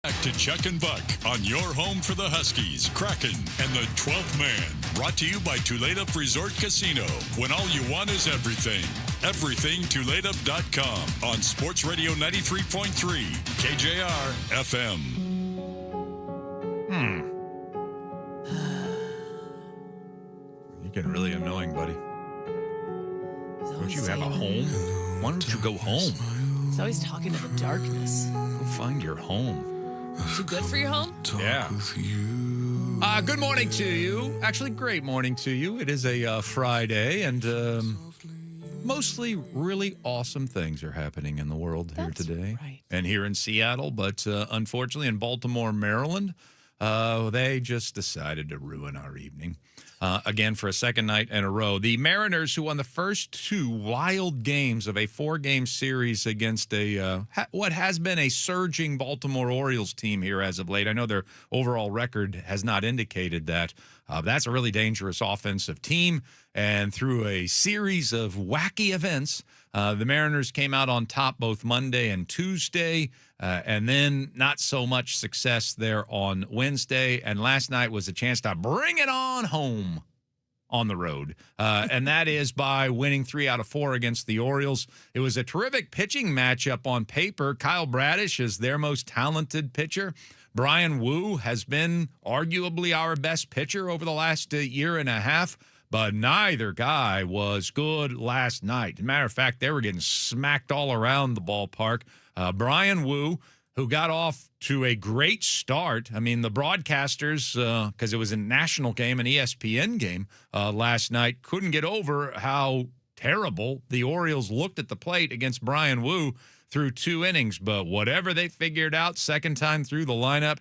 Back to Chuck and Buck on your home for the Huskies, Kraken, and the 12th man. Brought to you by Tulalip Resort Casino. When all you want is everything. Everything Tulalip.com on Sports Radio 93.3 KJR FM. You're getting really annoying, buddy. Don't you have a home? Why don't you go home? He's always talking to the darkness. Go find your home. Too good for your home? Yeah. Good morning to you. Actually, great morning to you. It is a Friday, and mostly really awesome things are happening in the world here today. Right. And here in Seattle, but unfortunately in Baltimore, Maryland, they just decided to ruin our evening. Again, for a second night in a row. The Mariners, who won the first two wild games of a 4-game series against what has been a surging Baltimore Orioles team here as of late. I know their overall record has not indicated that. That's a really dangerous offensive team. And through a series of wacky events, the Mariners came out on top both Monday and Tuesday, and then not so much success there on Wednesday. And last night was a chance to bring it on home on the road, and that is by winning 3 out of 4 against the Orioles. It was a terrific pitching matchup on paper. Kyle Bradish is their most talented pitcher. Brian Wu has been arguably our best pitcher over the last year and a half. But neither guy was good last night. As a matter of fact, they were getting smacked all around the ballpark. Brian Wu, who got off to a great start. I mean, the broadcasters, because it was a national game, an ESPN game last night, couldn't get over how terrible the Orioles looked at the plate against Brian Wu through 2 innings. But whatever they figured out second time through the lineup,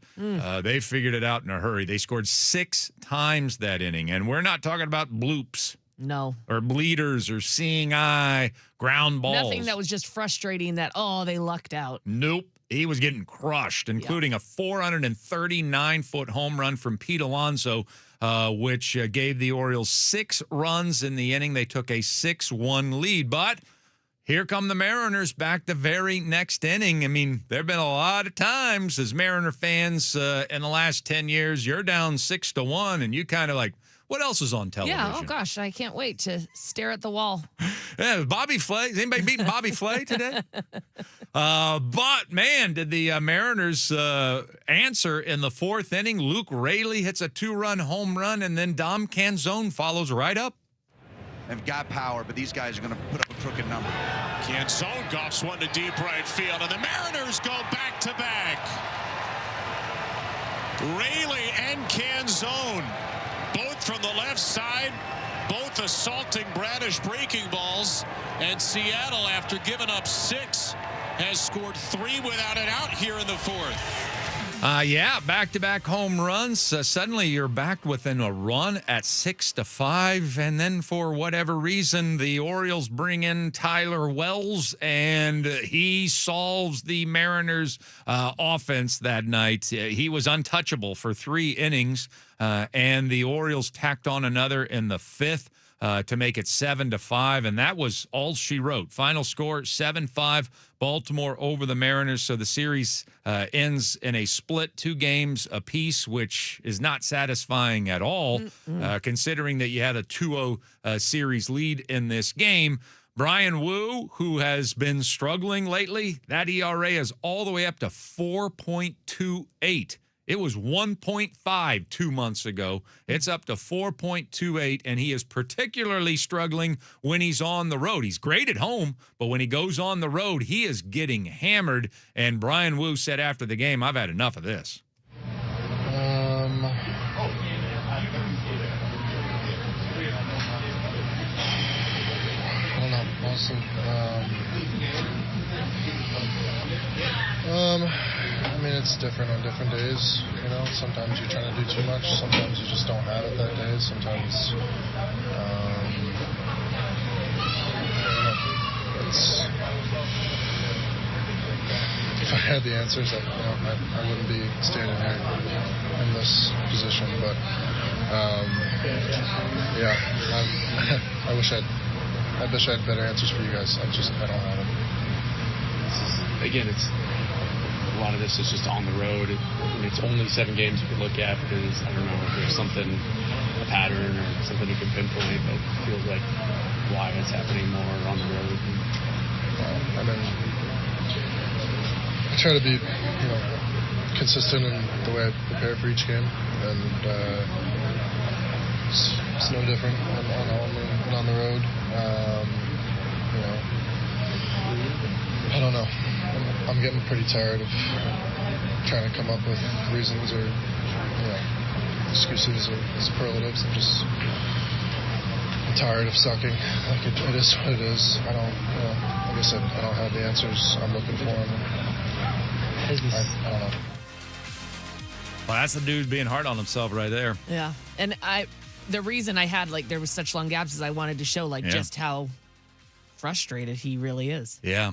they figured it out in a hurry. They scored 6 times that inning. And we're not talking about bloops. No. Or bleeders or seeing eye, ground balls. Nothing that was just frustrating that, they lucked out. Nope. He was getting crushed, including a 439-foot home run from Pete Alonso, which gave the Orioles 6 runs in the inning. They took a 6-1 lead. But here come the Mariners back the very next inning. I mean, there have been a lot of times as Mariner fans in the last 10 years, you're down 6-1, and you kind of like, what else is on television? Yeah, gosh, I can't wait to stare at the wall. Yeah, Bobby Flay. Is anybody beating Bobby Flay today? But, man, did the Mariners answer in the 4th inning. Luke Raley hits a 2-run home run, and then Dom Canzone follows right up. They've got power, but these guys are going to put up a crooked number. Canzone golfs one to deep right field, and the Mariners go back-to-back. Raley and Canzone, both from the left side, both assaulting Bradish breaking balls, and Seattle, after giving up 6, has scored 3 without an out here in the 4th. Back-to-back home runs. Suddenly you're back within a run at 6-5, and then for whatever reason, the Orioles bring in Tyler Wells, and he solves the Mariners' offense that night. He was untouchable for 3 innings, and the Orioles tacked on another in the 5th. To make it 7-5, and that was all she wrote. Final score, 7-5, Baltimore over the Mariners. So the series ends in a split, 2 games apiece, which is not satisfying at all, considering that you had a 2-0 series lead in this game. Brian Wu, who has been struggling lately, that ERA is all the way up to 4.28. It was 1.5 2 months ago. It's up to 4.28, and he is particularly struggling when he's on the road. He's great at home, but when he goes on the road, he is getting hammered. And Brian Wu said after the game, I've had enough of this. I don't know, honestly. I mean, it's different on different days, you know. Sometimes you're trying to do too much. Sometimes you just don't have it that day. Sometimes, if I had the answers, I wouldn't be standing here in this position. But, I wish I had better answers for you guys. I don't have them. Again, it's a lot of this is just on the road. It's only 7 games you can look at because, I don't know, if there's something, a pattern or something you can pinpoint, but it feels like why it's happening more on the road. I mean, I try to be, consistent in the way I prepare for each game, and it's no different on home and on the road. I don't know. I'm getting pretty tired of trying to come up with reasons or excuses or superlatives. I'm tired of sucking. Like it is what it is. I don't, like I said, I don't have the answers I'm looking for. I don't know. Well, that's the dude being hard on himself right there. Yeah. And the reason I had, there was such long gaps is I wanted to show, just how frustrated he really is. Yeah.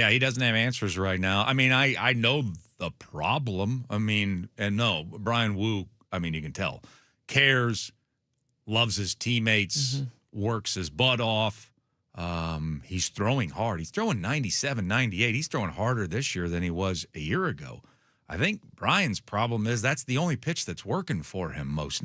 He doesn't have answers right now. I mean, I know the problem. I mean, and no, Brian Wu, you can tell, cares, loves his teammates, works his butt off. He's throwing hard. He's throwing 97, 98. He's throwing harder this year than he was a year ago. I think Brian's problem is that's the only pitch that's working for him most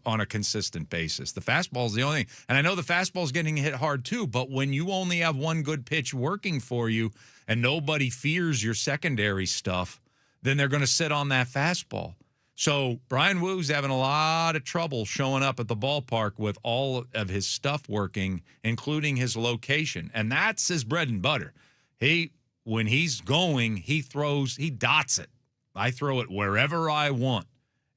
on a consistent basis. The fastball's the only thing. And I know the fastball's getting hit hard too, but when you only have one good pitch working for you and nobody fears your secondary stuff, then they're going to sit on that fastball. So Brian Wu's having a lot of trouble showing up at the ballpark with all of his stuff working, including his location. And that's his bread and butter. When he's going, he dots it. I throw it wherever I want.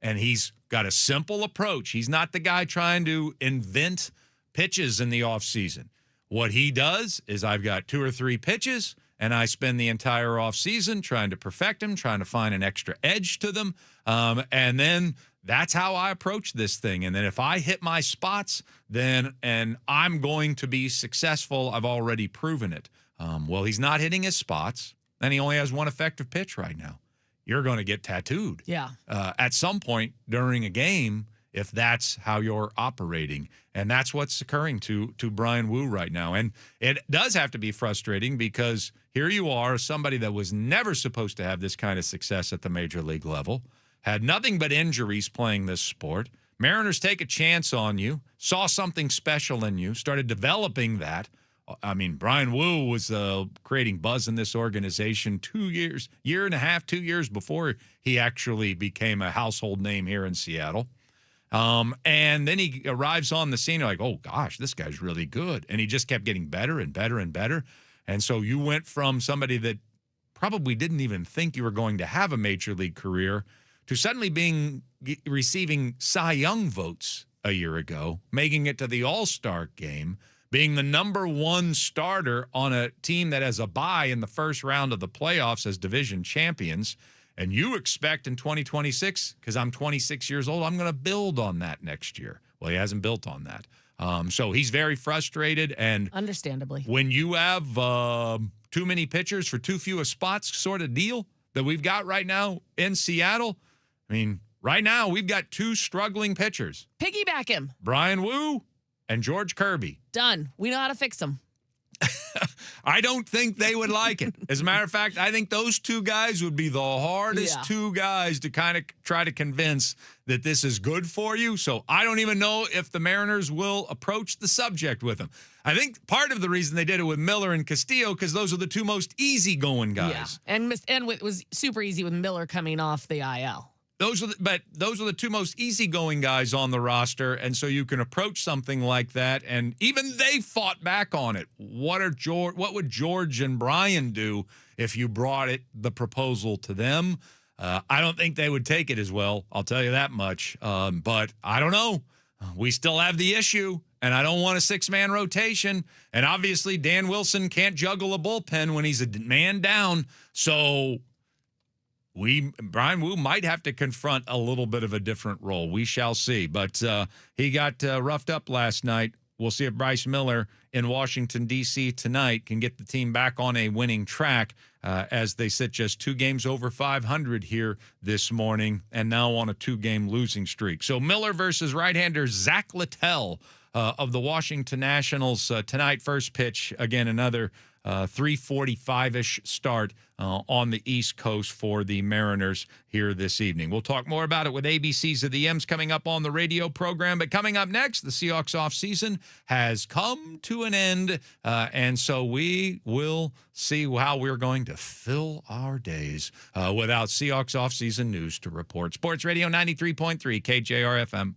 And he's got a simple approach. He's not the guy trying to invent pitches in the offseason. What he does is I've got 2 or 3 pitches, and I spend the entire offseason trying to perfect them, trying to find an extra edge to them. And then that's how I approach this thing. And then if I hit my spots, and I'm going to be successful. I've already proven it. Well, he's not hitting his spots, and he only has one effective pitch right now. You're going to get tattooed. Yeah. At some point during a game, if that's how you're operating. And that's what's occurring to Brian Wu right now. And it does have to be frustrating because here you are, somebody that was never supposed to have this kind of success at the major league level, had nothing but injuries playing this sport. Mariners take a chance on you, saw something special in you, started developing that. I mean, Brian Wu was creating buzz in this organization 2 years before he actually became a household name here in Seattle. And then he arrives on the scene, you're like, oh, gosh, this guy's really good. And he just kept getting better and better and better. And so you went from somebody that probably didn't even think you were going to have a major league career to suddenly receiving Cy Young votes a year ago, making it to the All-Star game, being the number 1 starter on a team that has a bye in the first round of the playoffs as division champions. And you expect in 2026, because I'm 26 years old, I'm going to build on that next year. Well, he hasn't built on that. So he's very frustrated. And understandably, when you have too many pitchers for too few spots sort of deal that we've got right now in Seattle, I mean, right now we've got 2 struggling pitchers. Piggyback him. Brian Wu and George Kirby. Done. We know how to fix them. I don't think they would like it. As a matter of fact, I think those 2 guys would be the hardest 2 guys to kind of try to convince that this is good for you. So I don't even know if the Mariners will approach the subject with them. I think part of the reason they did it with Miller and Castillo, because those are the 2 most easygoing guys. Yeah, and it was super easy with Miller coming off the IL. Those are the 2 most easygoing guys on the roster, and so you can approach something like that, and even they fought back on it. What would George and Brian do if you brought the proposal to them? I don't think they would take it as well. I'll tell you that much. But I don't know. We still have the issue, and I don't want a 6-man rotation. And obviously, Dan Wilson can't juggle a bullpen when he's a man down. So Brian Wu might have to confront a little bit of a different role. We shall see. But he got roughed up last night. We'll see if Bryce Miller in Washington, D.C. tonight can get the team back on a winning track as they sit just 2 games over 500 here this morning and now on a 2-game losing streak. So Miller versus right-hander Zach Littell of the Washington Nationals tonight. First pitch, again, another 3:45-ish start on the East Coast for the Mariners here this evening. We'll talk more about it with ABC's of the M's coming up on the radio program. But coming up next, the Seahawks offseason has come to an end, and so we will see how we're going to fill our days without Seahawks offseason news to report. Sports Radio 93.3 KJR FM.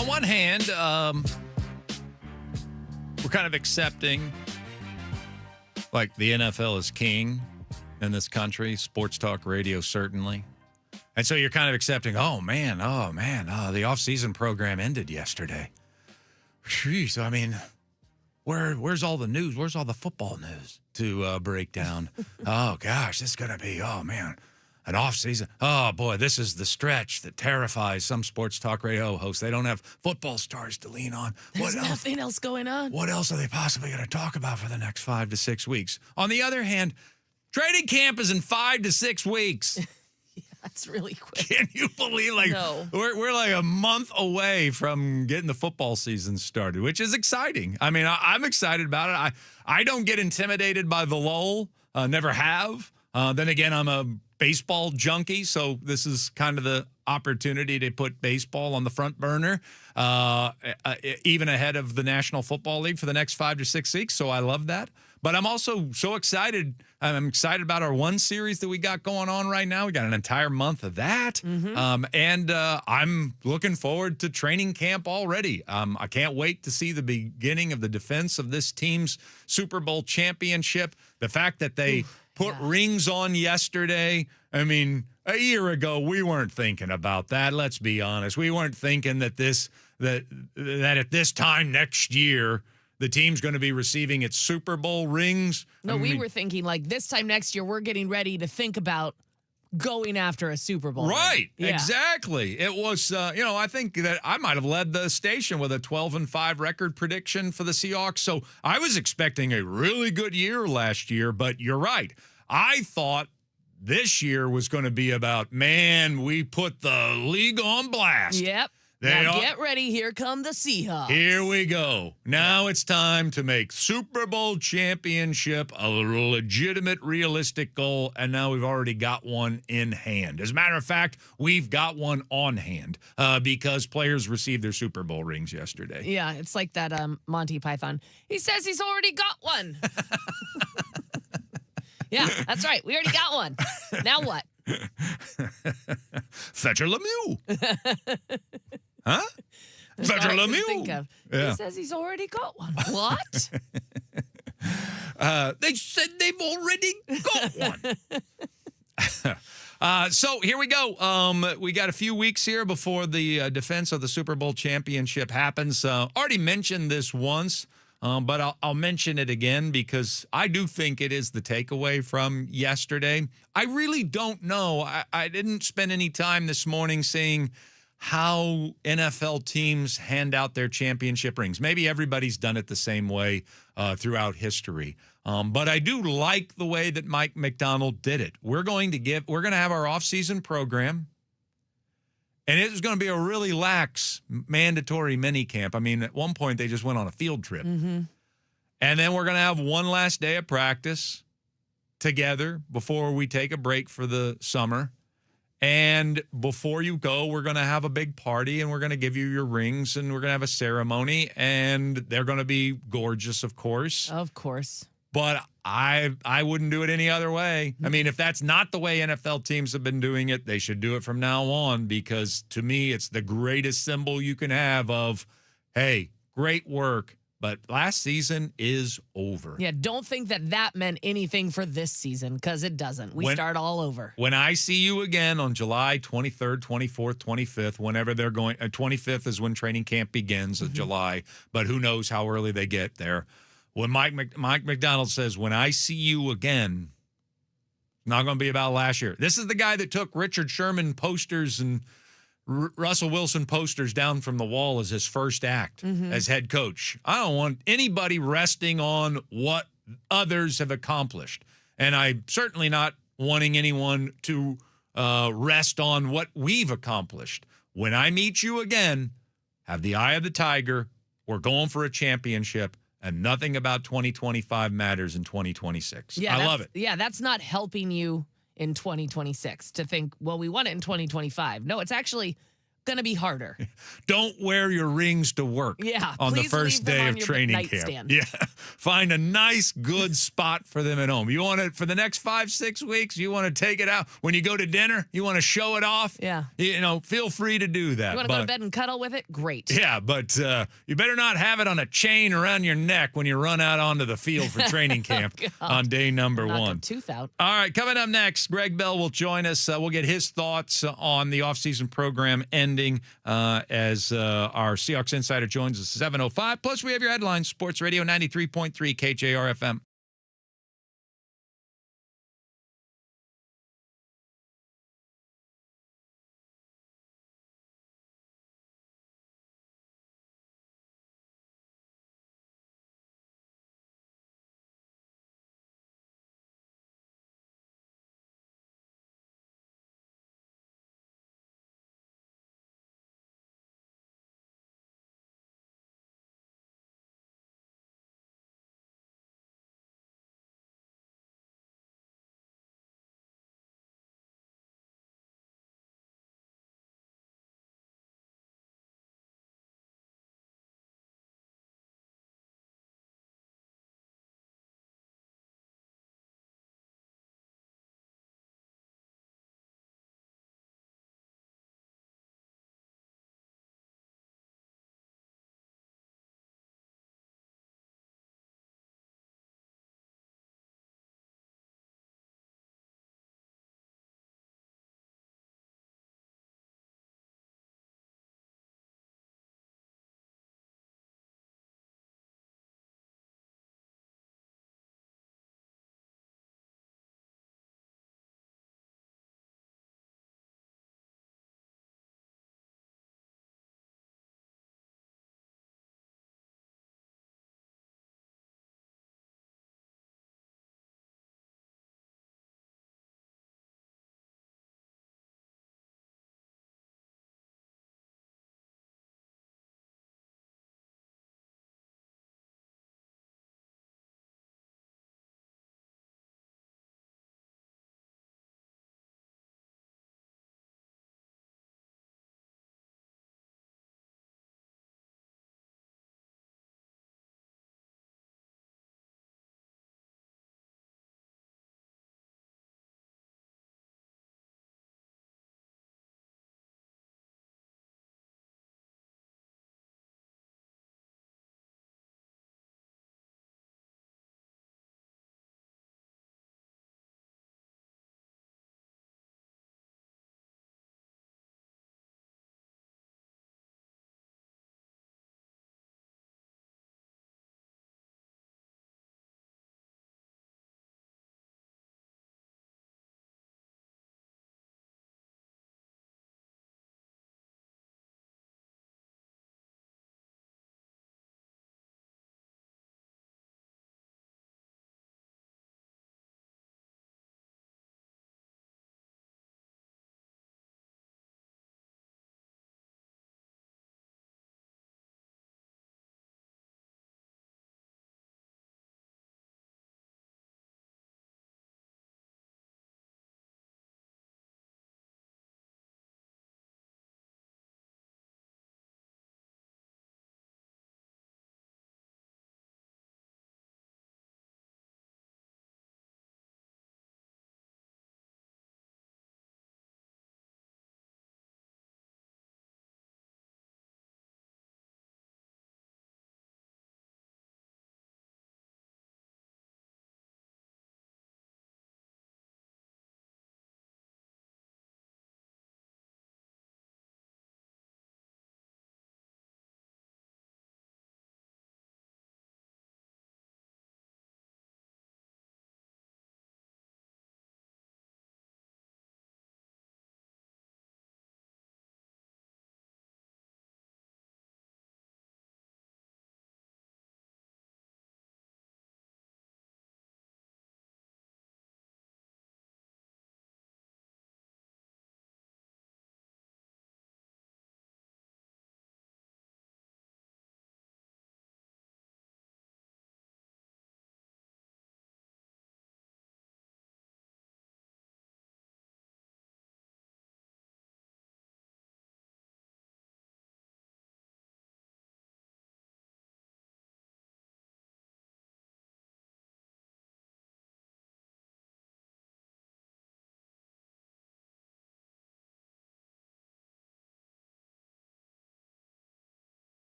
On one hand, we're kind of accepting, like, the NFL is king in this country, sports talk radio certainly. And so you're kind of accepting, oh, man, the offseason program ended yesterday. Jeez, I mean, where's all the news? Where's all the football news to break down? Oh, gosh, this is going to be, oh, man, an offseason. Oh, boy, this is the stretch that terrifies some sports talk radio hosts. They don't have football stars to lean on. There's nothing else going on. What else are they possibly going to talk about for the next 5 to 6 weeks? On the other hand, training camp is in 5 to 6 weeks. That's really quick. Can you believe, No. we're like a month away from getting the football season started, which is exciting. I mean, I'm excited about it. I don't get intimidated by the lull. Never have. Then again, I'm a baseball junkie, so this is kind of the opportunity to put baseball on the front burner, even ahead of the National Football League for the next 5 to 6 weeks. So I love that. But I'm also so excited. I'm excited about our one series that we got going on right now. We got an entire month of that. And I'm looking forward to training camp already. I can't wait to see the beginning of the defense of this team's Super Bowl championship. The fact that they put rings on yesterday. I mean, a year ago, we weren't thinking about that. Let's be honest. We weren't thinking that that at this time next year, the team's going to be receiving its Super Bowl rings. No, we were thinking, like, this time next year, we're getting ready to think about going after a Super Bowl. Right, Yeah. exactly. It was, I think that I might have led the station with a 12-5 record prediction for the Seahawks. So I was expecting a really good year last year, but you're right. I thought this year was going to be about, man, we put the league on blast. Yep. Now get ready. Here come the Seahawks. Here we go. Now it's time to make Super Bowl championship a legitimate, realistic goal, and now we've already got one in hand. As a matter of fact, we've got one on hand because players received their Super Bowl rings yesterday. Yeah, it's like that Monty Python. He says he's already got one. Yeah, that's right. We already got one. Now what? Fetcher Lemieux. Huh? Fetcher Lemieux. Yeah. He says he's already got one. What? They said they've already got one. So here we go. We got a few weeks here before the defense of the Super Bowl championship happens. Already mentioned this once, but I'll mention it again because I do think it is the takeaway from yesterday. I really don't know. I didn't spend any time this morning seeing how NFL teams hand out their championship rings. Maybe everybody's done it the same way throughout history. But I do like the way that Mike McDonald did it. We're going to have our offseason program, and it is going to be a really lax mandatory mini camp. I mean, at one point they just went on a field trip. And then we're going to have one last day of practice together before we take a break for the summer. And before you go, we're going to have a big party, and we're going to give you your rings, and we're going to have a ceremony, and they're going to be gorgeous, of course. Of course. But I wouldn't do it any other way. I mean, if that's not the way NFL teams have been doing it, they should do it from now on because, to me, it's the greatest symbol you can have of, hey, great work. But last season is over. Yeah, don't think that meant anything for this season because it doesn't. We start all over. When I see you again on July 23rd, 24th, 25th, whenever they're going, 25th is when training camp begins of July, but who knows how early they get there. When Mike McDonald says, when I see you again, it's not going to be about last year. This is the guy that took Richard Sherman posters and Russell Wilson posters down from the wall as his first act as head coach. I don't want anybody resting on what others have accomplished. And I'm certainly not wanting anyone to rest on what we've accomplished. When I meet you again, have the eye of the tiger. We're going for a championship, and nothing about 2025 matters in 2026. Yeah, I love it. Yeah, that's not helping you in 2026 to think, well, we won it in 2025. No, it's actually going to be harder. Don't wear your rings to work Yeah, on the please first leave them day on of your training camp. nightstand. Yeah. Find a nice, good spot for them at home. You want it for the next 5-6 weeks, you want to take it out. When you go to dinner, you want to show it off. Yeah. Feel free to do that. You want to go to bed and cuddle with it? Great. Yeah, but you better not have it on a chain around your neck when you run out onto the field for training camp on day number Knock one. a tooth out. All right, coming up next, Greg Bell will join us. We'll get his thoughts on the offseason program ending as our Seahawks insider joins us at 7:05. Plus, we have your headlines, Sports Radio 93.3 KJR FM.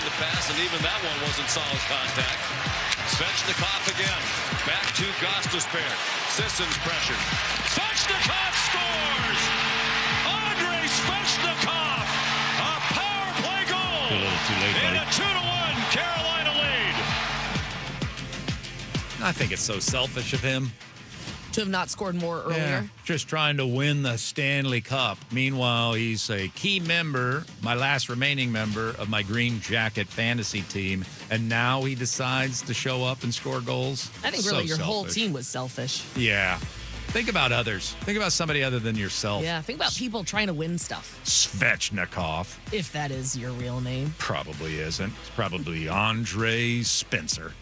trying to pass, and even that one wasn't solid contact. Svechnikov again. Back to Gostisbehere. Sissons pressured. Svechnikov scores! Andrei Svechnikov! A power play goal! A little too late, buddy. And a 2-1 Carolina lead. I think it's so selfish of him. To have not scored more earlier. Just trying to win the Stanley Cup. Meanwhile, he's a key member, my last remaining member of my Green Jacket fantasy team, and now he decides to show up and score goals. I think really your whole team was selfish. Yeah. Think about others. Think about somebody other than yourself. Yeah, think about people trying to win stuff. Svechnikov. If that is your real name. Probably isn't. It's probably Andre Spencer.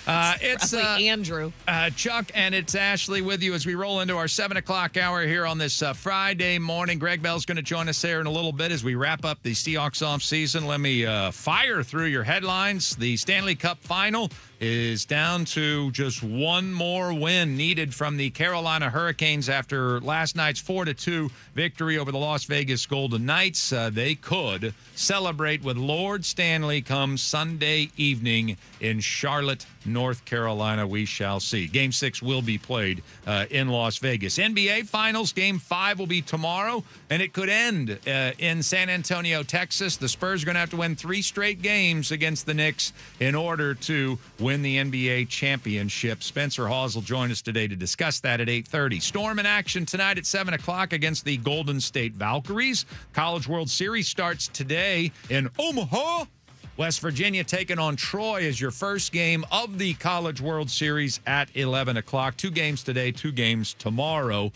It's Andrew. Chuck, and it's Ashley with you as we roll into our 7 o'clock hour here on this Friday morning. Greg Bell's going to join us here in a little bit as we wrap up the Seahawks offseason. Let me fire through your headlines. The Stanley Cup final is down to just one more win needed from the Carolina Hurricanes after last night's 4-2 victory over the Las Vegas Golden Knights. They could celebrate with Lord Stanley come Sunday evening in Charlotte, North Carolina. We shall see. Game 6 will be played in Las Vegas. NBA Finals, Game 5 will be tomorrow, and it could end in San Antonio, Texas. The Spurs are going to have to win 3 straight games against the Knicks in order to win the NBA championship. Spencer Hawes will join us today to discuss that at 8:30. Storm in action tonight at 7 o'clock against the Golden State Valkyries. College World Series starts today in Omaha. West Virginia taking on Troy as your first game of the College World Series at 11 o'clock. 2 games today, 2 games tomorrow.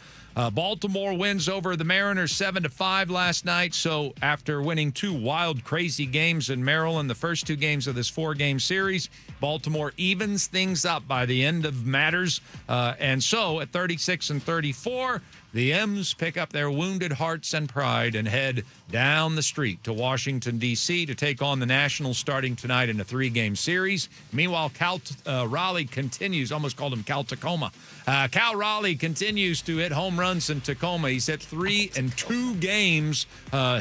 Baltimore wins over the Mariners 7-5 last night. So after winning 2 wild, crazy games in Maryland, the first 2 games of this 4-game series, Baltimore evens things up by the end of matters. And so at 36-34, the M's pick up their wounded hearts and pride and head down the street to Washington, D.C. to take on the Nationals starting tonight in a 3-game series. Meanwhile, Cal Raleigh continues, almost called him Cal Tacoma. Cal Raleigh continues to hit home runs in Tacoma. He's hit 3 in 2 games.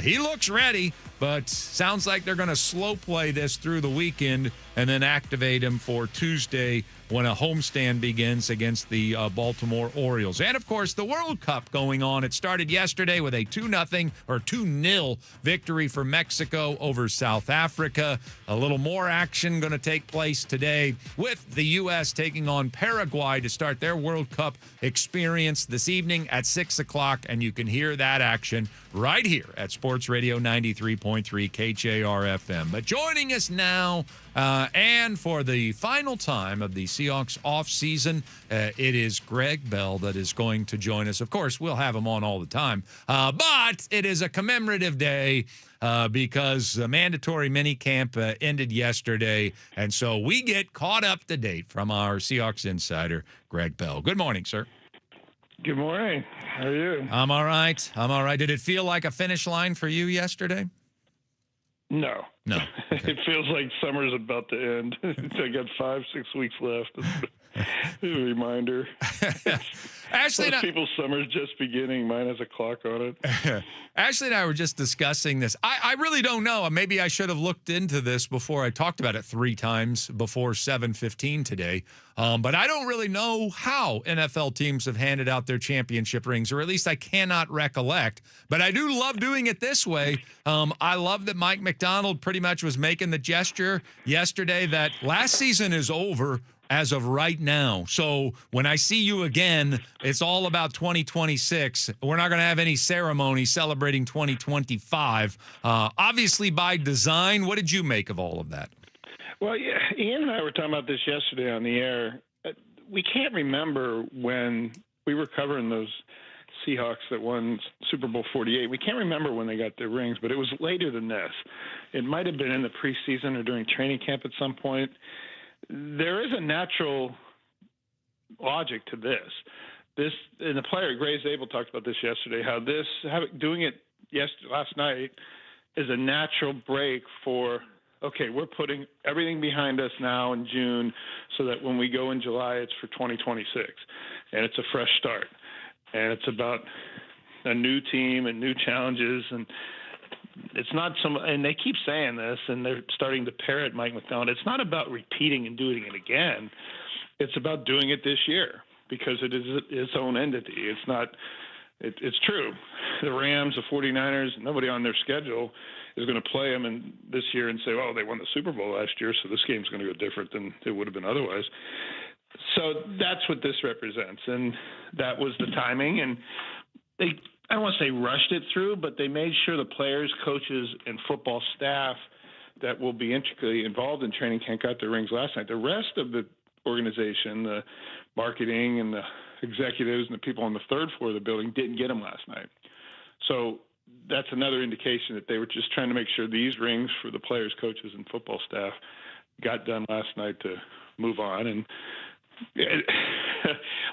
He looks ready, but sounds like they're going to slow play this through the weekend and then activate him for Tuesday when a homestand begins against the Baltimore Orioles. And, of course, the World Cup going on. It started yesterday with a 2-0 or 2-0 victory for Mexico over South Africa. A little more action going to take place today with the U.S. taking on Paraguay to start their World Cup experience this evening at 6 o'clock. And you can hear that action right here at Sports Radio 93.3 KJR FM. But joining us now, and for the final time of the Seahawks offseason, it is Greg Bell that is going to join us. Of course, we'll have him on all the time, but it is a commemorative day because the mandatory minicamp ended yesterday, and so we get caught up to date from our Seahawks insider, Greg Bell. Good morning, sir. Good morning. How are you? I'm all right. I'm all right. Did it feel like a finish line for you yesterday? No. Okay. It feels like summer's about to end. I got 5-6 weeks left. A reminder. Ashley, most people's summer's just beginning. Mine has a clock on it. Ashley and I were just discussing this. I really don't know. Maybe I should have looked into this before. I talked about it 3 times before 7:15 today. But I don't really know how NFL teams have handed out their championship rings, or at least I cannot recollect. But I do love doing it this way. I love that Mike McDonald pretty much was making the gesture yesterday that last season is over as of right now. So when I see you again, it's all about 2026. We're not going to have any ceremony celebrating 2025. Obviously by design. What did you make of all of that? Well, yeah, Ian and I were talking about this yesterday on the air. We can't remember when we were covering those Seahawks that won Super Bowl 48. We can't remember when they got their rings, but it was later than this. It might have been in the preseason or during training camp at some point. There is a natural logic to this. And the player, Gray Zabel, talked about this yesterday, doing it last night is a natural break for, okay, we're putting everything behind us now in June so that when we go in July, it's for 2026. And it's a fresh start. And it's about a new team and new challenges. And It's not and they keep saying this, and they're starting to parrot Mike McDonald. It's not about repeating and doing it again. It's about doing it this year because it is its own entity. It's not. It's true. The Rams, the 49ers, nobody on their schedule is going to play them this year and say, well, they won the Super Bowl last year, so this game's going to go different than it would have been otherwise. So that's what this represents, and that was the timing. And I don't want to say rushed it through, but they made sure the players, coaches, and football staff that will be intricately involved in training camp got their rings last night. The rest of the organization, the marketing and the executives and the people on the third floor of the building didn't get them last night. So that's another indication that they were just trying to make sure these rings for the players, coaches, and football staff got done last night to move on. And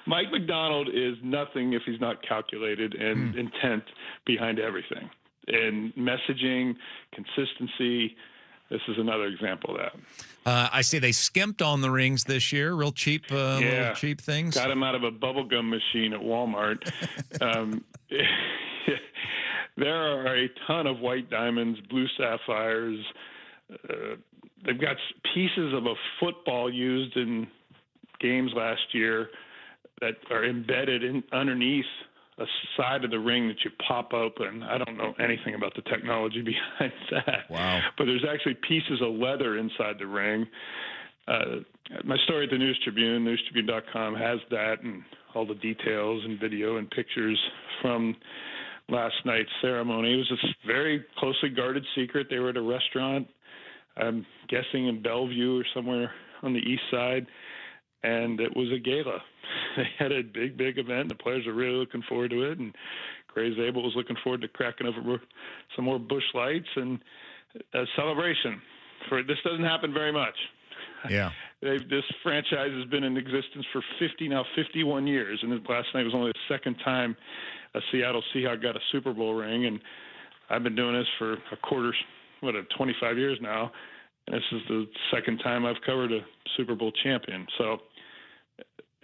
Mike McDonald is nothing if he's not calculated and intent behind everything. And messaging, consistency, this is another example of that. I see they skimped on the rings this year, real cheap, little cheap things. Got them out of a bubblegum machine at Walmart. There are a ton of white diamonds, blue sapphires. They've got pieces of a football used in games last year that are embedded underneath a side of the ring that you pop open. I don't know anything about the technology behind that. Wow. But there's actually pieces of leather inside the ring. My story at the News Tribune, newstribune.com, has that and all the details and video and pictures from last night's ceremony. It was a very closely guarded secret. They were at a restaurant, I'm guessing in Bellevue or somewhere on the east side, and it was a gala. They had a big, big event. The players are really looking forward to it, and Gray Zabel was looking forward to cracking over some more Busch Lights and a celebration. This doesn't happen very much. Yeah. This franchise has been in existence for 51 years, and last night was only the second time a Seattle Seahawk got a Super Bowl ring, and I've been doing this for 25 years now, and this is the second time I've covered a Super Bowl champion. So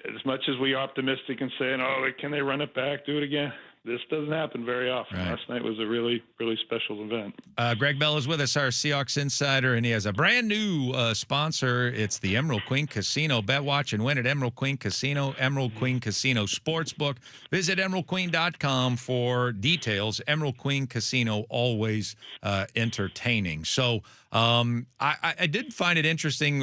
as much as we're optimistic and saying, can they run it back, do it again? This doesn't happen very often. Right. Last night was a really, really special event. Greg Bell is with us, our Seahawks insider, and he has a brand new sponsor. It's the Emerald Queen Casino. Bet, watch, and win at Emerald Queen Casino, Emerald Queen Casino Sportsbook. Visit emeraldqueen.com for details. Emerald Queen Casino, always entertaining. So I did find it interesting,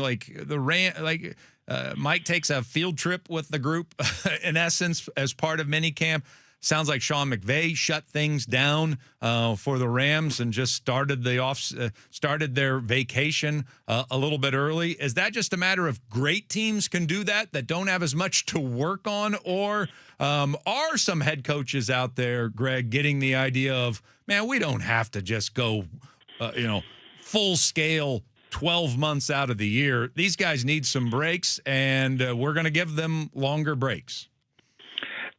Mike takes a field trip with the group, in essence, as part of minicamp. Sounds like Sean McVay shut things down for the Rams and just started their vacation a little bit early. Is that just a matter of great teams can do that don't have as much to work on, or are some head coaches out there, Greg, getting the idea of, man, we don't have to just go, full scale 12 months out of the year. These guys need some breaks, and we're going to give them longer breaks.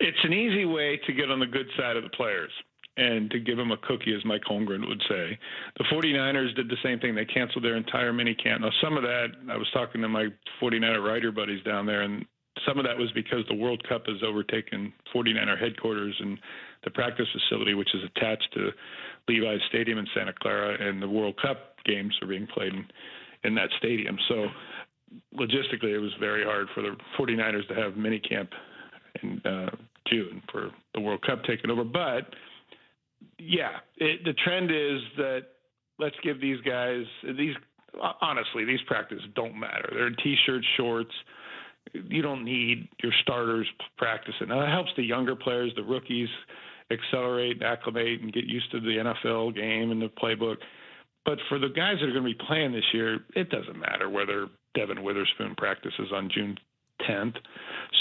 It's an easy way to get on the good side of the players and to give them a cookie, as Mike Holmgren would say. The 49ers did the same thing. They canceled their entire minicamp. Now, some of that, I was talking to my 49er writer buddies down there, and some of that was because the World Cup has overtaken 49er headquarters and the practice facility, which is attached to Levi's Stadium in Santa Clara, and the World Cup games are being played in that stadium. So logistically, it was very hard for the 49ers to have minicamp in June for the World Cup taking over. But, the trend is that let's give these guys honestly, these practices don't matter. They're in T-shirts, shorts. You don't need your starters practicing. Now, that helps the younger players, the rookies, accelerate and acclimate and get used to the NFL game and the playbook. But for the guys that are going to be playing this year, it doesn't matter whether Devin Witherspoon practices on June 10th.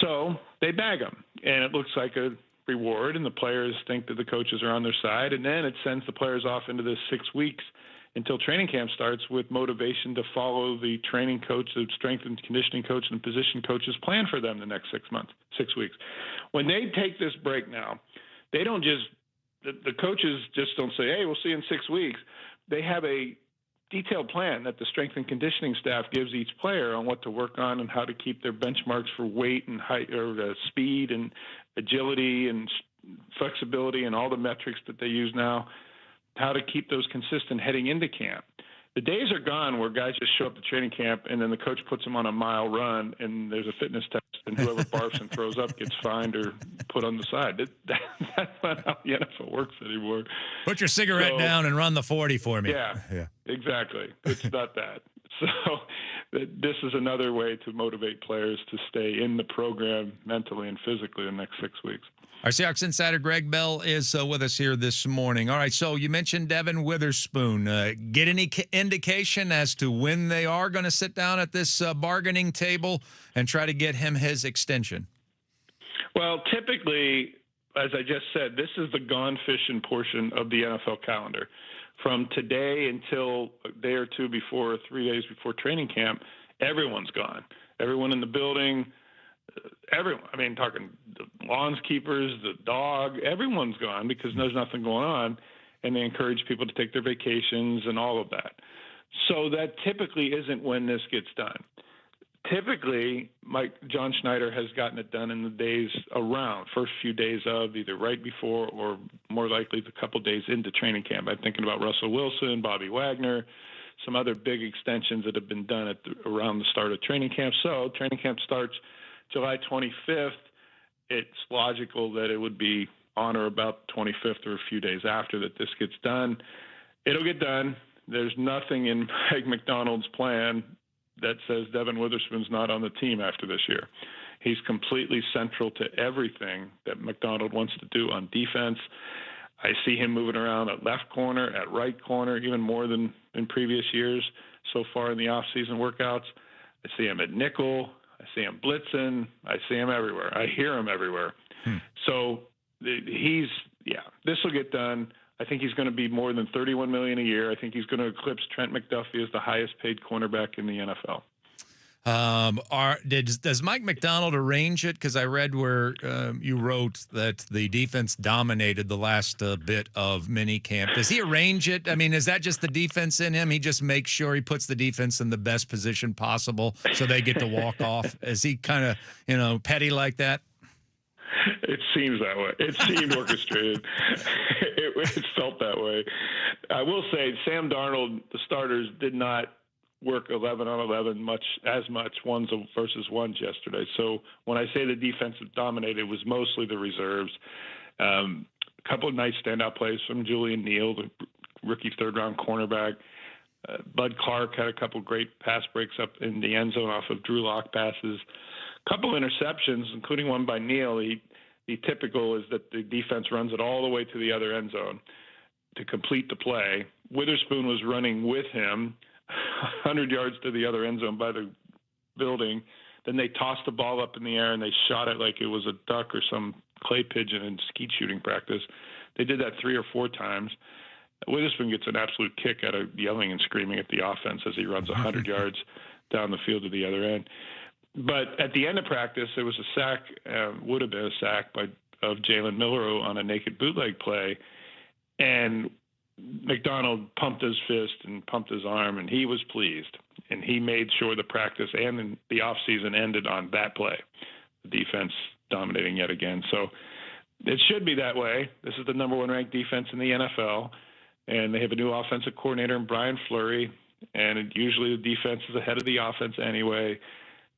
So they bag them, and it looks like a reward, and the players think that the coaches are on their side, and then it sends the players off into this 6 weeks until training camp starts with motivation to follow the training coach, the strength and conditioning coach, and position coach's plan for them the next 6 weeks. When they take this break now, they don't just – the coaches just don't say, hey, we'll see you in 6 weeks. They have a detailed plan that the strength and conditioning staff gives each player on what to work on and how to keep their benchmarks for weight and height, or speed and agility and flexibility and all the metrics that they use now. how to keep those consistent heading into camp. The days are gone where guys just show up to training camp and then the coach puts them on a mile run and there's a fitness test and whoever barfs and throws up gets fined or put on the side. That's not how the NFL works anymore. Put your cigarette down and run the 40 for me. Yeah, exactly. It's not that. So this is another way to motivate players to stay in the program mentally and physically the next 6 weeks. Our Seahawks insider Greg Bell is with us here this morning. All right, so you mentioned Devin Witherspoon. Get any indication as to when they are going to sit down at this bargaining table and try to get him his extension? Well, typically, as I just said, this is the gone fishing portion of the NFL calendar. From today until a day or two before, 3 days before training camp, everyone's gone. Everyone in the building, everyone. I mean, talking the lawnskeepers, the dog, everyone's gone because there's nothing going on, and they encourage people to take their vacations and all of that. So that typically isn't when this gets done. Typically, John Schneider has gotten it done in the days around, first few days of, either right before or more likely the couple days into training camp. I'm thinking about Russell Wilson, Bobby Wagner, some other big extensions that have been done around the start of training camp. So training camp starts July 25th. It's logical that it would be on or about 25th or a few days after that this gets done. It'll get done. There's nothing in Mike McDonald's plan that says Devin Witherspoon's not on the team after this year. He's completely central to everything that McDonald wants to do on defense. I see him moving around at left corner, at right corner, even more than in previous years so far in the off-season workouts. I see him at nickel. I see him blitzing. I see him everywhere. I hear him everywhere. So this will get done. I think he's going to be more than $31 million a year. I think he's going to eclipse Trent McDuffie as the highest-paid cornerback in the NFL. Does Mike McDonald arrange it? Because I read where you wrote that the defense dominated the last bit of minicamp. Does he arrange it? I mean, is that just the defense in him? He just makes sure he puts the defense in the best position possible so they get to walk off? Is he kind of, petty like that? It seems that way. It seemed orchestrated. It felt that way. I will say Sam Darnold, the starters, did not work 11 on 11 as much ones versus ones yesterday. So when I say the defense dominated, it was mostly the reserves. A couple of nice standout plays from Julian Neal, the rookie third-round cornerback. Bud Clark had a couple great pass breaks up in the end zone off of Drew Lock passes. A couple interceptions, including one by Neal. The typical is that the defense runs it all the way to the other end zone to complete the play. Witherspoon was running with him 100 yards to the other end zone by the building. Then they tossed the ball up in the air and they shot it like it was a duck or some clay pigeon in skeet shooting practice. They did that 3 or 4 times. Witherspoon gets an absolute kick out of yelling and screaming at the offense as he runs 100 yards down the field to the other end. But at the end of practice, there was a sack, would have been a sack of Jalen Milroe on a naked bootleg play. And McDonald pumped his fist and pumped his arm, and he was pleased. And he made sure the practice and the offseason ended on that play, the defense dominating yet again. So it should be that way. This is the number 1 ranked defense in the NFL, and they have a new offensive coordinator in Brian Fleury, and usually the defense is ahead of the offense anyway.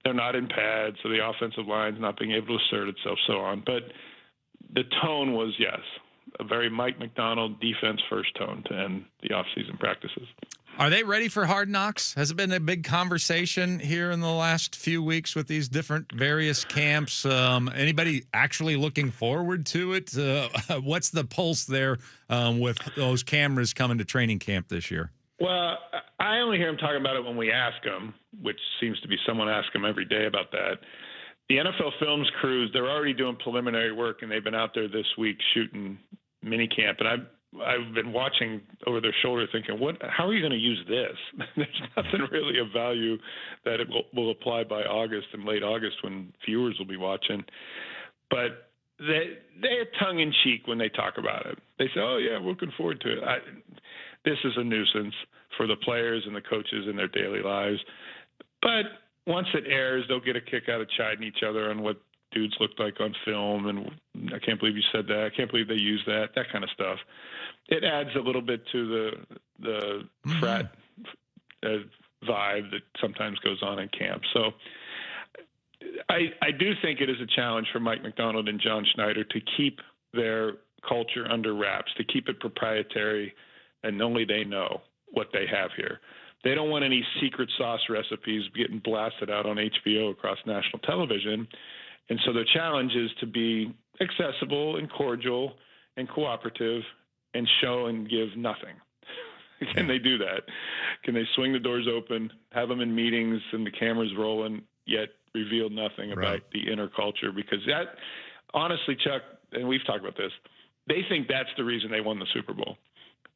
They're not in pads, so the offensive line's not being able to assert itself, so on. But the tone was, yes, a very Mike McDonald defense-first tone to end the offseason practices. Are they ready for Hard Knocks? Has it been a big conversation here in the last few weeks with these different various camps? Anybody actually looking forward to it? What's the pulse there with those cameras coming to training camp this year? Well, I only hear him talking about it when we ask him, which seems to be someone asking him every day about that. The NFL Films crews, they're already doing preliminary work, and they've been out there this week shooting minicamp. And I've been watching over their shoulder thinking, how are you going to use this? There's nothing really of value that it will apply by August and late August when viewers will be watching. But they're tongue-in-cheek when they talk about it. They say, oh, yeah, we're looking forward to it. This is a nuisance for the players and the coaches in their daily lives. But once it airs, they'll get a kick out of chiding each other on what dudes looked like on film. And I can't believe you said that. I can't believe they used that kind of stuff. it adds a little bit to the frat vibe that sometimes goes on in camp. So I do think it is a challenge for Mike McDonald and John Schneider to keep their culture under wraps, to keep it proprietary, and only they know what they have here. They don't want any secret sauce recipes getting blasted out on HBO across national television. And so their challenge is to be accessible and cordial and cooperative and show and give nothing. Can they do that? Can they swing the doors open, have them in meetings and the cameras rolling, yet reveal nothing about the inner culture? Because that, honestly, Chuck, and we've talked about this, they think that's the reason they won the Super Bowl.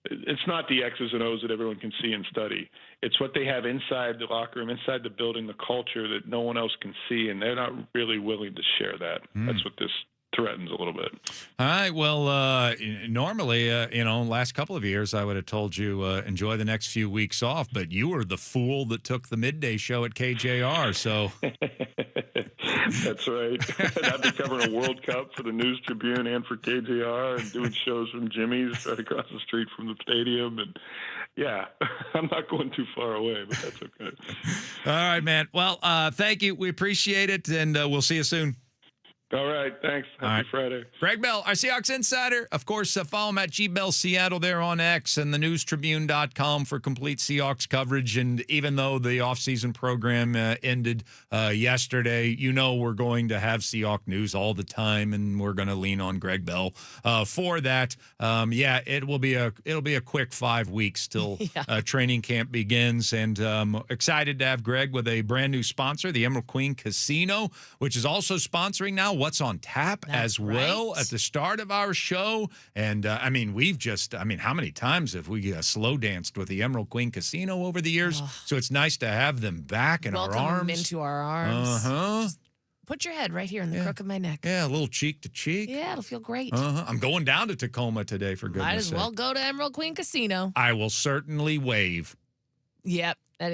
It's not the X's and O's that everyone can see and study. It's what they have inside the locker room, inside the building, the culture that no one else can see, and they're not really willing to share that. That's what this threatens a little bit. All right. Well, normally, last couple of years, I would have told you enjoy the next few weeks off, but you were the fool that took the midday show at KJR. So that's right. I've been covering a World Cup for the News Tribune and for KJR, and doing shows from Jimmy's right across the street from the stadium. And yeah, I'm not going too far away, but that's okay. All right, man. Well, thank you. We appreciate it, and we'll see you soon. All right. Thanks. Happy Friday. Greg Bell, our Seahawks insider. Of course, follow him at GBell Seattle there on X and thenewstribune.com for complete Seahawks coverage. And even though the offseason program ended yesterday, we're going to have Seahawk news all the time, and we're going to lean on Greg Bell for that. It'll be a quick 5 weeks till training camp begins. And excited to have Greg with a brand new sponsor, the Emerald Queen Casino, which is also sponsoring now What's on Tap as well at the start of our show. And how many times have we slow danced with the Emerald Queen Casino over the years? So it's nice to have them back in our arms. Welcome them into our arms. Just put your head right here in the crook of my neck. Yeah, a little cheek to cheek. Yeah, it'll feel great. I'm going down to Tacoma today, for goodness sake. Might as well go to Emerald Queen Casino. I will certainly wave. Yep. It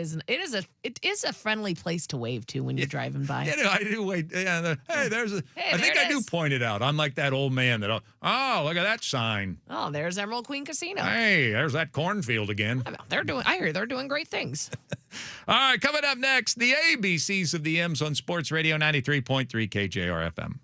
is a friendly place to wave to when you're driving by. Yeah, I do wait. Yeah, I think I do point it out. I'm like that old man that, look at that sign. Oh, there's Emerald Queen Casino. Hey, there's that cornfield again. I hear they're doing great things. All right, coming up next, the ABCs of the M's on Sports Radio 93.3 KJR FM.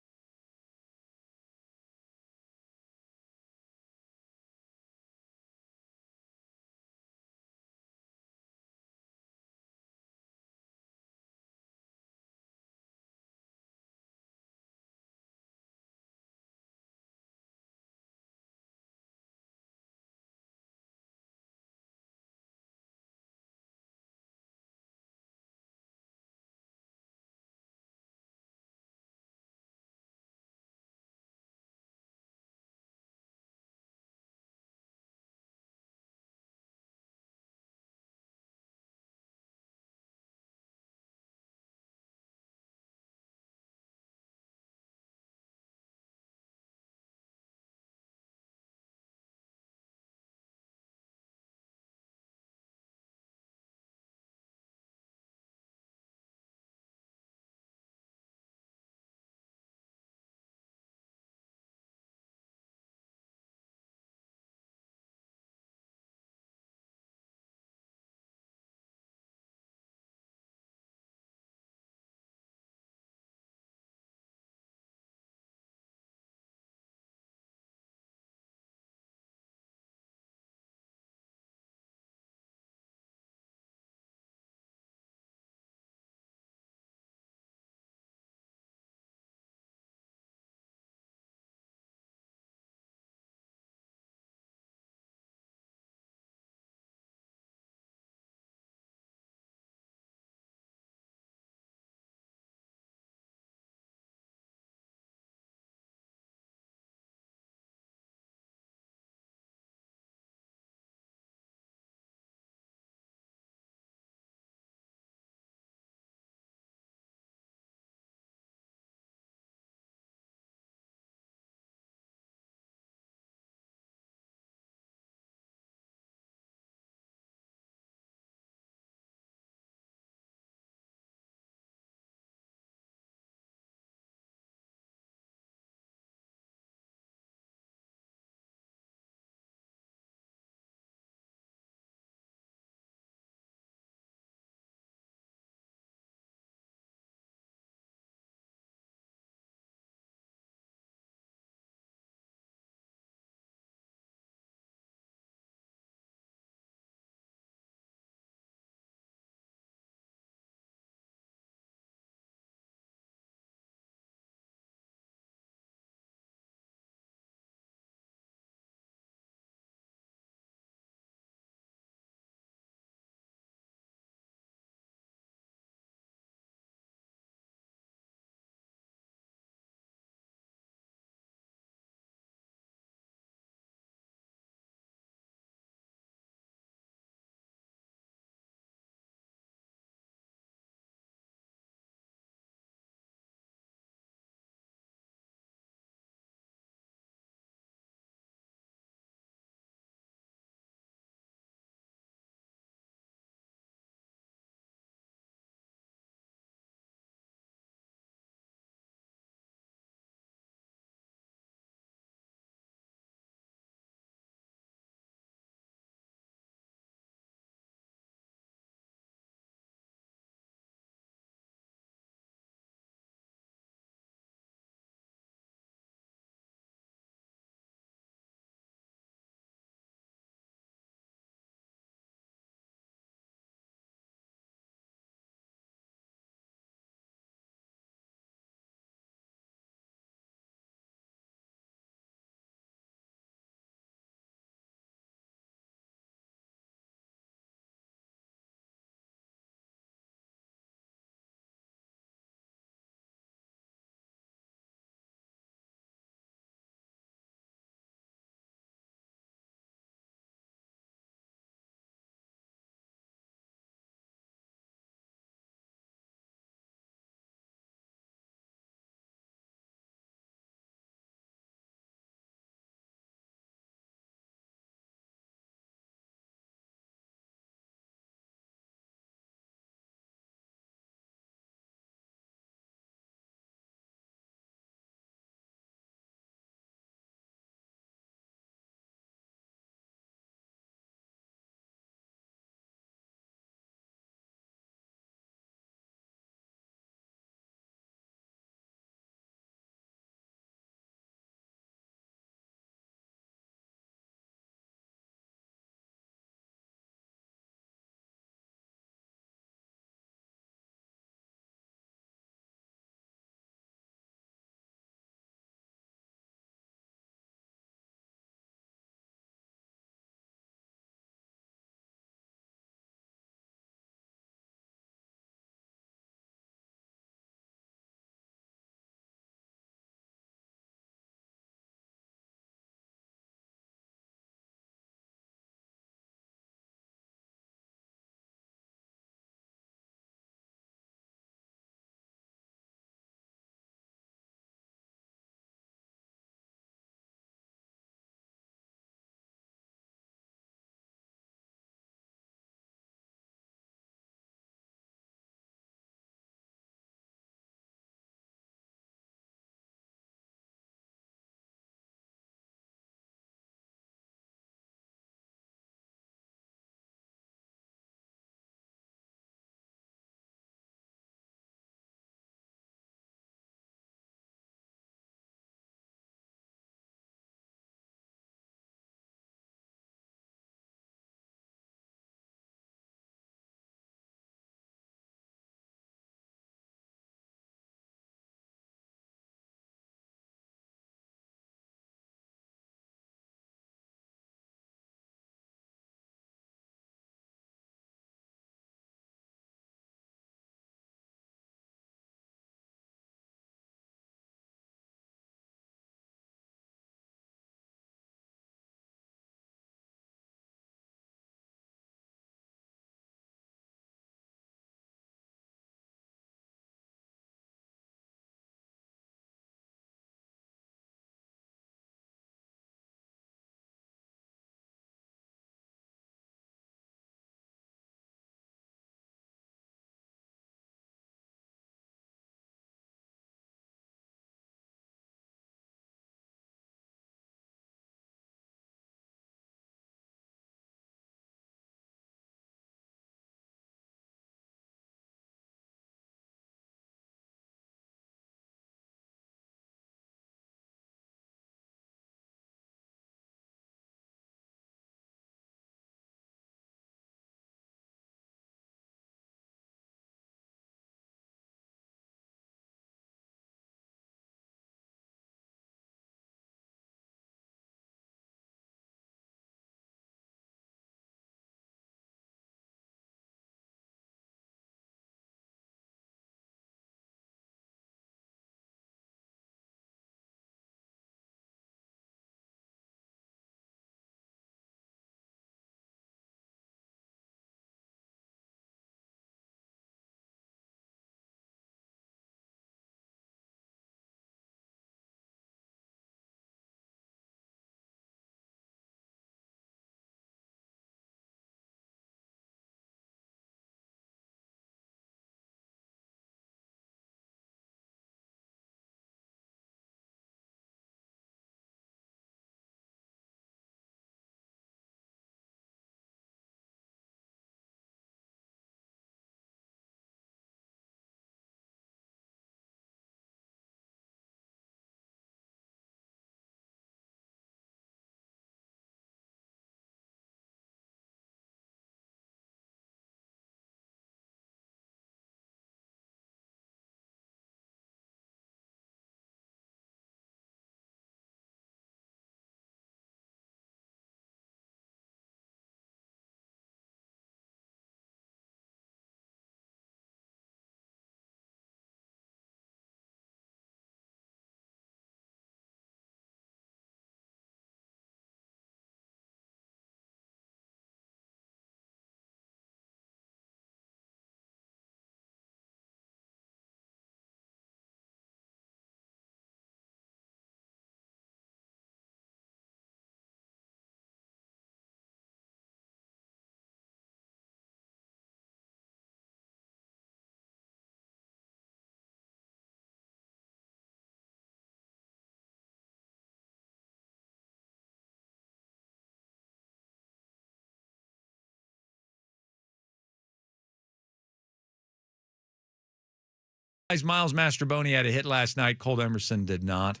Miles Mastroboni had a hit last night. Cole Emerson did not.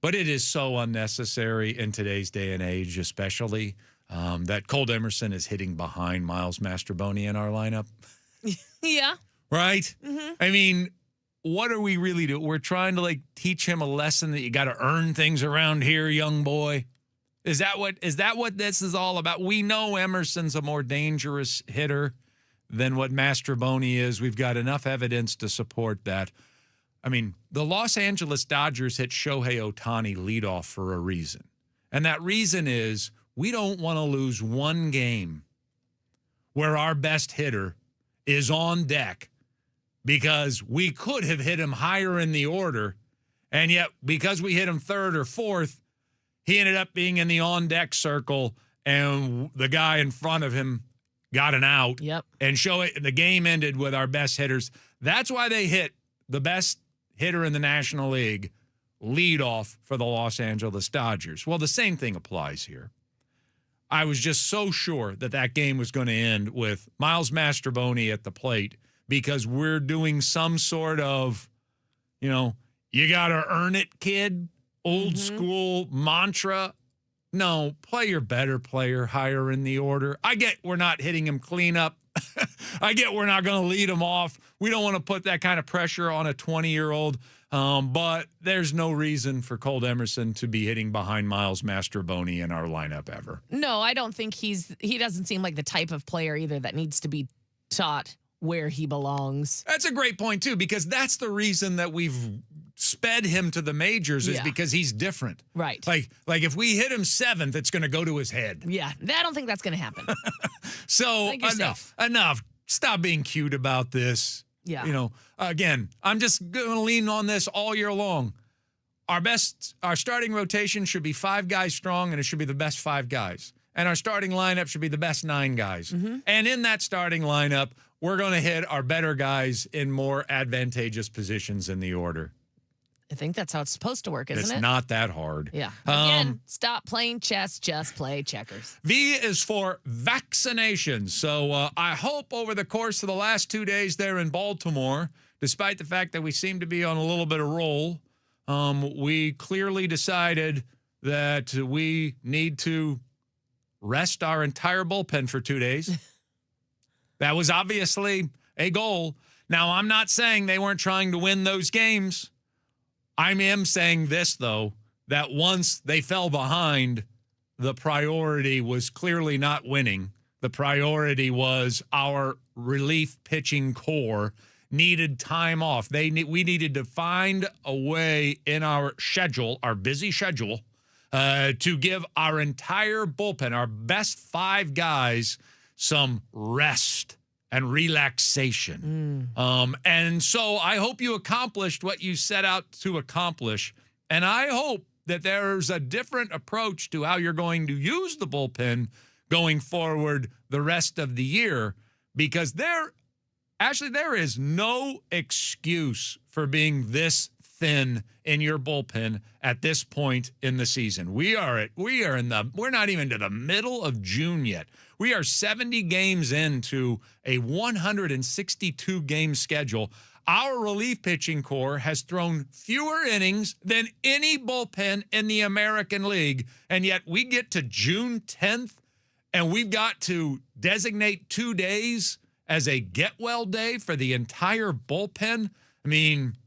But it is so unnecessary in today's day and age, especially that Cole Emerson is hitting behind Miles Mastroboni in our lineup. Yeah. Right? Mm-hmm. I mean, what are we really doing? We're trying to teach him a lesson that you got to earn things around here, young boy. Is that what this is all about? We know Emerson's a more dangerous hitter than what Mastroboni is. We've got enough evidence to support that. I mean, the Los Angeles Dodgers hit Shohei Ohtani leadoff for a reason. And that reason is we don't want to lose one game where our best hitter is on deck because we could have hit him higher in the order, and yet because we hit him third or fourth, he ended up being in the on-deck circle, and the guy in front of him got an out. Yep. And the game ended with our best hitters. That's why they hit the best hitter in the National League leadoff for the Los Angeles Dodgers. Well, the same thing applies here. I was just so sure that game was going to end with Miles Mastroboni at the plate because we're doing some sort of, you got to earn it, kid, old school mantra. No, play your better player higher in the order. I get we're not hitting him clean up. I get we're not going to lead him off. We don't want to put that kind of pressure on a 20-year-old. But there's no reason for Cole Emerson to be hitting behind Miles Mastroboni in our lineup ever. No, I don't think he doesn't seem like the type of player either that needs to be taught where he belongs. That's a great point, too, because that's the reason that we've sped him to the majors is because he's different. Right. Like if we hit him seventh, it's going to go to his head. Yeah, I don't think that's going to happen. So enough. Stop being cute about this. Yeah. Again, I'm just going to lean on this all year long. Our starting rotation should be 5 guys strong, and it should be the best 5 guys. And our starting lineup should be the best 9 guys. Mm-hmm. And in that starting lineup, we're going to hit our better guys in more advantageous positions in the order. I think that's how it's supposed to work, isn't it? It's not that hard. Yeah. Again, stop playing chess, just play checkers. V is for vaccination. So I hope over the course of the last 2 days there in Baltimore, despite the fact that we seem to be on a little bit of roll, we clearly decided that we need to rest our entire bullpen for 2 days. That was obviously a goal. Now, I'm not saying they weren't trying to win those games. I am saying this, though, that once they fell behind, the priority was clearly not winning. The priority was our relief pitching core needed time off. We needed to find a way in our schedule, our busy schedule, to give our entire bullpen, our best 5 guys, some rest and relaxation. And so I hope you accomplished what you set out to accomplish. And I hope that there's a different approach to how you're going to use the bullpen going forward the rest of the year, because there is no excuse for being this thin in your bullpen at this point in the season. We're not even to the middle of June yet. We are 70 games into a 162 game schedule. Our relief pitching core has thrown fewer innings than any bullpen in the American League, and yet we get to June 10th and we've got to designate 2 days as a get-well day for the entire bullpen. I mean,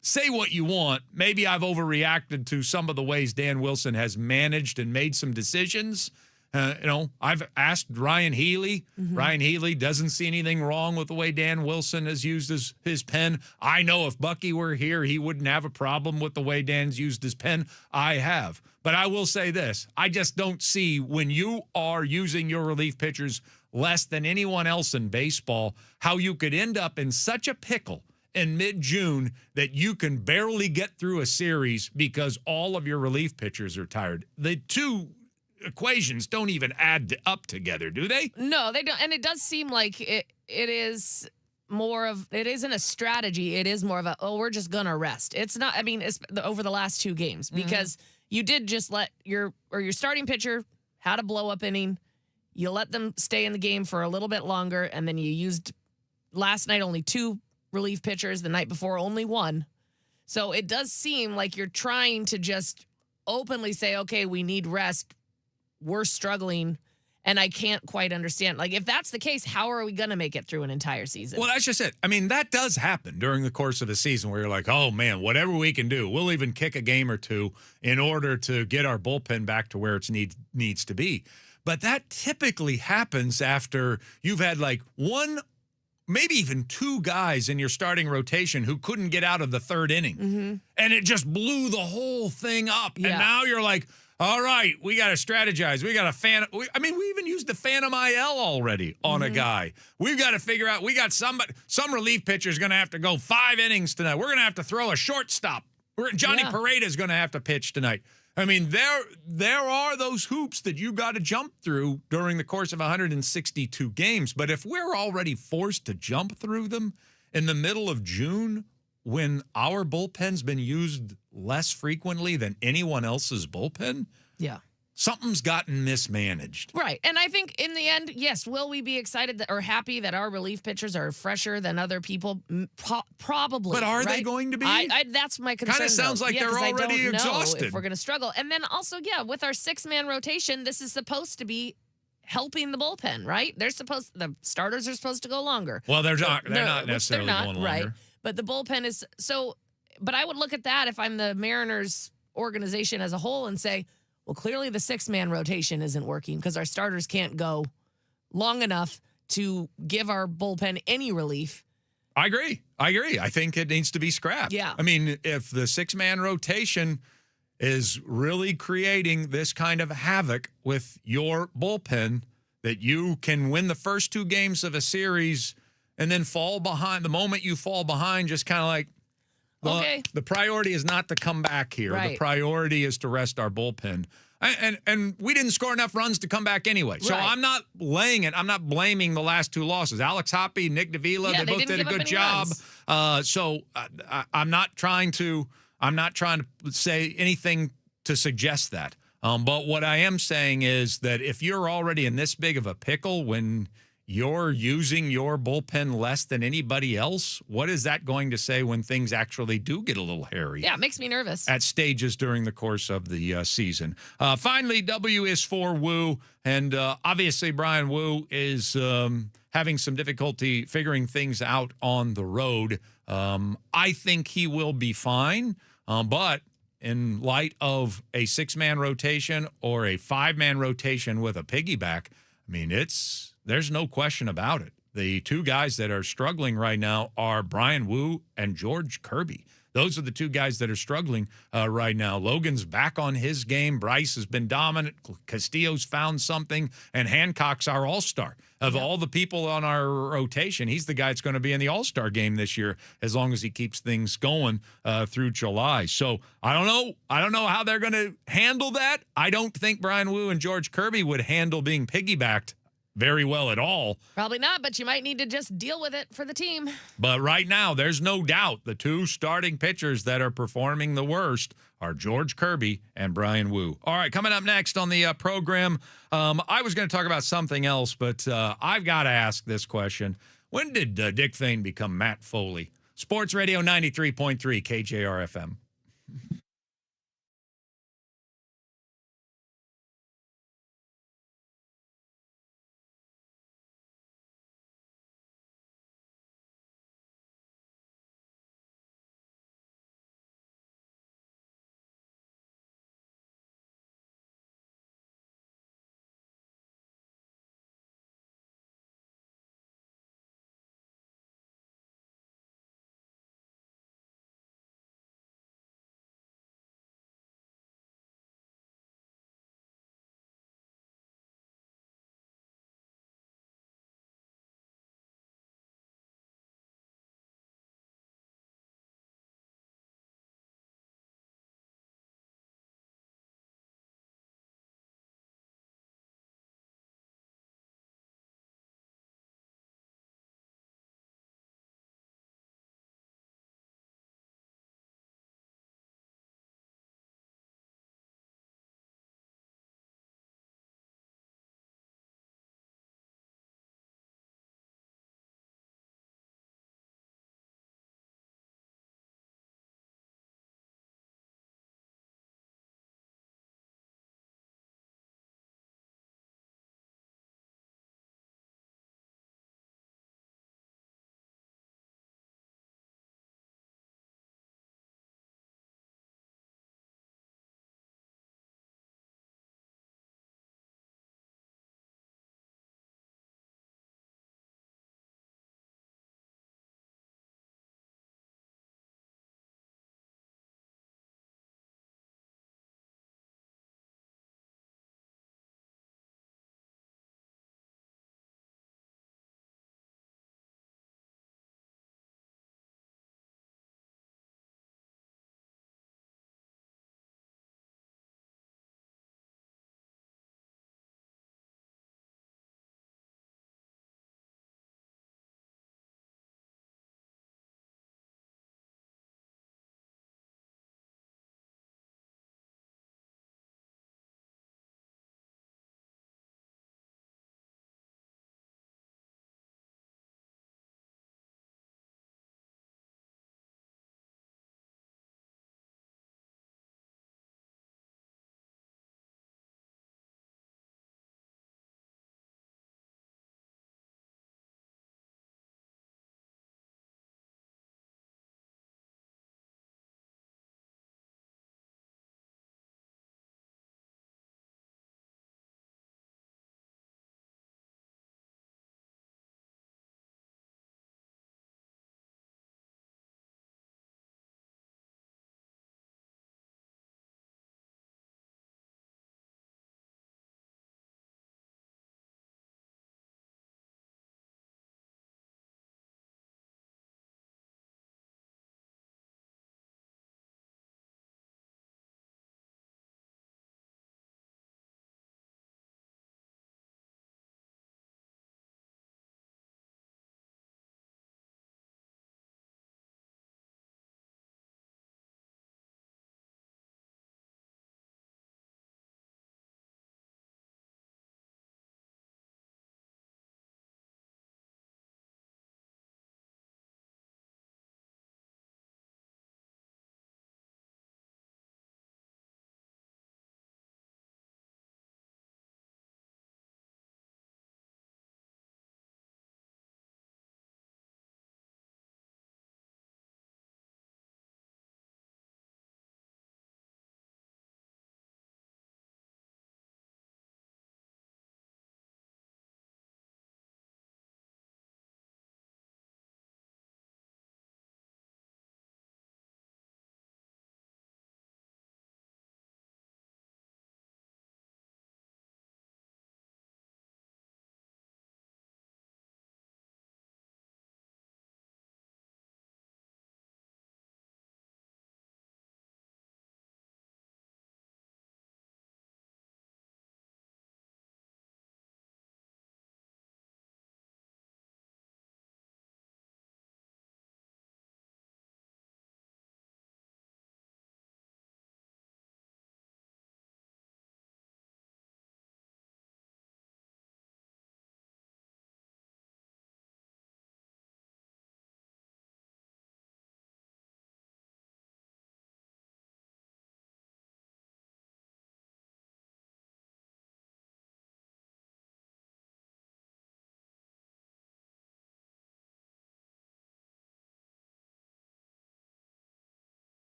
say what you want. Maybe I've overreacted to some of the ways Dan Wilson has managed and made some decisions. I've asked Ryan Healy. Mm-hmm. Ryan Healy doesn't see anything wrong with the way Dan Wilson has used his pen. I know if Bucky were here, he wouldn't have a problem with the way Dan's used his pen. I have. But I will say this. I just don't see, when you are using your relief pitchers less than anyone else in baseball, how you could end up in such a pickle in mid-June that you can barely get through a series because all of your relief pitchers are tired. The two equations don't even add up together, do they? No, they don't. And it does seem like it isn't a strategy. It is more of we're just going to rest. It's not, it's over the last 2 games because you did just let your starting pitcher had a blow-up inning. You let them stay in the game for a little bit longer, and then you used last night only 2 relief pitchers. The night before, only one. So it does seem like you're trying to just openly say, okay, we need rest. We're struggling. And I can't quite understand. Like, if that's the case, how are we going to make it through an entire season? Well, that's just it. I mean, that does happen during the course of a season where you're like, oh, man, whatever we can do, we'll even kick a game or two in order to get our bullpen back to where it needs to be. But that typically happens after you've had like one, maybe even two guys in your starting rotation who couldn't get out of the third inning. Mm-hmm. And it just blew the whole thing up. Yeah. And now you're like, all right, we got to strategize. We got to we even used the Phantom IL already on a guy. We've got to figure out, we got some relief pitcher is going to have to go 5 innings tonight. We're going to have to throw a shortstop. Johnny Pareda is going to have to pitch tonight. I mean, there are those hoops that you got to jump through during the course of 162 games. But if we're already forced to jump through them in the middle of June, when our bullpen's been used less frequently than anyone else's bullpen, something's gotten mismanaged. Right. And I think in the end, yes, will we be excited or happy that our relief pitchers are fresher than other people? Probably. But are they going to be? That's my concern. Kind of sounds like they're 'cause I already don't know exhausted. if we're going to struggle. And then also, with our 6-man rotation, this is supposed to be helping the bullpen, right? The starters are supposed to go longer. Well, they're not necessarily going longer. Right. But the bullpen is but I would look at that if I'm the Mariners organization as a whole and say, well, clearly the 6-man rotation isn't working because our starters can't go long enough to give our bullpen any relief. I agree. I think it needs to be scrapped. Yeah. I mean, if the 6-man rotation is really creating this kind of havoc with your bullpen that you can win the first 2 games of a series and then fall behind. The moment you fall behind, just kind of like, well, the priority is not to come back here. Right. The priority is to rest our bullpen. And we didn't score enough runs to come back anyway. So I'm not I'm not blaming the last 2 losses. Alex Hoppe, Nick Davila, they both did a good job. I'm not trying to say anything to suggest that. But what I am saying is that if you're already in this big of a pickle when you're using your bullpen less than anybody else, what is that going to say when things actually do get a little hairy? Yeah, it makes me nervous. At stages during the course of the season. Finally, W is for Wu. And obviously, Brian Wu is having some difficulty figuring things out on the road. I think he will be fine. But in light of a 6-man rotation or a 5-man rotation with a piggyback, I mean, there's no question about it. The 2 guys that are struggling right now are Brian Wu and George Kirby. Those are the 2 guys that are struggling right now. Logan's back on his game. Bryce has been dominant. Castillo's found something. And Hancock's our all-star. Of all the people on our rotation, he's the guy that's going to be in the all-star game this year as long as he keeps things going through July. So I don't know how they're going to handle that. I don't think Brian Wu and George Kirby would handle being piggybacked very well at all. Probably not, but you might need to just deal with it for the team. But right now, there's no doubt the 2 starting pitchers that are performing the worst are George Kirby and Brian Wu. All right, coming up next on the program, I was going to talk about something else, but I've got to ask this question. When did Dick Fane become Matt Foley? Sports Radio 93.3 KJR FM.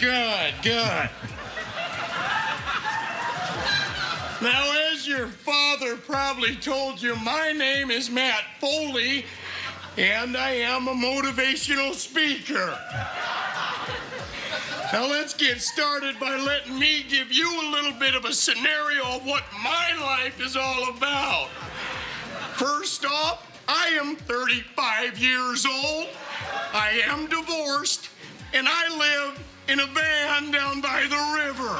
Good. Now, as your father probably told you, my name is Matt Foley, and I am a motivational speaker. Now, let's get started by letting me give you a little bit of a scenario of what my life is all about. First off, I am 35 years old, I am divorced, and I live in a van down by the river.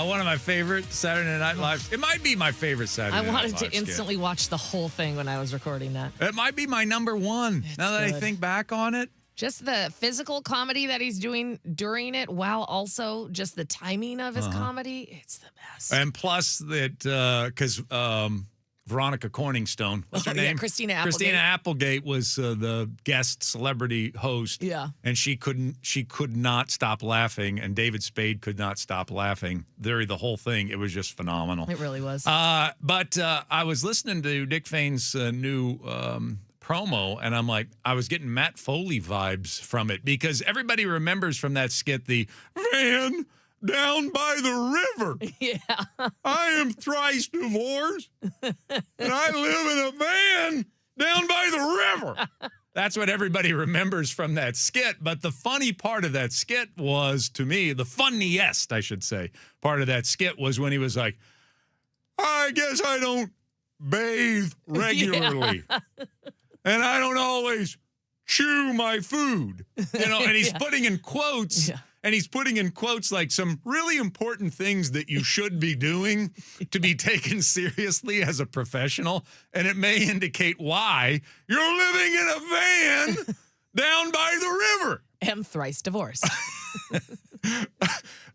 One of my favorite Saturday Night Live. It might be my favorite Saturday I Night wanted Live to skit. instantly watch the whole thing when I was recording that. It might be my number one. Now that I good. think back on it. Just the physical comedy that he's doing during it, while also just the timing of his comedy. It's the best. And plus that, because Veronica Corningstone, what's her Oh, yeah, name? Christina Applegate. Christina Applegate was the guest celebrity host. Yeah. And she could not stop laughing, and David Spade could not stop laughing. The whole thing, it was just phenomenal. It really was. But I was listening to Dick Fane's new promo, and I'm like, I was getting Matt Foley vibes from it because everybody remembers from that skit the van down by the river. Yeah. I am thrice divorced, and I live in a van down by the river. That's what everybody remembers from that skit. But the funny part of that skit was, to me, the funniest, I should say, part of that skit was when he was like, I guess I don't bathe regularly. And I don't always chew my food. You know, and he's putting in quotes. Yeah. And he's putting in quotes like some really important things that you should be doing to be taken seriously as a professional. And it may indicate why you're living in a van down by the river. Am thrice divorced.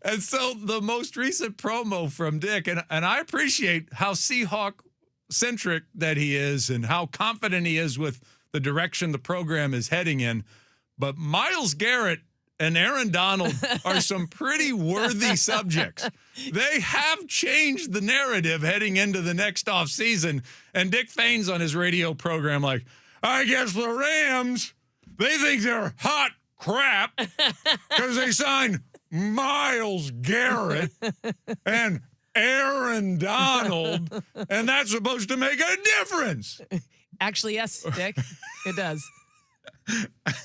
And so the most recent promo from Dick, and I appreciate how Seahawk-centric that he is and how confident he is with the direction the program is heading in. But Myles Garrett and Aaron Donald are some pretty worthy subjects. They have changed the narrative heading into the next offseason. And Dick Fane's on his radio program like, I guess the Rams, they think they're hot crap because they signed Myles Garrett and Aaron Donald, and that's supposed to make a difference. Actually, yes, Dick, it does.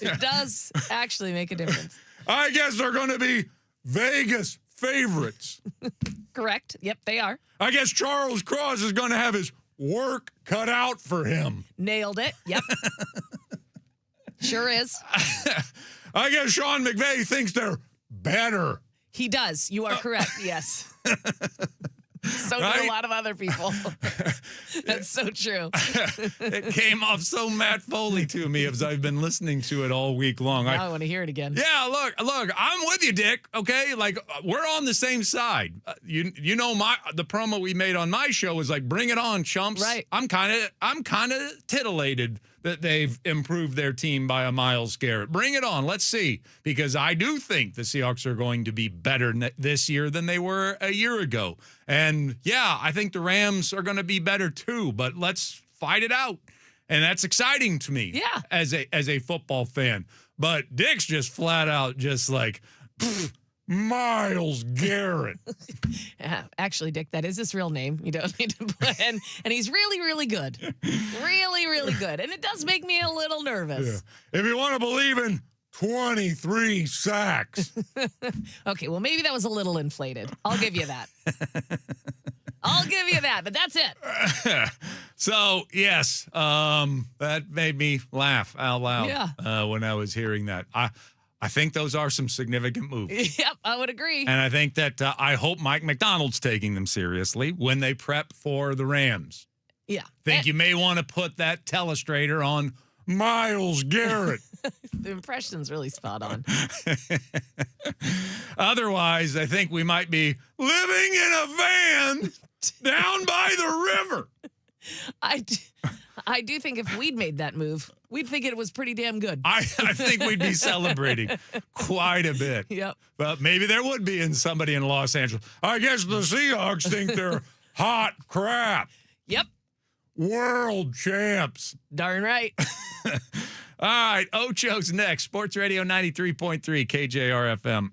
It does actually make a difference. I guess they're going to be Vegas favorites. Correct. Yep, they are. I guess Charles Cross is going to have his work cut out for him. Nailed it. Yep. Sure is. I guess Sean McVay thinks they're better. He does. You are correct. Yes. So do Right? a lot of other people. That's so true. It came off so Matt Foley to me as I've been listening to it all week long. Now I want to hear it again. Yeah, look, I'm with you, Dick. Okay, like we're on the same side. You know the promo we made on my show was like, bring it on, chumps. Right. I'm kind of titillated that they've improved their team by a Myles Garrett. Bring it on. Let's see, because I do think the Seahawks are going to be better this year than they were a year ago. And yeah, I think the Rams are going to be better too. But let's fight it out. And that's exciting to me. Yeah. As a football fan. But Dick's just flat out just like, Myles Garrett. Yeah, actually, Dick, that is his real name. You don't need to put in. And he's really, really good. Really, really good. And it does make me a little nervous. Yeah. If you want to believe in 23 sacks. Okay, well, maybe that was a little inflated. I'll give you that. I'll give you that, but that's it. So, yes, that made me laugh out loud when I was hearing that. I think those are some significant moves. Yep, I would agree. And I think that I hope Mike McDonald's taking them seriously when they prep for the Rams. Yeah. Think you may want to put that telestrator on Myles Garrett. The impression's really spot on. Otherwise, I think we might be living in a van down by the river. I do think if we'd made that move, we'd think it was pretty damn good. I think we'd be celebrating quite a bit. Yep. But maybe there would be in somebody in Los Angeles. I guess the Seahawks think they're hot crap. Yep. World champs. Darn right. All right, Ocho's next. Sports Radio 93.3 KJR FM.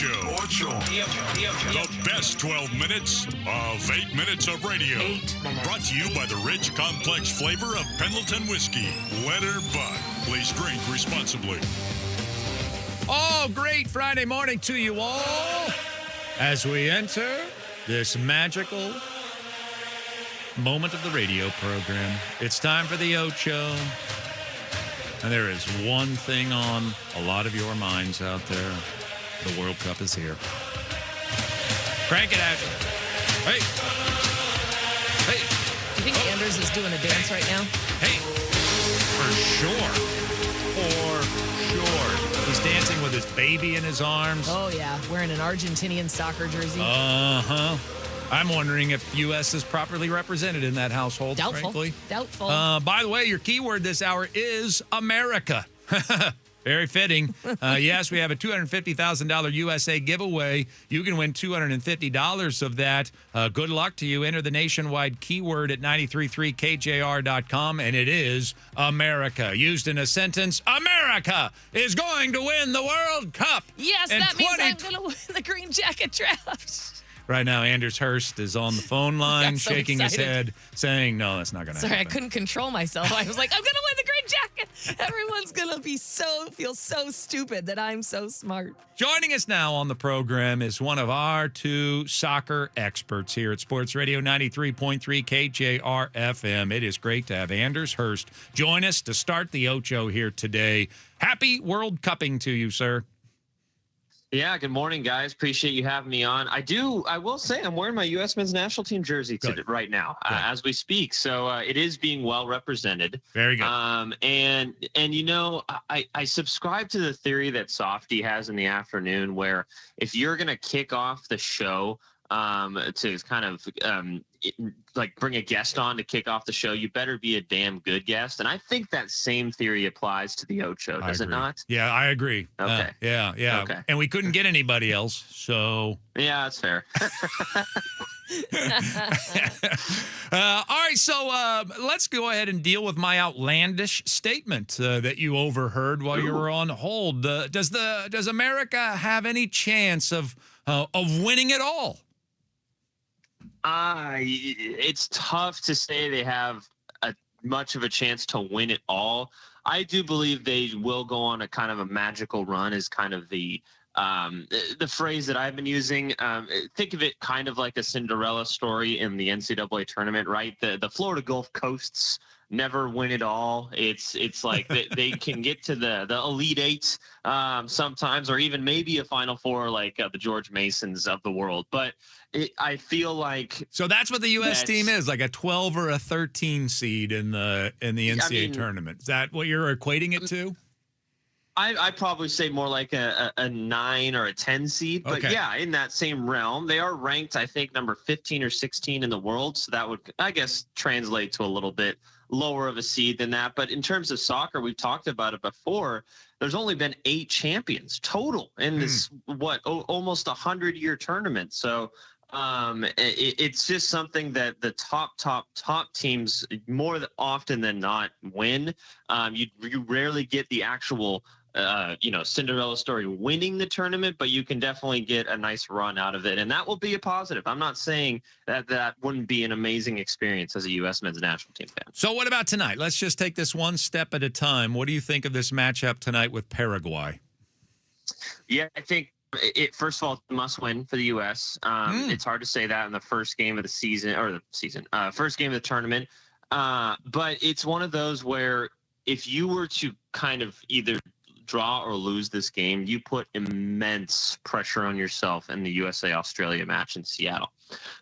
The best 12 minutes of 8 minutes of radio. 8 minutes. Brought to you by the rich, complex flavor of Pendleton Whiskey. Let her buck. Please drink responsibly. Oh, great Friday morning to you all as we enter this magical moment of the radio program. It's time for the Ocho. And there is one thing on a lot of your minds out there. The World Cup is here. Crank it out. Hey. Hey. Do you think Anders is doing a dance right now? Hey. For sure. He's dancing with his baby in his arms. Oh, yeah. Wearing an Argentinian soccer jersey. Uh-huh. I'm wondering if U.S. is properly represented in that household, Doubtful. frankly. Doubtful. By the way, your keyword this hour is America. Very fitting. Yes, we have a $250,000 USA giveaway. You can win $250 of that. Good luck to you. Enter the nationwide keyword at 93.3KJR.com, and it is America. Used in a sentence, America is going to win the World Cup. Yes, in that means I'm going to win the green jacket draft. Right now, Anders Hurst is on the phone line, so shaking his excited. head, saying, no, that's not going to happen. Sorry, I couldn't control myself. I was like, I'm going to win the green jacket. Everyone's going to feel so stupid that I'm so smart. Joining us now on the program is one of our two soccer experts here at Sports Radio 93.3 KJR FM. It is great to have Anders Hurst join us to start the Ocho here today. Happy World Cupping to you, sir. Yeah, good morning, guys. Appreciate you having me on. I will say I'm wearing my U.S. men's national team jersey right now as we speak. So it is being well represented. Very good. And you know, I subscribe to the theory that Softy has in the afternoon, where if you're going to kick off the show to kind of like bring a guest on to kick off the show, you better be a damn good guest. And I think that same theory applies to the Ocho, does it not? Yeah, I agree. Okay. Yeah. Okay. And we couldn't get anybody else, so. Yeah, that's fair. All right, so let's go ahead and deal with my outlandish statement that you overheard while you were on hold. Does America have any chance of winning it all? It's tough to say they have much of a chance to win it all. I do believe they will go on a kind of a magical run, is kind of the phrase that I've been using. Think of it kind of like a Cinderella story in the NCAA tournament, right? The Florida Gulf Coasts never win it all. It's like they can get to the Elite Eight sometimes, or even maybe a Final Four, like the George Masons of the world. But I feel like so that's what the U.S. team is, like a 12 or a 13 seed in the NCAA tournament. Is that what you're equating it to? I'd probably say more like a 9 or a 10 seed, but okay. Yeah, in that same realm. They are ranked, I think, number 15 or 16 in the world, so that would, I guess, translate to a little bit lower of a seed than that. But in terms of soccer, we've talked about it before. There's only been 8 champions total in this almost 100-year tournament. So it's just something that the top teams more often than not win. You rarely get the actual Cinderella story winning the tournament, but you can definitely get a nice run out of it, and that will be a positive. I'm not saying that wouldn't be an amazing experience as a U.S. men's national team fan. So what about tonight? Let's just take this one step at a time. What do you think of this matchup tonight with Paraguay? Yeah, I think first of all, it's a must win for the U.S. It's hard to say that in the first game of the season, first game of the tournament. But it's one of those where if you were to kind of either draw or lose this game, you put immense pressure on yourself in the USA-Australia match in Seattle,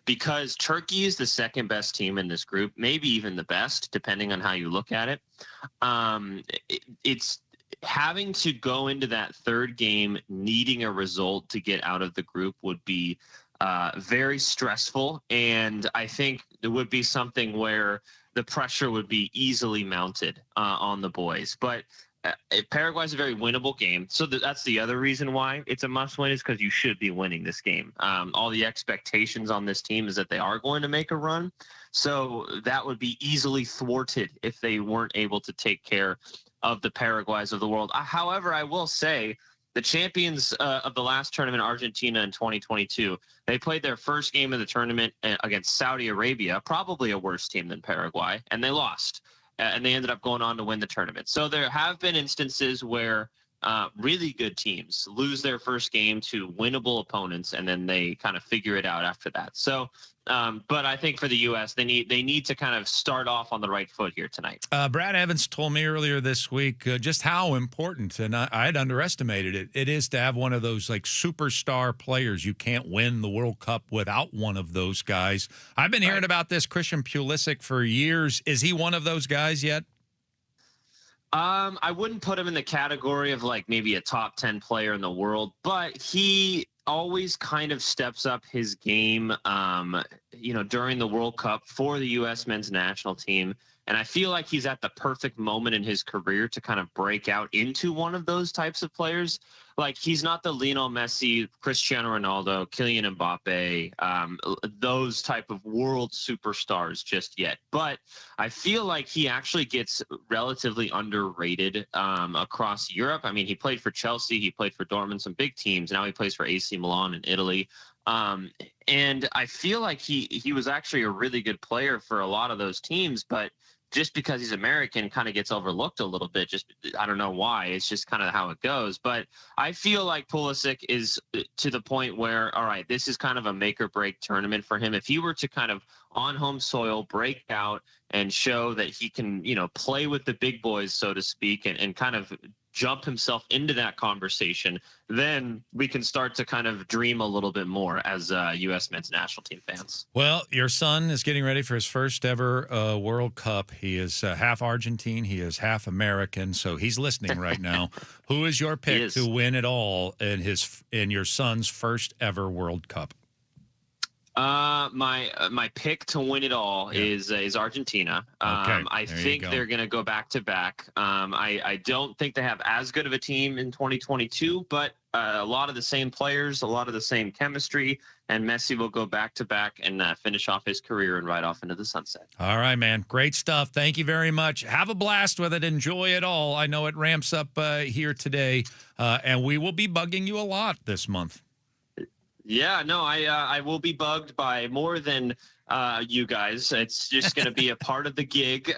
because Turkey is the second best team in this group, maybe even the best, depending on how you look at it. It's having to go into that third game needing a result to get out of the group would be very stressful, and I think it would be something where the pressure would be easily mounted on the boys. But Paraguay is a very winnable game, so that's the other reason why it's a must-win, is because you should be winning this game. All the expectations on this team is that they are going to make a run, so that would be easily thwarted if they weren't able to take care of the Paraguays of the world. However, I will say The champions of the last tournament, Argentina in 2022, they played their first game of the tournament against Saudi Arabia, probably a worse team than Paraguay, and they lost. And they ended up going on to win the tournament. So there have been instances where really good teams lose their first game to winnable opponents, and then they kind of figure it out after that. So, but I think for the U.S., they need to kind of start off on the right foot here tonight. Brad Evans told me earlier this week just how important, and I had underestimated it, it is to have one of those like superstar players. You can't win the World Cup without one of those guys. I've been hearing about this Christian Pulisic for years. Is he one of those guys yet? I wouldn't put him in the category of like maybe a top 10 player in the world, but he always kind of steps up his game, during the World Cup for the U.S. men's national team. And I feel like he's at the perfect moment in his career to kind of break out into one of those types of players. Like, he's not the Lionel Messi, Cristiano Ronaldo, Kylian Mbappe, those type of world superstars just yet. But I feel like he actually gets relatively underrated across Europe. I mean, he played for Chelsea, he played for Dortmund, some big teams. Now he plays for AC Milan in Italy. And I feel like he was actually a really good player for a lot of those teams, but just because he's American kind of gets overlooked a little bit. Just, I don't know why. It's just kind of how it goes. But I feel like Pulisic is to the point where, all right, this is kind of a make or break tournament for him. If he were to kind of on home soil break out and show that he can, play with the big boys, so to speak, and kind of jump himself into that conversation, then we can start to kind of dream a little bit more as U.S. men's national team fans. Well, your son is getting ready for his first ever World Cup. He is half Argentine. He is half American, so he's listening right now. Who is your pick to win it all in your son's first ever World Cup? My pick to win it all is Argentina. Okay, I think they're going to go back to back. I don't think they have as good of a team in 2022, but a lot of the same players, a lot of the same chemistry, and Messi will go back to back and finish off his career and ride off into the sunset. All right, man. Great stuff. Thank you very much. Have a blast with it. Enjoy it all. I know it ramps up here today, and we will be bugging you a lot this month. Yeah, no, I will be bugged by more than you guys. It's just going to be a part of the gig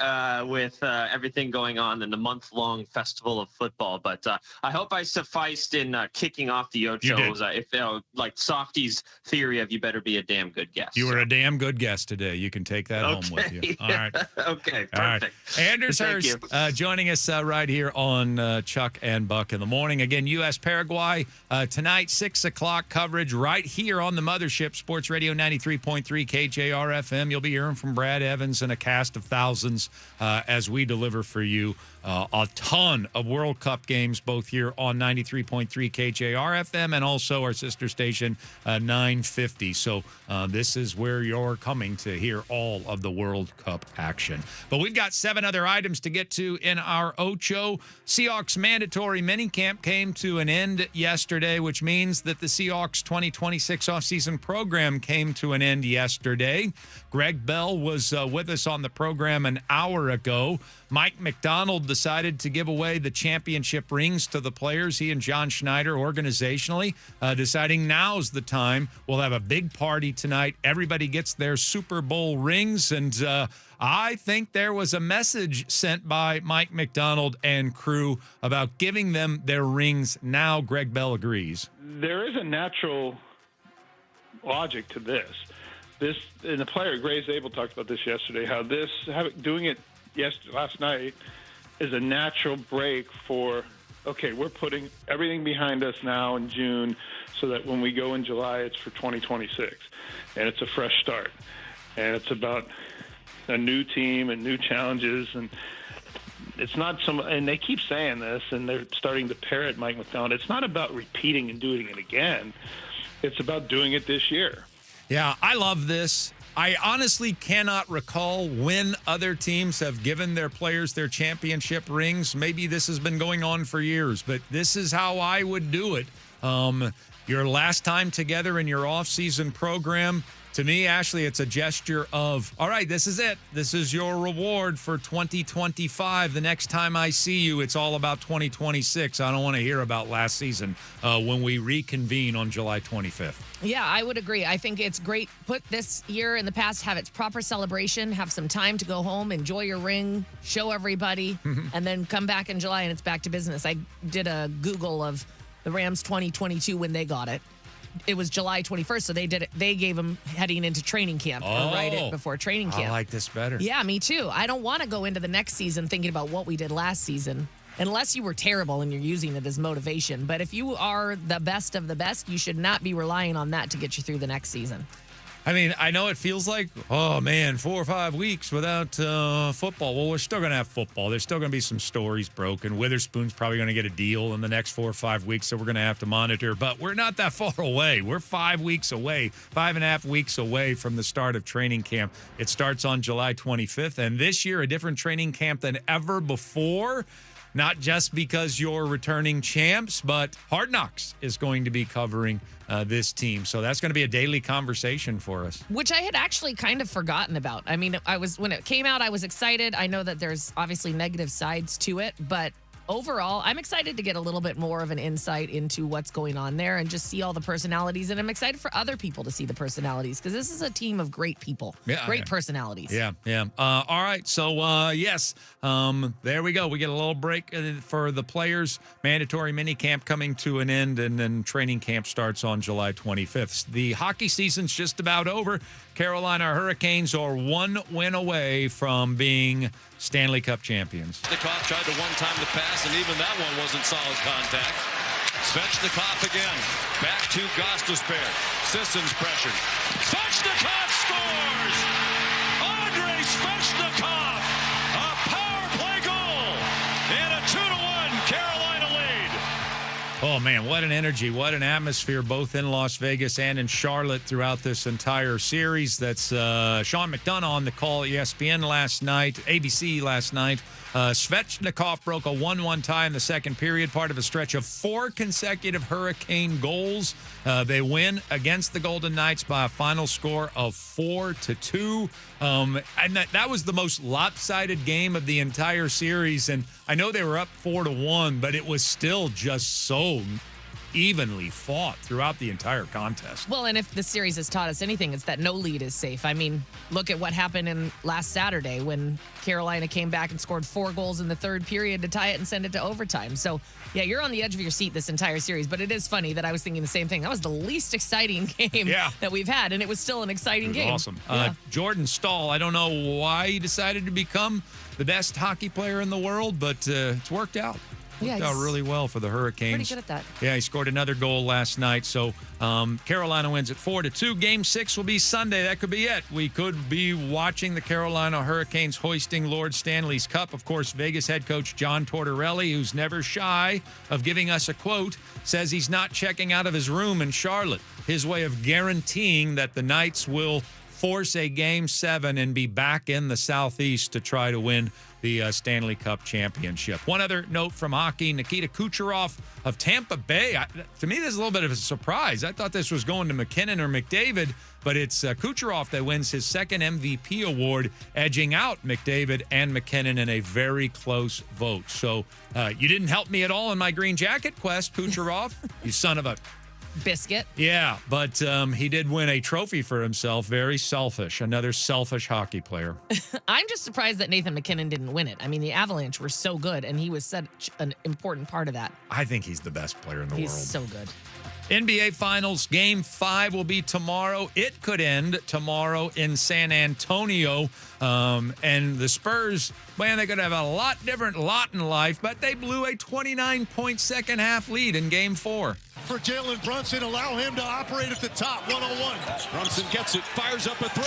with everything going on in the month-long festival of football. But I hope I sufficed in kicking off the Ochos. Like Softy's theory of you better be a damn good guest. You were a damn good guest today. You can take that home with you. All right. Okay, perfect. All right. Anders Hurst joining us right here on Chuck and Buck in the morning. Again, U.S.-Paraguay tonight, 6 o'clock coverage right here on the Mothership, Sports Radio 93.3 KJR. FM. You'll be hearing from Brad Evans and a cast of thousands as we deliver for you a ton of World Cup games, both here on 93.3 KJR FM and also our sister station 950. So this is where you're coming to hear all of the World Cup action. But we've got 7 other items to get to in our Ocho. Seahawks mandatory minicamp came to an end yesterday, which means that the Seahawks 2026 offseason program came to an end yesterday. Greg Bell was with us on the program an hour ago. Mike McDonald decided to give away the championship rings to the players. He and John Schneider organizationally deciding now's the time. We'll have a big party tonight. Everybody gets their Super Bowl rings. And I think there was a message sent by Mike McDonald and crew about giving them their rings now. Greg Bell agrees. There is a natural logic to this. And the player, Gray Zabel, talked about this yesterday, doing it last night is a natural break for, okay, we're putting everything behind us now in June so that when we go in July, it's for 2026. And it's a fresh start. And it's about a new team and new challenges. And it's not and they keep saying this, and they're starting to parrot Mike McDonald. It's not about repeating and doing it again. It's about doing it this year. Yeah, I love this. I honestly cannot recall when other teams have given their players their championship rings. Maybe this has been going on for years, but this is how I would do it. your last time together in your off-season program. To me, Ashley, it's a gesture of, all right, this is it. This is your reward for 2025. The next time I see you, it's all about 2026. I don't want to hear about last season when we reconvene on July 25th. Yeah, I would agree. I think it's great. Put this year in the past, have its proper celebration, have some time to go home, enjoy your ring, show everybody, and then come back in July and it's back to business. I did a Google of the Rams 2022 when they got it. It was July 21st, so they did it. They gave them heading into training camp, or right it before training camp. I like this better. Yeah, me too. I don't want to go into the next season thinking about what we did last season, unless you were terrible and you're using it as motivation. But if you are the best of the best, you should not be relying on that to get you through the next season. I mean, I know it feels like, oh, man, 4 or 5 weeks without football. Well, we're still going to have football. There's still going to be some stories broken. Witherspoon's probably going to get a deal in the next 4 or 5 weeks that we're going to have to monitor. But we're not that far away. We're 5 weeks away, 5.5 weeks away from the start of training camp. It starts on July 25th. And this year, a different training camp than ever before. Not just because you're returning champs, but Hard Knocks is going to be covering this team. So that's going to be a daily conversation for us. Which I had actually kind of forgotten about. I mean, when it came out, I was excited. I know that there's obviously negative sides to it, but overall, I'm excited to get a little bit more of an insight into what's going on there and just see all the personalities. And I'm excited for other people to see the personalities because this is a team of great people, great personalities. Yeah. All right. So, yes, there we go. We get a little break for the players. Mandatory mini camp coming to an end, and then training camp starts on July 25th. The hockey season's just about over. Carolina Hurricanes are 1 win away from being Stanley Cup champions. Svechnikov tried to one-time the pass, and even that one wasn't solid contact. Svechnikov again. Back to Gostisbehere. Sissons pressured. Svechnikov scores! Andrei Svechnikov! A power play goal! And a 2-1 Carolina lead. Oh, man, what an energy, what an atmosphere, both in Las Vegas and in Charlotte throughout this entire series. That's Sean McDonough on the call at ESPN last night, ABC last night. Svechnikov broke a 1-1 tie in the second period, part of a stretch of 4 consecutive Hurricane goals. They win against the Golden Knights by a final score of 4-2. And that was the most lopsided game of the entire series. And I know they were up 4-1, but it was still just so evenly fought throughout the entire contest. Well, and if the series has taught us anything, it's that no lead is safe. I mean, look at what happened in last Saturday when Carolina came back and scored 4 goals in the third period to tie it and send it to overtime. So, yeah, you're on the edge of your seat this entire series, but it is funny that I was thinking the same thing. That was the least exciting game that we've had, and it was still an exciting game. Awesome. Yeah. Jordan Staal, I don't know why he decided to become the best hockey player in the world, but it's worked out. Worked out really well for the Hurricanes. Pretty good at that. Yeah, he scored another goal last night. So Carolina wins at 4-2. Game 6 will be Sunday. That could be it. We could be watching the Carolina Hurricanes hoisting Lord Stanley's Cup. Of course, Vegas head coach John Tortorelli, who's never shy of giving us a quote, says he's not checking out of his room in Charlotte. His way of guaranteeing that the Knights will force a Game 7 and be back in the Southeast to try to win the Stanley Cup championship. One other note from hockey, Nikita Kucherov of Tampa Bay. To me, this is a little bit of a surprise. I thought this was going to McKinnon or McDavid, but it's Kucherov that wins his second MVP award, edging out McDavid and McKinnon in a very close vote. So you didn't help me at all in my green jacket quest, Kucherov, you son of a biscuit. Yeah, but he did win a trophy for himself. Very selfish. Another selfish hockey player. I'm just surprised that Nathan McKinnon didn't win it. I mean, the Avalanche were so good, and he was such an important part of that. I think he's the best player in the world. He's so good. NBA Finals Game 5 will be tomorrow. It could end tomorrow in San Antonio. And the Spurs, man, they could have a lot different lot in life, but they blew a 29-point second-half lead in Game 4. For Jalen Brunson, allow him to operate at the top, 101. Brunson gets it, fires up a 3.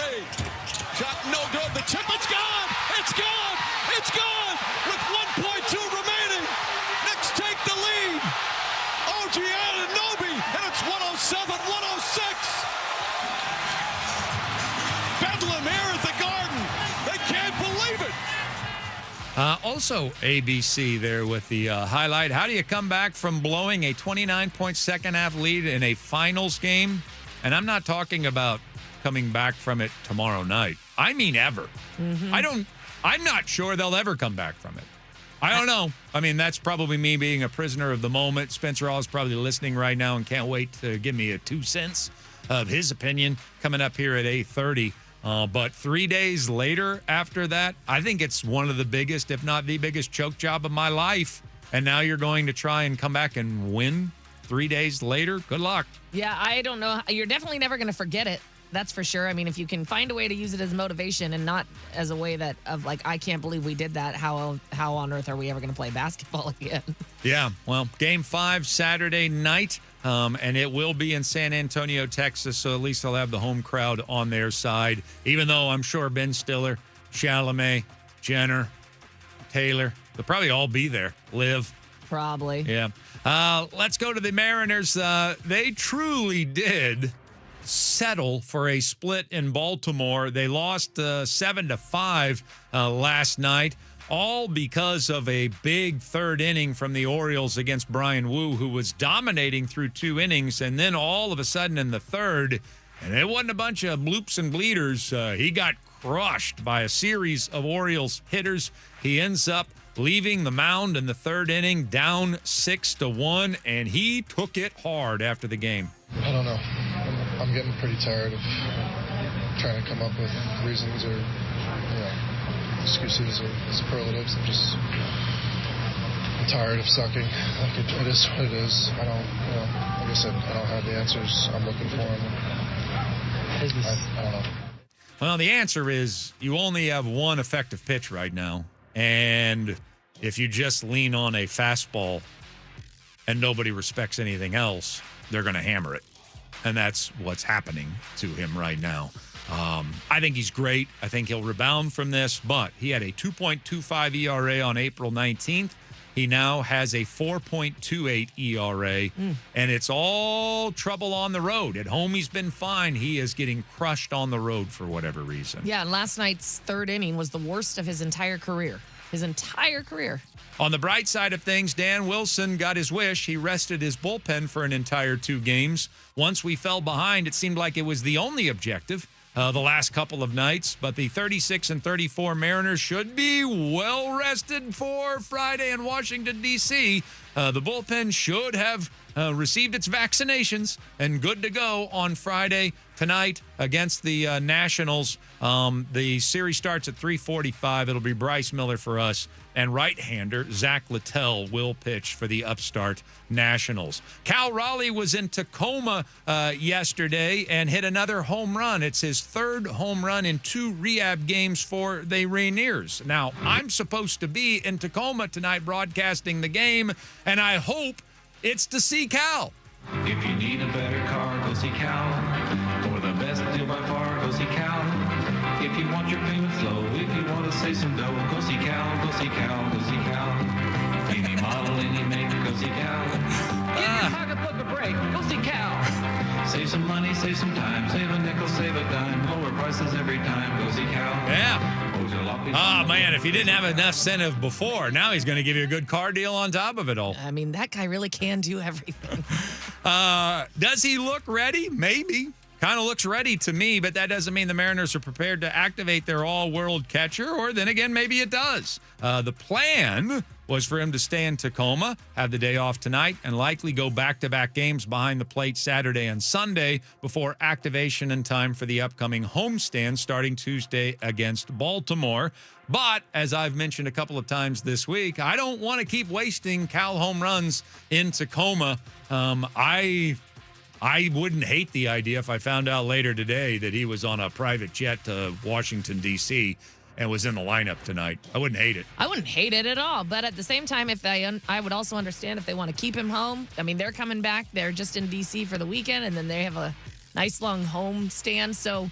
Shot no good. The chip, it's gone! It's gone! It's gone! With 1.2 remaining. Knicks take the lead. OG Anunoby, and it's 107-106. Bedlam here at the Garden. They can't believe it. Also, ABC there with the highlight. How do you come back from blowing a 29-point second-half lead in a finals game? And I'm not talking about coming back from it tomorrow night. I mean ever. I'm not sure they'll ever come back from it. I don't know. I mean, that's probably me being a prisoner of the moment. Spencer Hall is probably listening right now and can't wait to give me a 2 cents of his opinion coming up here at 8:30. But 3 days later after that, I think it's one of the biggest, if not the biggest choke job of my life. And now you're going to try and come back and win 3 days later? Good luck. Yeah, I don't know. You're definitely never going to forget it. That's for sure. I mean, if you can find a way to use it as motivation and not as a way that of like, I can't believe we did that. How on earth are we ever going to play basketball again? Yeah, well, Game 5 Saturday night, and it will be in San Antonio, Texas, so at least they'll have the home crowd on their side, even though I'm sure Ben Stiller, Chalamet, Jenner, Taylor, they'll probably all be there. Liv. Probably. Yeah. Let's go to the Mariners. They truly did settle for a split in Baltimore. They lost 7-5 last night, all because of a big third inning from the Orioles against Brian Wu, who was dominating through 2 innings, and then all of a sudden in the third, and it wasn't a bunch of bloops and bleeders, he got crushed by a series of Orioles hitters. He ends up leaving the mound in the third inning down 6-1, and he took it hard after the game. I don't know. I'm getting pretty tired of trying to come up with reasons or, excuses or superlatives. I'm tired of sucking. Like it is what it is. I don't, like I said, I don't have the answers. I'm looking for them. I don't know. Well, the answer is you only have one effective pitch right now. And if you just lean on a fastball and nobody respects anything else, they're going to hammer it. And that's what's happening to him right now. I think he's great. I think he'll rebound from this, but he had a 2.25 ERA on April 19th. He now has a 4.28 ERA, and it's all trouble on the road. At home, he's been fine. He is getting crushed on the road for whatever reason. Yeah, and last night's third inning was the worst of his entire career. On the bright side of things, Dan Wilson got his wish. He rested his bullpen for an entire 2 games. Once we fell behind, it seemed like it was the only objective the last couple of nights. But the 36-34 Mariners should be well rested for Friday in Washington, D.C. The bullpen should have received its vaccinations and good to go on Friday tonight against the Nationals. The series starts at 3:45. It'll be Bryce Miller for us, and right-hander Zach Littell will pitch for the upstart Nationals. Cal Raleigh was in Tacoma yesterday and hit another home run. It's his 3rd home run in 2 rehab games for the Rainiers. Now, I'm supposed to be in Tacoma tonight broadcasting the game, and I hope it's to see Cal. If you need a better car, go see Cal. For the best deal by far, go see Cal. If you want your payments low, if you want to save some dough, go see Cal, go see Cal, go see Cal. Any model, any make, go see Cal. Give your pocketbook a break, go see Cal. Save some money, save some time, save a nickel, save a dime. Lower prices every time, go see Cal. Yeah. Oh, man, if he didn't have enough incentive before, now he's going to give you a good car deal on top of it all. I mean, that guy really can do everything. Does he look ready? Maybe. Kind of looks ready to me, but that doesn't mean the Mariners are prepared to activate their all-world catcher, or then again, maybe it does. The plan was for him to stay in Tacoma, have the day off tonight, and likely go back-to-back games behind the plate Saturday and Sunday before activation in time for the upcoming homestand starting Tuesday against Baltimore. But, as I've mentioned a couple of times this week, I don't want to keep wasting Cal home runs in Tacoma. I wouldn't hate the idea if I found out later today that he was on a private jet to Washington, D.C., and was in the lineup tonight. I wouldn't hate it. I wouldn't hate it at all. But at the same time, I would also understand if they want to keep him home. I mean, they're coming back. They're just in D.C. for the weekend, and then they have a nice long home stand. So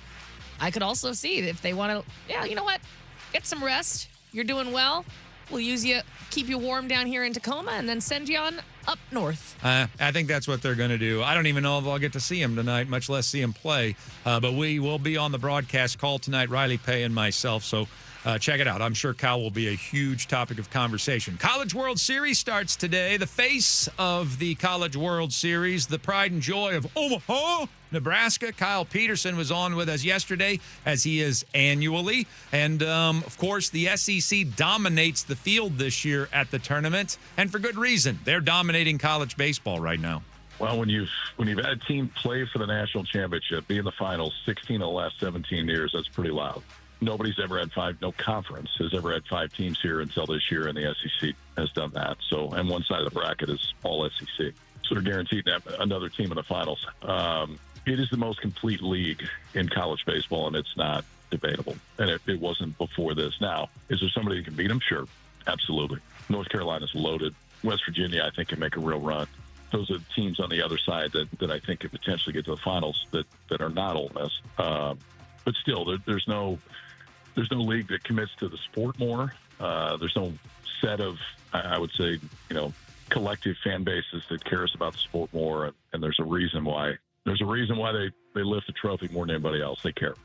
I could also see if they want to, you know what? Get some rest. You're doing well. We'll keep you warm down here in Tacoma, and then send you on up north. I think that's what they're going to do. I don't even know if I'll get to see him tonight, much less see him play. But we will be on the broadcast call tonight, Riley Pay and myself. So check it out. I'm sure Cal will be a huge topic of conversation. College World Series starts today. The face of the College World Series, the pride and joy of Omaha, Nebraska. Kyle Peterson was on with us yesterday, as he is annually. And, of course, the SEC dominates the field this year at the tournament, and for good reason. They're dominating college baseball right now. Well, when you've had a team play for the national championship, be in the finals 16 of the last 17 years, that's pretty loud. Nobody's ever had no conference has ever had 5 teams here until this year, and the SEC has done that. So, and one side of the bracket is all SEC. So they're guaranteed to have another team in the finals. It is the most complete league in college baseball, and it's not debatable. And it wasn't before this. Now, is there somebody who can beat them? Sure, absolutely. North Carolina's loaded. West Virginia, I think, can make a real run. Those are teams on the other side that I think could potentially get to the finals that are not Ole Miss. But still, there's no league that commits to the sport more. There's no set of, I would say, collective fan bases that cares about the sport more. And there's a reason why. There's a reason why they lift the trophy more than anybody else. They care.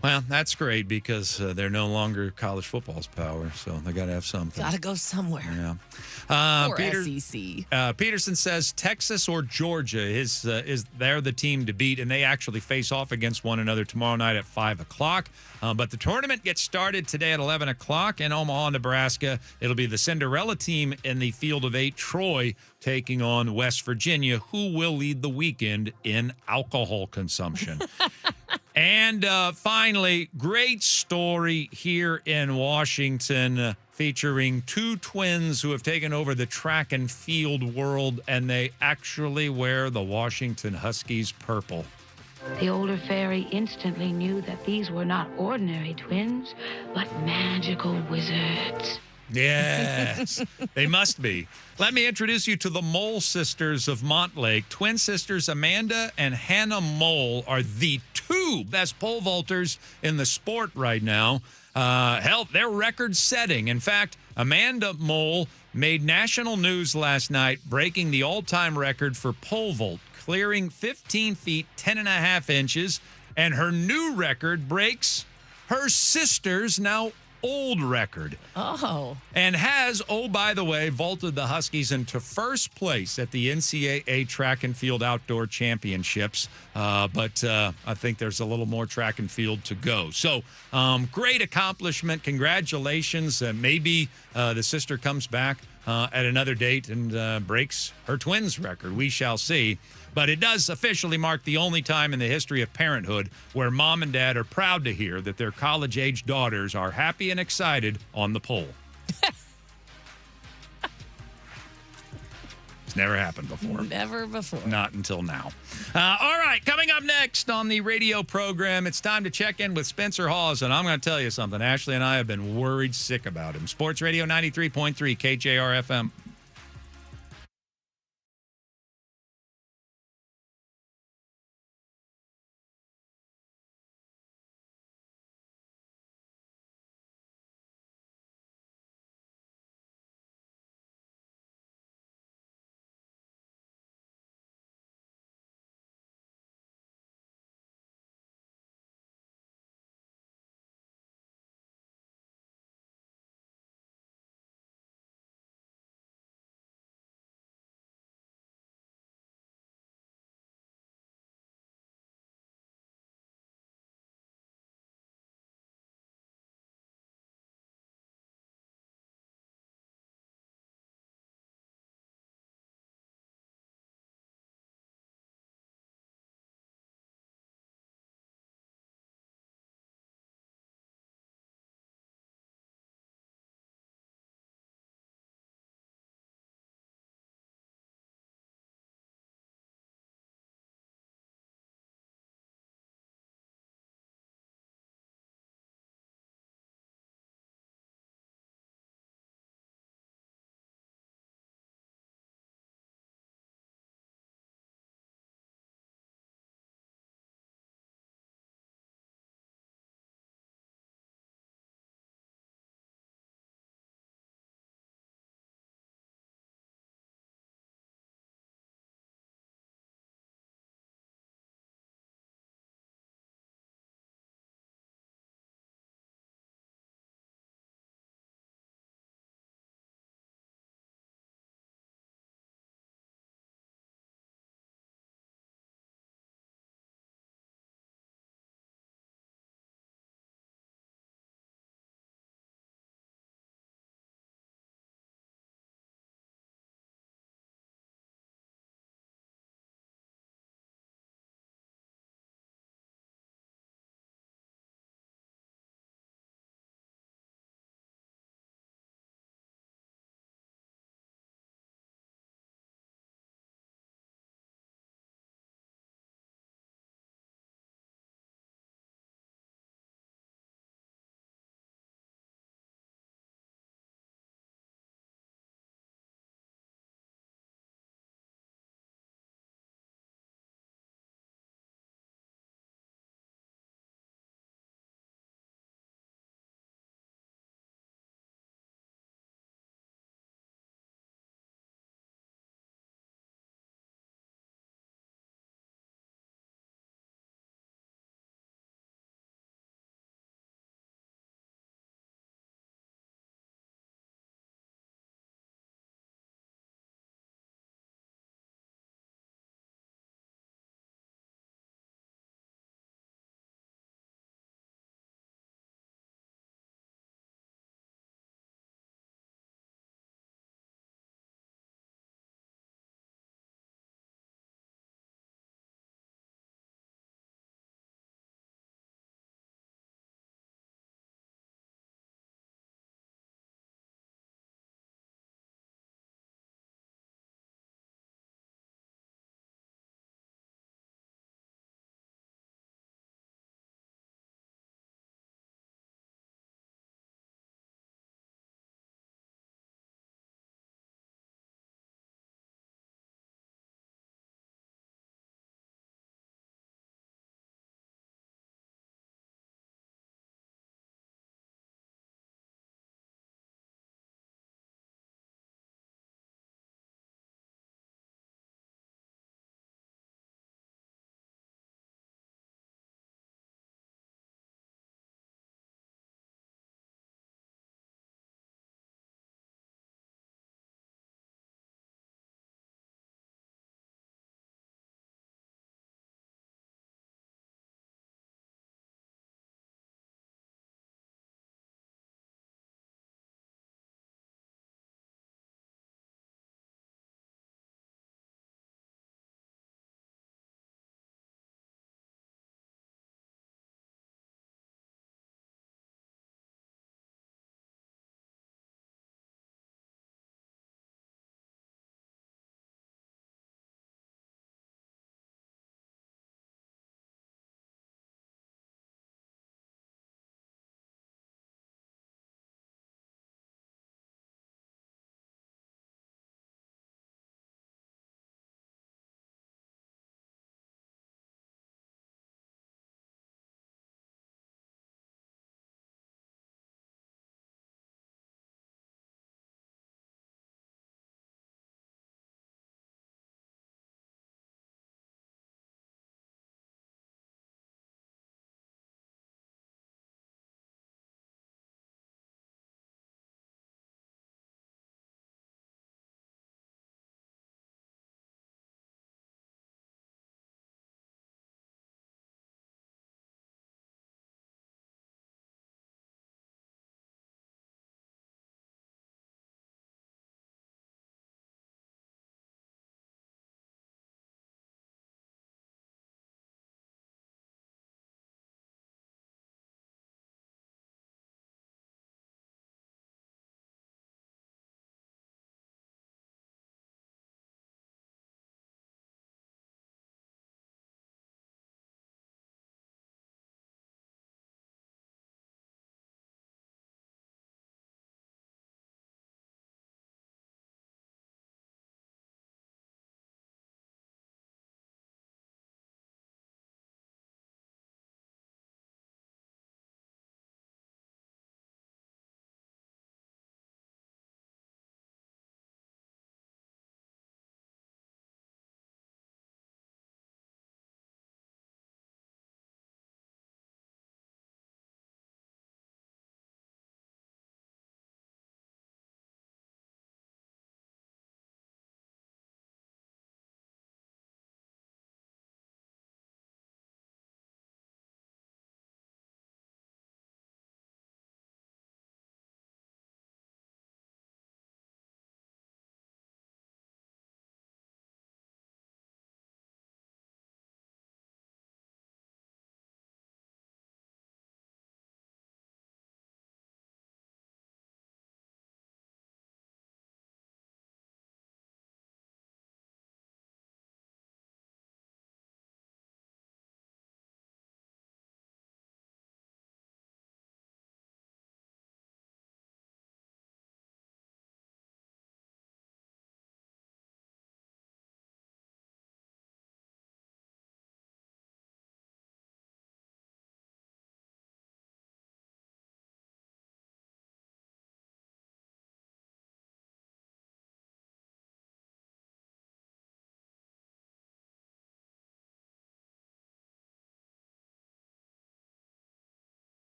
Well, that's great because they're no longer college football's power, so they got to have something. Got to go somewhere. Yeah. Or SEC. Peterson says Texas or Georgia is they're the team to beat, and they actually face off against one another tomorrow night at 5 o'clock. But the tournament gets started today at 11 o'clock in Omaha, Nebraska. It'll be the Cinderella team in the field of 8, Troy, taking on West Virginia, who will lead the weekend in alcohol consumption. And finally, great story here in Washington featuring 2 twins who have taken over the track and field world, and they actually wear the Washington Huskies purple. The older fairy instantly knew that these were not ordinary twins, but magical wizards. Yes, they must be. Let me introduce you to the Mole sisters of Montlake. Twin sisters Amanda and Hannah Mole are the 2 best pole vaulters in the sport right now. Hell, they're record-setting. In fact, Amanda Mole made national news last night, breaking the all-time record for pole vault, clearing 15 feet, 10 and a half inches, and her new record breaks her sister's now old record. Oh. And has, by the way, vaulted the Huskies into first place at the NCAA Track and Field Outdoor Championships. But I think there's a little more track and field to go. So great accomplishment. Congratulations. Maybe the sister comes back at another date and breaks her twins record. We shall see. But it does officially mark the only time in the history of parenthood where mom and dad are proud to hear that their college-age daughters are happy and excited on the pole. It's never happened before. Never before. Not until now. All right, coming up next on the radio program, it's time to check in with Spencer Hawes, and I'm going to tell you something. Ashley and I have been worried sick about him. Sports Radio 93.3 KJR FM.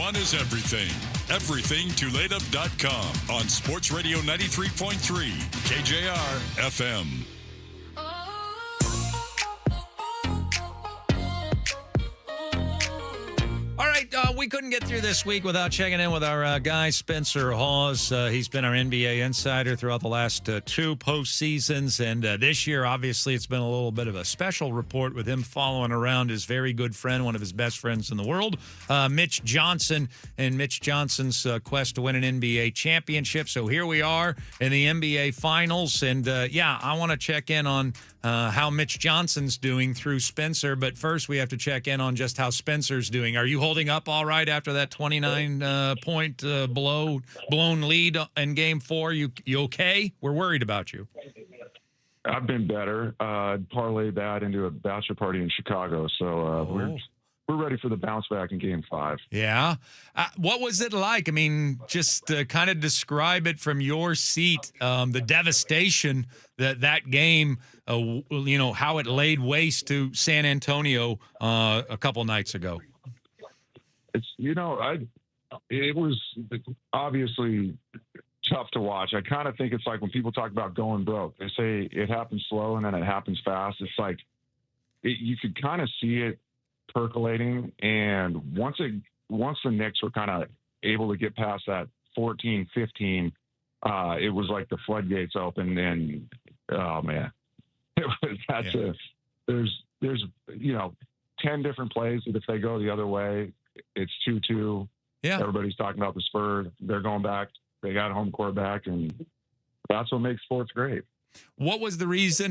want is everything. EverythingToledo.com on Sports Radio 93.3 KJR FM. All right, we couldn't get through this week without checking in with our guy, Spencer Hawes. He's been our NBA insider throughout the last two postseasons, and this year, obviously, it's been a little bit of a special report with him following around his very good friend, one of his best friends in the world, Mitch Johnson, and Mitch Johnson's quest to win an NBA championship. So here we are in the NBA Finals, and I want to check in on how Mitch Johnson's doing through Spencer, but first we have to check in on just how Spencer's doing. Are you holding up all right after that 29-point blown lead in Game 4? You okay? We're worried about you. I've been better. Parlayed that into a bachelor party in Chicago, so we're ready for the bounce back in Game 5. Yeah. What was it like? I mean, just kind of describe it from your seat, the devastation that game, how it laid waste to San Antonio a couple nights ago. It was obviously tough to watch. I kind of think it's like when people talk about going broke, they say it happens slow and then it happens fast. It's like you could kind of see it percolating, and once the Knicks were kind of able to get past that 14-15, it was like the floodgates opened, and oh man, there's 10 different plays that if they go the other way, it's 2-2. Yeah, everybody's talking about the Spurs. They're going back. They got home court back, and that's what makes sports great. What was the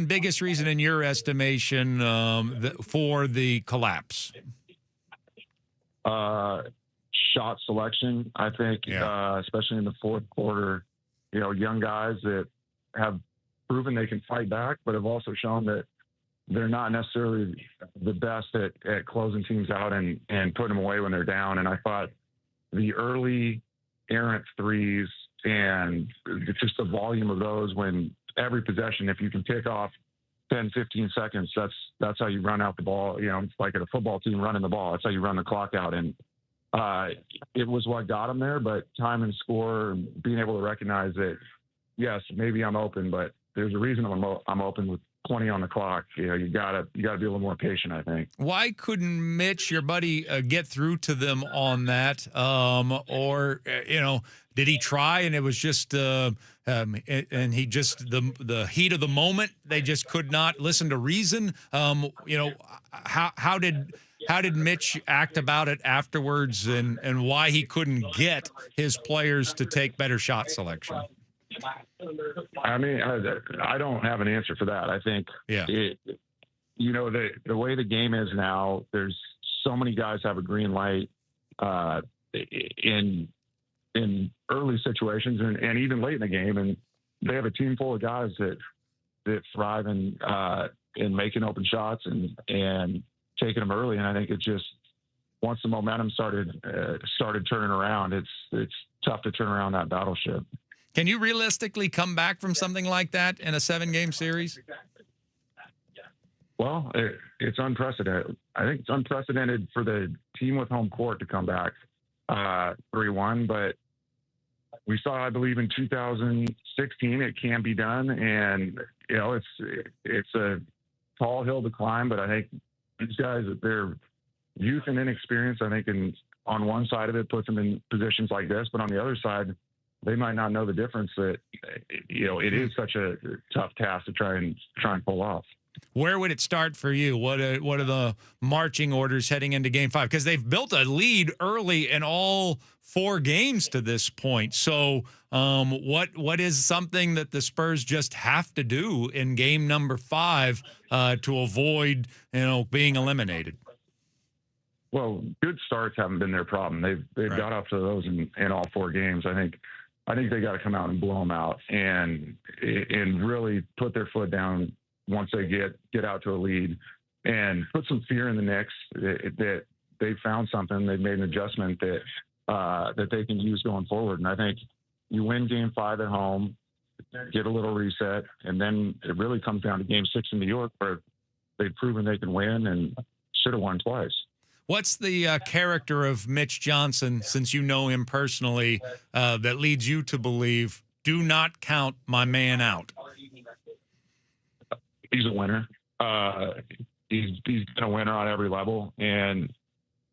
biggest reason in your estimation, for the collapse? Shot selection, I think, especially in the fourth quarter. Young guys that have proven they can fight back, but have also shown that they're not necessarily the best at closing teams out and putting them away when they're down. And I thought the early errant threes and just the volume of those, when every possession, if you can pick off 10, 15 seconds, that's how you run out the ball. It's like at a football team running the ball. That's how you run the clock out. And it was what got them there, but time and score, being able to recognize that, yes, maybe I'm open, but there's a reason I'm open with 20 on the clock. You gotta be a little more patient, I think. Why couldn't Mitch, your buddy, get through to them on that? Did he try and it was just and he just the heat of the moment, they just could not listen to reason? How did Mitch act about it afterwards, and why he couldn't get his players to take better shot selection? I mean, I don't have an answer for that. I think, the way the game is now, there's so many guys have a green light in early situations and even late in the game, and they have a team full of guys that thrive in making open shots and taking them early. And I think it's just, once the momentum started turning around, it's tough to turn around that battleship. Can you realistically come back from something like that in a 7-game series? Well, it's unprecedented. I think it's unprecedented for the team with home court to come back 3-1, but we saw, I believe, in 2016 it can be done, and it's a tall hill to climb. But I think these guys, their youth and inexperience, I think, on one side of it puts them in positions like this, but on the other side, they might not know the difference that it is such a tough task to try and pull off. Where would it start for you? What are the marching orders heading into Game 5? Because they've built a lead early in all 4 games to this point. So what is something that the Spurs just have to do in game number 5 to avoid being eliminated? Well, good starts haven't been their problem. They've got up to those in all 4 games. I think they got to come out and blow them out and really put their foot down once they get out to a lead, and put some fear in the Knicks that they found something. They've made an adjustment that they can use going forward. And I think you win Game 5 at home, get a little reset, and then it really comes down to Game 6 in New York, where they've proven they can win and should have won twice. What's the character of Mitch Johnson, since you know him personally, that leads you to believe, do not count my man out? He's a winner. He's been a winner on every level, and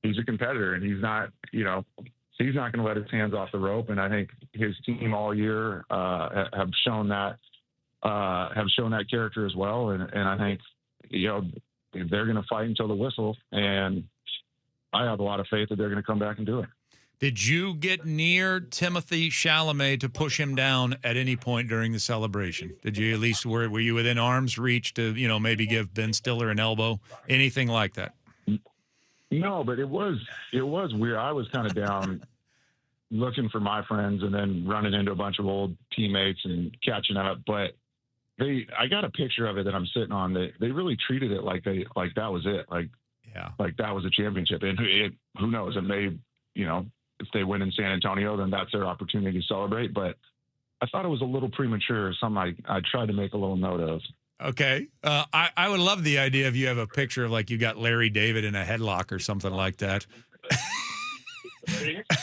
he's a competitor, and he's not going to let his hands off the rope. And I think his team all year have shown that character as well. And I think, they're going to fight until the whistle, and I have a lot of faith that they're going to come back and do it. Did you get near Timothy Chalamet to push him down at any point during the celebration? Did you at least, were you within arm's reach to, maybe give Ben Stiller an elbow? Anything like that? No, but it was weird. I was kind of down looking for my friends and then running into a bunch of old teammates and catching up. But I got a picture of it that I'm sitting on. They really treated it like that was it. Like that was a championship. And who knows? It may, if they win in San Antonio, then that's their opportunity to celebrate. But I thought it was a little premature, something I tried to make a little note of. Okay. I would love the idea if you have a picture of like you got Larry David in a headlock or something like that.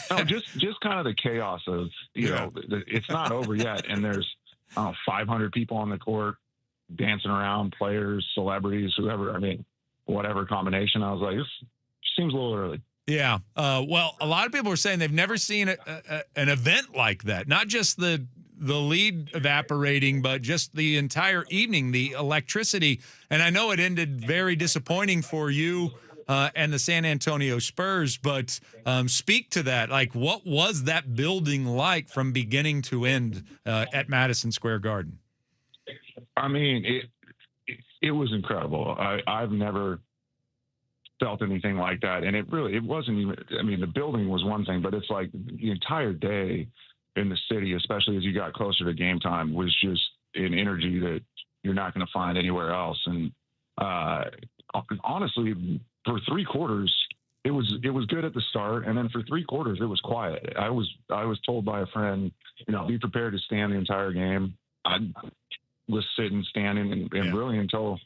No, just kind of the chaos of, it's not over yet. And there's 500 people on the court dancing around, players, celebrities, whoever, whatever combination. I was like, this seems a little early. Yeah. Well, a lot of people are saying they've never seen an event like that. Not just the lead evaporating, but just the entire evening, the electricity. And I know it ended very disappointing for you and the San Antonio Spurs, but speak to that. Like, what was that building like from beginning to end at Madison Square Garden? It was incredible. I've never felt anything like that. And it wasn't even, the building was one thing, but it's like the entire day in the city, especially as you got closer to game time, was just an energy that you're not going to find anywhere else. And honestly, for 3 quarters, it was good at the start, and then for 3 quarters, it was quiet. I was told by a friend, be prepared to stand the entire game. I was sitting, standing, and really until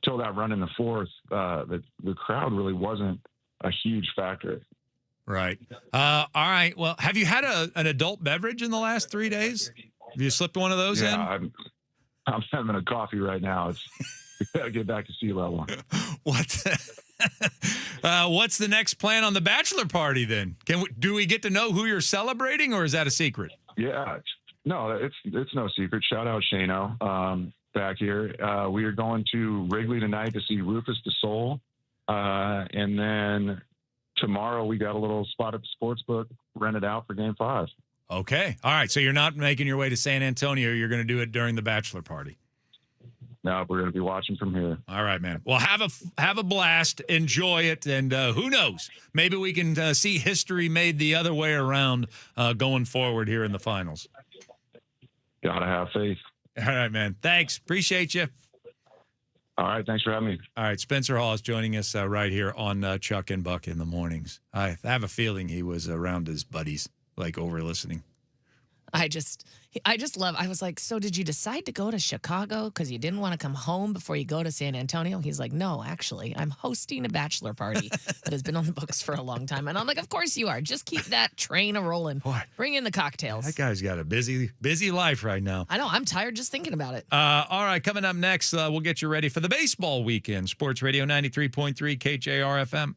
that run in the fourth, the crowd really wasn't a huge factor. Right. All right. Well, have you had an adult beverage in the last 3 days? Have you slipped one of those in? I'm having a coffee right now. We gotta get back to sea level. What's the next plan on the bachelor party then? Do we get to know who you're celebrating, or is that a secret? Yeah. No, it's no secret. Shout out Shano back here. We are going to Wrigley tonight to see Rufus the Soul. And then tomorrow we got a little spot at the sports book rented out for game 5. Okay. All right. So you're not making your way to San Antonio. You're going to do it during the bachelor party. No, we're going to be watching from here. All right, man. Well, have a blast. Enjoy it. And who knows? Maybe we can see history made the other way around going forward here in the finals. Gotta have faith. All right, man. Thanks. Appreciate you. All right. Thanks for having me. All right. Spencer Hall is joining us right here on Chuck and Buck in the mornings. I have a feeling he was around his buddies, like over listening. I just love, I was like, so did you decide to go to Chicago because you didn't want to come home before you go to San Antonio? He's like, no, actually, I'm hosting a bachelor party that has been on the books for a long time. And I'm like, of course you are. Just keep that train a-rolling. Bring in the cocktails. That guy's got a busy life right now. I know. I'm tired just thinking about it. All right, coming up next, we'll get you ready for the baseball weekend. Sports Radio 93.3 KJR FM.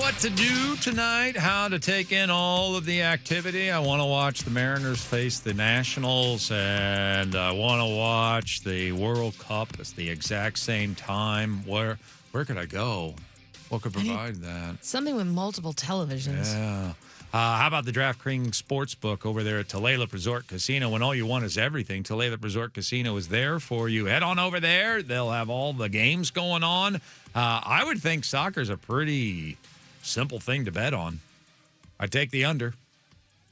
what to do tonight, how to take in all of the activity. I want to watch the Mariners face the Nationals, and I want to watch the World Cup at the exact same time. Where could I go? What could provide that? Something with multiple televisions. Yeah. How about the DraftKings Sportsbook over there at Tulalip Resort Casino? When all you want is everything, Tulalip Resort Casino is there for you. Head on over there. They'll have all the games going on. I would think soccer's a pretty simple thing to bet on. I'd take the under.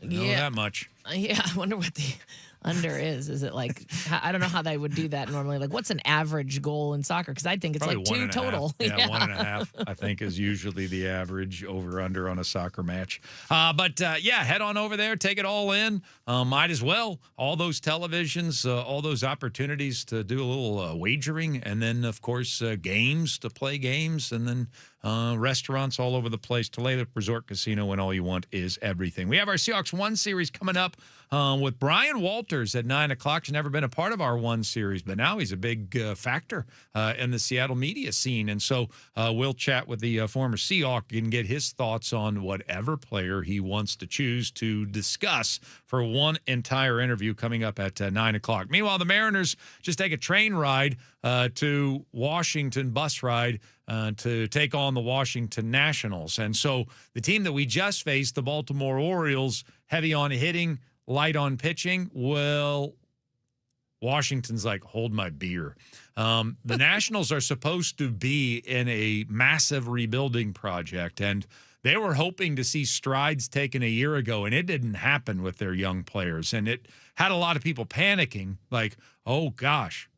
I know that much. Yeah, I wonder what the under is. Is it like, I don't know how they would do that normally. Like, what's an average goal in soccer? Because I think it's Probably like 2 total. Yeah, 1.5, I think, is usually the average over-under on a soccer match. But head on over there. Take it all in. Might as well. All those televisions, all those opportunities to do a little wagering. And then, of course, games to play games. And then restaurants all over the place. Tulalip Resort Casino, when all you want is everything. We have our Seahawks 1 series coming up with Brian Walters at 9 o'clock. He's never been a part of our 1 series, but now he's a big factor in the Seattle media scene. And so we'll chat with the former Seahawk and get his thoughts on whatever player he wants to choose to discuss for one entire interview coming up at 9 o'clock. Meanwhile, the Mariners just take a train ride to Washington, bus ride, to take on the Washington Nationals. And so the team that we just faced, the Baltimore Orioles, heavy on hitting, light on pitching. Well, Washington's like, hold my beer. The Nationals are supposed to be in a massive rebuilding project, and they were hoping to see strides taken a year ago, and it didn't happen with their young players. And it had a lot of people panicking, like, oh, gosh,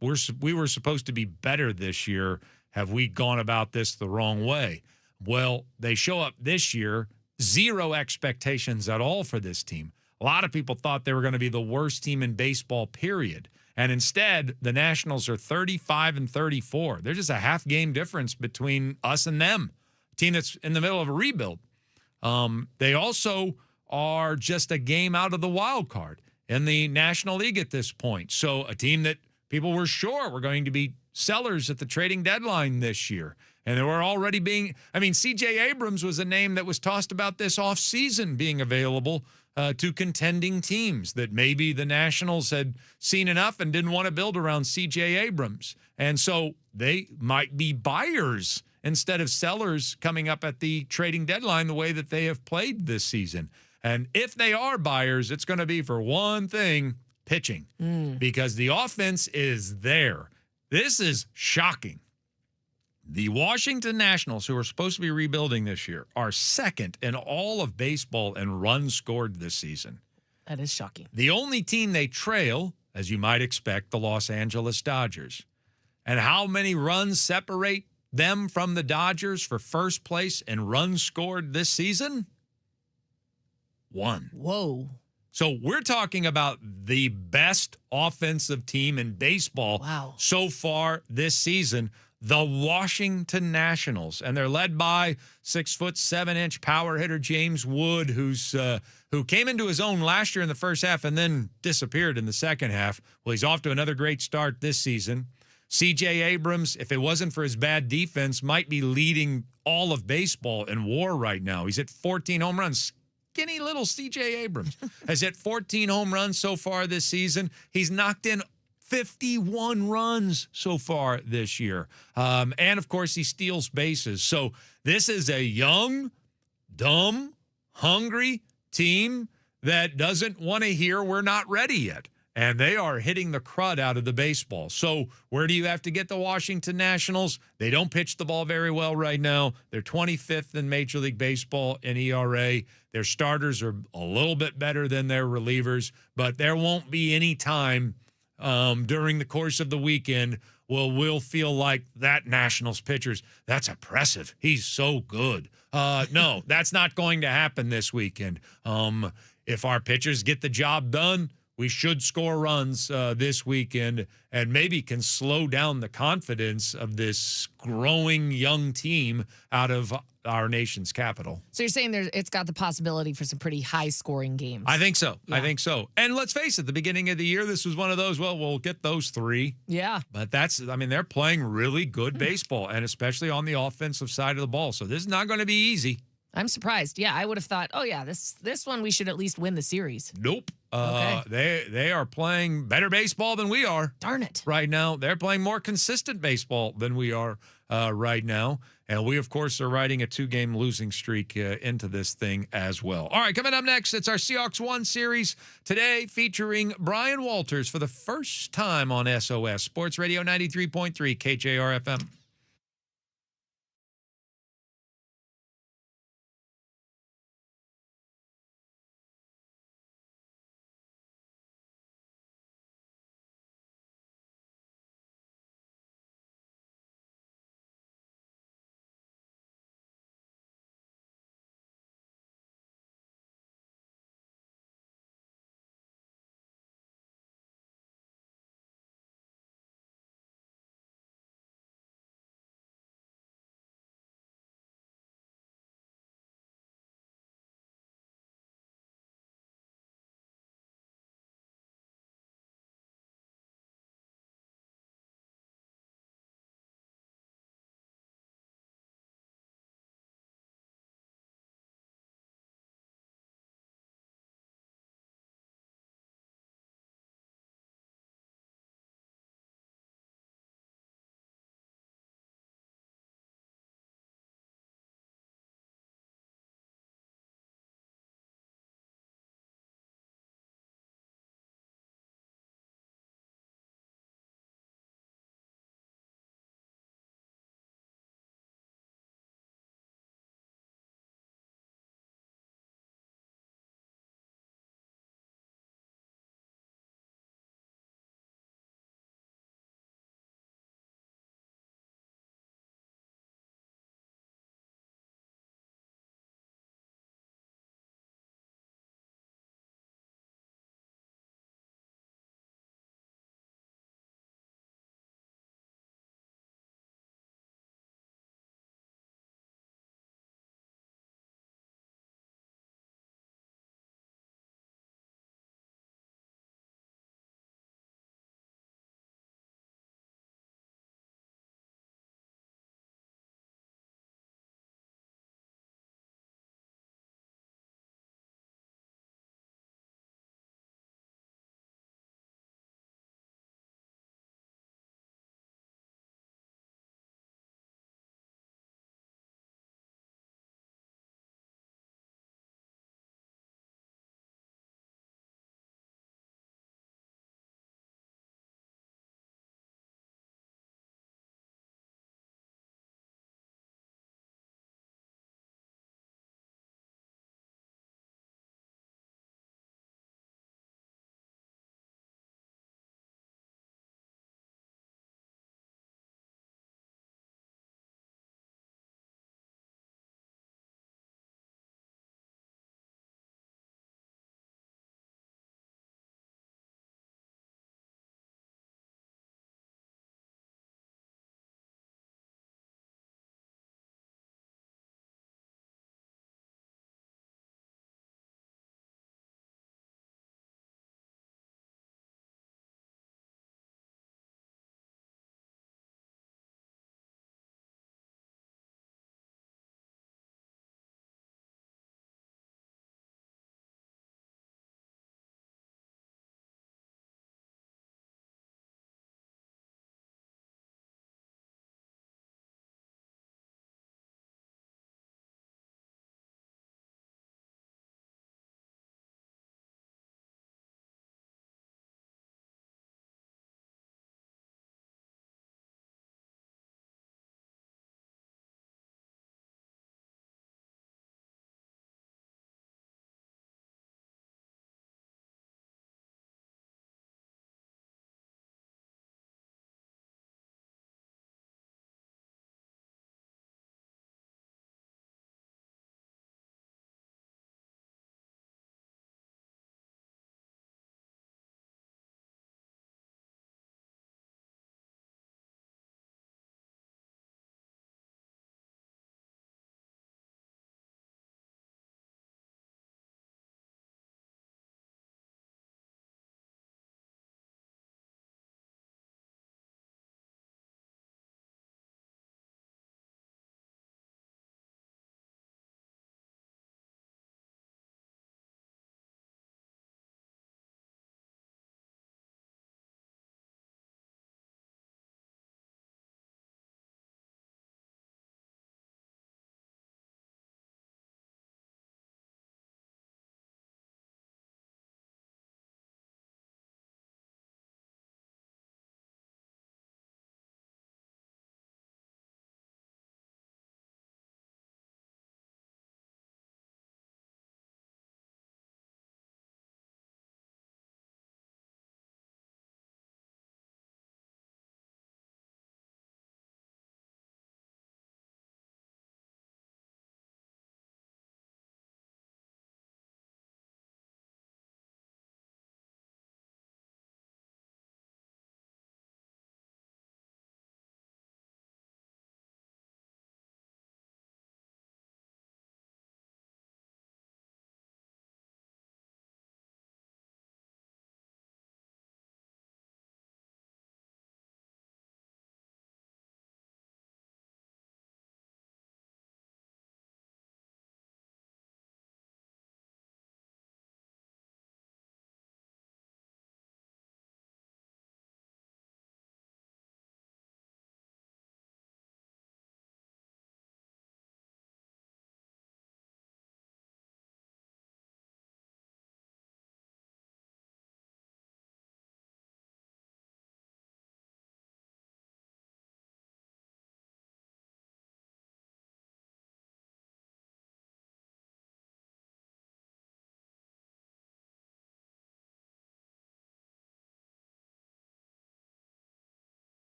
we were supposed to be better this year. Have we gone about this the wrong way? Well, they show up this year, 0 expectations at all for this team. A lot of people thought they were going to be the worst team in baseball, period. And instead, the Nationals are 35-34. There's just a half game difference between us and them, a team that's in the middle of a rebuild. They also are just a game out of the wild card in the National League at this point. So a team that people were sure were going to be sellers at the trading deadline this year. And they were already C.J. Abrams was a name that was tossed about this offseason being available to contending teams, that maybe the Nationals had seen enough and didn't want to build around C.J. Abrams. And so they might be buyers instead of sellers coming up at the trading deadline the way that they have played this season. And if they are buyers, it's going to be for one thing, pitching, because the offense is there. This is shocking. The Washington Nationals, who are supposed to be rebuilding this year, are second in all of baseball in runs scored this season. That is shocking. The only team they trail, as you might expect, the Los Angeles Dodgers. And how many runs separate them from the Dodgers for first place in runs scored this season? 1. Whoa. So we're talking about the best offensive team in baseball so far this season, the Washington Nationals. And they're led by 6'7" power hitter James Wood, who came into his own last year in the first half and then disappeared in the second half. Well, he's off to another great start this season. C.J. Abrams, if it wasn't for his bad defense, might be leading all of baseball in WAR right now. He's at 14 home runs. Skinny little C.J. Abrams has hit 14 home runs so far this season. He's knocked in 51 runs so far this year. And, of course, he steals bases. So this is a young, dumb, hungry team that doesn't want to hear we're not ready yet. And they are hitting the crud out of the baseball. So where do you have to get the Washington Nationals? They don't pitch the ball very well right now. They're 25th in Major League Baseball in ERA. Their starters are a little bit better than their relievers, but there won't be any time during the course of the weekend we'll feel like that Nationals pitcher's, that's impressive. He's so good. No, that's not going to happen this weekend. If our pitchers get the job done, we should score runs this weekend and maybe can slow down the confidence of this growing young team out of our nation's capital. So you're saying it's got the possibility for some pretty high-scoring games. I think so. Yeah. I think so. And let's face it, the beginning of the year, this was one of those, well, we'll get those 3. Yeah. But they're playing really good baseball, and especially on the offensive side of the ball. So this is not going to be easy. I'm surprised. Yeah, I would have thought, oh, yeah, this one we should at least win the series. Nope. Okay. They are playing better baseball than we are. Darn it. Right now. They're playing more consistent baseball than we are right now. And we, of course, are riding a 2-game losing streak into this thing as well. All right, coming up next, it's our Seahawks 1 series today featuring Brian Walters for the first time on SOS Sports Radio 93.3 KJR FM.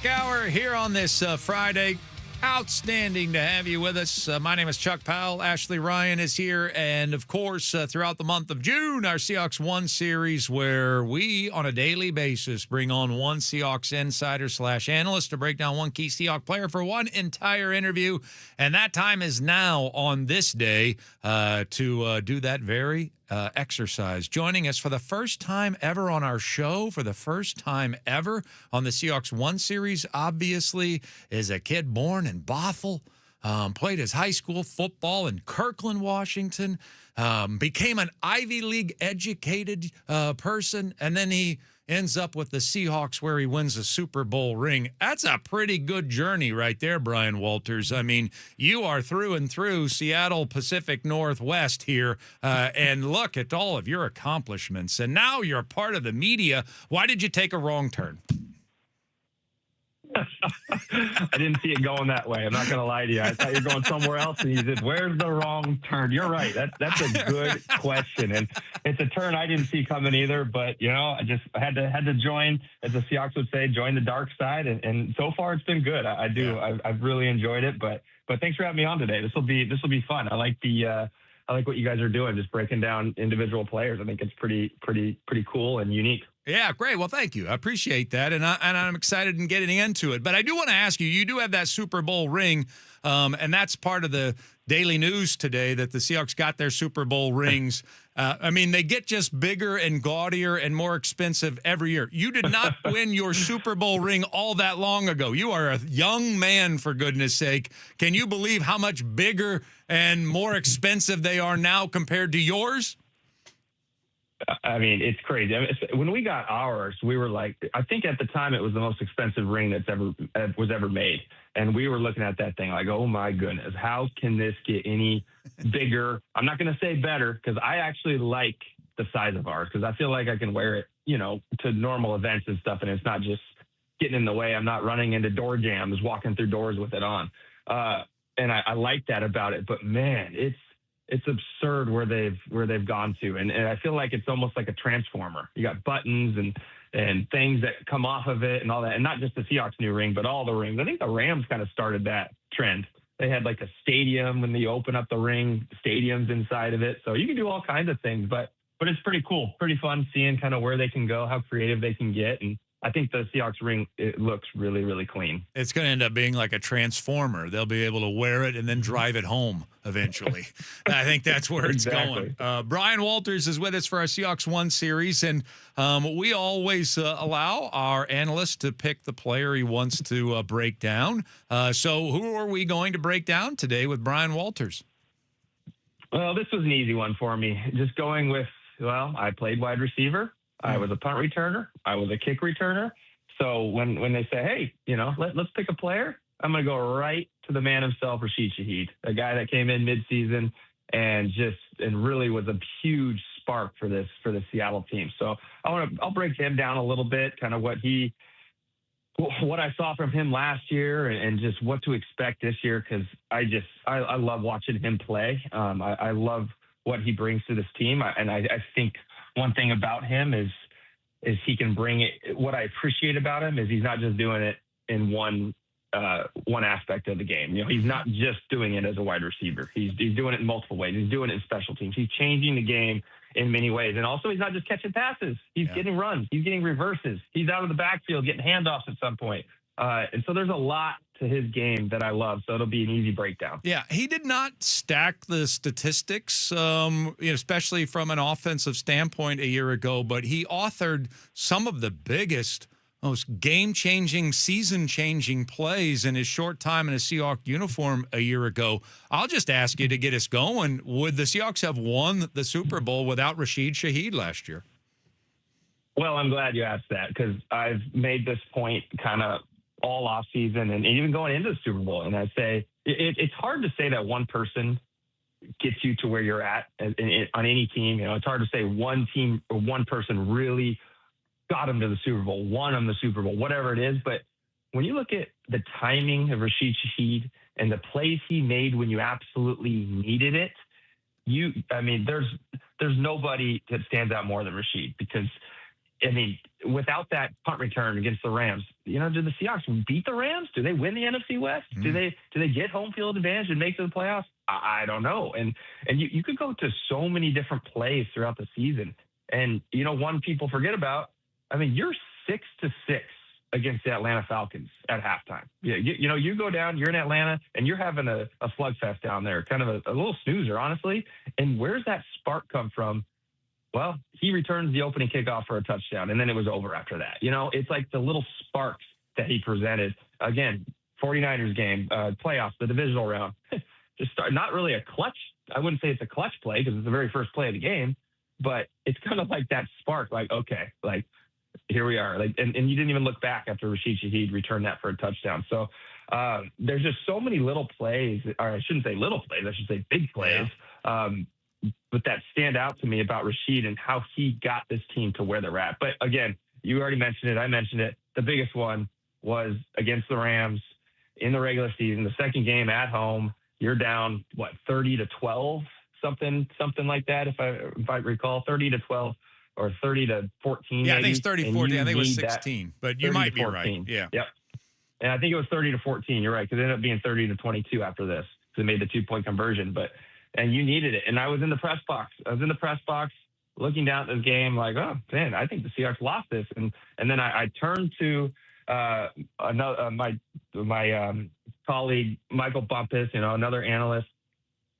Seahawk Hour here on this Friday. Outstanding to have you with us. My name is Chuck Powell. Ashley Ryan is here. And, of course, throughout the month of June, our Seahawks One series where we, on a daily basis, bring on one Seahawks insider / analyst to break down one key Seahawks player for one entire interview. And that time is now on this day to do that very exercise. Joining us for the first time ever on our show, for the first time ever on the Seahawks One series, obviously, is a kid born in Bothell, played his high school football in Kirkland, Washington, became an Ivy League educated person, and then he ends up with the Seahawks where he wins a Super Bowl ring. That's a pretty good journey right there, Brian Walters. I mean, you are through and through Seattle Pacific Northwest here, and look at all of your accomplishments. And now you're a part of the media. Why did you take a wrong turn? I didn't see it going that way. I'm not going to lie to you. I thought you were going somewhere else, and you said, "Where's the wrong turn?" You're right. That's a good question, and it's a turn I didn't see coming either. But I just had to join, as the Seahawks would say, join the dark side, and so far it's been good. I've really enjoyed it. But thanks for having me on today. This will be fun. I like what you guys are doing, just breaking down individual players. I think it's pretty cool and unique. Yeah, great. Well, thank you. I appreciate that, and I'm excited in getting into it. But I do want to ask you, you do have that Super Bowl ring, and that's part of the daily news today that the Seahawks got their Super Bowl rings. I mean, they get just bigger and gaudier and more expensive every year. You did not win your Super Bowl ring all that long ago. You are a young man, for goodness sake. Can you believe how much bigger and more expensive they are now compared to yours? I mean, it's crazy. When we got ours, we were like, I think at the time it was the most expensive ring that's ever made. And we were looking at that thing like, oh my goodness, how can this get any bigger? I'm not going to say better, because I actually like the size of ours, because I feel like I can wear it, to normal events and stuff. And it's not just getting in the way. I'm not running into door jams, walking through doors with it on. And I like that about it. But man, it's absurd where they've gone to, and I feel like it's almost like a transformer. You got buttons and things that come off of it and all that, and not just the Seahawks new ring, but all the rings. I think the Rams kind of started that trend. They had like a stadium when you open up the ring, stadiums inside of it, so you can do all kinds of things. But it's pretty cool, pretty fun seeing kind of where they can go, how creative they can get, and I think the Seahawks ring, it looks really, really clean. It's going to end up being like a transformer. They'll be able to wear it and then drive it home eventually. I think that's where it's going. Brian Walters is with us for our Seahawks One series, and we always allow our analyst to pick the player he wants to break down. So who are we going to break down today with Brian Walters? Well, this was an easy one for me. Just going with, I played wide receiver. I was a punt returner. I was a kick returner. So when they say, hey, let's pick a player, I'm going to go right to the man himself, Rashid Shaheed, a guy that came in midseason and really was a huge spark for the Seattle team. So I'll break him down a little bit, kind of what I saw from him last year and just what to expect this year, because I love watching him play. I love what he brings to this team, and I think one thing about him is he can bring it. What I appreciate about him is he's not just doing it in one aspect of the game. He's not just doing it as a wide receiver. He's doing it in multiple ways. He's doing it in special teams. He's changing the game in many ways. And also, he's not just catching passes. He's getting runs. He's getting reverses. He's out of the backfield getting handoffs at some point. And so there's a lot to his game that I love. So it'll be an easy breakdown. Yeah, he did not stack the statistics, especially from an offensive standpoint a year ago, but he authored some of the biggest, most game-changing, season-changing plays in his short time in a Seahawks uniform a year ago. I'll just ask you to get us going. Would the Seahawks have won the Super Bowl without Rashid Shaheed last year? Well, I'm glad you asked that, because I've made this point kind of all off season and even going into the Super Bowl. And I say it's hard to say that one person gets you to where you're at on any team. It's hard to say one team or one person really got him to the Super Bowl, won him the Super Bowl, whatever it is. But when you look at the timing of Rashid Shaheed and the plays he made when you absolutely needed it, there's nobody that stands out more than Rashid, because I mean, without that punt return against the Rams, do the Seahawks beat the Rams? Do they win the NFC West? Do they get home field advantage and make it to the playoffs? I don't know. And you could go to so many different plays throughout the season. And, one people forget about, I mean, you're 6-6 against the Atlanta Falcons at halftime. Yeah, you go down, you're in Atlanta, and you're having a slugfest down there, kind of a little snoozer, honestly. And where's that spark come from? Well, he returns the opening kickoff for a touchdown, and then it was over after that. It's like the little sparks that he presented. Again, 49ers game, playoffs, the divisional round. Not really a clutch. I wouldn't say it's a clutch play because it's the very first play of the game, but it's kind of like that spark, like, okay, like, here we are. Like, and you didn't even look back after Rashid Shaheed returned that for a touchdown. So there's just so many little plays, or I shouldn't say little plays, I should say big plays. Yeah. But that stand out to me about Rashid and how he got this team to where they're at. But again, you already mentioned it. I mentioned it. The biggest one was against the Rams in the regular season, the second game at home. You're down, 30-12, something like that. If I recall, 30-12 or 30-14. Yeah, maybe. I think it's 30-14. I think it was 16, but you might be right. Yeah. Yep. And I think it was 30-14. You're right, because it ended up being 30-22 after this. They made the 2-point conversion, and you needed it. And I was in the press box. Looking down at this game like, oh, man, I think the Seahawks lost this. And then I turned to my colleague, Michael Bumpus, another analyst.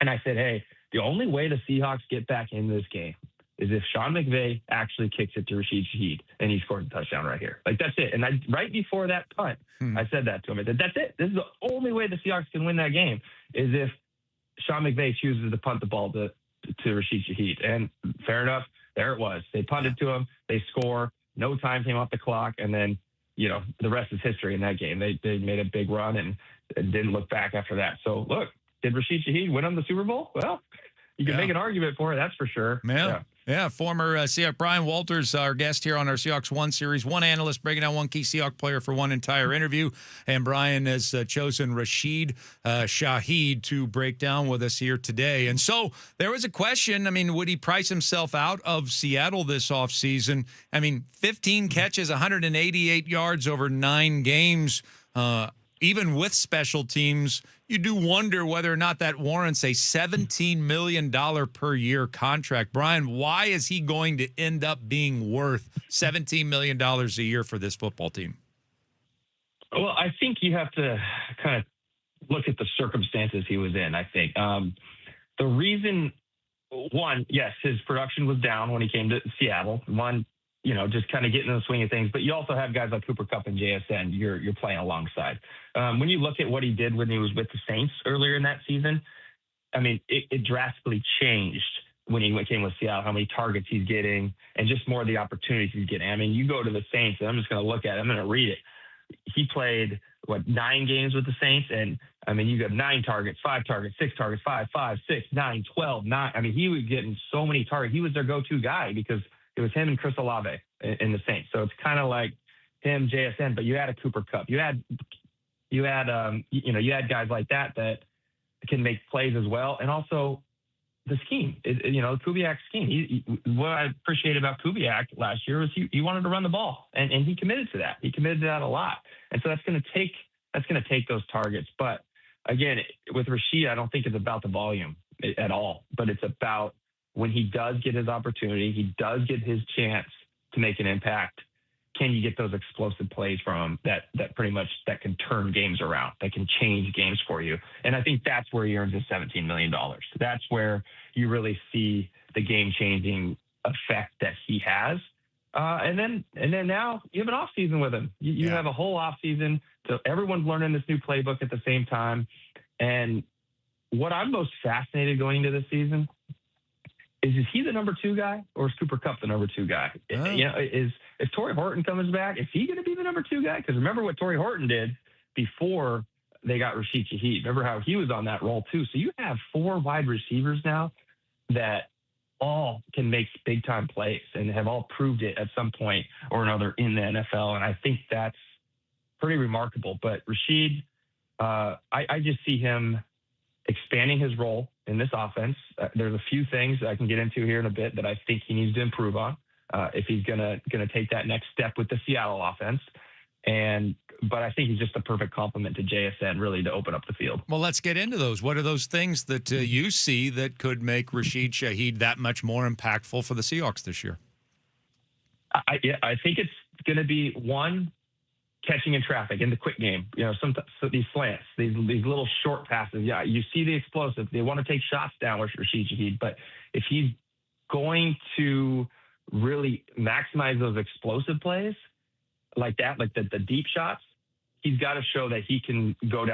And I said, hey, the only way the Seahawks get back in this game is if Sean McVay actually kicks it to Rashid Shaheed and he scored a touchdown right here. Like, that's it. And right before that punt, I said that to him. I said, that's it. This is the only way the Seahawks can win that game is if Sean McVay chooses to punt the ball to Rashid Shaheed. And fair enough, there it was. They punted to him. They score. No time came off the clock. And then, the rest is history in that game. They made a big run and didn't look back after that. So, look, did Rashid Shaheed win them the Super Bowl? Well, you can make an argument for it, that's for sure. Yeah, former Seahawks Brian Walters, our guest here on our Seahawks One series. One analyst breaking down one key Seahawks player for one entire interview. And Brian has chosen Rashid Shaheed to break down with us here today. And so there was a question. I mean, would he price himself out of Seattle this offseason? I mean, 15 catches, 188 yards over 9 games. Even with special teams, you do wonder whether or not that warrants a $17 million per year contract. Brian, why is he going to end up being worth $17 million a year for this football team? Well, I think you have to kind of look at the circumstances he was in, I think. The reason, one, yes, his production was down when he came to Seattle. One, just kind of getting in the swing of things. But you also have guys like Cooper Kupp and JSN you're playing alongside. When you look at what he did when he was with the Saints earlier in that season, I mean, it drastically changed when he came with Seattle, how many targets he's getting and just more of the opportunities he's getting. I mean, you go to the Saints, and I'm just going to look at it. I'm going to read it. He played, 9 games with the Saints? And, I mean, you got 9 targets, 5 targets, 6 targets, 5, 6, 9, 12, 9. I mean, he was getting so many targets. He was their go-to guy because it was him and Chris Olave in the Saints. So it's kind of like him, JSN, but you had a Cooper Kupp. You had guys like that can make plays as well. And also the scheme, Kubiak's scheme. What I appreciated about Kubiak last year was he wanted to run the ball, and he committed to that. He committed to that a lot. And so that's going to take those targets. But again, with Rashid, I don't think it's about the volume at all, but it's about when he does get his opportunity, he does get his chance to make an impact. Can you get those explosive plays from him that pretty much that can turn games around, that can change games for you? And I think that's where he earns his $17 million. That's where you really see the game-changing effect that he has. And then now you have an off season with him. You have a whole off season, so everyone's learning this new playbook at the same time. And what I'm most fascinated going into this season is he the number 2 guy, or is Cooper Kupp the number 2 guy? Oh. If Torrey Horton comes back, is he going to be the number 2 guy? Because remember what Torrey Horton did before they got Rashid Shaheed. Remember how he was on that role too. So you have 4 wide receivers now that all can make big time plays and have all proved it at some point or another in the NFL. And I think that's pretty remarkable. But Rashid, I just see him expanding his role in this offense. There's a few things I can get into here in a bit that I think he needs to improve on. if he's gonna take that next step with the Seattle offense. But I think he's just a perfect complement to JSN, really, to open up the field. Well, let's get into those. What are those things that you see that could make Rashid Shaheed that much more impactful for the Seahawks this year? I think it's going to be, one, catching in traffic in the quick game. So these slants, these little short passes. Yeah, you see the explosive. They want to take shots down with Rashid Shaheed, but if he's going to really maximize those explosive plays like that, like the deep shots, he's got to show that he can go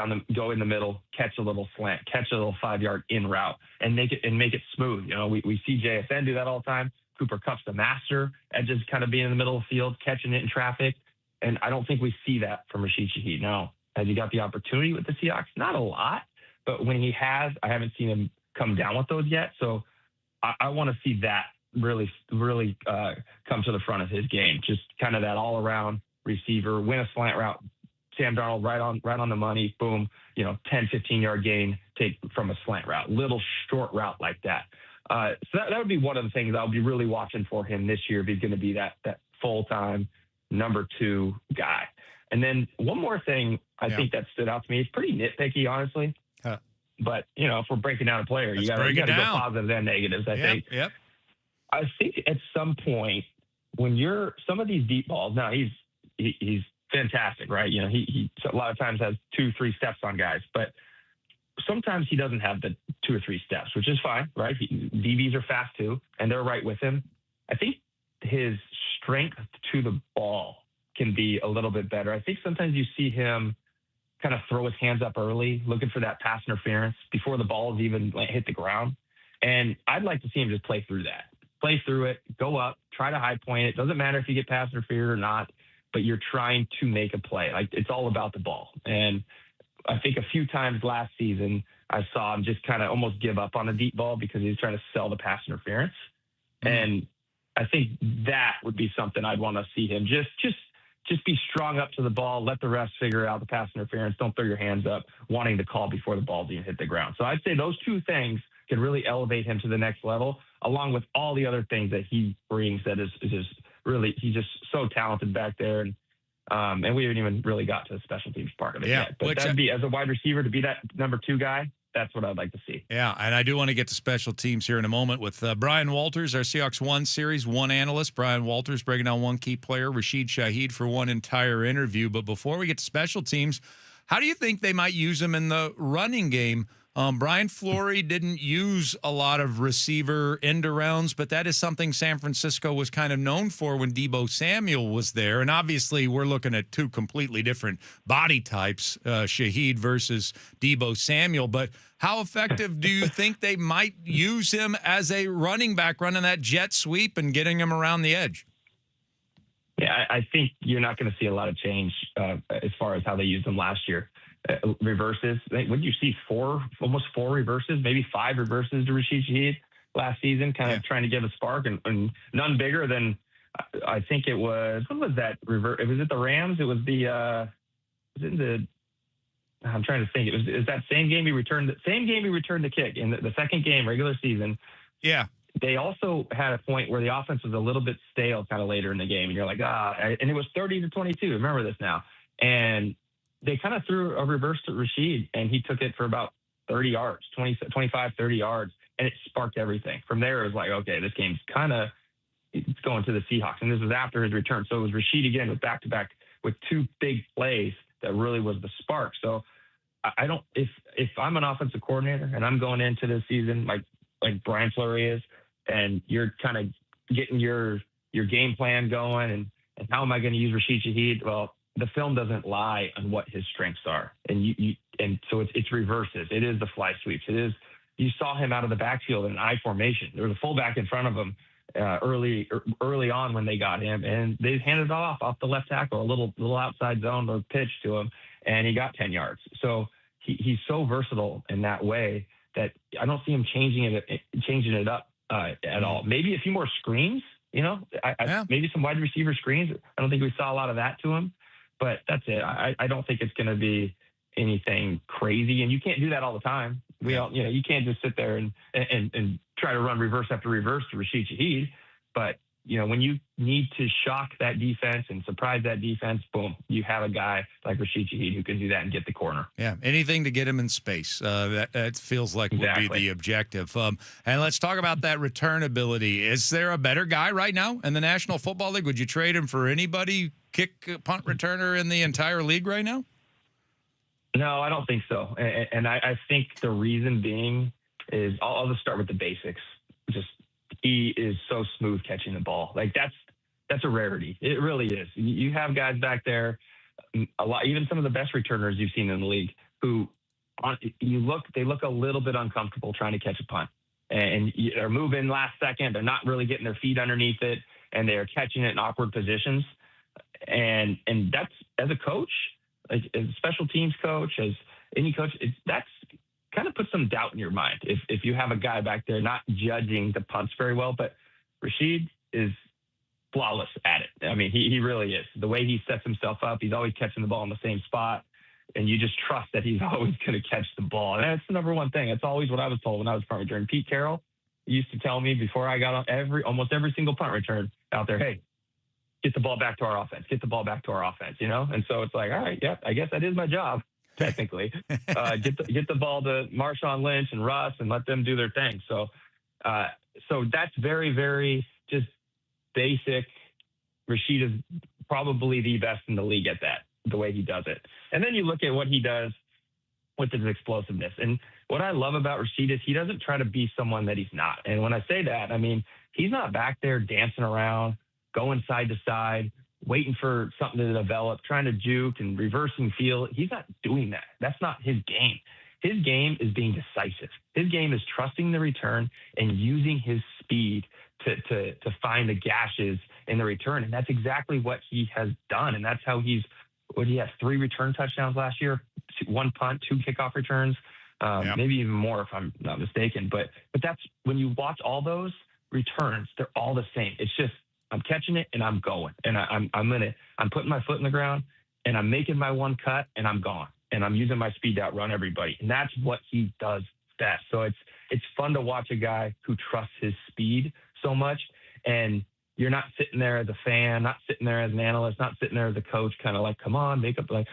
in the middle, catch a little slant, catch a little 5-yard in route, and make it smooth. We see JSN do that all the time. Cooper Kupp's the master at just kind of being in the middle of the field, catching it in traffic. And I don't think we see that from Rashid Shaheed. Now, has he got the opportunity with the Seahawks? Not a lot, but when he has, I haven't seen him come down with those yet. So I want to see that really, really come to the front of his game. Just kind of that all-around receiver, win a slant route, Sam Darnold right on the money, boom, 10, 15-yard gain, take from a slant route, little short route like that. So that would be one of the things I'll be really watching for him this year if he's going to be that full-time number 2 guy. And then one more thing I think that stood out to me. It's pretty nitpicky, honestly. Huh. But, if we're breaking down a player, you got to go positives and negatives, I think. Yep. I think at some point when some of these deep balls, now he's fantastic, right? He a lot of times has 2-3 steps on guys, but sometimes he doesn't have the 2 or 3 steps, which is fine, right? DBs are fast too, and they're right with him. I think his strength to the ball can be a little bit better. I think sometimes you see him kind of throw his hands up early, looking for that pass interference before the ball is even hit the ground. And I'd like to see him just play through that. Play through it, go up, try to high point it. Doesn't matter if you get pass interfered or not, but you're trying to make a play. Like, it's all about the ball. And I think a few times last season, I saw him just kind of almost give up on a deep ball because he's trying to sell the pass interference. And I think that would be something I'd want to see him just be strong up to the ball, let the refs figure out the pass interference. Don't throw your hands up, wanting to call before the ball's even hit the ground. So I'd say those 2 things can really elevate him to the next level, along with all the other things that he brings. That is just really, he's just so talented back there. And we haven't even really got to the special teams part of it yet. But that'd be, as a wide receiver, to be that number 2 guy, that's what I'd like to see. Yeah, and I do want to get to special teams here in a moment with Brian Walters, our Seahawks 1 Series 1 analyst. Brian Walters breaking down one key player, Rashid Shaheed, for one entire interview. But before we get to special teams, how do you think they might use him in the running game? Brian Fleury didn't use a lot of receiver end arounds, but that is something San Francisco was kind of known for when Deebo Samuel was there. And obviously, we're looking at 2 completely different body types, Shaheed versus Deebo Samuel. But how effective do you think they might use him as a running back, running that jet sweep and getting him around the edge? Yeah, I think you're not going to see a lot of change as far as how they used him last year. Reverses. Would you see almost 4 reverses, maybe 5 reverses to Rashid Shaheed last season, kind of trying to give a spark, and none bigger than, I think it was, when was that reverse? It was at the Rams. It was I'm trying to think. It was that same game he returned the kick in the second game, regular season. Yeah. They also had a point where the offense was a little bit stale kind of later in the game, and you're like, and it was 30-22. Remember this now. And they kind of threw a reverse to Rashid, and he took it for about 30 yards, 25, 30 yards, and it sparked everything. From there, it was like, okay, this game's it's going to the Seahawks. And this was after his return. So it was Rashid again with back-to-back with 2 big plays that really was the spark. So I don't, if I'm an offensive coordinator and I'm going into this season like Brian Fleury is, and you're kind of getting your game plan going, and how am I going to use Rashid Shaheed? Well, the film doesn't lie on what his strengths are. And so it's reverses. It is the fly sweeps. You saw him out of the backfield in an I formation. There was a fullback in front of him early on when they got him, and they handed it off the left tackle, a little outside zone or pitch to him, and he got 10 yards. So he's so versatile in that way that I don't see him changing it up at all. Maybe a few more screens, maybe some wide receiver screens. I don't think we saw a lot of that to him. But that's it. I don't think it's going to be anything crazy, and you can't do that all the time. You can't just sit there and try to run reverse after reverse to Rashid Shaheed. But when you need to shock that defense and surprise that defense, boom, you have a guy like Rashid Shaheed who can do that and get the corner. Yeah, anything to get him in space. That feels like would be the objective. And let's talk about that return ability. Is there a better guy right now in the National Football League? Would you trade him for anybody, kick punt returner in the entire league right now? No, I don't think so. And I think the reason being is I'll just start with the basics. Just he is so smooth catching the ball. Like that's a rarity. It really is. You have guys back there, a lot, even some of the best returners you've seen in the league, who they look a little bit uncomfortable trying to catch a punt, and they're moving last second. They're not really getting their feet underneath it, and they're catching it in awkward positions. And that's, as a coach, as a special teams coach, as any coach, that's kind of puts some doubt in your mind if you have a guy back there not judging the punts very well. But Rashid is flawless at it. I mean, he really is. The way he sets himself up, he's always catching the ball in the same spot, and you just trust that he's always going to catch the ball. And that's the number one thing. That's always what I was told when I was punt return. Pete Carroll used to tell me before I got on almost every single punt return out there, hey, get the ball back to our offense. Get the ball back to our offense, And so it's like, all right, yeah, I guess that is my job, technically. Get the ball to Marshawn Lynch and Russ and let them do their thing. So that's very, very just basic. Rashid is probably the best in the league at that, the way he does it. And then you look at what he does with his explosiveness. And what I love about Rashid is he doesn't try to be someone that he's not. And when I say that, I mean, he's not back there dancing around, going side to side, waiting for something to develop, trying to juke and reversing field. He's not doing that. That's not his game. His game is being decisive. His game is trusting the return and using his speed to find the gashes in the return. And that's exactly what he has done. And that's how he has 3 return touchdowns last year, 1 punt, 2 kickoff returns, maybe even more if I'm not mistaken. But that's when you watch all those returns, they're all the same. It's just, I'm catching it and I'm going, and I'm putting my foot in the ground and I'm making my one cut and I'm gone, and I'm using my speed to outrun everybody. And that's what he does best. So it's fun to watch a guy who trusts his speed so much, and you're not sitting there as a fan, not sitting there as an analyst, not sitting there as a coach, kind of like, come on, make up, like,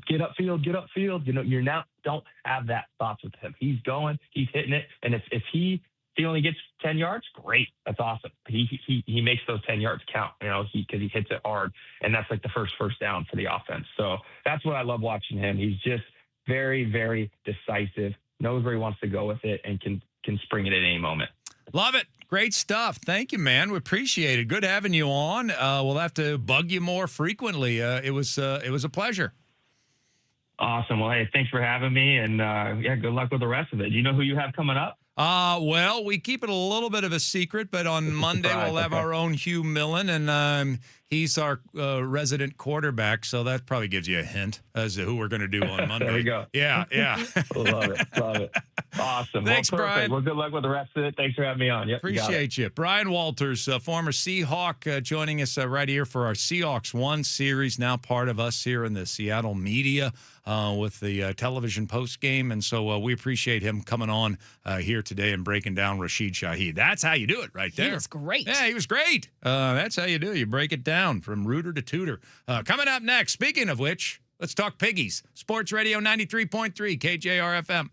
get upfield. You're now don't have that thoughts with him. He's going, he's hitting it, and if he only gets 10 yards, great. That's awesome. He makes those 10 yards count, because he hits it hard, and that's like the first down for the offense. So that's what I love watching him. He's just very, very decisive, knows where he wants to go with it, and can spring it at any moment. Love it. Great stuff. Thank you, man. We appreciate it. Good having you on. We'll have to bug you more frequently. It was a pleasure. Awesome. Well, hey, thanks for having me, and good luck with the rest of it. Do you know who you have coming up? Well, we keep it a little bit of a secret, but on Monday we'll have our own Hugh Millen, and he's our resident quarterback, so that probably gives you a hint as to who we're going to do on Monday. There we go. Yeah. Love it. Awesome. Thanks, well, perfect. Brian. Well, good luck with the rest of it. Thanks for having me on. Yep, Appreciate you. Brian Walters, former Seahawk, joining us right here for our Seahawks One series, now part of us here in the Seattle media with the television post game. And so we appreciate him coming on here today and breaking down Rashid Shaheed. That's how you do it right there. He was great. Yeah, he was great. That's how you do it. You break it down from rooter to tutor. Coming up next, speaking of which, let's talk Piggies. Sports Radio 93.3 KJR FM.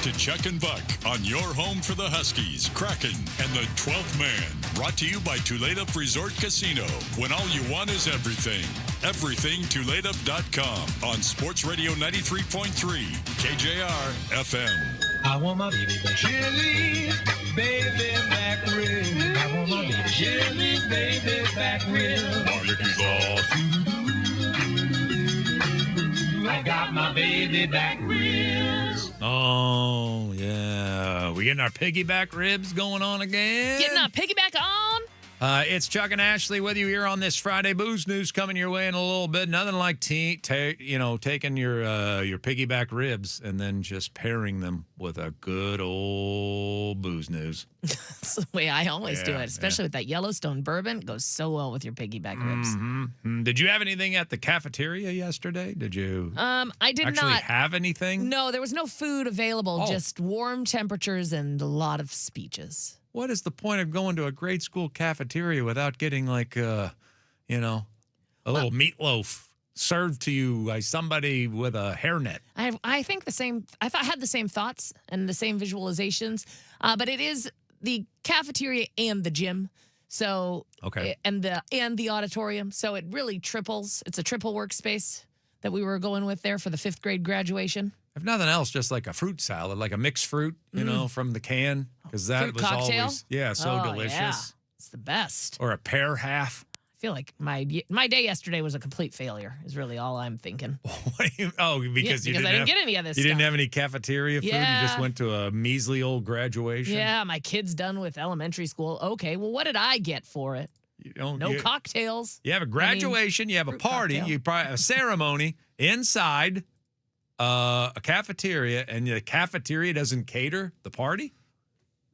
to Chuck and Buck on your home for the Huskies, Kraken, and the 12th man. Brought to you by Tulalip Resort Casino. When all you want is everything. Everything Tulalip.com on Sports Radio 93.3 KJR FM. I want my baby back. Chili, baby back rib. I want my baby. Chili, baby back rib. I got my baby back ribs. Oh, yeah. We getting our piggyback ribs going on again? Getting our piggyback on. It's Chuck and Ashley with you here on this Friday. Booze News coming your way in a little bit. Nothing like taking your piggyback ribs and then just pairing them with a good old Booze News. That's the way I always do it, especially with that Yellowstone bourbon. It goes so well with your piggyback ribs. Mm-hmm. Did you have anything at the cafeteria yesterday? Did you? I did actually not have anything. No, there was no food available. Just warm temperatures and a lot of speeches. What is the point of going to a grade school cafeteria without getting like, a little meatloaf served to you by somebody with a hairnet? I think the same. I had the same thoughts and the same visualizations, but it is the cafeteria and the gym. So and the auditorium. So it really triples. It's a triple workspace that we were going with there for the 5th grade graduation. If nothing else, just like a fruit salad, like a mixed fruit, from the can, because that Fruit was cocktail? always so delicious. Yeah. It's the best. Or a pear half. I feel like my day yesterday was a complete failure. Is really all I'm thinking. Because I you didn't get any of this. You didn't have any cafeteria food. Yeah. You just went to a measly old graduation. Yeah, my kid's done with elementary school. Okay, well, what did I get for it? No cocktails. You have a graduation. You have a party. cocktail. You probably have a ceremony inside a cafeteria, and the cafeteria doesn't cater the party.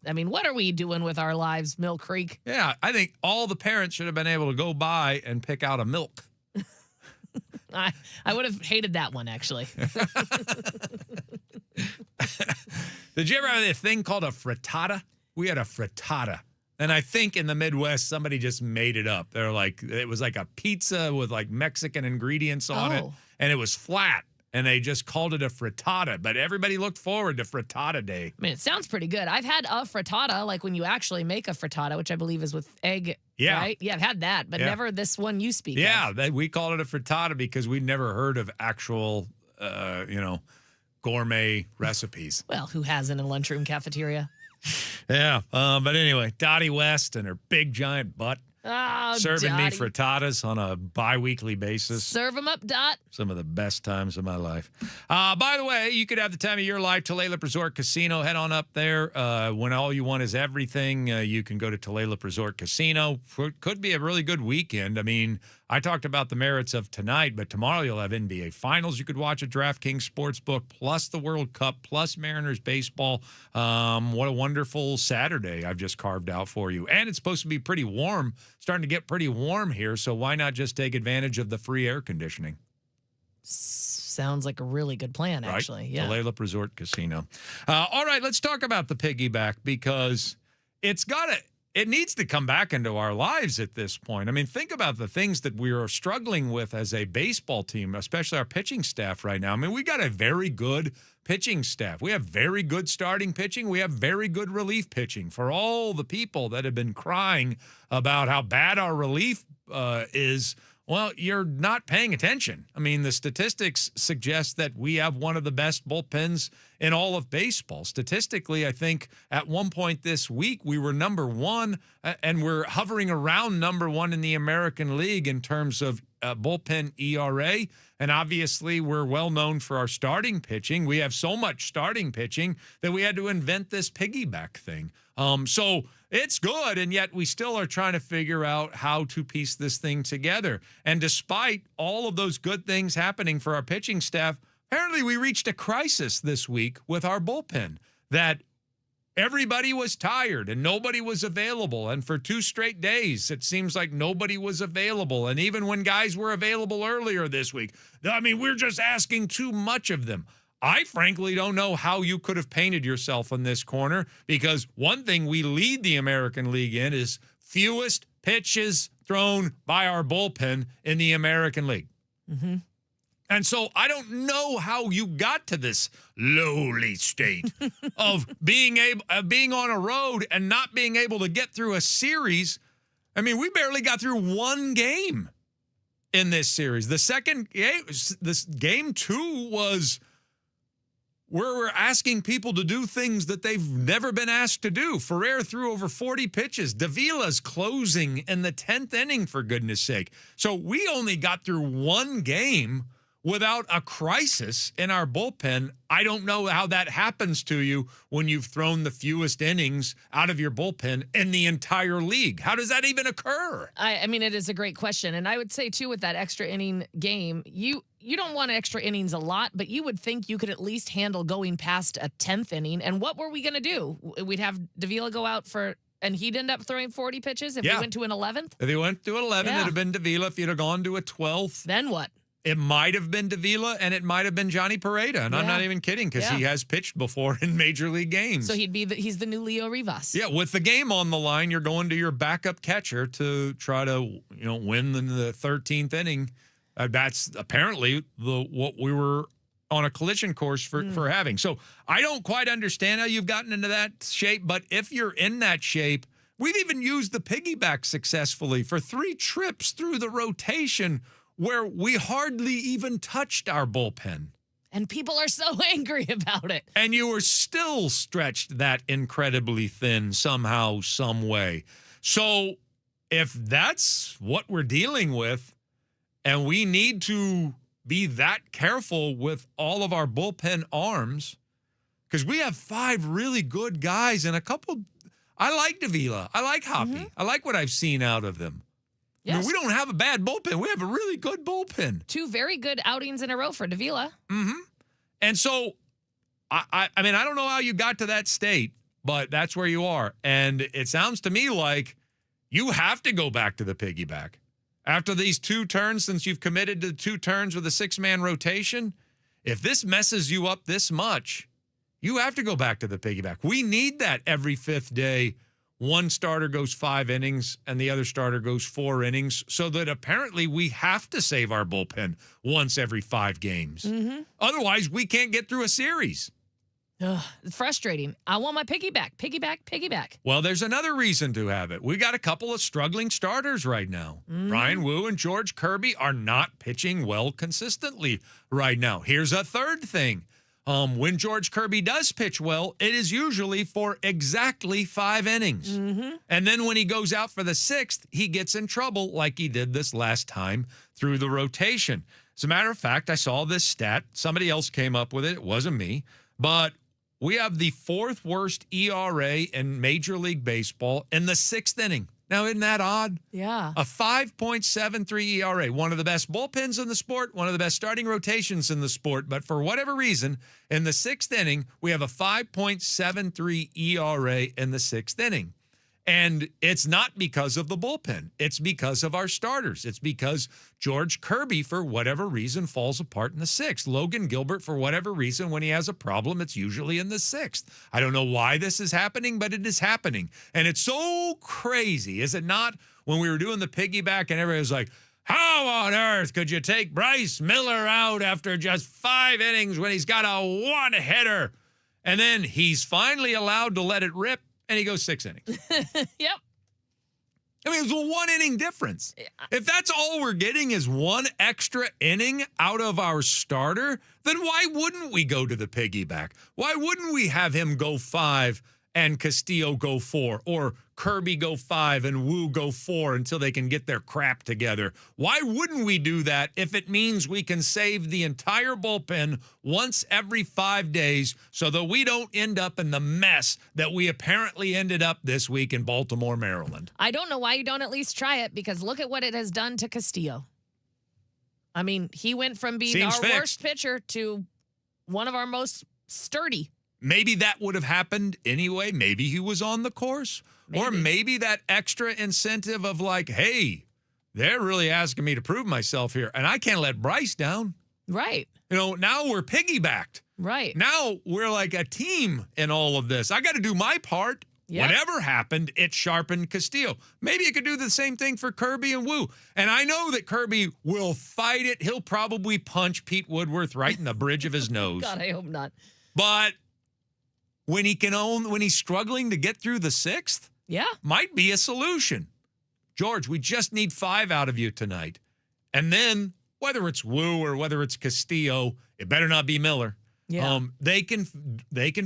I mean, what are we doing with our lives, Mill Creek? Yeah, I think all the parents should have been able to go by and pick out a milk. I would have hated that one, actually. Did you ever have a thing called a frittata? We had a frittata. And I think in the Midwest, somebody just made it up. They're like, it was like a pizza with like Mexican ingredients on it. And it was flat. And they just called it a frittata. But everybody looked forward to frittata day. I mean, it sounds pretty good. I've had a frittata, like when you actually make a frittata, which I believe is with egg, right? Yeah, I've had that, but never this one you speak of. Yeah, we called it a frittata because we'd never heard of actual, gourmet recipes. Well, who hasn't in a lunchroom cafeteria? Yeah, but anyway, Dottie West and her big giant butt serving me Dottie. frittatas on a bi-weekly basis. Serve them up, Dot. Some of the best times of my life. By the way, you could have the time of your life. Tulalip Resort Casino. Head on up there. When all you want is everything, you can go to Tulalip Resort Casino. Could be a really good weekend. I mean, I talked about the merits of tonight, but tomorrow you'll have NBA Finals. You could watch at DraftKings Sportsbook, plus the World Cup, plus Mariners baseball. What a wonderful Saturday I've just carved out for you. And it's supposed to be pretty warm, starting to get pretty warm here, so why not just take advantage of the free air conditioning? Sounds like a really good plan, actually. Right? Yeah. Tulalip Resort Casino. All right, let's talk about the piggyback because it needs to come back into our lives at this point. I mean, think about the things that we are struggling with as a baseball team, especially our pitching staff right now. I mean, we got a very good pitching staff. We have very good starting pitching. We have very good relief pitching. For all the people that have been crying about how bad our relief is, well, you're not paying attention. I mean, the statistics suggest that we have one of the best bullpens in all of baseball. Statistically, I think at one point this week, we were number one, and we're hovering around number one in the American League in terms of bullpen ERA. And obviously, we're well known for our starting pitching. We have so much starting pitching that we had to invent this piggyback thing. So it's good, and yet we still are trying to figure out how to piece this thing together. And despite all of those good things happening for our pitching staff, apparently we reached a crisis this week with our bullpen, that everybody was tired and nobody was available. And for 2 straight days, it seems like nobody was available. And even when guys were available earlier this week, I mean, we're just asking too much of them. I frankly don't know how you could have painted yourself in this corner, because one thing we lead the American League in is fewest pitches thrown by our bullpen in the American League. Mm-hmm. And so I don't know how you got to this lowly state of being on a road and not being able to get through a series. I mean, we barely got through one game in this series. The second game, this game 2 was where we're asking people to do things that they've never been asked to do. Ferrer threw over 40 pitches. Davila's closing in the 10th inning, for goodness sake. So we only got through one game without a crisis in our bullpen. I don't know how that happens to you when you've thrown the fewest innings out of your bullpen in the entire league. How does that even occur? I mean, it is a great question. And I would say, too, with that extra inning game, you don't want extra innings a lot, but you would think you could at least handle going past a 10th inning. And what were we going to do? We'd have Davila go out and he'd end up throwing 40 pitches if we went to an 11th? If he went to an 11, it'd have been Davila. If you'd have gone to a 12th. Then what? It might have been Davila, and it might have been Johnny Pareda. And I'm not even kidding, because he has pitched before in Major League games. So he's the new Leo Rivas. Yeah, with the game on the line, you're going to your backup catcher to try to win in the 13th inning. That's apparently what we were on a collision course for having. So I don't quite understand how you've gotten into that shape, but if you're in that shape, we've even used the piggyback successfully for 3 trips through the rotation where we hardly even touched our bullpen. And people are so angry about it. And you were still stretched that incredibly thin somehow, some way. So if that's what we're dealing with, and we need to be that careful with all of our bullpen arms, because we have 5 really good guys and a couple. I like Davila. I like Hoppy. I like what I've seen out of them. Yes. I mean, we don't have a bad bullpen. We have a really good bullpen. 2 very good outings in a row for Davila. And so, I mean, I don't know how you got to that state, but that's where you are. And it sounds to me like you have to go back to the piggyback. After these 2 turns, since you've committed to 2 turns with a 6-man rotation, if this messes you up this much, you have to go back to the piggyback. We need that every 5th day. One starter goes 5 innings and the other starter goes 4 innings, so that apparently we have to save our bullpen once every 5 games. Otherwise, we can't get through a series. It's frustrating. I want my piggyback. Well, there's another reason to have it. We got a couple of struggling starters right now. Brian Wu and George Kirby are not pitching well consistently right now. Here's a third thing. When George Kirby does pitch well, it is usually for exactly 5 innings. And then when he goes out for the 6th, he gets in trouble like he did this last time through the rotation. As a matter of fact, I saw this stat. Somebody else came up with it. It wasn't me. But we have the 4th worst ERA in Major League Baseball in the 6th inning. Now, isn't that odd? Yeah. A 5.73 ERA, one of the best bullpens in the sport, one of the best starting rotations in the sport. But for whatever reason, in the 6th inning, we have a 5.73 ERA in the 6th inning. And it's not because of the bullpen. It's because of our starters. It's because George Kirby, for whatever reason, falls apart in the 6th. Logan Gilbert, for whatever reason, when he has a problem, it's usually in the 6th. I don't know why this is happening, but it is happening. And it's so crazy, is it not? When we were doing the piggyback and everybody was like, how on earth could you take Bryce Miller out after just 5 innings when he's got a 1-hitter? And then he's finally allowed to let it rip. And he goes 6 innings. Yep. I mean, it's a 1-inning difference. If that's all we're getting is 1 extra inning out of our starter, then why wouldn't we go to the piggyback? Why wouldn't we have him go 5 and Castillo go 4, or Kirby go 5 and Wu go 4 until they can get their crap together? Why wouldn't we do that if it means we can save the entire bullpen once every 5 days so that we don't end up in the mess that we apparently ended up this week in Baltimore, Maryland? I don't know why you don't at least try it, because look at what it has done to Castillo. I mean, he went from being our worst pitcher to one of our most sturdy. Maybe that would have happened anyway. Maybe he was on the course. Or maybe that extra incentive of like, hey, they're really asking me to prove myself here, and I can't let Bryce down. Right. You know, now we're piggybacked. Right. Now we're like a team in all of this. I got to do my part, Yep. Whatever happened, it sharpened Castillo. Maybe it could do the same thing for Kirby and Wu. And I know that Kirby will fight it. He'll probably punch Pete Woodworth right in the bridge of his nose. God, I hope not. But when he's struggling to get through the sixth, yeah, might be a solution. George, we just need 5 out of you tonight. And then whether it's Wu or whether it's Castillo, it better not be Miller. Yeah. They can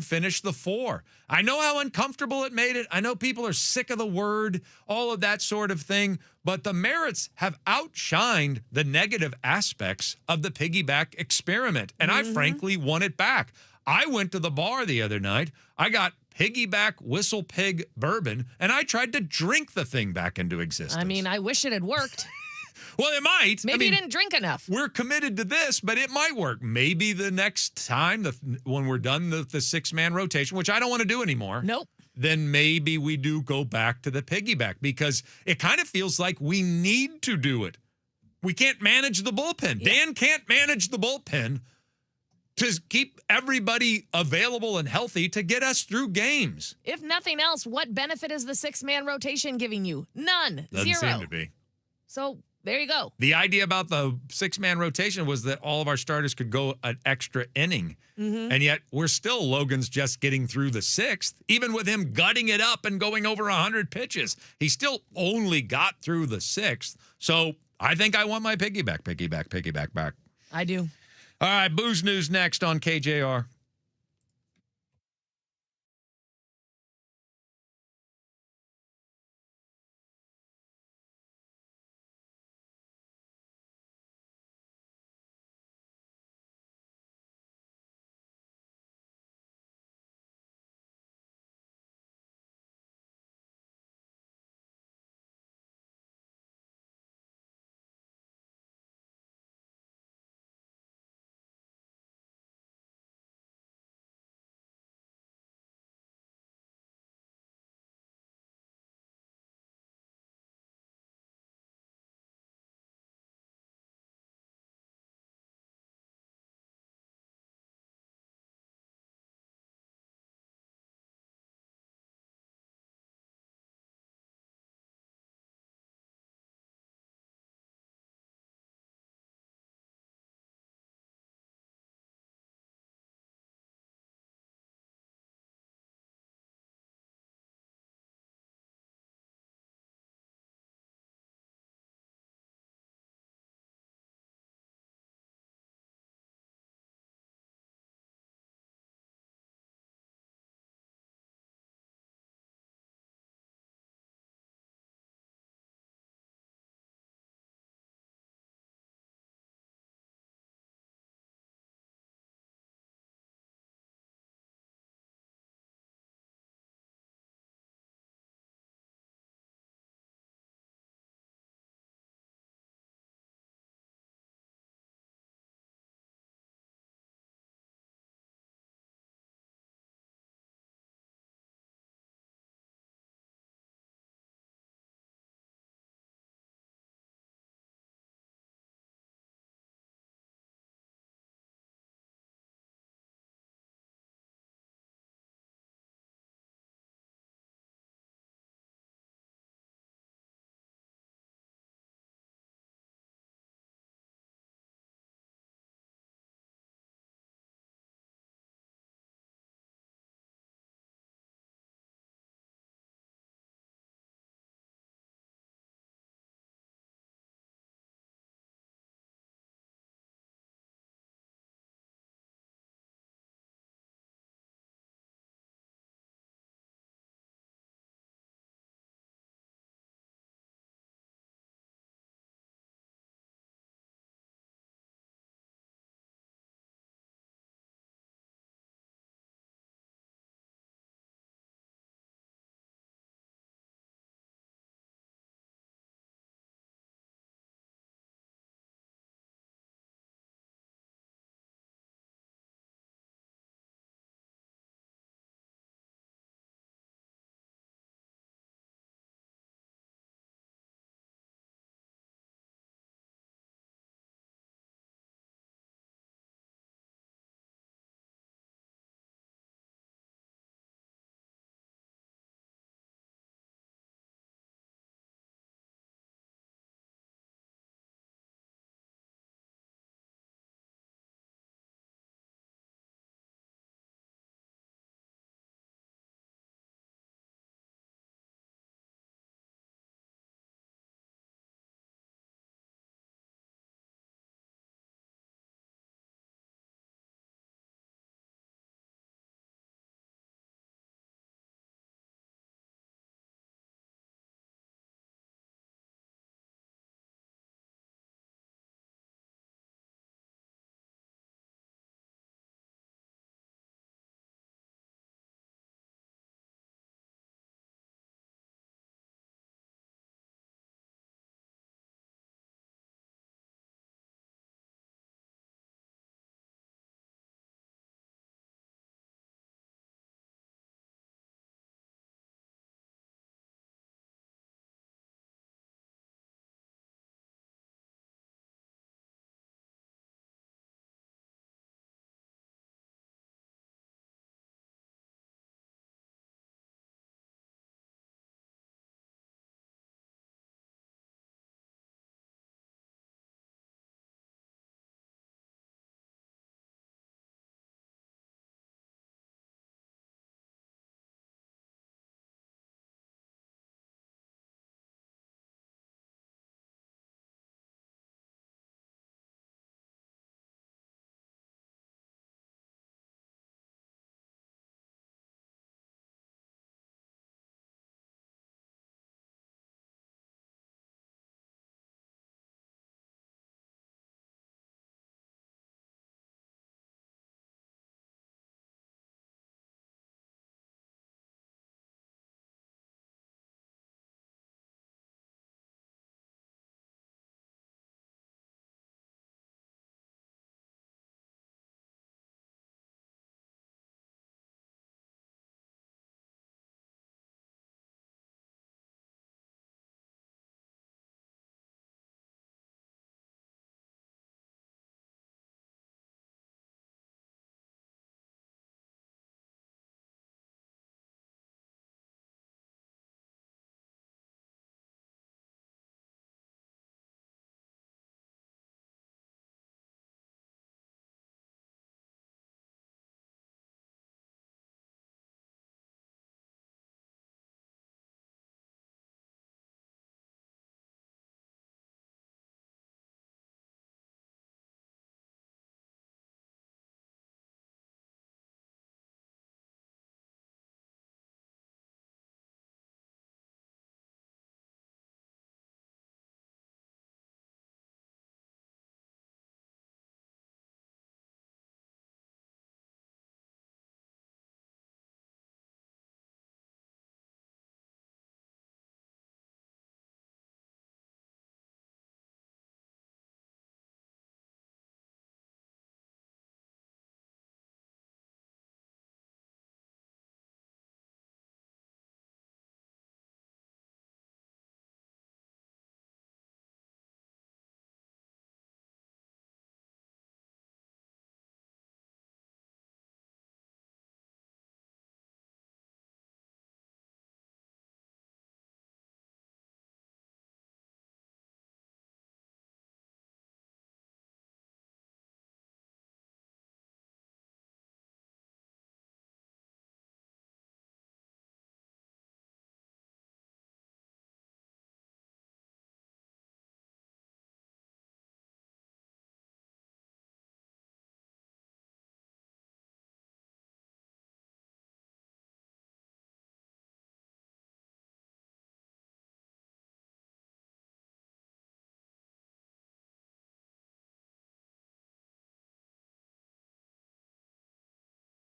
finish the 4. I know how uncomfortable it made it. I know people are sick of the word, all of that sort of thing. But the merits have outshined the negative aspects of the piggyback experiment. And I frankly want it back. I went to the bar the other night. I got piggyback Whistle Pig bourbon, and I tried to drink the thing back into existence. I mean, I wish it had worked. Well, it might. Maybe you didn't drink enough. We're committed to this, but it might work. Maybe the next time, when we're done the 6-man rotation, which I don't want to do anymore. Nope. Then maybe we do go back to the piggyback because it kind of feels like we need to do it. We can't manage the bullpen. Yeah. Dan can't manage the bullpen to keep everybody available and healthy to get us through games. If nothing else, what benefit is the 6-man rotation giving you? None. Doesn't 0. seem to be. So there you go. The idea about the 6-man rotation was that all of our starters could go an extra inning. And yet we're still, Logan's just getting through the 6th. Even with him gutting it up and going over 100 pitches, he still only got through the 6th. So I think I want my piggyback back. I do. All right, Booze News next on KJR.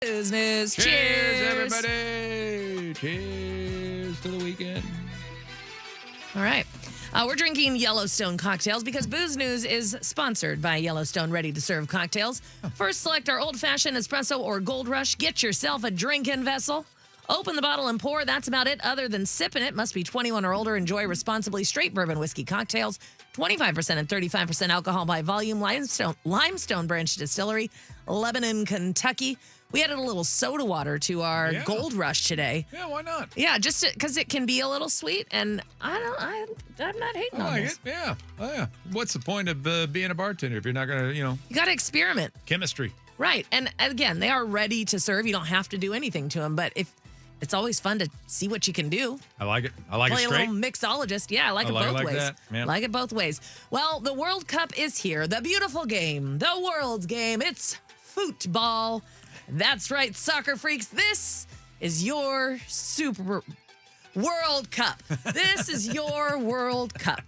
business. Cheers, everybody. Cheers to the weekend. All right. We're drinking Yellowstone cocktails because Booze News is sponsored by Yellowstone Ready to Serve Cocktails. First, select our old-fashioned espresso or Gold Rush. Get yourself a drinking vessel. Open the bottle and pour. That's about it. Other than sipping it, must be 21 or older. Enjoy responsibly. Straight bourbon whiskey cocktails. 25% and 35% alcohol by volume. Limestone Branch Distillery, Lebanon, Kentucky. We added a little soda water to our Gold Rush today. Yeah, why not? Yeah, just because it can be a little sweet, and I'm not hating on this. Yeah. Oh, yeah. What's the point of being a bartender if you're not going to, You got to experiment. chemistry? Right. And again, they are ready to serve. You don't have to do anything to them, but if it's always fun to see what you can do. I like it. I like Play it straight. a little mixologist. Yeah, I like it both like ways. that. Yeah. Like it both ways. Well, the World Cup is here. The beautiful game. The world's game. It's football. That's right, soccer freaks. This is your Super World Cup. This is your World Cup.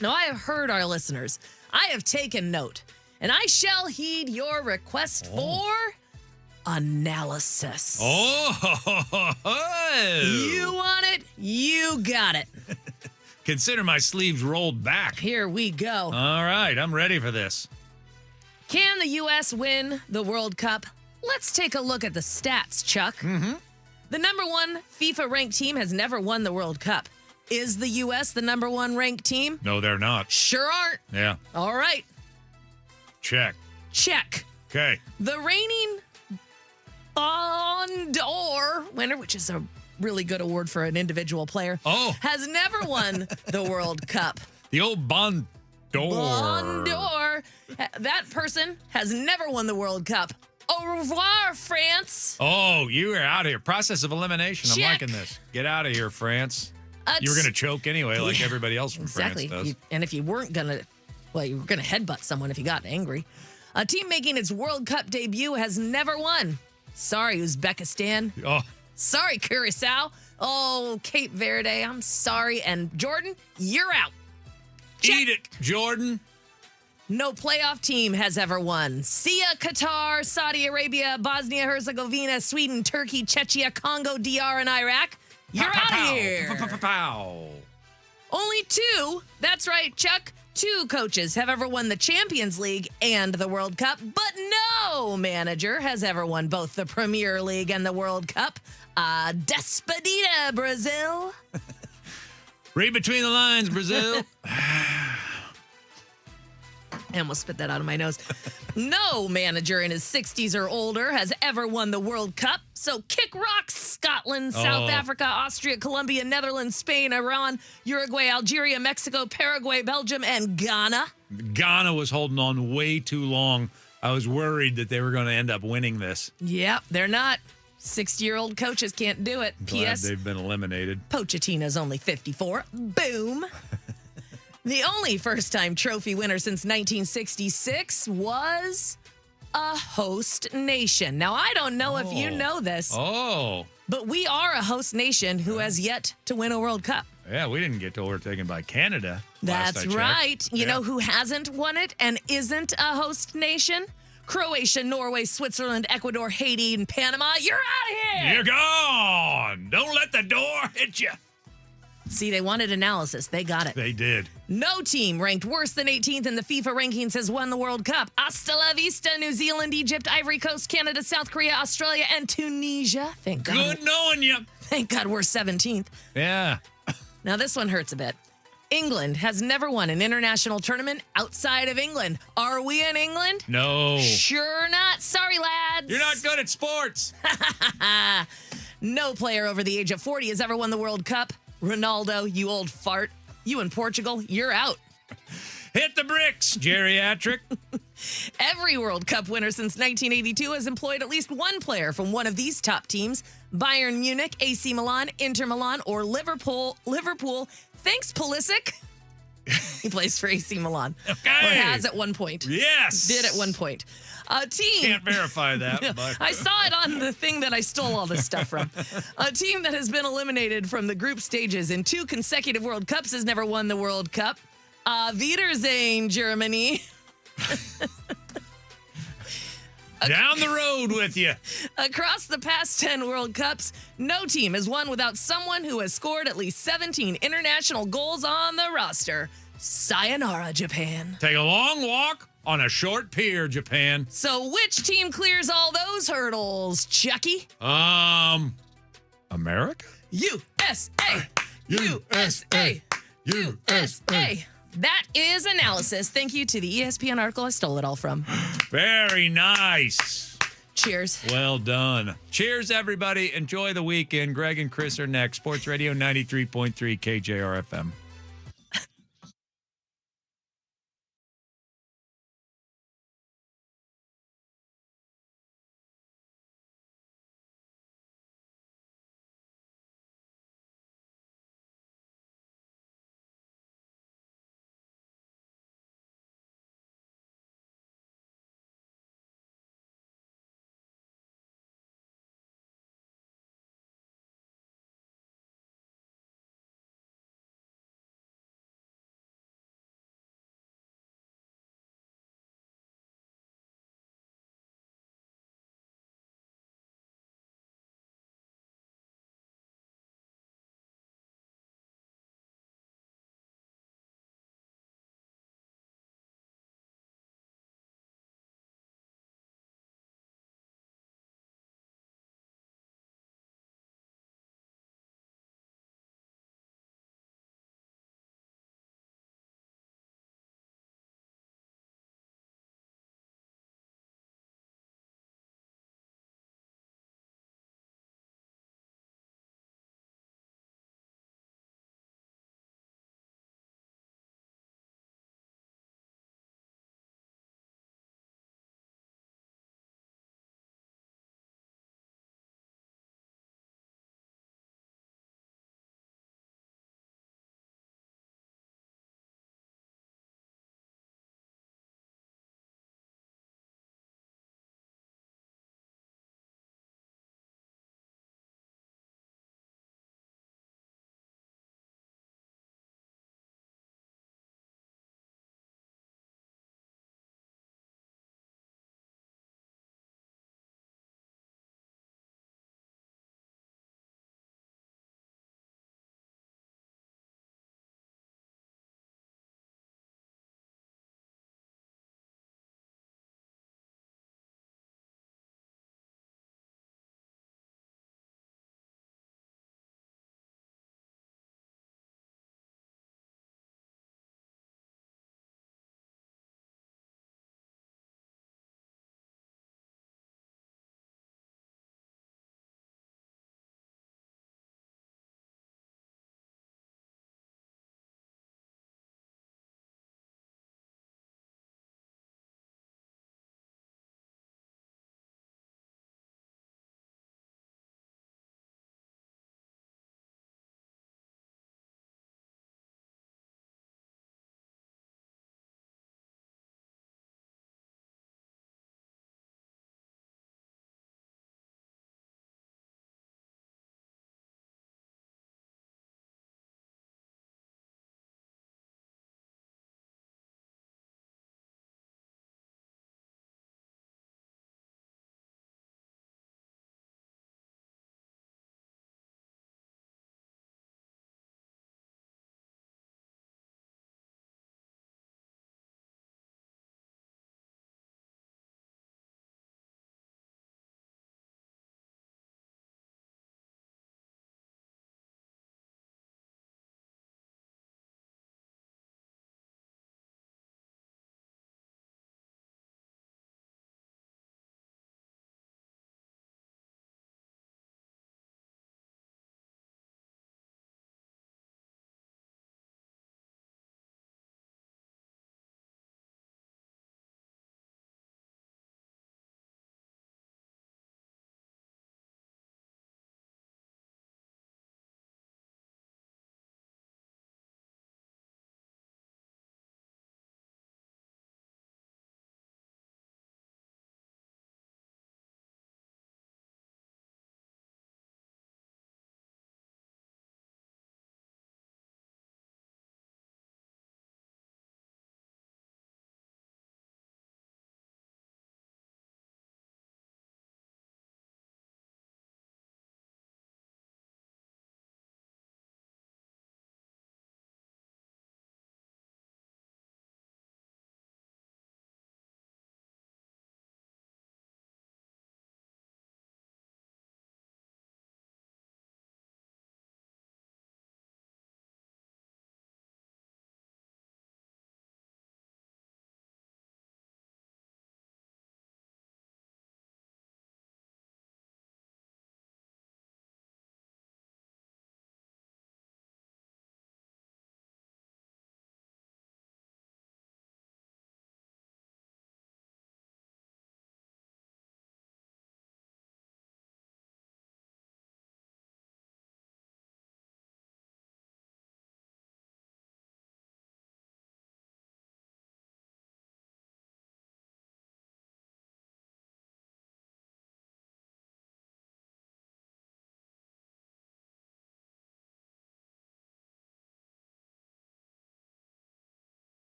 Now, I have heard our listeners. I have taken note, and I shall heed your request for analysis. You want it? You got it. Consider my sleeves rolled back. Here we go. All right, I'm ready for this. Can the U.S. win the World Cup? Let's take a look at the stats, Chuck. Mm-hmm. The number one FIFA-ranked team has never won the World Cup. Is the U.S. the number one ranked team? No, they're not. Sure aren't. Yeah. All right. Check. Check. Okay. The reigning Ballon d'Or winner, which is a really good award for an individual player, has never won the World Cup. The old Ballon d'Or. Ballon d'Or. That person has never won the World Cup. Au revoir, France. Oh, you are out of here. Process of elimination. I'm Check. liking this. Get out of here, France. You were going to choke anyway, like everybody else from France does. And if you weren't going to, you were going to headbutt someone if you got angry. A team making its World Cup debut has never won. Sorry, Uzbekistan. Oh. Sorry, Curacao. Oh, Cape Verde. I'm sorry. And Jordan, you're out. Eat it, Jordan. No playoff team has ever won. See ya, Qatar, Saudi Arabia, Bosnia-Herzegovina, Sweden, Turkey, Czechia, Congo, DR, and Iraq. You're out of here. Only two, that's right, Chuck, two coaches have ever won the Champions League and the World Cup, but no manager has ever won both the Premier League and the World Cup. Despedida, Brazil. Read between the lines, Brazil. I almost spit that out of my nose. No manager in his 60s or older has ever won the World Cup. So kick rocks, Scotland, South Africa, Austria, Colombia, Netherlands, Spain, Iran, Uruguay, Algeria, Mexico, Paraguay, Belgium, and Ghana. Ghana was holding on way too long. I was worried that they were going to end up winning this. Yep, they're not. 60-year-old coaches can't do it. Glad P.S. they've been eliminated. Pochettino's only 54. Boom. The only first-time trophy winner since 1966 was a host nation. Now, I don't know if you know this, but we are a host nation who has yet to win a World Cup. Yeah, we didn't get overtaken by Canada. That's right. You know who hasn't won it and isn't a host nation? Croatia, Norway, Switzerland, Ecuador, Haiti, and Panama. You're out of here. You're gone. Don't let the door hit you. See, they wanted analysis. They got it. They did. No team ranked worse than 18th in the FIFA rankings has won the World Cup. Hasta la vista, New Zealand, Egypt, Ivory Coast, Canada, South Korea, Australia, and Tunisia. Thank God. Good knowing you. Thank God we're 17th. Yeah. Now, this one hurts a bit. England has never won an international tournament outside of England. Are we in England? No. Sure not. Sorry, lads. You're not good at sports. No player over the age of 40 has ever won the World Cup. Ronaldo, you old fart. You in Portugal, you're out. Hit the bricks, geriatric. Every World Cup winner since 1982 has employed at least one player from one of these top teams: Bayern Munich, AC Milan, Inter Milan, or Liverpool. Thanks, Pulisic. He plays for AC Milan. Okay. Or has at one point. Yes. Did at one point. A team. Can't verify that. But. I saw it on the thing that I stole all this stuff from. A team that has been eliminated from the group stages in 2 consecutive World Cups has never won the World Cup. Wiedersehen, Germany. Down the road with you. Across the past 10 World Cups, no team has won without someone who has scored at least 17 international goals on the roster. Sayonara, Japan. Take a long walk on a short pier, Japan. So which team clears all those hurdles, Chucky? America? USA! USA! USA! That is analysis. Thank you to the ESPN article I stole it all from. Very nice. Cheers. Well done. Cheers, everybody. Enjoy the weekend. Greg and Chris are next. Sports Radio 93.3 KJR FM.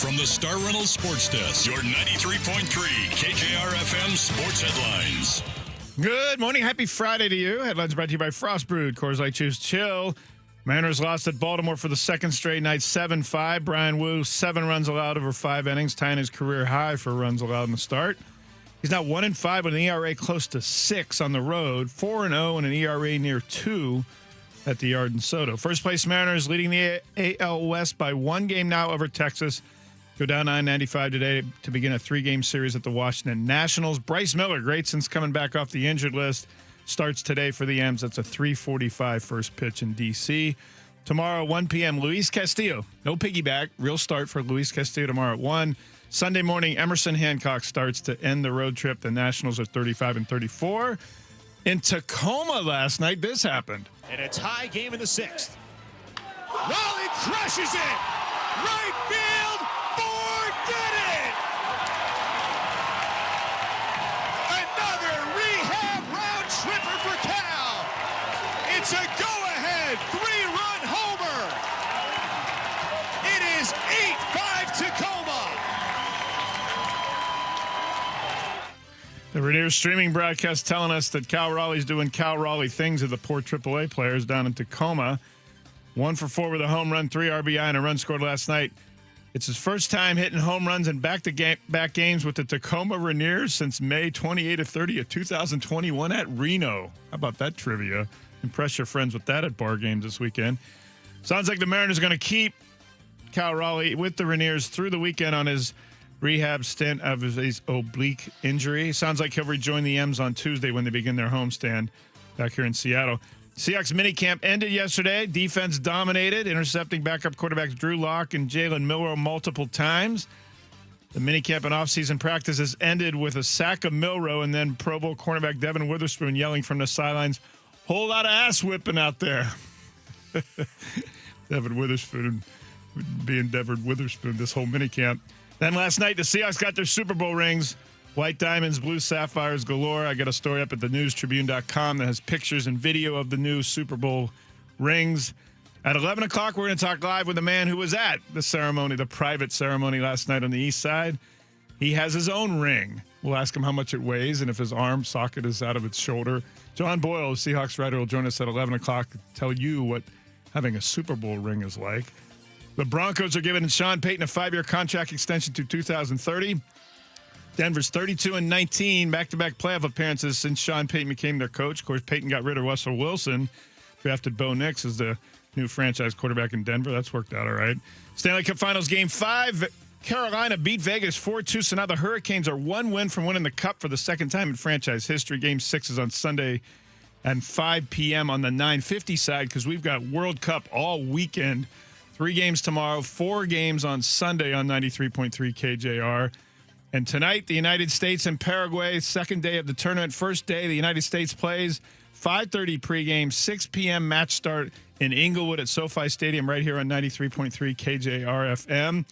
from the Star Reynolds Sports Desk, your 93.3 KJR FM sports headlines. Good morning. Happy Friday to you. Headlines brought to you by Frost Brewed. Coors Light Choose Chill. Mariners lost at Baltimore for the second straight night, 7-5. Brian Wu, 7 runs allowed over 5 innings, tying his career high for runs allowed in the start. He's now 1-5 with an ERA close to 6 on the road, 4-0 and an ERA near 2 at the Yard in Soto. First place Mariners leading the AL West by 1 game now over Texas. Go down 9-95 today to begin a 3-game series at the Washington Nationals. Bryce Miller, great since coming back off the injured list, starts today for the M's. That's a 3:45 first pitch in D.C. Tomorrow, 1 p.m., Luis Castillo. No piggyback. Real start for Luis Castillo tomorrow at 1. Sunday morning, Emerson Hancock starts to end the road trip. The Nationals are 35-34. In Tacoma last night, this happened. And a tie game in the 6th. Raleigh crushes it! Right field! Forget it! Another rehab round tripper for Cal! It's a go-ahead 3-run homer! It is 8-5 Tacoma! The Rainiers streaming broadcast telling us that Cal Raleigh's doing Cal Raleigh things to the poor AAA players down in Tacoma. 1 for 4 with a home run, 3 RBI, and a run scored last night. It's his first time hitting home runs in back-to-back games with the Tacoma Rainiers since May 28-30 of 2021 at Reno. How about that trivia? Impress your friends with that at bar games this weekend. Sounds like the Mariners are going to keep Cal Raleigh with the Rainiers through the weekend on his rehab stint of his oblique injury. Sounds like he'll rejoin the M's on Tuesday when they begin their homestand back here in Seattle. Seahawks minicamp ended yesterday. Defense dominated, intercepting backup quarterbacks Drew Lock and Jalen Milroe multiple times. The minicamp and offseason practices ended with a sack of Milroe and then Pro Bowl cornerback Devin Witherspoon yelling from the sidelines, "Whole lot of ass whipping out there." Devin Witherspoon being Devin Witherspoon this whole minicamp. Then last night, the Seahawks got their Super Bowl rings. White diamonds, blue sapphires galore. I got a story up at thenewstribune.com that has pictures and video of the new Super Bowl rings. At 11 o'clock, we're going to talk live with a man who was at the ceremony, the private ceremony last night on the east side. He has his own ring. We'll ask him how much it weighs and if his arm socket is out of its shoulder. John Boyle, Seahawks writer, will join us at 11 o'clock to tell you what having a Super Bowl ring is like. The Broncos are giving Sean Payton a 5-year contract extension to 2030. Denver's 32-19, back-to-back playoff appearances since Sean Payton became their coach. Of course, Payton got rid of Russell Wilson, drafted Bo Nix as the new franchise quarterback in Denver. That's worked out all right. Stanley Cup Finals Game 5. Carolina beat Vegas 4-2, so now the Hurricanes are 1 win from winning the Cup for the second time in franchise history. Game 6 is on Sunday at 5 p.m. on the 950 side because we've got World Cup all weekend. 3 games tomorrow, 4 games on Sunday on 93.3 KJR. And tonight, the United States and Paraguay, second day of the tournament. First day, the United States plays 5:30 pregame, 6 p.m. match start in Inglewood at SoFi Stadium right here on 93.3 KJR FM.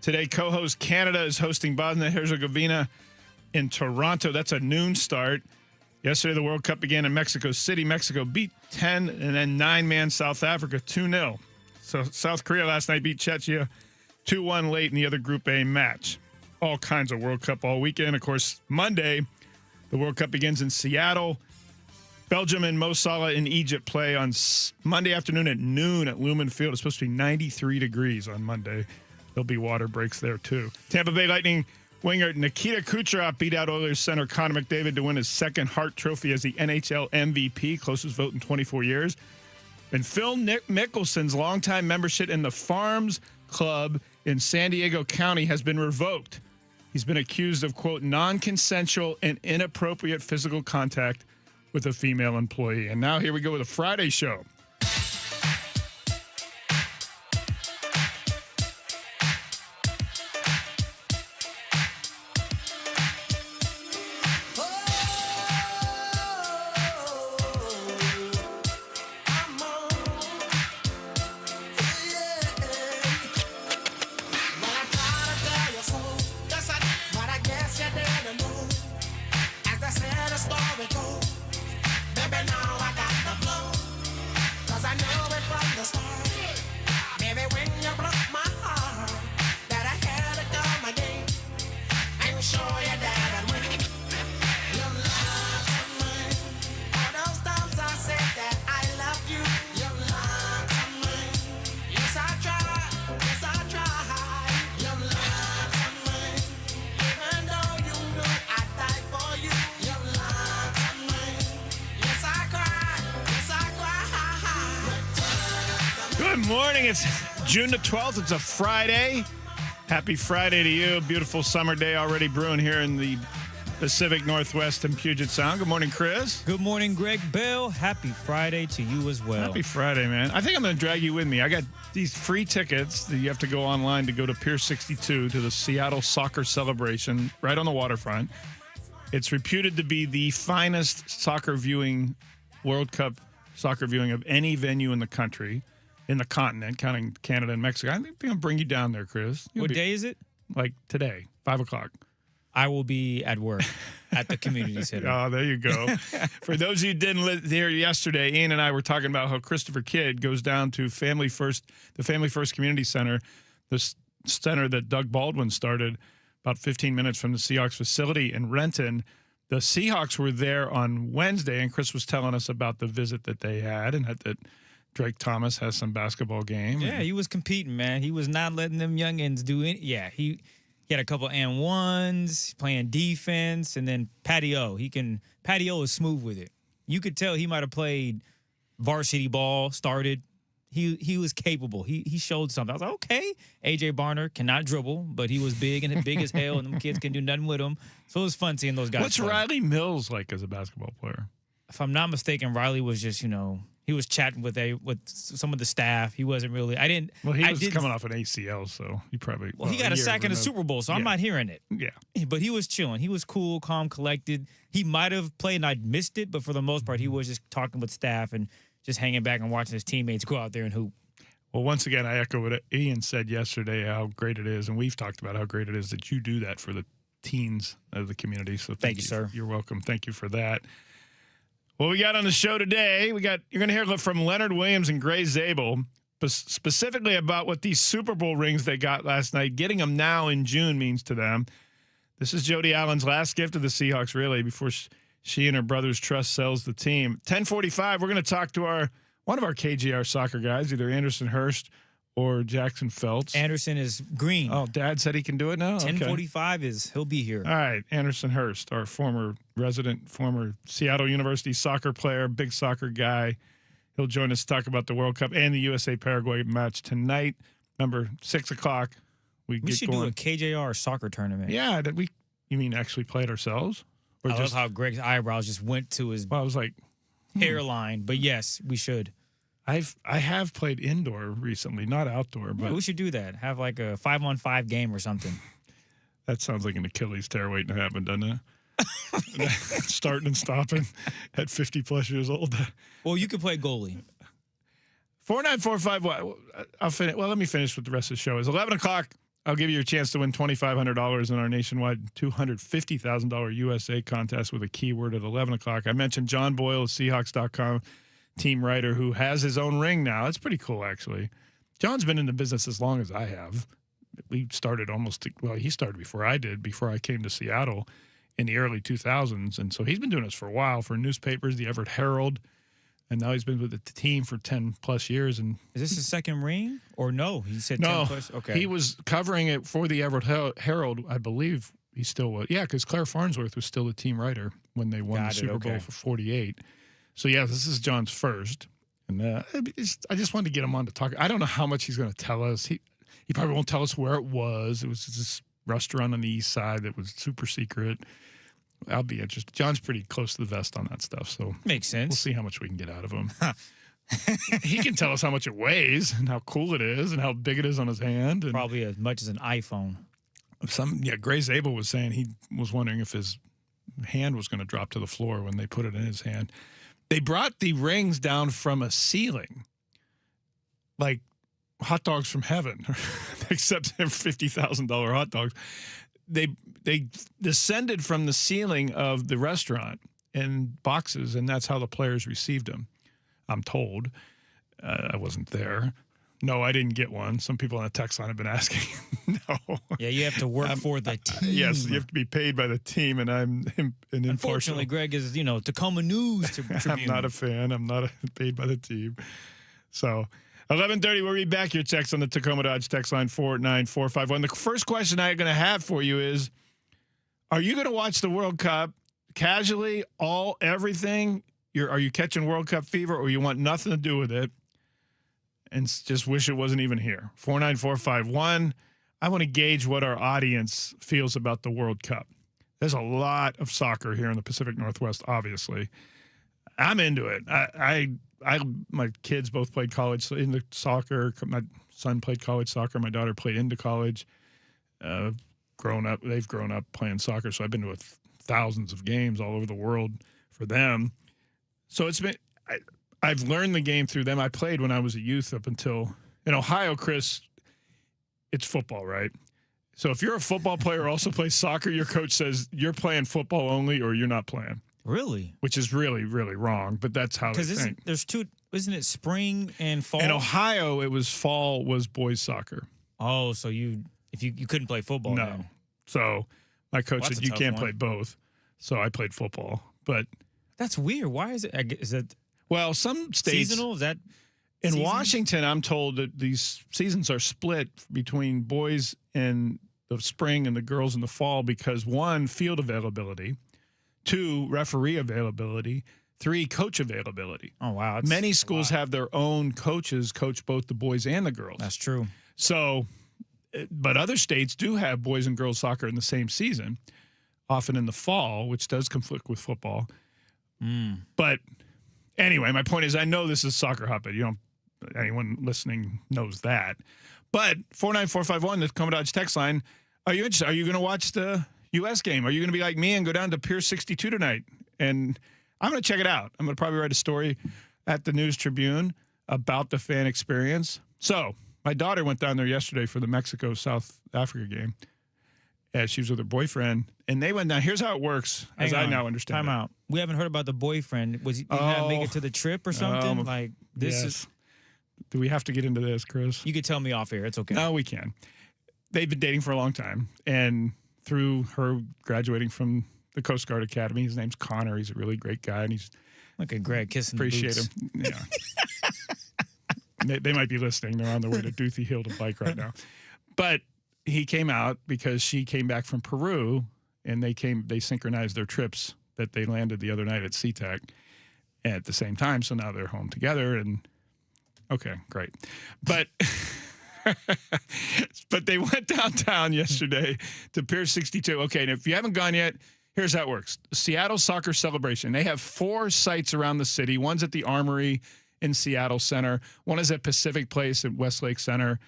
Today, co-host Canada is hosting Bosnia-Herzegovina in Toronto. That's a noon start. Yesterday, the World Cup began in Mexico City. Mexico beat 10 and then 9-man South Africa 2-0. So South Korea last night beat Czechia 2-1 late in the other Group A match. All kinds of World Cup all weekend. Of course, Monday, the World Cup begins in Seattle. Belgium and Mo Salah in Egypt play on Monday afternoon at noon at Lumen Field. It's supposed to be 93 degrees on Monday. There'll be water breaks there, too. Tampa Bay Lightning winger Nikita Kucherov beat out Oilers center Connor McDavid to win his second Hart Trophy as the NHL MVP, closest vote in 24 years. And Phil Mickelson's longtime membership in the Farms Club in San Diego County has been revoked. He's been accused of, quote, non-consensual and inappropriate physical contact with a female employee. And now here we go with a Friday show. Good morning. It's June the 12th. It's a Friday. Happy Friday to you. Beautiful summer day already brewing here in the Pacific Northwest and Puget Sound. Good morning, Chris. Good morning, Greg Bell. Happy Friday to you as well. Happy Friday, man. I think I'm going to drag you with me. I got these free tickets that you have to go online to go to Pier 62 to the Seattle Soccer Celebration right on the waterfront. It's reputed to be the finest soccer viewing, World Cup soccer viewing of any venue in the country, in the continent, counting Canada and Mexico. I think I'm going to bring you down there, Chris. What day is it? Like today, 5 o'clock. I will be at work at the community center. Oh, there you go. For those of you who didn't hear yesterday, Ian and I were talking about how Christopher Kidd goes down to the Family First Community Center, the center that Doug Baldwin started about 15 minutes from the Seahawks facility in Renton. The Seahawks were there on Wednesday, and Chris was telling us about the visit that they had and that Drake Thomas has some basketball game. Yeah, he was competing, man. He was not letting them youngins do it. Yeah, he had a couple and ones, playing defense, and then Patio. Patio is smooth with it. You could tell he might have played varsity ball, started. He was capable. He showed something. I was like, okay. A.J. Barner cannot dribble, but he was big and big as hell, and them kids can do nothing with him. So it was fun seeing those guys. What's play. Riley Mills like as a basketball player? If I'm not mistaken, Riley was just, he was chatting with some of the staff. He wasn't really. Well, he was coming off an ACL, so he probably. Well, he got a sack in the Super Bowl, so I'm not hearing it. Yeah, but he was chilling. He was cool, calm, collected. He might have played and I missed it, but for the most part, he was just talking with staff and just hanging back and watching his teammates go out there and hoop. Well, once again, I echo what Ian said yesterday, how great it is, and we've talked about how great it is that you do that for the teens of the community. So thank you, sir. You're welcome. Thank you for that. What we got on the show today, you're going to hear from Leonard Williams and Gray Zabel, specifically about what these Super Bowl rings they got last night, getting them now in June means to them. This is Jody Allen's last gift to the Seahawks, really, before she and her brother's trust sells the team. 10:45, we're going to talk to one of our KJR soccer guys, either Anderson Hurst or Jackson Feltz. Anderson is green. Oh, Dad said he can do it now? 10:45 he'll be here. All right, Anderson Hurst, our former Seattle University soccer player, big soccer guy. He'll join us to talk about the World Cup and the USA-Paraguay match tonight. Remember, 6 o'clock. We should do a KJR soccer tournament. Yeah, you mean actually play it ourselves? Or I love how Greg's eyebrows just went to his I was like, hairline. But yes, we should. I have played indoor recently, not outdoor. But we should do that. Have like a 5-on-5 game or something. That sounds like an Achilles tear waiting to happen, doesn't it? Starting and stopping at 50-plus years old. Well, you could play goalie. 4945. I'll finish. Well, let me finish with the rest of the show. It's 11 o'clock. I'll give you a chance to win $2,500 in our nationwide $250,000 USA contest with a keyword at 11 o'clock. I mentioned John Boyle of Seahawks.com, team writer, who has his own ring now. It's pretty cool, actually. John's been in the business as long as I have. We started he started before I did, before I came to Seattle in the early 2000s. And so he's been doing this for a while for newspapers, the Everett Herald, and now he's been with the team for 10-plus years. And is this his second ring? Or no? He said 10-plus? Okay. He was covering it for the Everett Herald, I believe. He still was. Yeah, because Claire Farnsworth was still the team writer when they won the Super Bowl for 48. So, yeah, this is John's first. And I just wanted to get him on to talk. I don't know how much he's going to tell us. He probably won't tell us where it was. It was this restaurant on the east side that was super secret. I'll be interested. John's pretty close to the vest on that stuff. So makes sense. We'll see how much we can get out of him. He can tell us how much it weighs and how cool it is and how big it is on his hand. And probably as much as an iPhone. Gray Zabel was saying he was wondering if his hand was going to drop to the floor when they put it in his hand. They brought the rings down from a ceiling, like hot dogs from heaven, except they're $50,000 hot dogs. They descended from the ceiling of the restaurant in boxes, and that's how the players received them, I'm told. I wasn't there. No, I didn't get one. Some people on the text line have been asking. No. Yeah, you have to work for the team. Yes, you have to be paid by the team, and I'm an Unfortunately, Greg is, Tacoma News Tribune. I'm not a fan. I'm not paid by the team. So 11:30, we'll read back your text on the Tacoma Dodge text line 49451. The first question I'm going to have for you is, are you going to watch the World Cup casually, everything? Are you catching World Cup fever, or you want nothing to do with it? and just wish it wasn't even here. 49451. I want to gauge what our audience feels about the World Cup. There's a lot of soccer here in the Pacific Northwest, obviously. I'm into it. My kids both played college into soccer. My son played college soccer. My daughter played into college. They've grown up playing soccer. So I've been to thousands of games all over the world for them. So I've learned the game through them. I played when I was a youth up until in Ohio, Chris. It's football, right? So if you're a football player, also plays soccer, your coach says you're playing football only or you're not playing. Really? Which is really, really wrong, but that's how they think. Isn't it spring and fall? In Ohio, it was fall was boys soccer. Oh, so you couldn't play football? No. Then. So my coach said you can't one. play both. So I played football, but that's weird. Why is it? Is it? Well, some states seasonal. Is that in seasons? Washington? I'm told that these seasons are split between boys in the spring and the girls in the fall because 1, field availability, 2, referee availability, 3, coach availability. Oh, wow. Many schools have their own coaches coach both the boys and the girls. That's true. So, but other states do have boys and girls soccer in the same season, often in the fall, which does conflict with football. But anyway, my point is I know this is soccer hotbed. Anyone listening knows that. But 49451, the Commodore text line, are you interested? Are you going to watch the U.S. game? Are you going to be like me and go down to Pier 62 tonight? And I'm going to check it out. I'm going to probably write a story at the News Tribune about the fan experience. So my daughter went down there yesterday for the Mexico-South Africa game. She was with her boyfriend, and they went down. Here's how it works, as I now understand. Time out. We haven't heard about the boyfriend. Did he not make it to the trip or something? Yes. Do we have to get into this, Chris? You could tell me off air. It's okay. No, we can. They've been dating for a long time, and through her graduating from the Coast Guard Academy, his name's Connor. He's a really great guy, and he's like a Greg kissing. Appreciate the boots. him. Yeah. they might be listening. They're on their way to Duthie Hill to bike right now, but he came out because she came back from Peru, and they synchronized their trips that they landed the other night at SeaTac at the same time. So now they're home together, and okay, great. But but they went downtown yesterday to Pier 62. Okay, and if you haven't gone yet, here's how it works. Seattle Soccer Celebration. They have 4 sites around the city. One's at the Armory in Seattle Center. One is at Pacific Place at Westlake Center.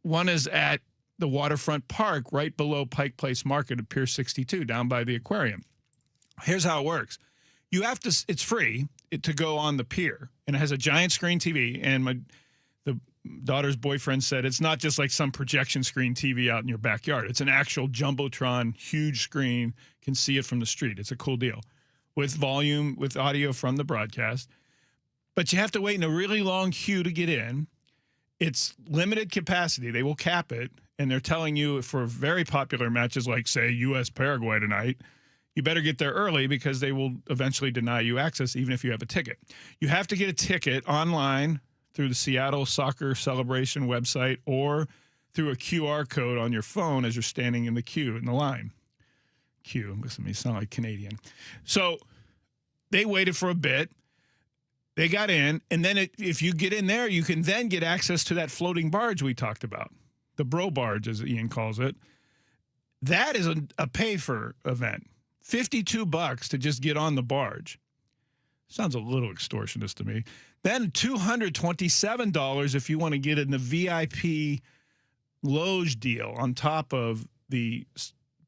One is at the Waterfront Park right below Pike Place Market at Pier 62 down by the aquarium. Here's how it works. You have to, it's free to go on the pier, and it has a giant screen TV, and the daughter's boyfriend said it's not just like some projection screen TV out in your backyard. It's an actual Jumbotron, huge screen, can see it from the street. It's a cool deal with volume, with audio from the broadcast. But you have to wait in a really long queue to get in. It's limited capacity. They will cap it, and they're telling you for very popular matches like, say, U.S.-Paraguay tonight, you better get there early because they will eventually deny you access even if you have a ticket. You have to get a ticket online through the Seattle Soccer Celebration website or through a QR code on your phone as you're standing in the queue in the line. Listen to me, sound like Canadian. So they waited for a bit. They got in, and then if you get in there, you can then get access to that floating barge we talked about, the bro barge, as Ian calls it. That is a pay-for event. $52 to just get on the barge. Sounds a little extortionist to me. Then $227 if you want to get in the VIP loge deal on top of the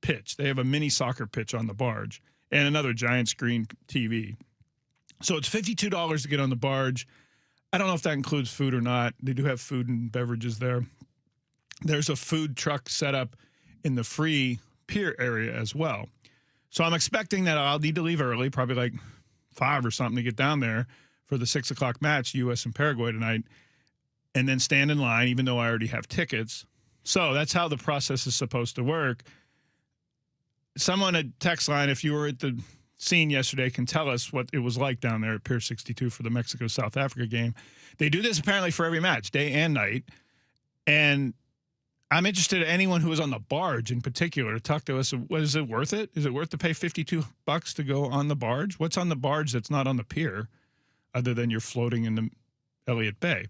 pitch. They have a mini soccer pitch on the barge and another giant screen TV. So it's $52 to get on the barge. I don't know if that includes food or not. They do have food and beverages there. There's a food truck set up in the free pier area as well. So I'm expecting that I'll need to leave early, probably like 5 or something to get down there for the 6 o'clock match, U.S. and Paraguay tonight, and then stand in line, even though I already have tickets. So that's how the process is supposed to work. Someone at text line, if you were at the scene yesterday, can tell us what it was like down there at Pier 62 for the Mexico-South Africa game. They do this apparently for every match, day and night. And I'm interested in anyone who was on the barge in particular to talk to us. Was it worth it? Is it worth to pay $52 to go on the barge? What's on the barge that's not on the pier other than you're floating in the Elliott Bay.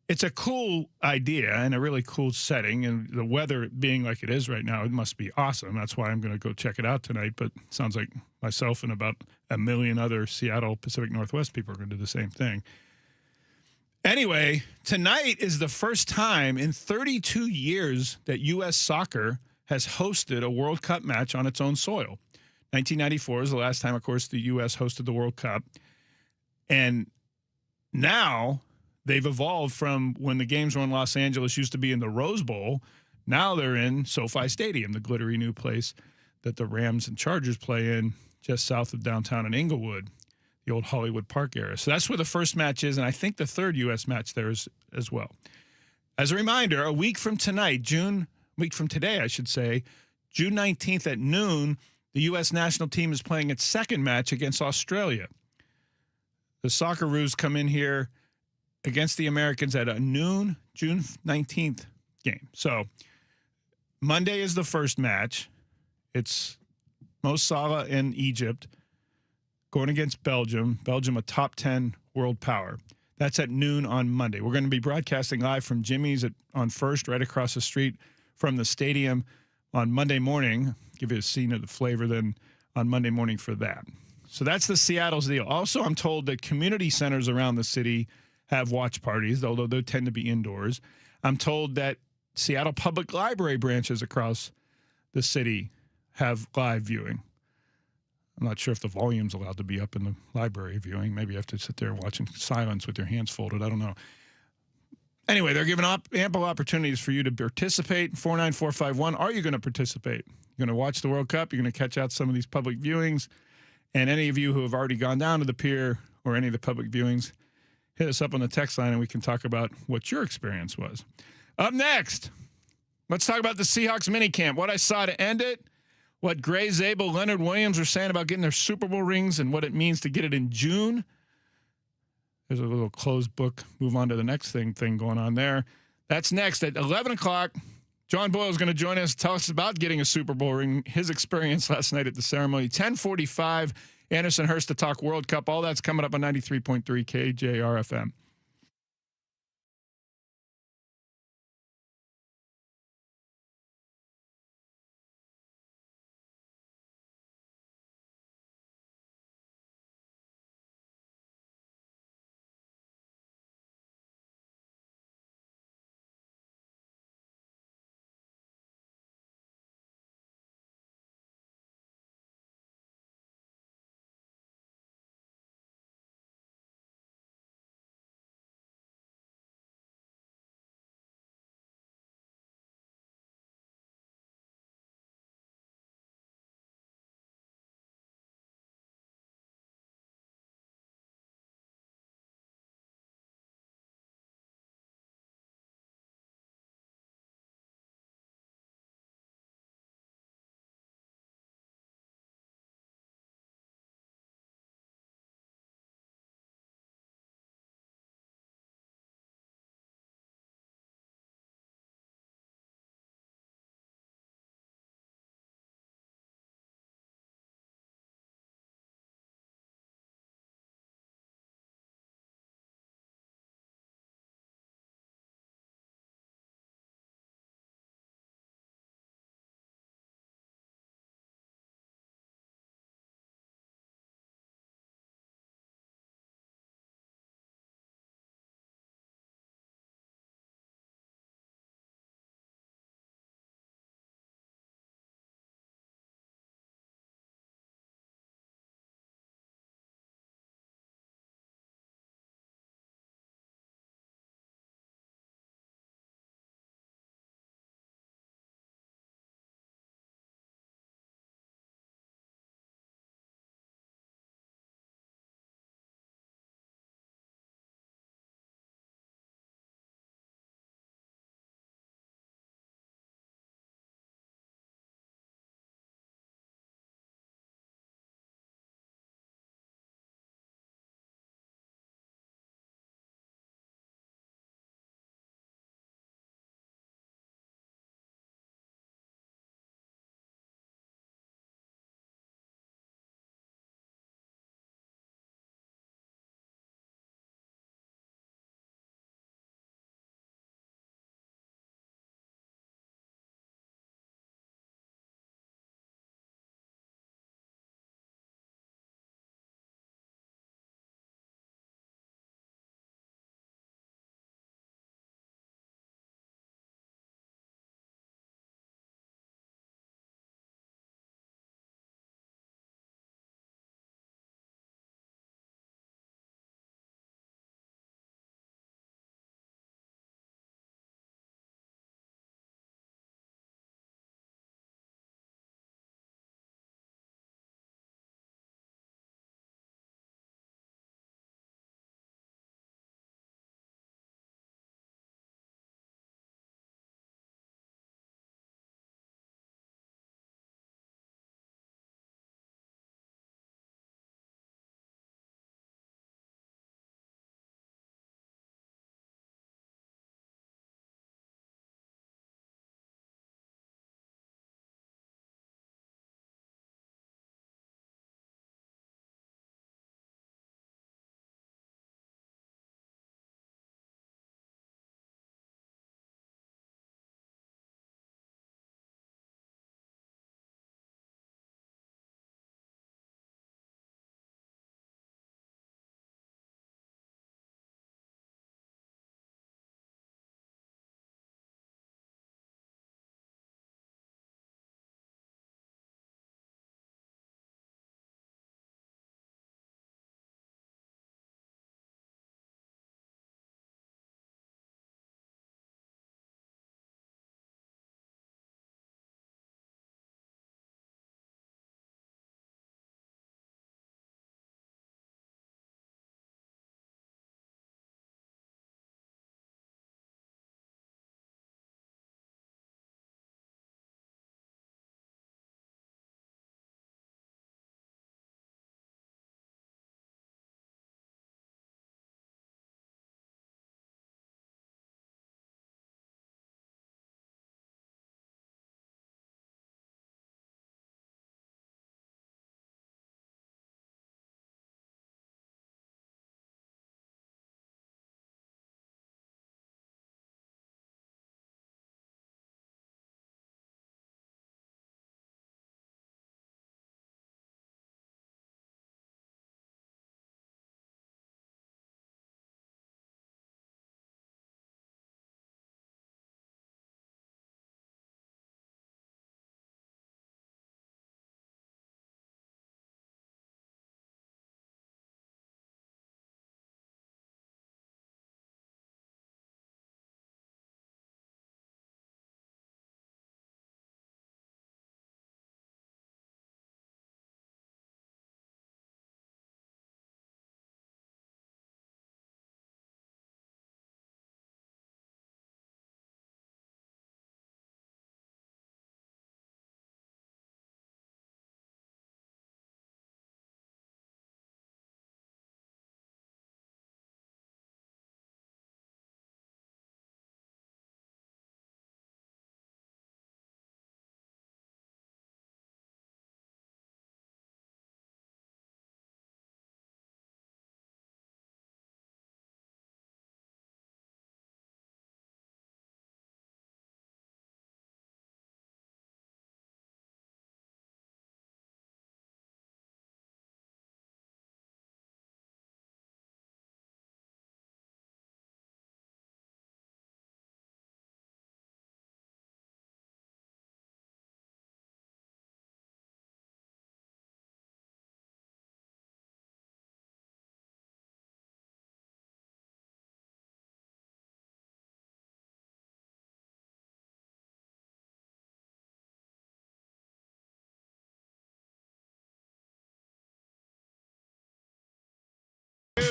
It's a cool idea and a really cool setting, and the weather being like it is right now, it must be awesome. That's why I'm going to go check it out tonight, but it sounds like myself and about a million other Seattle Pacific Northwest people are going to do the same thing. Anyway, tonight is the first time in 32 years that U.S. soccer has hosted a World Cup match on its own soil. 1994 is the last time, of course, the U.S. hosted the World Cup. And now they've evolved from when the games were in Los Angeles, used to be in the Rose Bowl. Now they're in SoFi Stadium, the glittery new place that the Rams and Chargers play in just south of downtown in Inglewood, the old Hollywood Park area. So that's where the first match is, and I think the third U.S. match there is as well. As a reminder, a week from tonight, June 19th at noon, the U.S. national team is playing its second match against Australia. The Socceroos come in here against the Americans at a noon, June 19th game. So Monday is the first match. It's Mo Salah in Egypt going against Belgium. Belgium, a top 10 world power. That's at noon on Monday. We're going to be broadcasting live from Jimmy's on First, right across the street from the stadium on Monday morning. Give you a scene of the flavor then on Monday morning for that. So that's the Seattle's deal. Also, I'm told that community centers around the city have watch parties, although they tend to be indoors. I'm told that Seattle Public Library branches across the city have live viewing. I'm not sure if the volume's allowed to be up in the library viewing. Maybe you have to sit there watching silence with your hands folded. I don't know. Anyway, they're giving ample opportunities for you to participate. 49451. Are you going to participate? You're going to watch the World Cup. You're going to catch out some of these public viewings. And any of you who have already gone down to the pier or any of the public viewings, hit us up on the text line and we can talk about what your experience was. Up next, let's talk about the Seahawks minicamp. What I saw to end it, what Gray Zabel, Leonard Williams are saying about getting their Super Bowl rings and what it means to get it in June. There's a little closed book, move on to the next thing going on there. That's next at 11 o'clock. John Boyle is going to join us, tell us about getting a Super Bowl ring, his experience last night at the ceremony. 10:45, Anderson Hurst to talk World Cup. All that's coming up on 93.3 KJR FM.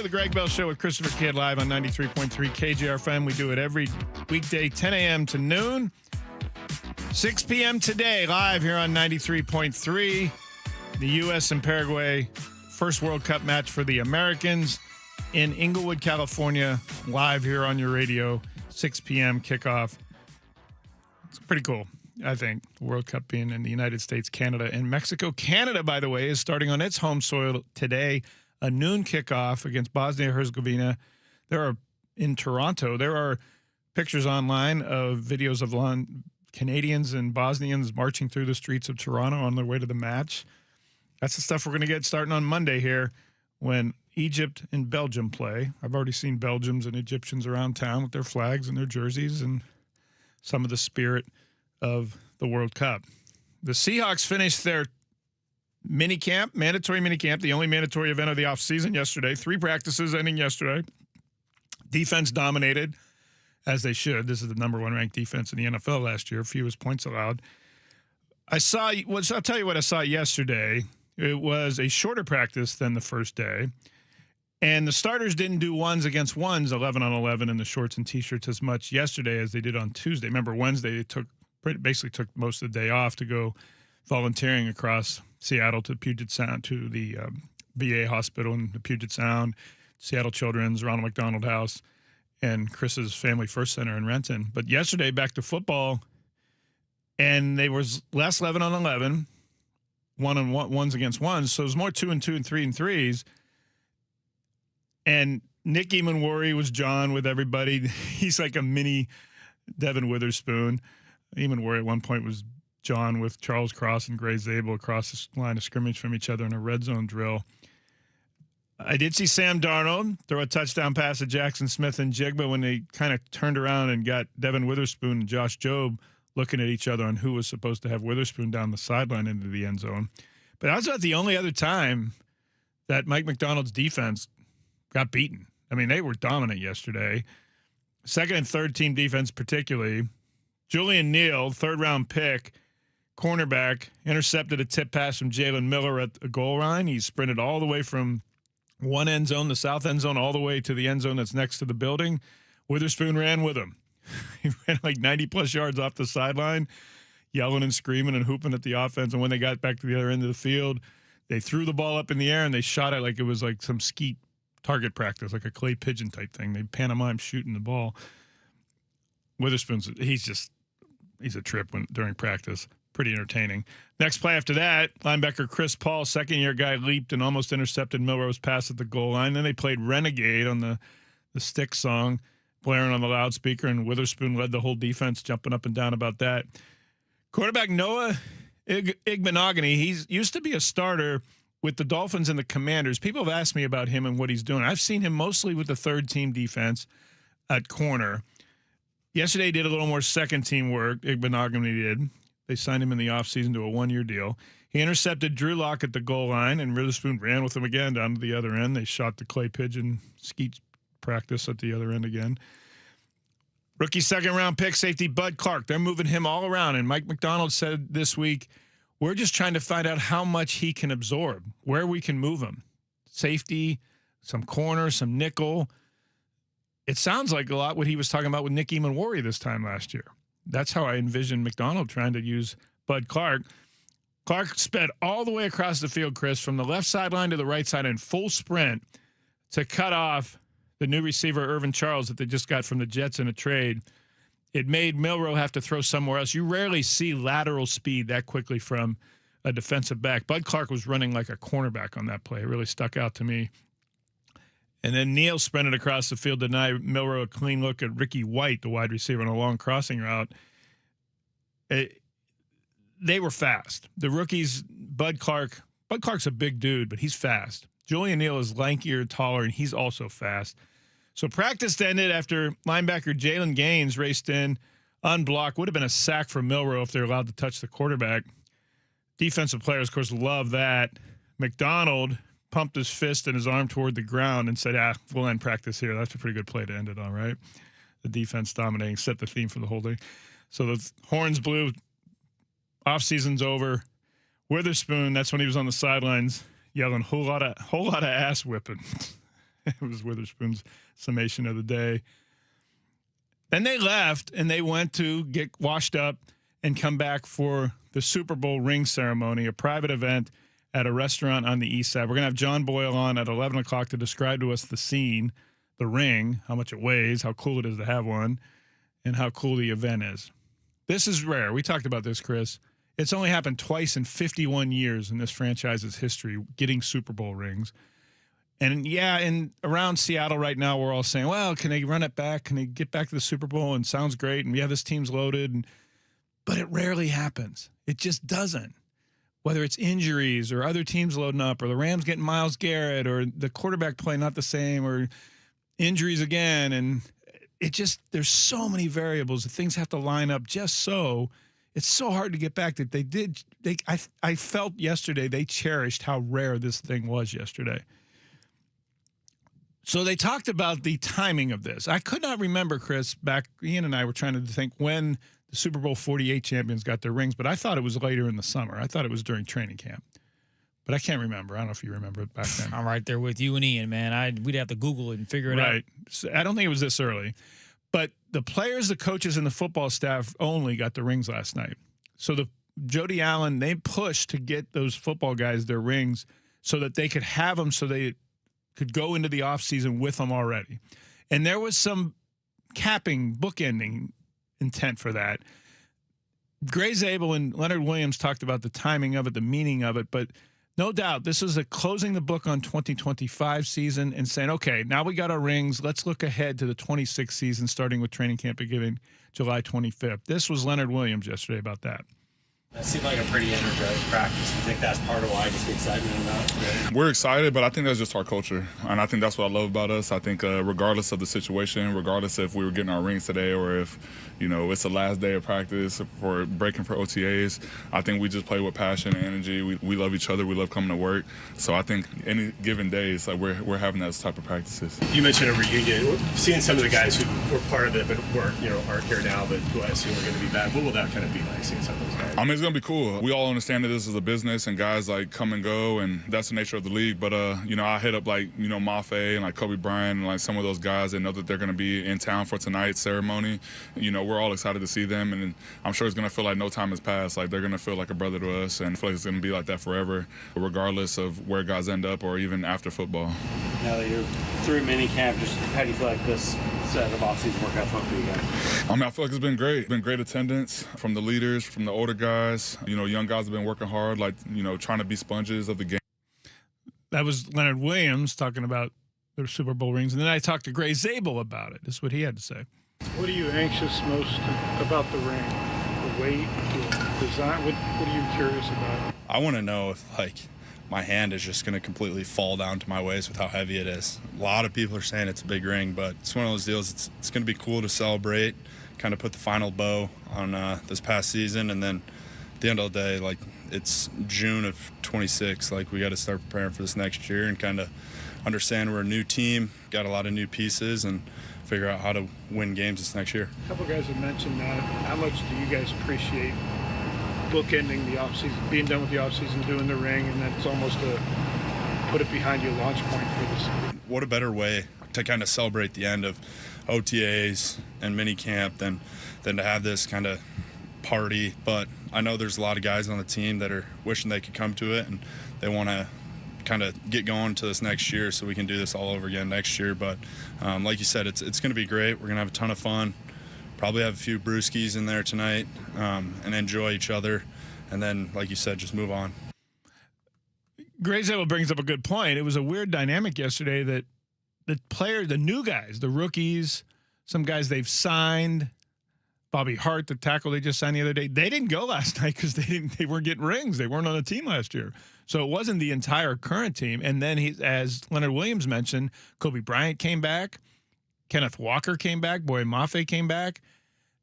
the Greg Bell Show with Christopher Kidd live on 93.3 KJR FM. We do it every weekday, 10 a.m. to noon. 6 p.m. today, live here on 93.3. The U.S. and Paraguay first World Cup match for the Americans in Inglewood, California, live here on your radio, 6 p.m. kickoff. It's pretty cool, I think, the World Cup being in the United States, Canada, and Mexico. Canada, by the way, is starting on its home soil today, a noon kickoff against Bosnia-Herzegovina. In Toronto, there are pictures online of videos of Canadians and Bosnians marching through the streets of Toronto on their way to the match. That's the stuff we're going to get starting on Monday here when Egypt and Belgium play. I've already seen Belgians and Egyptians around town with their flags and their jerseys and some of the spirit of the World Cup. The Seahawks finished their mandatory mini camp, the only mandatory event of the offseason yesterday. 3 practices ending yesterday. Defense dominated, as they should. This is the number 1 ranked defense in the NFL last year, fewest points allowed. I'll tell you what I saw yesterday. It was a shorter practice than the first day. And the starters didn't do ones against ones, 11 on 11 in the shorts and T-shirts as much yesterday as they did on Tuesday. Remember, Wednesday they basically took most of the day off to go volunteering across Seattle to Puget Sound, to the VA hospital in the Puget Sound, Seattle Children's, Ronald McDonald House, and Chris's Family First Center in Renton. But yesterday, back to football, and they were less 11 on 11, ones against ones. So it was more 2 and 2 and 3 and 3s. And Nick Emanwari was John with everybody. He's like a mini Devin Witherspoon. Emanwari at one point was John with Charles Cross and Gray Zabel across the line of scrimmage from each other in a red zone drill. I did see Sam Darnold throw a touchdown pass to Jackson Smith and Jigba when they kind of turned around and got Devin Witherspoon and Josh Jobe looking at each other on who was supposed to have Witherspoon down the sideline into the end zone. But that was about the only other time that Mike McDonald's defense got beaten. I mean, they were dominant yesterday. Second and third team defense particularly. Julian Neal, third-round pick, cornerback, intercepted a tip pass from Jalen Miller at the goal line. He sprinted all the way from one end zone, the south end zone, all the way to the end zone that's next to the building. Witherspoon ran with him. He ran like 90-plus yards off the sideline, yelling and screaming and hooping at the offense. And when they got back to the other end of the field, they threw the ball up in the air and they shot it like it was like some skeet target practice, like a clay pigeon type thing. They pantomime shooting the ball. Witherspoon's he's a trip during practice. Pretty entertaining. Next play after that, linebacker Chris Paul, second-year guy, leaped and almost intercepted Milrose's pass at the goal line. Then they played Renegade on the stick song, blaring on the loudspeaker, and Witherspoon led the whole defense, jumping up and down about that. Quarterback Noah Igbenogany, he's used to be a starter with the Dolphins and the Commanders. People have asked me about him and what he's doing. I've seen him mostly with the third-team defense at corner. Yesterday he did a little more second-team work, Igbenogany did. They signed him in the offseason to a 1-year deal. He intercepted Drew Lock at the goal line, and Witherspoon ran with him again down to the other end. They shot the clay pigeon skeet practice at the other end again. Rookie second-round pick, safety Bud Clark. They're moving him all around, and Mike McDonald said this week, we're just trying to find out how much he can absorb, where we can move him. Safety, some corner, some nickel. It sounds like a lot what he was talking about with Nick Emanwari this time last year. That's how I envisioned McDonald trying to use Bud Clark. Clark sped all the way across the field, Chris, from the left sideline to the right side in full sprint to cut off the new receiver, Irvin Charles, that they just got from the Jets in a trade. It made Milroe have to throw somewhere else. You rarely see lateral speed that quickly from a defensive back. Bud Clark was running like a cornerback on that play. It really stuck out to me. And then Neal sprinted across the field to deny Milroe a clean look at Ricky White, the wide receiver, on a long crossing route. They were fast. The rookies, Bud Clark's a big dude, but he's fast. Julian Neal is lankier, taller, and he's also fast. So practice ended after linebacker Jalen Gaines raced in, unblocked. Would have been a sack for Milroe if they're allowed to touch the quarterback. Defensive players, of course, love that. McDonald pumped his fist and his arm toward the ground and said, we'll end practice here. That's a pretty good play to end it on, right? The defense dominating, set the theme for the whole day. So the horns blew, off-season's over. Witherspoon, that's when he was on the sidelines yelling, whole lot of ass whipping. It was Witherspoon's summation of the day. Then they left, and they went to get washed up and come back for the Super Bowl ring ceremony, a private event at a restaurant on the east side. We're going to have John Boyle on at 11 o'clock to describe to us the scene, the ring, how much it weighs, how cool it is to have one, and how cool the event is. This is rare. We talked about this, Chris. It's only happened twice in 51 years in this franchise's history, getting Super Bowl rings. And, yeah, and around Seattle right now, we're all saying, well, can they run it back? Can they get back to the Super Bowl? And sounds great. And, yeah, this team's loaded. But it rarely happens. It just doesn't. Whether it's injuries or other teams loading up or the Rams getting Myles Garrett or the quarterback play not the same or injuries again. And it just, there's so many variables that things have to line up just so. It's so hard to get back that I felt yesterday they cherished how rare this thing was yesterday. So they talked about the timing of this. I could not remember, Chris, back, Ian and I were trying to think when the Super Bowl 48 champions got their rings, but I thought it was later in the summer. I thought it was during training camp. But I can't remember. I don't know if you remember it back then. I'm right there with you and Ian, man. We'd have to Google it and figure it out. Right. So I don't think it was this early. But the players, the coaches, and the football staff only got the rings last night. So Jody Allen, they pushed to get those football guys their rings so that they could have them so they could go into the offseason with them already. And there was some bookending intent for that. Gray Zabel and Leonard Williams talked about the timing of it, the meaning of it, but no doubt this is a closing the book on 2025 season and saying, okay, now we got our rings. Let's look ahead to the 26th season, starting with training camp beginning July 25th. This was Leonard Williams yesterday about that. It seemed like a pretty energetic practice. You think that's part of why just the excitement about it? We're excited, but I think that's just our culture. And I think that's what I love about us. I think regardless of the situation, regardless if we were getting our rings today or if, it's the last day of practice for breaking for OTAs, I think we just play with passion and energy. We love each other. We love coming to work. So I think any given day, it's like we're having those type of practices. You mentioned a reunion. Seeing some of the guys who were part of it but aren't here now, but who I assume are going to be back. What will that kind of be like, seeing some of those guys? I mean, it's going to be cool. We all understand that this is a business and guys like come and go, and that's the nature of the league. But, I hit up Mafe and like Kobe Bryant and like some of those guys that know that they're going to be in town for tonight's ceremony. We're all excited to see them, and I'm sure it's going to feel like no time has passed. Like they're going to feel like a brother to us, and I feel like it's going to be like that forever, regardless of where guys end up or even after football. Now that you're through minicamp, just how do you feel like this set of off-season workouts went for you guys? I mean, I feel like it's been great. It's been great attendance from the leaders, from the older guys. Young guys have been working hard, trying to be sponges of the game. That was Leonard Williams talking about their Super Bowl rings. And then I talked to Gray Zabel about it. This is what he had to say. What are you anxious most about the ring? The weight, the design? What are you curious about? I want to know if, my hand is just going to completely fall down to my waist with how heavy it is. A lot of people are saying it's a big ring, but it's one of those deals. It's going to be cool to celebrate, kind of put the final bow on this past season, and then at the end of the day, it's June of 26. We got to start preparing for this next year and kind of understand we're a new team, got a lot of new pieces, and figure out how to win games this next year. A couple guys have mentioned that. How much do you guys appreciate bookending the offseason, being done with the offseason, doing the ring, and that's almost a put it behind you launch point for this? What a better way to kind of celebrate the end of OTAs and minicamp than to have this kind of party. But I know there's a lot of guys on the team that are wishing they could come to it, and they want to kind of get going to this next year so we can do this all over again next year. But like you said, it's going to be great. We're going to have a ton of fun. Probably have a few brewskis in there tonight and enjoy each other. And then, like you said, just move on. Gray Zabel brings up a good point. It was a weird dynamic yesterday that the new guys, the rookies, some guys they've signed, Bobby Hart, the tackle they just signed the other day, they didn't go last night because they weren't getting rings. They weren't on the team last year. So it wasn't the entire current team. And then, as Leonard Williams mentioned, Kobe Bryant came back. Kenneth Walker came back. Boy Mafe came back.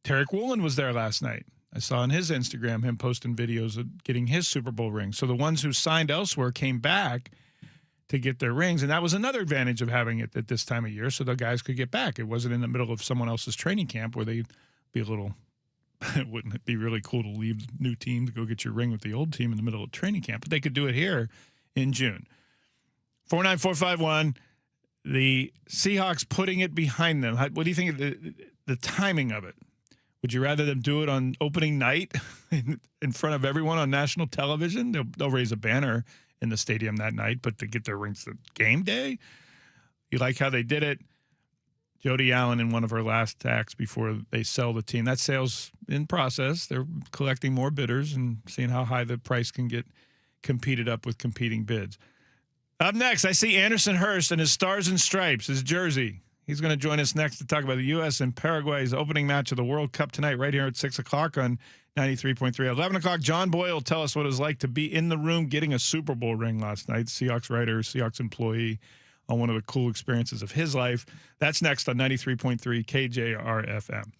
Tarek Woolen was there last night. I saw on his Instagram him posting videos of getting his Super Bowl ring. So the ones who signed elsewhere came back to get their rings. And that was another advantage of having it at this time of year, so the guys could get back. It wasn't in the middle of someone else's training camp where they'd be a little – wouldn't it be really cool to leave the new team to go get your ring with the old team in the middle of training camp? But they could do it here in June. 49451. the Seahawks putting it behind them. What do you think of the timing of it? Would you rather them do it on opening night in front of everyone on national television? They'll raise a banner in the stadium that night, but to get their rings the game day? You like how they did it? Jody Allen in one of her last acts before they sell the team. That sale's in process. They're collecting more bidders and seeing how high the price can get competed up with competing bids. Up next, I see Anderson Hurst and his Stars and Stripes, his jersey. He's going to join us next to talk about the U.S. and Paraguay's opening match of the World Cup tonight right here at 6 o'clock on 93.3. 11 o'clock, John Boyle will tell us what it was like to be in the room getting a Super Bowl ring last night. Seahawks writer, Seahawks employee on one of the cool experiences of his life. That's next on 93.3 KJR FM.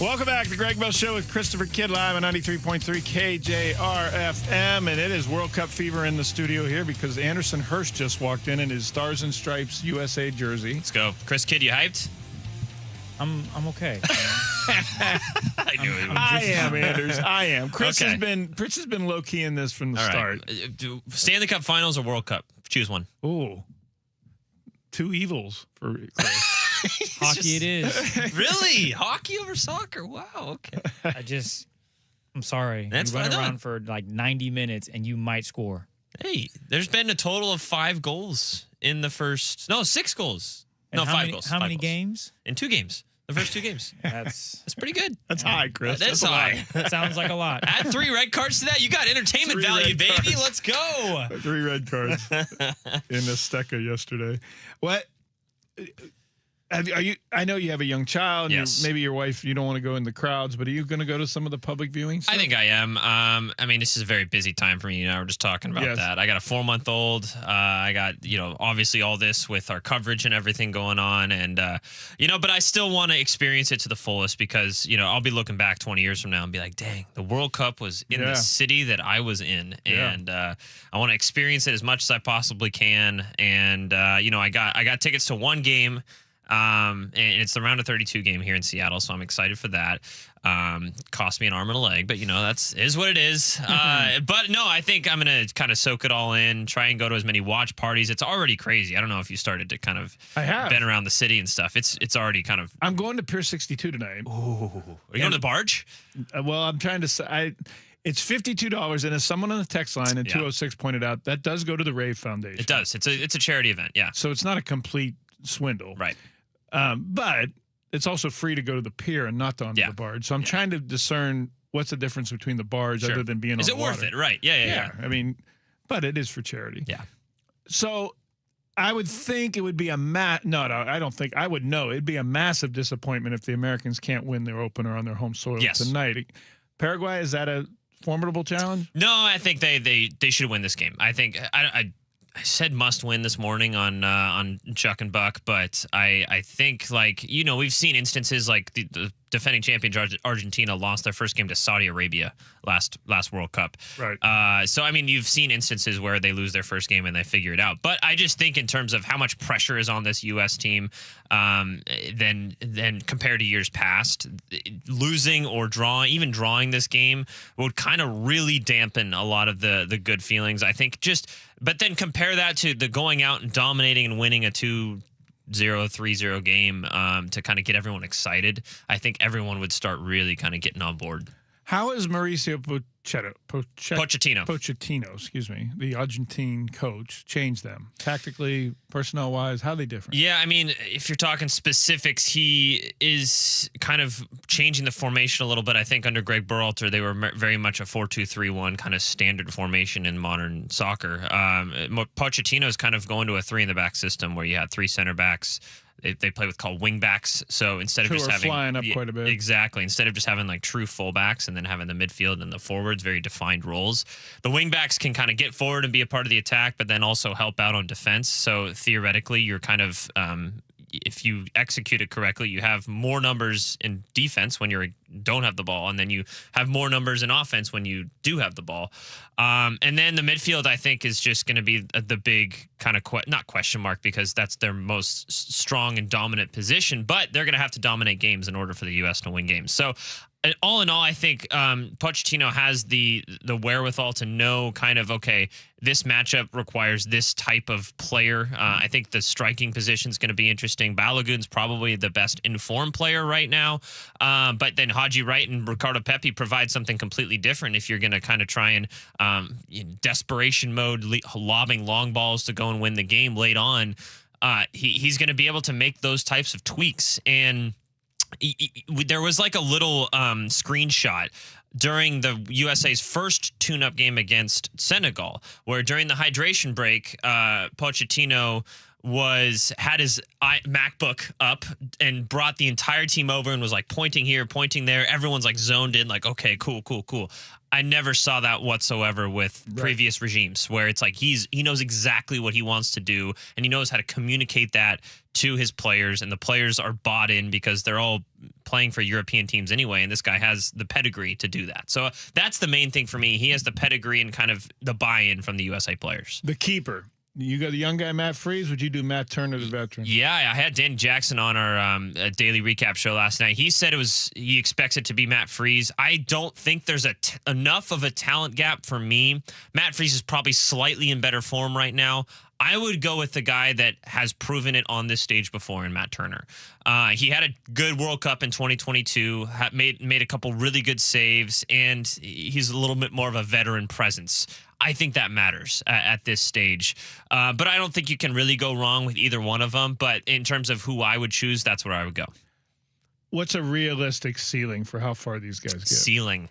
Welcome back to the Greg Bell Show with Christopher Kidd live on 93.3 KJR FM. And it is World Cup fever in the studio here because Anderson Hurst just walked in his Stars and Stripes USA jersey. Let's go. Chris Kidd, you hyped? I'm okay. I knew it. I am, Anders. I am. Chris has been low key in this from the start. Stanley Cup Finals or World Cup? Choose one. Ooh. Two evils for Chris. Hockey it is. Really? Hockey over soccer? Wow, okay. I'm sorry. That's you run fine. around for like 90 minutes and you might score. Hey, there's been a total of 5 goals in the first. No, 6 goals. And no, how 5 many, goals. How 5 many goals. games? In 2 games. The first 2 games. That's pretty good. That's high, Chris. That's high. That sounds like a lot. Add 3 red cards to that. You got entertainment value, baby. Cards. Let's go. 3 red cards in Azteca yesterday. What? Are you? I know you have a young child. Yes. Maybe your wife. You don't want to go in the crowds, but are you going to go to some of the public viewings? I think I am. I mean, this is a very busy time for me. You know, we're just talking about that. I got a 4-month-old. I got, obviously all this with our coverage and everything going on. And, but I still want to experience it to the fullest because, I'll be looking back 20 years from now and be like, dang, the World Cup was in the city that I was in. Yeah. And I want to experience it as much as I possibly can. And, I got tickets to one game. And it's the round of 32 game here in Seattle, so I'm excited for that. Cost me an arm and a leg, but that's is what it is. But no, I think I'm gonna kind of soak it all in, try and go to as many watch parties. It's already crazy. I don't know if you started to kind of been around the city and stuff. It's already kind of. I'm going to Pier 62 tonight. Ooh, are you going to the barge? Well, I'm trying to say it's $52, and as someone on the text line in 206 pointed out, that does go to the Rave Foundation. It does. It's a charity event. Yeah. So it's not a complete swindle, right? But it's also free to go to the pier and not onto the barge. So I'm trying to discern what's the difference between the barge other than being on the water. Is it worth it? Right. Yeah. I mean, but it is for charity. Yeah. So I would think it would be no, I don't think. I would know. It'd be a massive disappointment if the Americans can't win their opener on their home soil tonight. Paraguay, is that a formidable challenge? No, I think they should win this game. I think I said must win this morning on Chuck and Buck, but I think we've seen instances like the defending champions Argentina lost their first game to Saudi Arabia last World Cup. Right. So I mean, you've seen instances where they lose their first game and they figure it out. But I just think in terms of how much pressure is on this U.S. team, then compared to years past, losing or drawing this game would kind of really dampen a lot of the good feelings. I think but then compare that to the going out and dominating and winning a 2-0, 3-0 game to kind of get everyone excited. I think everyone would start really kind of getting on board. How is Mauricio Pochettino, excuse me, the Argentine coach, changed them tactically, personnel-wise? How are they different? Yeah, I mean, if you're talking specifics, he is kind of changing the formation a little bit. I think under Greg Berhalter, they were very much a 4-2-3-1 kind of standard formation in modern soccer. Pochettino is kind of going to a 3-in-the-back system where you had 3 center backs. They play called wing backs. So instead of just having flying up quite a bit. Exactly. Instead of just having like true fullbacks and then having the midfield and the forwards, very defined roles. The wing backs can kind of get forward and be a part of the attack, but then also help out on defense. So theoretically, you're kind of if you execute it correctly, you have more numbers in defense when you don't have the ball, and then you have more numbers in offense when you do have the ball. And then the midfield, I think, is just going to be the big kind of not question mark, because that's their most strong and dominant position, but they're going to have to dominate games in order for the U.S. to win games. So all in all, I think Pochettino has the wherewithal to know kind of, okay, this matchup requires this type of player. I think the striking position is going to be interesting. Balogun's probably the best informed player right now. But then Haji Wright and Ricardo Pepi provide something completely different if you're going to kind of try and in desperation mode, lobbing long balls to go and win the game late on. He's going to be able to make those types of tweaks. And there was like a little screenshot during the USA's first tune-up game against Senegal, where during the hydration break, Pochettino had his MacBook up and brought the entire team over and was like pointing here, pointing there. Everyone's like zoned in, like, okay, cool. I never saw that whatsoever with previous regimes, where it's like he knows exactly what he wants to do, and he knows how to communicate that to his players, and the players are bought in because they're all playing for European teams anyway, and this guy has the pedigree to do that. So that's the main thing for me. He has the pedigree and kind of the buy-in from the USA players. The keeper. You got the young guy, Matt Freese. Would you do Matt Turner, the veteran? Yeah, I had Dan Jackson on our daily recap show last night. He said he expects it to be Matt Freese. I don't think there's enough of a talent gap for me. Matt Freese is probably slightly in better form right now. I would go with the guy that has proven it on this stage before in Matt Turner. He had a good World Cup in 2022, made a couple really good saves, and he's a little bit more of a veteran presence. I think that matters at this stage. But I don't think you can really go wrong with either one of them. But in terms of who I would choose, that's where I would go. What's a realistic ceiling for how far these guys get?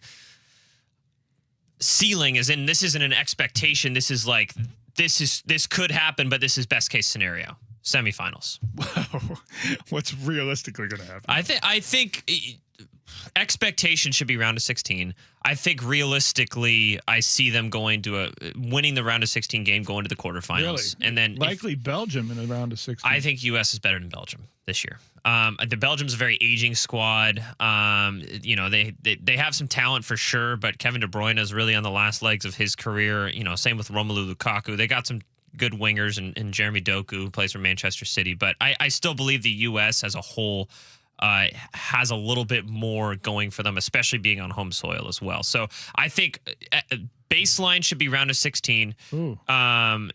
Ceiling is in, this isn't an expectation. This is like, this could happen, but this is best case scenario. Semifinals. Wow. What's realistically going to happen? I think expectation should be round of 16. I think realistically, I see them going to winning the round of 16 game, going to the quarterfinals, Really? and then Likely Belgium in the round of 16. I think U.S. is better than Belgium this year. The Belgium's a very aging squad. They have some talent for sure, but Kevin De Bruyne is really on the last legs of his career. Same with Romelu Lukaku. They got some good wingers and Jeremy Doku, who plays for Manchester City. But I still believe the U.S. as a whole has a little bit more going for them, especially being on home soil as well. So I think baseline should be round of 16. I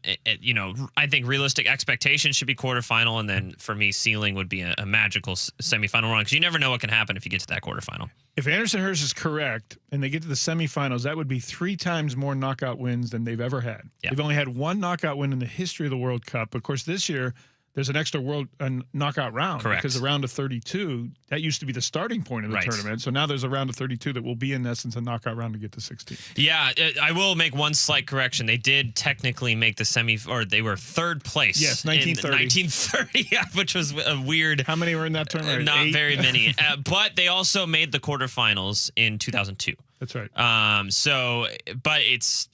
think realistic expectations should be quarterfinal, and then for me, ceiling would be a magical semifinal run, because you never know what can happen if you get to that quarterfinal. If Anderson Hurst is correct and they get to the semifinals, that would be 3 times more knockout wins than they've ever had. Yeah. They've only had 1 knockout win in the history of the World Cup. Of course, this year, there's an extra knockout round. Correct. Because the round of 32, that used to be the starting point of the tournament. So now there's a round of 32 that will be, in essence, a knockout round to get to 16. Yeah, I will make one slight correction. They did technically make the or they were third place. Yes, 1930. 1930, yeah, which was a weird. How many were in that tournament? Not 8? very many. But they also made the quarterfinals in 2002. That's right. But it's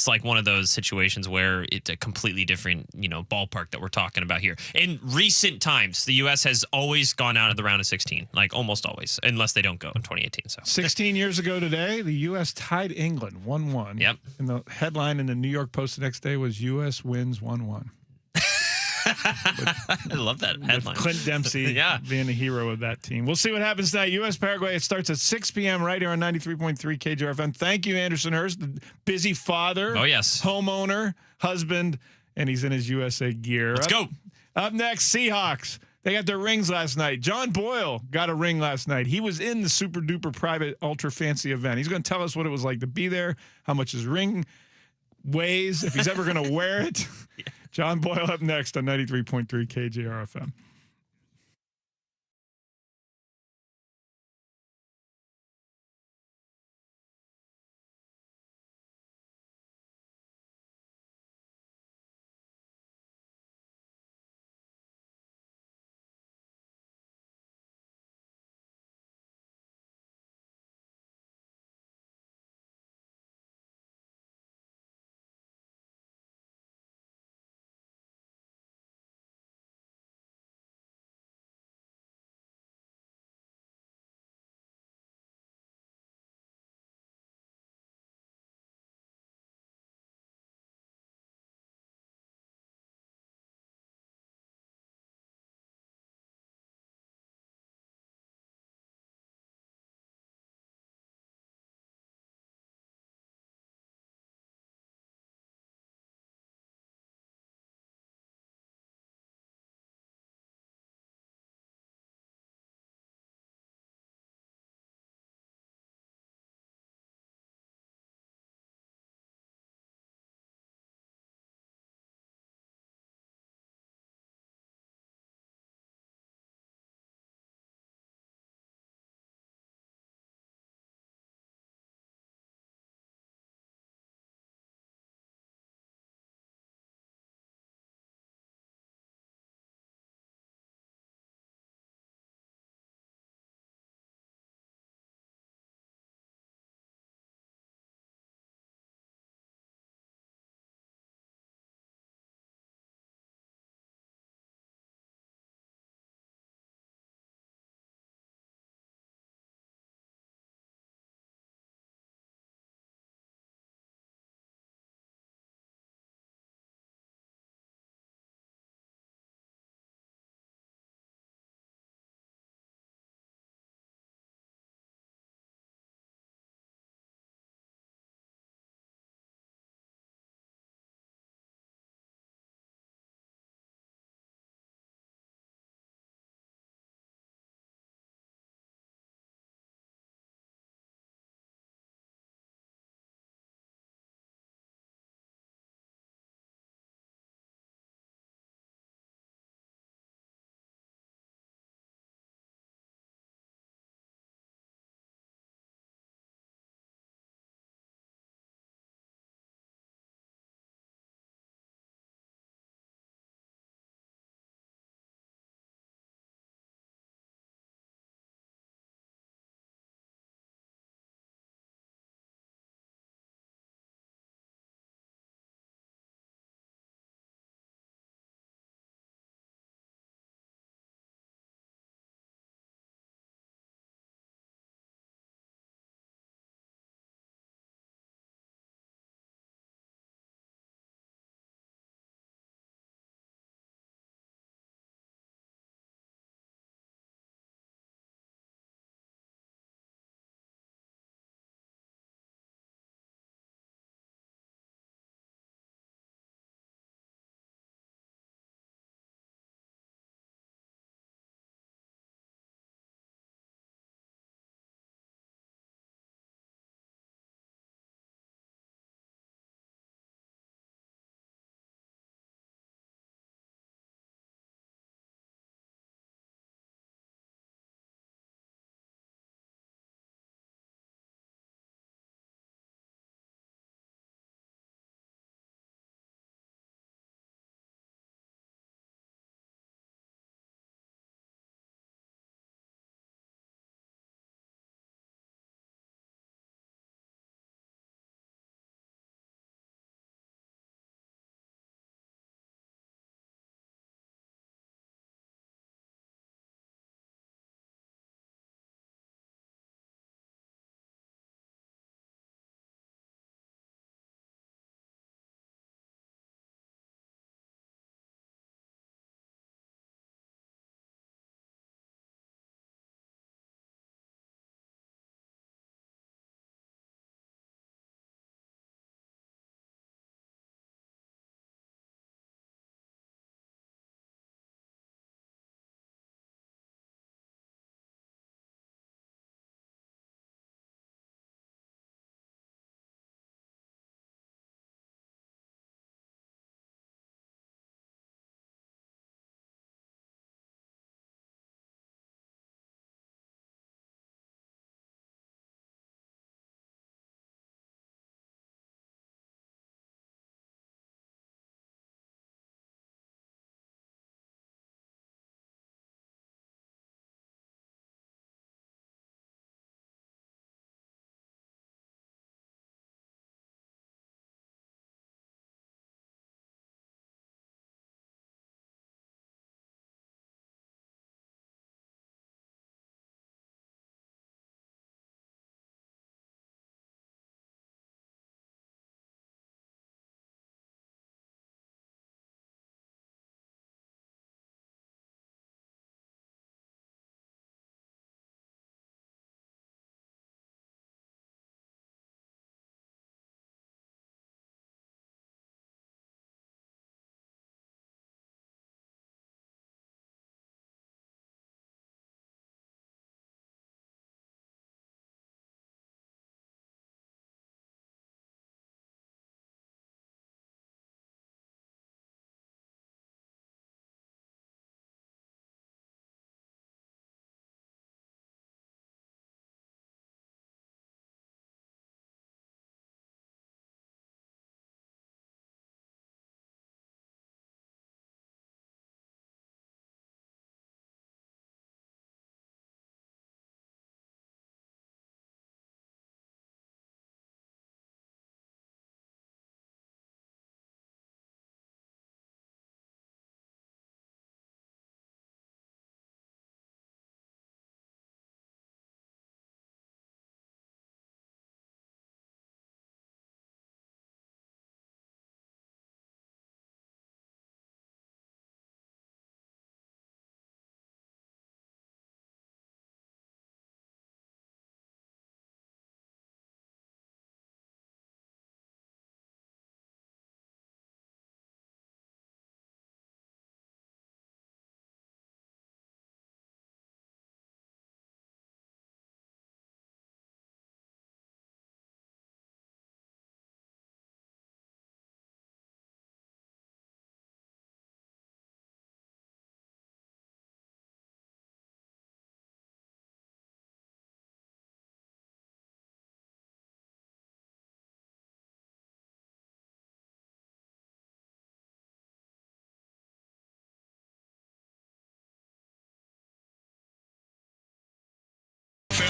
like one of those situations where it's a completely different, ballpark that we're talking about here. In recent times, the U.S. has always gone out of the round of 16, like almost always, unless they don't go in 2018. So 16 years ago today, the U.S. tied England 1-1. Yep. And the headline in the New York Post the next day was U.S. wins 1-1. I love that headline. Clint Dempsey being the hero of that team. We'll see what happens tonight. U.S. Paraguay. It starts at 6 p.m. right here on 93.3 KJR FM. Thank you, Anderson Hurst, the busy father. Oh, yes. Homeowner, husband, and he's in his USA gear. Let's go. Up next, Seahawks. They got their rings last night. John Boyle got a ring last night. He was in the super duper private ultra fancy event. He's going to tell us what it was like to be there, how much his ring weighs, if he's ever going to wear it. John Boyle up next on 93.3 KJR FM.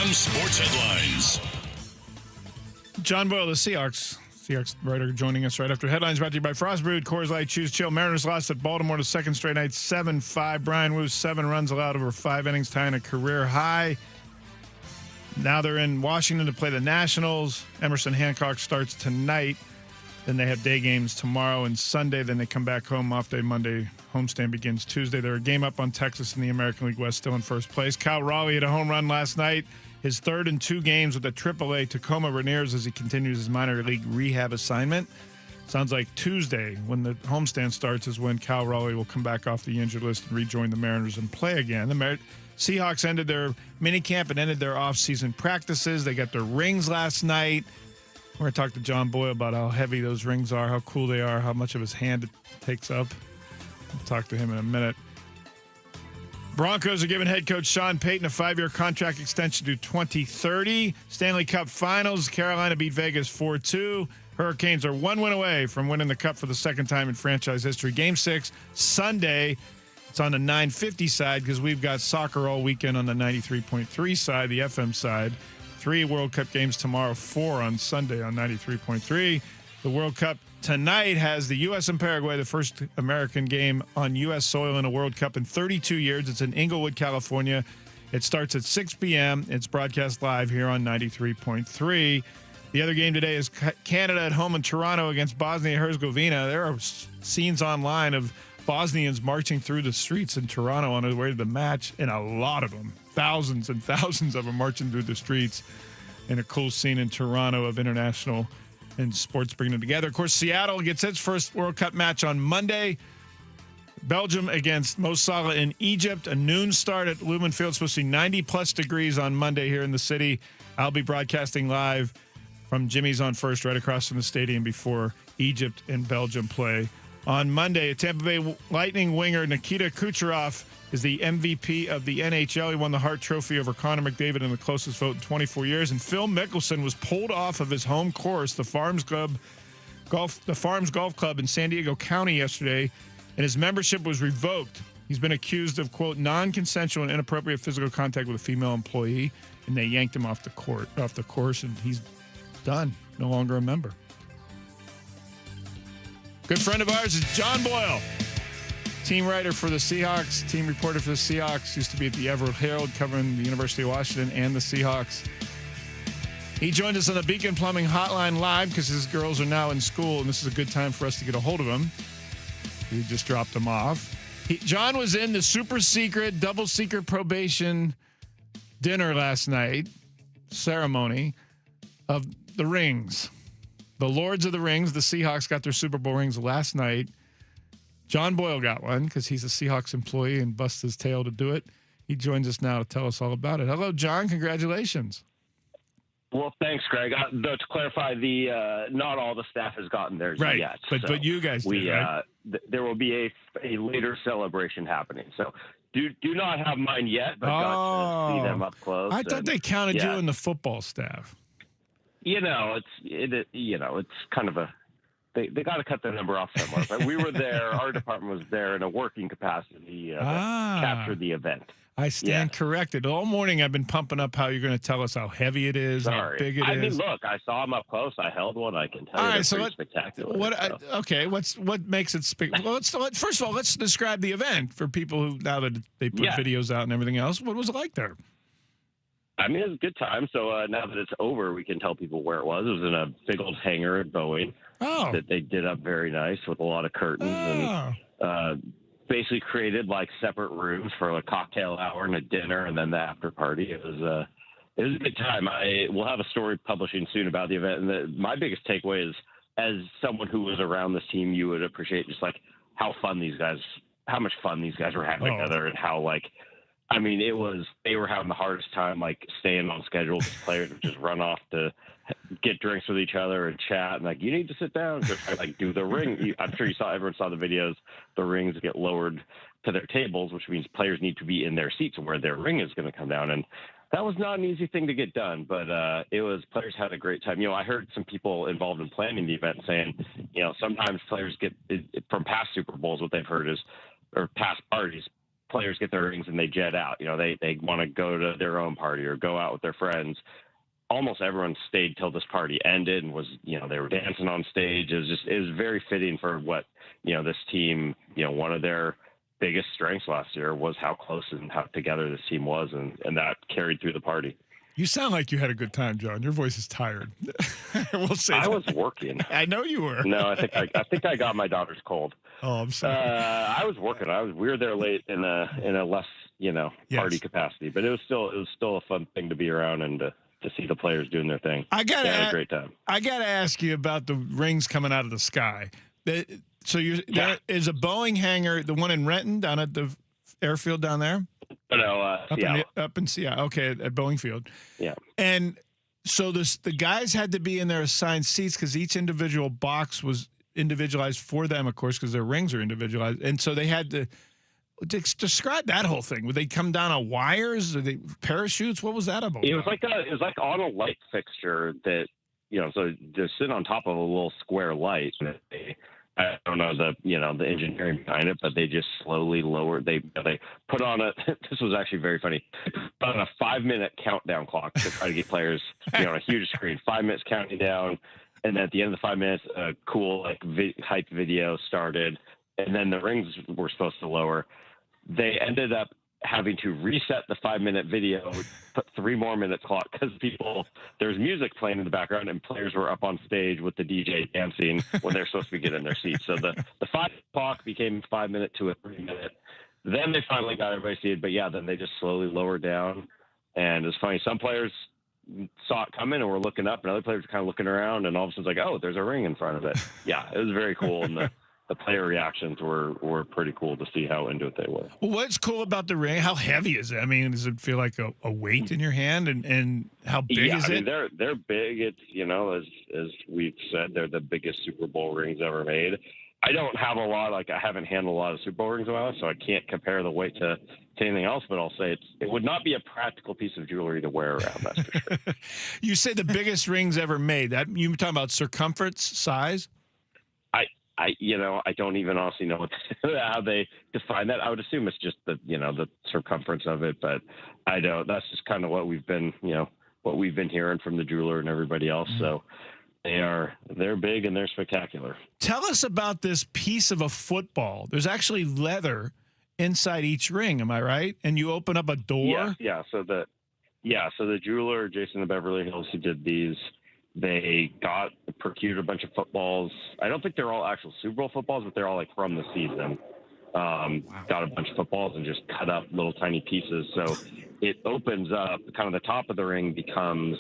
FM Sports Headlines. John Boyle, the Seahawks writer, joining us right after headlines, brought to you by Frost Brewed, Coors Light, Choose Chill. Mariners lost at Baltimore the second straight night, 7-5. Brian Wu's 7 runs allowed over 5 innings, tying a career high. Now they're in Washington to play the Nationals. Emerson Hancock starts tonight. Then they have day games tomorrow and Sunday. Then they come back home off day Monday. Homestand begins Tuesday. They're a game up on Texas in the American League West, still in first place. Cal Raleigh had a home run last night. His third in 2 games with the AAA Tacoma Rainiers as he continues his minor league rehab assignment. Sounds like Tuesday, when the homestand starts, is when Cal Raleigh will come back off the injured list and rejoin the Mariners and play again. The Seahawks ended their minicamp and ended their offseason practices. They got their rings last night. We're going to talk to John Boyle about how heavy those rings are, how cool they are, how much of his hand it takes up. We'll talk to him in a minute. Broncos are giving head coach Sean Payton a 5-year contract extension to 2030. Stanley Cup Finals, Carolina beat Vegas 4-2. Hurricanes are 1 win away from winning the Cup for the second time in franchise history. Game 6, Sunday. It's on the 950 side because we've got soccer all weekend on the 93.3 side, the FM side. 3 World Cup games tomorrow, 4 on Sunday on 93.3. The World Cup tonight has the U.S. and Paraguay, the first American game on U.S. soil in a World Cup in 32 years. It's in Inglewood, California. It starts at 6 p.m. It's broadcast live here on 93.3. The other game today is Canada at home in Toronto against Bosnia-Herzegovina. There are scenes online of Bosnians marching through the streets in Toronto on their way to the match, and a lot of them, thousands and thousands of them marching through the streets. And a cool scene in Toronto of international and sports bringing them together. Of course, Seattle gets its first World Cup match on Monday. Belgium against Mo Salah in Egypt. A noon start at Lumen Field. Supposed to be 90-plus degrees on Monday here in the city. I'll be broadcasting live from Jimmy's on First right across from the stadium before Egypt and Belgium play. On Monday, Tampa Bay Lightning winger Nikita Kucherov is the MVP of the NHL. He won the Hart Trophy over Connor McDavid in the closest vote in 24 years. And Phil Mickelson was pulled off of his home course, the Farms Golf Club in San Diego County yesterday, and his membership was revoked. He's been accused of, quote, non-consensual and inappropriate physical contact with a female employee, and they yanked him off the course, and he's done, no longer a member. Good friend of ours is John Boyle, team writer for the Seahawks, team reporter for the Seahawks, used to be at the Everett Herald covering the University of Washington and the Seahawks. He joined us on the Beacon Plumbing Hotline live because his girls are now in school, and this is a good time for us to get a hold of him. We just dropped him off. John was in the super secret, double secret probation dinner last night, ceremony of the rings. The Lords of the Rings, the Seahawks got their Super Bowl rings last night. John Boyle got one because he's a Seahawks employee and busts his tail to do it. He joins us now to tell us all about it. Hello, John. Congratulations. Well, thanks, Greg. To clarify, not all the staff has gotten theirs yet. But you guys did, right? There will be a later celebration happening. So do not have mine yet, but got to see them up close. I thought they counted you in the football staff. It's kind of they got to cut the number off somewhere. But we were there. Our department was there in a working capacity to capture the event. I stand corrected. All morning I've been pumping up how you're going to tell us how heavy it is, how big it is. I mean, look, I saw them up close. I held one. I can tell you, they're pretty spectacular. What makes it spectacular? Well, first of all, let's describe the event for people who, now that they put videos out and everything else. What was it like there? I mean, it was a good time. So now that it's over, we can tell people where it was. It was in a big old hangar at Boeing that they did up very nice with a lot of curtains and basically created like separate rooms for a cocktail hour and a dinner and then the after party. It was a good time. We'll have a story publishing soon about the event. And my biggest takeaway is, as someone who was around this team, you would appreciate just like how much fun these guys were having together, and how they were having the hardest time like staying on schedule. Players would just run off to get drinks with each other and chat, and like, you need to sit down, just like do the ring. I'm sure everyone saw the videos. The rings get lowered to their tables, which means players need to be in their seats where their ring is going to come down. And that was not an easy thing to get done, but players had a great time. I heard some people involved in planning the event saying, sometimes players get from past Super Bowls, what they've heard is, or past parties, players get their rings and they jet out. They want to go to their own party or go out with their friends. Almost everyone stayed till this party ended and was, they were dancing on stage. It was very fitting for what, this team, one of their biggest strengths last year was how close and how together this team was. And that carried through the party. You sound like you had a good time, John. Your voice is tired. We'll say I that. was working. I know you were. No, I think I got my daughter's cold. Oh, I'm sorry. I was working. We were there late in a less, party capacity, but it was still a fun thing to be around and to see the players doing their thing. I had a great time. I gotta ask you about the rings coming out of the sky. So there is a Boeing hangar, the one in Renton down at the airfield down there. No, Seattle. Up in Seattle. Okay, at Boeing Field. Yeah. And so the guys had to be in their assigned seats because each individual box was individualized for them, of course, because their rings are individualized. And so they had to describe that whole thing. Would they come down on wires? Or they parachutes? What was that about? It was like on a light fixture that, so they're sitting on top of a little square light. I don't know the engineering behind it, but they just slowly lowered. They put on this was actually very funny. Put on a 5-minute countdown clock to try to get players, on a huge screen, 5 minutes counting down. And then at the end of the 5 minutes, a cool hype video started. And then the rings were supposed to lower. They ended up having to reset the 5-minute video, put 3 more minutes clock because there's music playing in the background and players were up on stage with the DJ dancing when they're supposed to be getting in their seats. So the 5 clock became 5 minute to a 3 minute. Then they finally got everybody seated, but then they just slowly lowered down. And it's funny, some players saw it coming and were looking up, and other players were kind of looking around, and all of a sudden it's like, oh, there's a ring in front of it. Yeah, it was very cool, and the player reactions were pretty cool to see how into it they were. Well, what's cool about the ring? How heavy is it? I mean, does it feel like a weight in your hand, and how big is it? They're big. It's as we've said, they're the biggest Super Bowl rings ever made. I don't have a lot, I haven't handled a lot of Super Bowl rings in my life, so I can't compare the weight to anything else, but I'll say it would not be a practical piece of jewelry to wear around, that's for sure. You say the biggest rings ever made. That you talking about circumference, size? I don't even honestly know how they define that. I would assume it's just the circumference of it, but I don't. That's just kind of what we've been hearing from the jeweler and everybody else. Mm-hmm. So they're big and they're spectacular. Tell us about this piece of a football. There's actually leather inside each ring. Am I right? And you open up a door. Yeah. So the jeweler, Jason of Beverly Hills, who did these, they procured a bunch of footballs. I don't think they're all actual Super Bowl footballs, but they're all from the season. Got a bunch of footballs and just cut up little tiny pieces. So it opens up, kind of the top of the ring becomes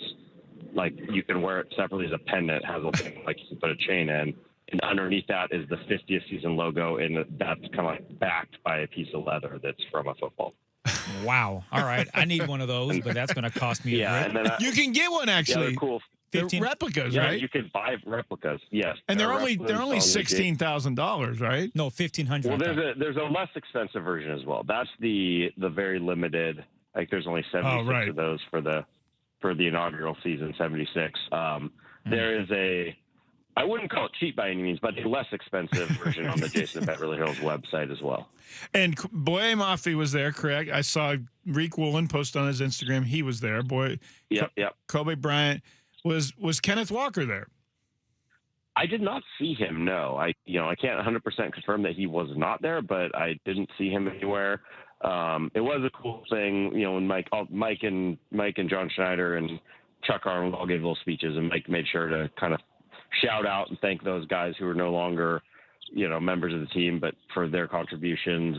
you can wear it separately as a pendant, has a thing you can put a chain in. And underneath that is the 50th season logo, and that's kind of backed by a piece of leather that's from a football. Wow. All right. I need one of those, but that's going to cost me a grip. And then you can get one actually. Yeah, they're cool. 15 replicas, yeah, right? You can buy replicas. Yes, and they're only $16,000, right? No, $1,500. Well, there's a less expensive version as well. That's the very limited. There's only 76 of those for the inaugural season, 76. There is I wouldn't call it cheap by any means, but a less expensive version on the Jason Beverly Hills website as well. And Boye Mafe was there, correct? I saw Reek Woolen post on his Instagram. He was there. Yep. Kobe Bryant. Was Kenneth Walker there? I did not see him. No, I can't 100% confirm that he was not there, but I didn't see him anywhere. It was a cool thing, when Mike and John Schneider and Chuck Arnold all gave little speeches, and Mike made sure to kind of shout out and thank those guys who are no longer, members of the team, but for their contributions.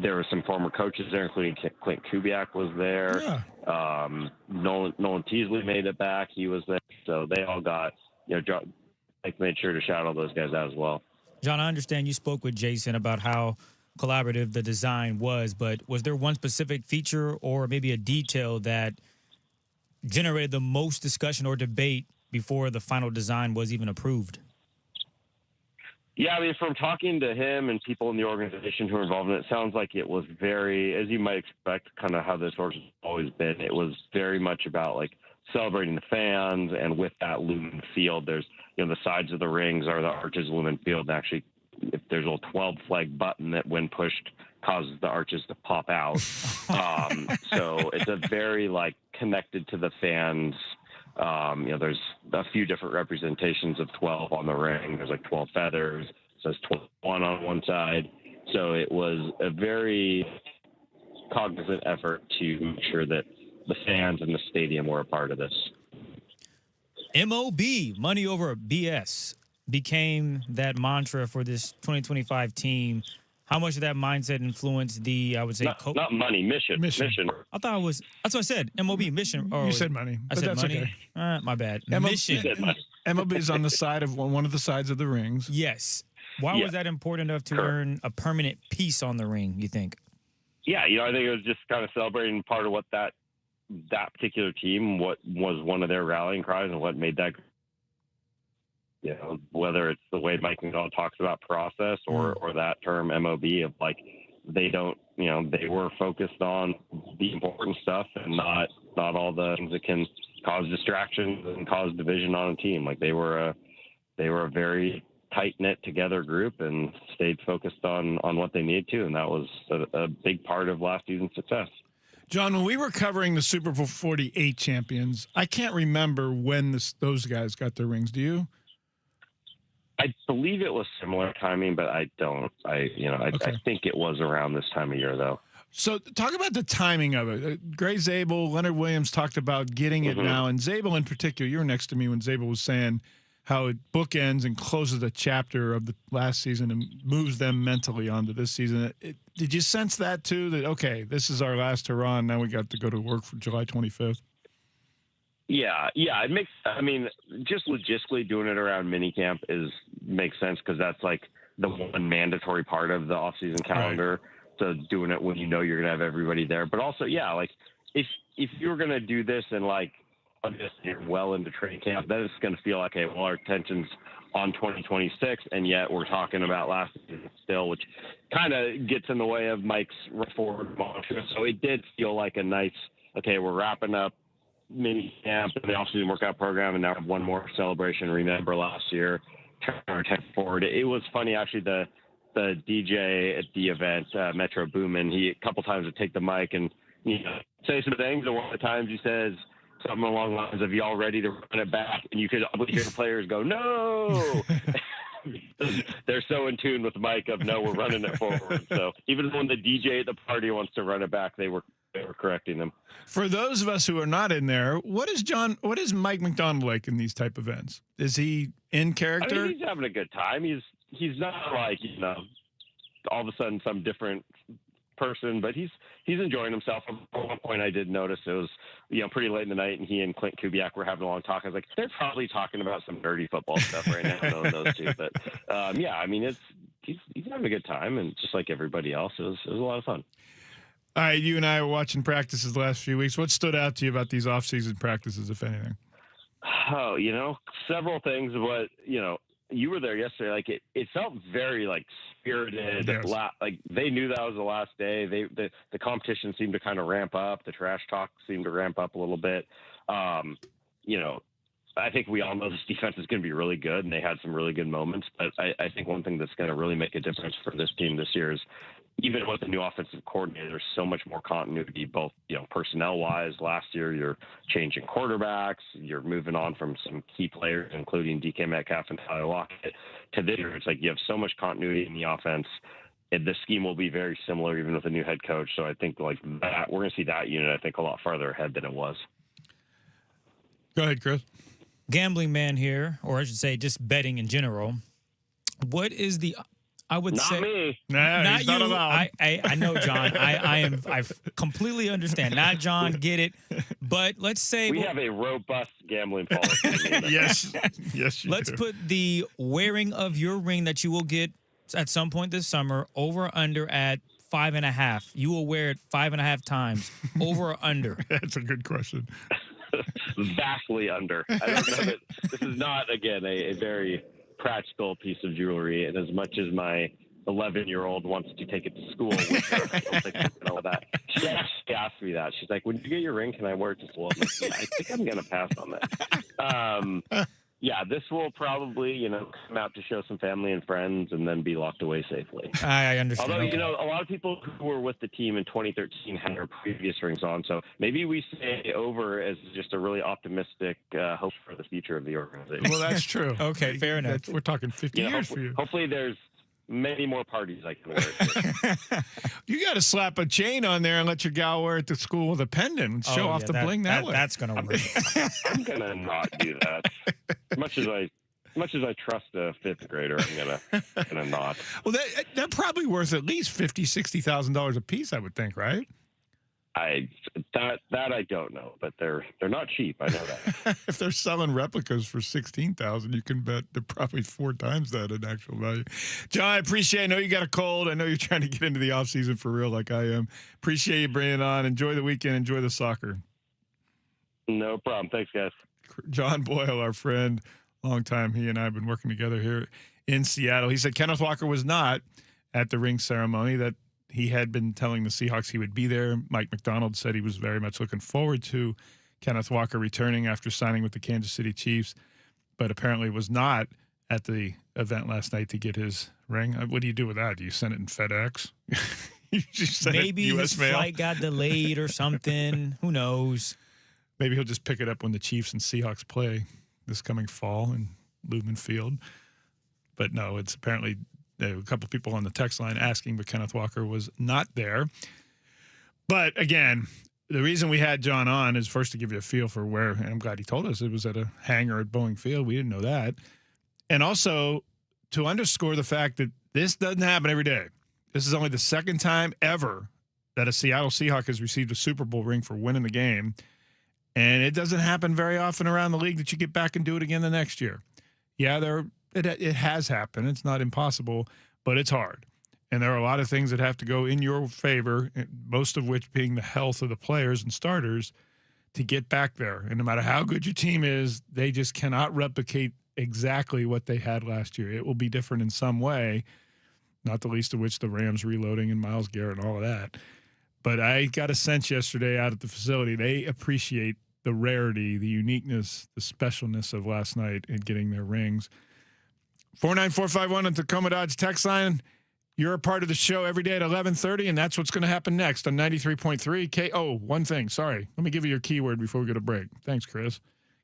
There were some former coaches there, including Clint Kubiak was there. Yeah. Nolan Teasley made it back. He was there. So they all got, Mike made sure to shout all those guys out as well. John, I understand you spoke with Jason about how collaborative the design was, but was there one specific feature or maybe a detail that generated the most discussion or debate before the final design was even approved? Yeah, from talking to him and people in the organization who are involved in it, sounds like it was very, as you might expect, kind of how this horse has always been. It was very much about celebrating the fans, and with that lumen field, there's the sides of the rings are the arches of lumen field, and actually if there's a 12 flag button that when pushed causes the arches to pop out. So it's a very like connected to the fans. There's a few different representations of 12 on the ring. There's like 12 feathers. It says 12 on one side. So it was a very cognizant effort to make sure that the fans in the stadium were a part of this. MOB, money over BS, became that mantra for this 2025 team. How much of that mindset influenced the, I would say, not money, mission. I thought it was, that's what I said, MOB, mission. Oh, You said money, I but said that's money. okay. My bad. MOB Mission. MLB is on the side of one of the sides of the rings. Yes. Why was that important enough to earn a permanent piece on the ring, you think? Yeah, I think it was just kind of celebrating part of what that particular team, what was one of their rallying cries and what made that, whether it's the way Mike McDonald talks about process or that term MOB of like, they don't, they were focused on the important stuff and not all the things that can cause distractions and cause division on a team. Like they were a very tight-knit together group and stayed focused on what they needed to. And that was a big part of last season's success. John, when we were covering the Super Bowl 48 champions, I can't remember when those guys got their rings. Do you? I believe it was similar timing, but I don't. I think it was around this time of year, though. So talk about the timing of it. Gray Zabel, Leonard Williams talked about getting it now. And Zabel in particular, you were next to me when Zabel was saying how it bookends and closes a chapter of the last season and moves them mentally onto this season. Did you sense that too, that, okay, this is our last hurrah and now we got to go to work for July 25th? Yeah. It makes, just logistically doing it around minicamp makes sense because that's like the one mandatory part of the off-season calendar. Right. So doing it when you're going to have everybody there. But also, like if you're going to do this and like, you're well into training camp, then it's going to feel like, okay, well, our attention's on 2026, and yet we're talking about last season still, which kind of gets in the way of Mike's forward mantra. So it did feel like a nice, okay, we're wrapping up mini camp and the off-season workout program, and now have one more celebration. Remember last year, turn our attention forward. It was funny, actually, the DJ at the event, Metro Boomin, he a couple times would take the mic and say some things, and one of the times he says something along the lines of, y'all ready to run it back? And you could hear the players go, no. They're so in tune with Mike of, no, we're running it forward. So even when the DJ at the party wants to run it back, they were correcting them. For those of us who are not in there, what is Mike McDonald like in these type events? Is he in character? He's having a good time. He's not like, all of a sudden some different person, but he's enjoying himself. At one point I did notice it was, pretty late in the night, and he and Clint Kubiak were having a long talk. I was like, they're probably talking about some nerdy football stuff right now, knowing those two. But he's having a good time, and just like everybody else, it was a lot of fun. All right, you and I were watching practices the last few weeks. What stood out to you about these off-season practices, if anything? Oh, several things. But you were there yesterday. Like it felt very like spirited. Yes. Like they knew that was the last day. The competition seemed to kind of ramp up. The trash talk seemed to ramp up a little bit. I think we all know this defense is going to be really good, and they had some really good moments. But I think one thing that's going to really make a difference for this team this year is, even with the new offensive coordinator, there's so much more continuity, both personnel-wise. Last year, you're changing quarterbacks, you're moving on from some key players, including DK Metcalf and Tyler Lockett, to this year. It's like you have so much continuity in the offense. The scheme will be very similar, even with a new head coach. So I think like that, we're going to see that unit, I think, a lot farther ahead than it was. Go ahead, Chris. Gambling man here, or I should say, just betting in general. What is the? I would not say me. Nah, not he's you. not allowed. I know, John. I completely understand. Not John. Get it. But let's say we have a robust gambling policy. Yes. Let's put the wearing of your ring that you will get at some point this summer over or under at 5.5. You will wear it 5.5 times. Over or under? That's a good question. Vastly under. I don't know that this is not, again, a very practical piece of jewelry, and as much as my 11-year-old wants to take it to school with her, I don't think and all that. She actually asked me that. She's like, when you get your ring, can I wear it to school? I'm like, I think I'm going to pass on that. Yeah, this will probably, come out to show some family and friends and then be locked away safely. I understand. Although, Okay. a lot of people who were with the team in 2013 had their previous rings on, so maybe we say over as just a really optimistic hope for the future of the organization. Well, that's true. Okay, fair enough. We're talking 50 years for you. Hopefully there's many more parties I can wear it to. You got to slap a chain on there and let your gal wear it to school with a pendant and show off the bling that way. That's going to work. I'm going to not do that. As much as I trust a fifth grader, I'm gonna not. Well, they're probably worth at least $50,000-$60,000 a piece, I would think, right? That I don't know, but they're not cheap. I know that. If they're selling replicas for $16,000, you can bet they're probably 4 times that in actual value. John, I appreciate. I know you got a cold. I know you're trying to get into the off season for real, like I am. Appreciate you bringing it on. Enjoy the weekend. Enjoy the soccer. No problem. Thanks, guys. John Boyle, our friend, long time. He and I have been working together here in Seattle. He said Kenneth Walker was not at the ring ceremony. That he had been telling the Seahawks he would be there. Mike McDonald said he was very much looking forward to Kenneth Walker returning after signing with the Kansas City Chiefs, but apparently was not at the event last night to get his ring. What do you do with that? Do you send it in FedEx? You just send Maybe it his US mail? flight got delayed or something. Who knows? Maybe he'll just pick it up when the Chiefs and Seahawks play this coming fall in Lumen Field. But no, it's apparently a couple people on the text line asking, but Kenneth Walker was not there. But again, the reason we had John on is first to give you a feel for where, and I'm glad he told us it was at a hangar at Boeing Field. We didn't know that. And also to underscore the fact that this doesn't happen every day. This is only the second time ever that a Seattle Seahawk has received a Super Bowl ring for winning the game. And it doesn't happen very often around the league that you get back and do it again the next year. Yeah, it has happened. It's not impossible, but it's hard. And there are a lot of things that have to go in your favor, most of which being the health of the players and starters to get back there. And no matter how good your team is, they just cannot replicate exactly what they had last year. It will be different in some way, not the least of which the Rams reloading and Myles Garrett and all of that. But I got a sense yesterday out at the facility, they appreciate the rarity, the uniqueness, the specialness of last night in getting their rings. 49451 on Tacoma Dodge text line. You're a part of the show every day at 11:30, and that's what's going to happen next on 93.3 K. Oh, one thing. Sorry. Let me give you your keyword before we go to break. Thanks, Chris.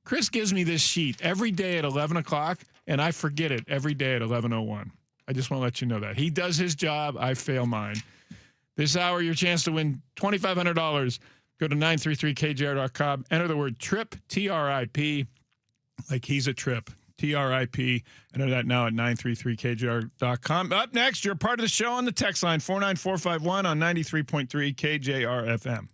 Chris gives me this sheet every day at 11 o'clock, and I forget it every day at 11:01. I just want to let you know that. He does his job. I fail mine. This hour, your chance to win $2,500. Go to 933kjr.com. Enter the word TRIP, T-R-I-P, like he's a trip, T-R-I-P. Enter that now at 933kjr.com. Up next, you're part of the show on the text line, 49451 on 93.3 KJR FM.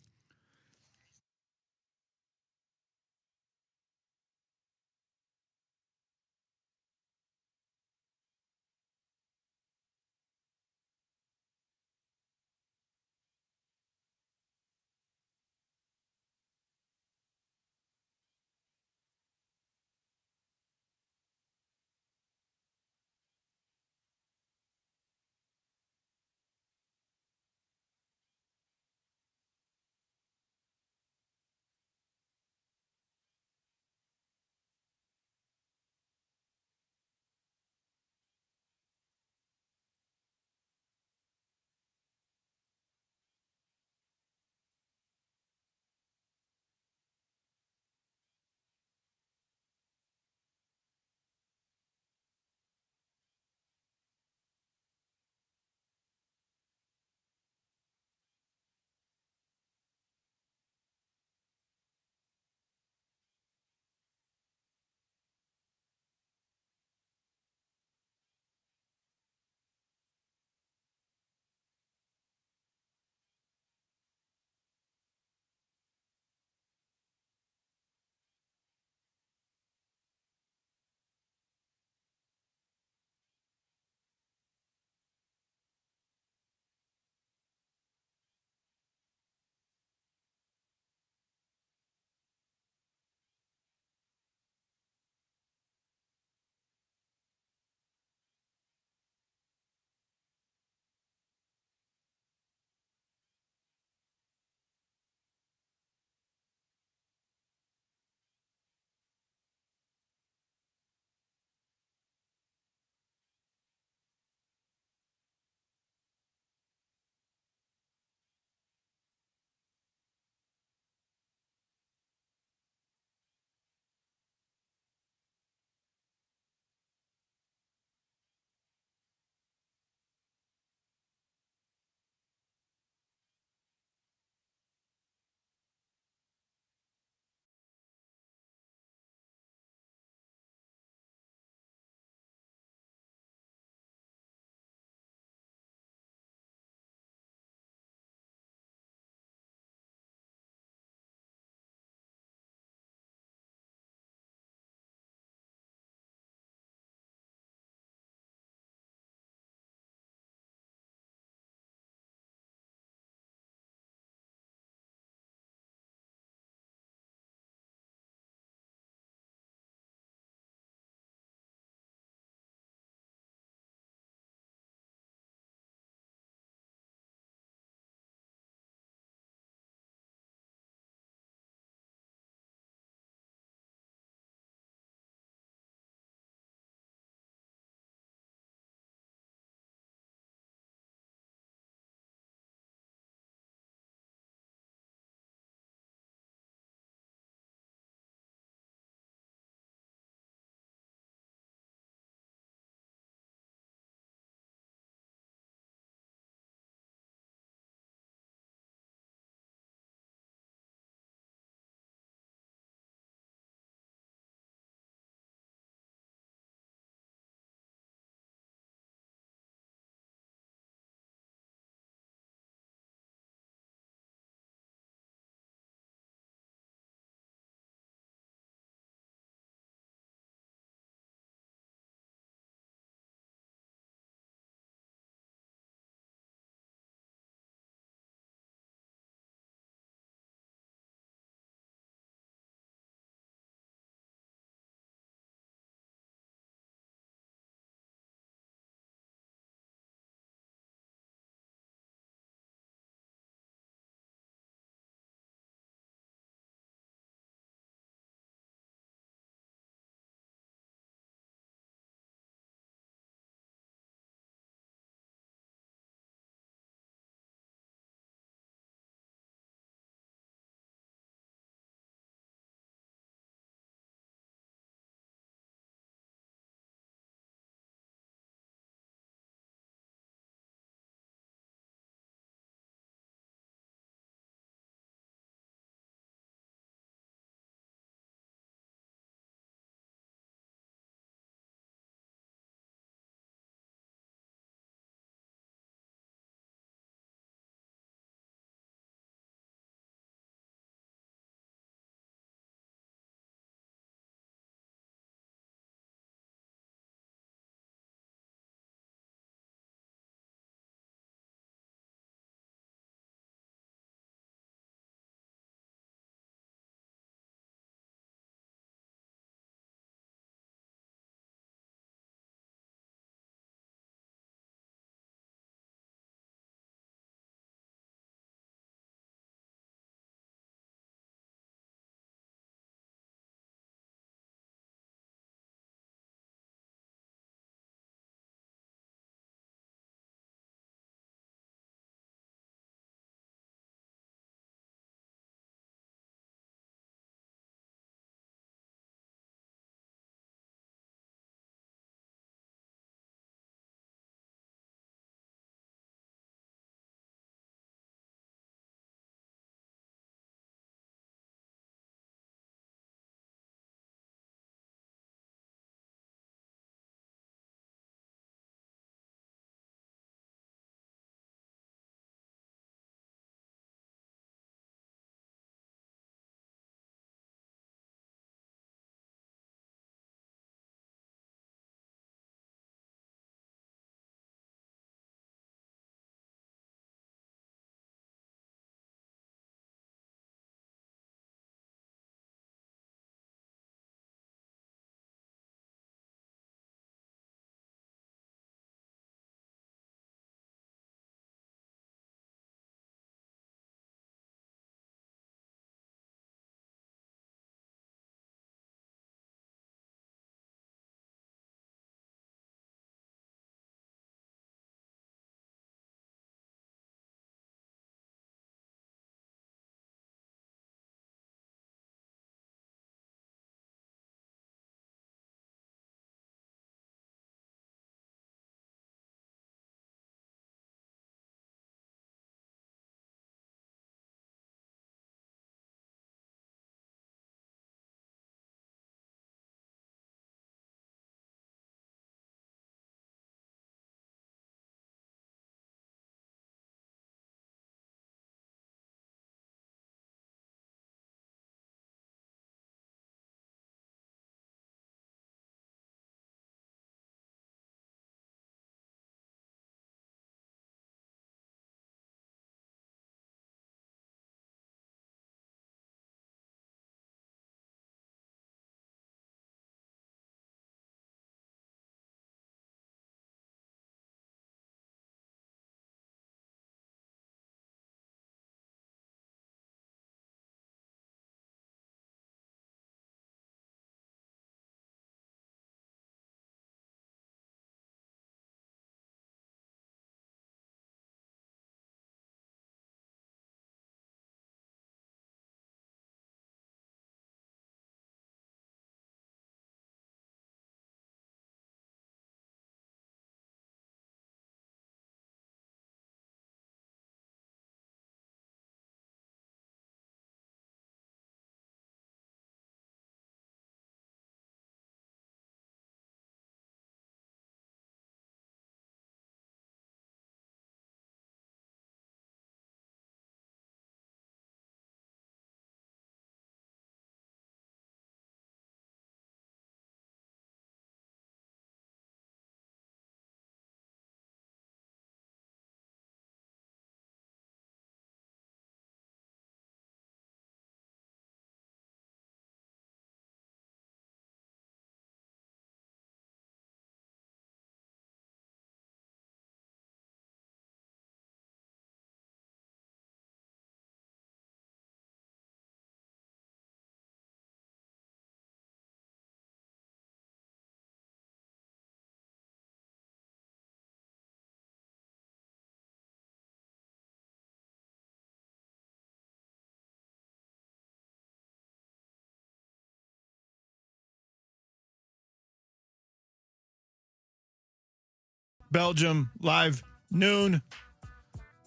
Belgium, live noon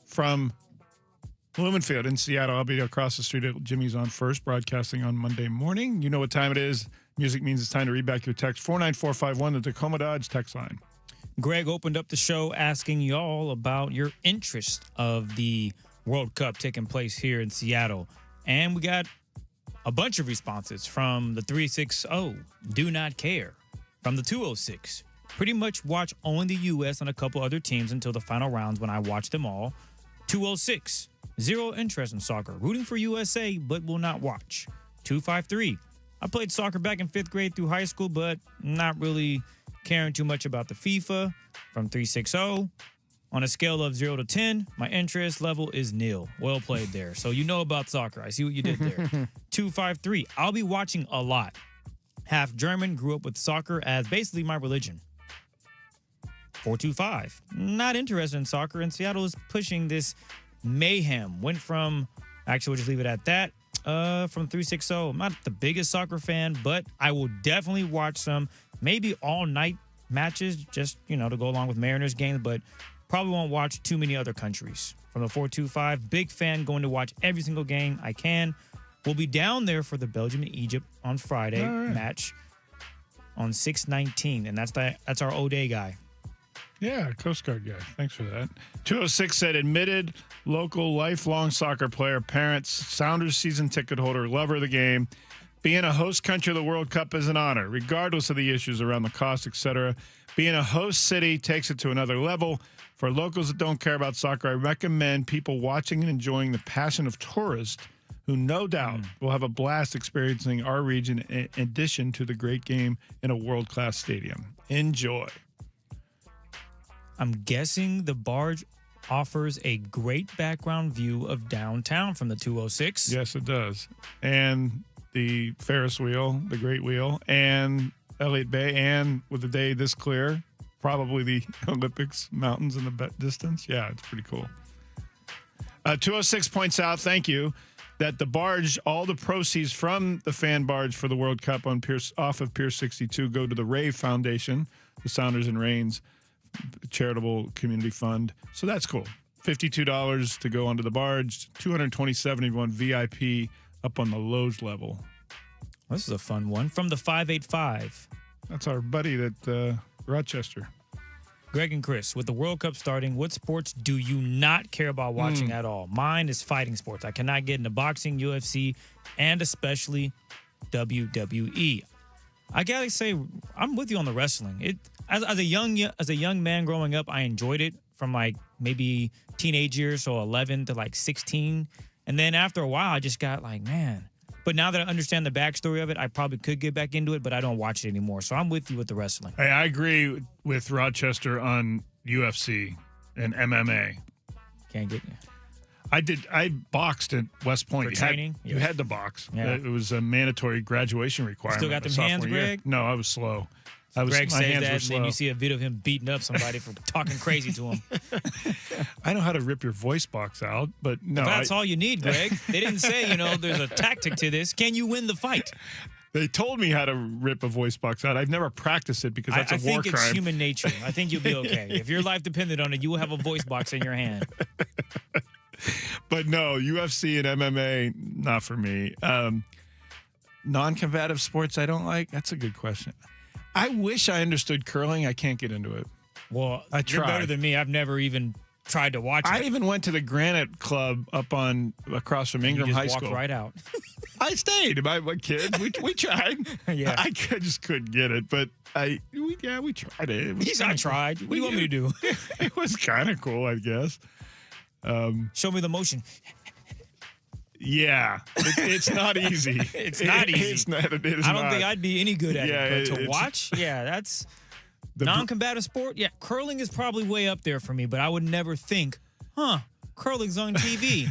from Lumenfield in Seattle. I'll be across the street at Jimmy's on First, broadcasting on Monday morning. You know what time it is. Music means it's time to read back your text. 49451, the Tacoma Dodge text line. Greg opened up the show asking y'all about your interest of the World Cup taking place here in Seattle. And we got a bunch of responses from the 360, do not care. From the 206, pretty much watch only the U.S. and a couple other teams until the final rounds when I watch them all. 206, zero interest in soccer. Rooting for USA, but will not watch. 253, I played soccer back in 5th grade through high school, but not really caring too much about the FIFA. From 360, on a scale of 0 to 10, my interest level is nil. Well played there. So you know about soccer. I see what you did there. 253, I'll be watching a lot. Half German, grew up with soccer as basically my religion. 425, not interested in soccer, and Seattle is pushing this mayhem. Went from, actually, we'll just leave it at that. From 360, I'm not the biggest soccer fan, but I will definitely watch some, maybe all-night matches, just, to go along with Mariners games, but probably won't watch too many other countries. From the 425, big fan, going to watch every single game I can. We'll be down there for the Belgium and Egypt on Friday match on 6/19, and that's our O'Day guy. Yeah, Coast Guard guy. Thanks for that. 206 said, admitted local lifelong soccer player, parents, Sounders season ticket holder, lover of the game. Being a host country of the World Cup is an honor, regardless of the issues around the cost, etc. Being a host city takes it to another level. For locals that don't care about soccer, I recommend people watching and enjoying the passion of tourists who no doubt will have a blast experiencing our region in addition to the great game in a world-class stadium. Enjoy. I'm guessing the barge offers a great background view of downtown from the 206. Yes, it does. And the Ferris wheel, the Great Wheel, and Elliott Bay, and with the day this clear, probably the Olympics mountains in the distance. Yeah, it's pretty cool. 206 points out, thank you, that the barge, all the proceeds from the fan barge for the World Cup off of Pier 62 go to the Rave Foundation, the Sounders and Reigns charitable community fund. So that's cool. $52 to go onto the barge, $227 if you want VIP up on the Lowe's level. This is a fun one. From the 585. That's our buddy that Rochester. Greg and Chris, with the World Cup starting, what sports do you not care about watching at all? Mine is fighting sports. I cannot get into boxing, UFC, and especially WWE. I gotta say, I'm with you on the wrestling. As a young man growing up, I enjoyed it from like maybe teenage years, so 11 to like 16. And then after a while, I just got like, man. But now that I understand the backstory of it, I probably could get back into it, but I don't watch it anymore. So I'm with you with the wrestling. Hey, I agree with Rochester on UFC and MMA. Can't get you. I boxed at West Point. For training? You had to box. Yeah. It was a mandatory graduation requirement. Still got them my hands, sophomore year. Greg? No, I was slow. Greg my says hands that, were and slow. then you see a video of him beating up somebody for talking crazy to him. I know how to rip your voice box out, but no. Well, that's all you need, Greg. They didn't say, there's a tactic to this. Can you win the fight? They told me how to rip a voice box out. I've never practiced it because that's a war crime. I think it's human nature. I think you'll be okay. If your life depended on it, you will have a voice box in your hand. But no, UFC and MMA, not for me. Non-combative sports I don't like? That's a good question. I wish I understood curling. I can't get into it. Well, I you're tried. better than me. I've never even tried to watch it. I even went to the Granite Club up across from Ingram you just High walked School. right out. I stayed. My kids, we tried. Yeah. I just couldn't get it, but we tried it. I tried. What do you want me to do? It was kind of cool, I guess. Show me the motion. Yeah, it's not easy. It's not easy. I don't think I'd be any good at it. But to it's- watch, that's non-combative sport. Yeah, curling is probably way up there for me, but I would never think, curling's on TV.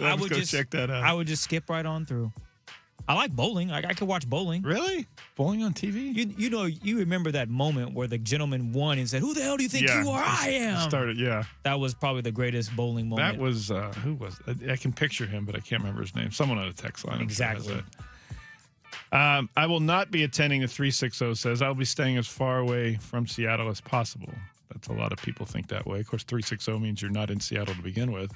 I would go just check that out. I would just skip right on through. I like bowling. I could watch bowling. Really? Bowling on TV? You remember that moment where the gentleman won and said, "Who the hell do you think you are? I am." Started, yeah. That was probably the greatest bowling moment. That was who was? I can picture him, but I can't remember his name. Someone on a text line. I'm sure has Exactly. it. I will not be attending the 360. Says I'll be staying as far away from Seattle as possible. That's a lot of people think that way. Of course, 360 means you're not in Seattle to begin with.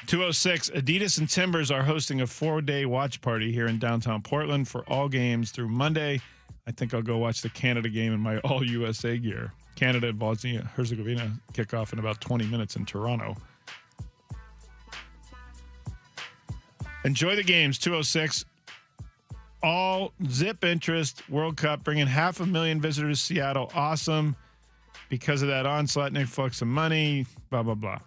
206, Adidas and Timbers are hosting a 4-day watch party here in downtown Portland for all games through Monday. I think I'll go watch the Canada game in my all-USA gear. Canada and Bosnia-Herzegovina kick off in about 20 minutes in Toronto. Enjoy the games, 206. All zip interest World Cup, bringing 500,000 visitors to Seattle. Awesome. Because of that onslaught, Nick fucks some money, blah, blah, blah.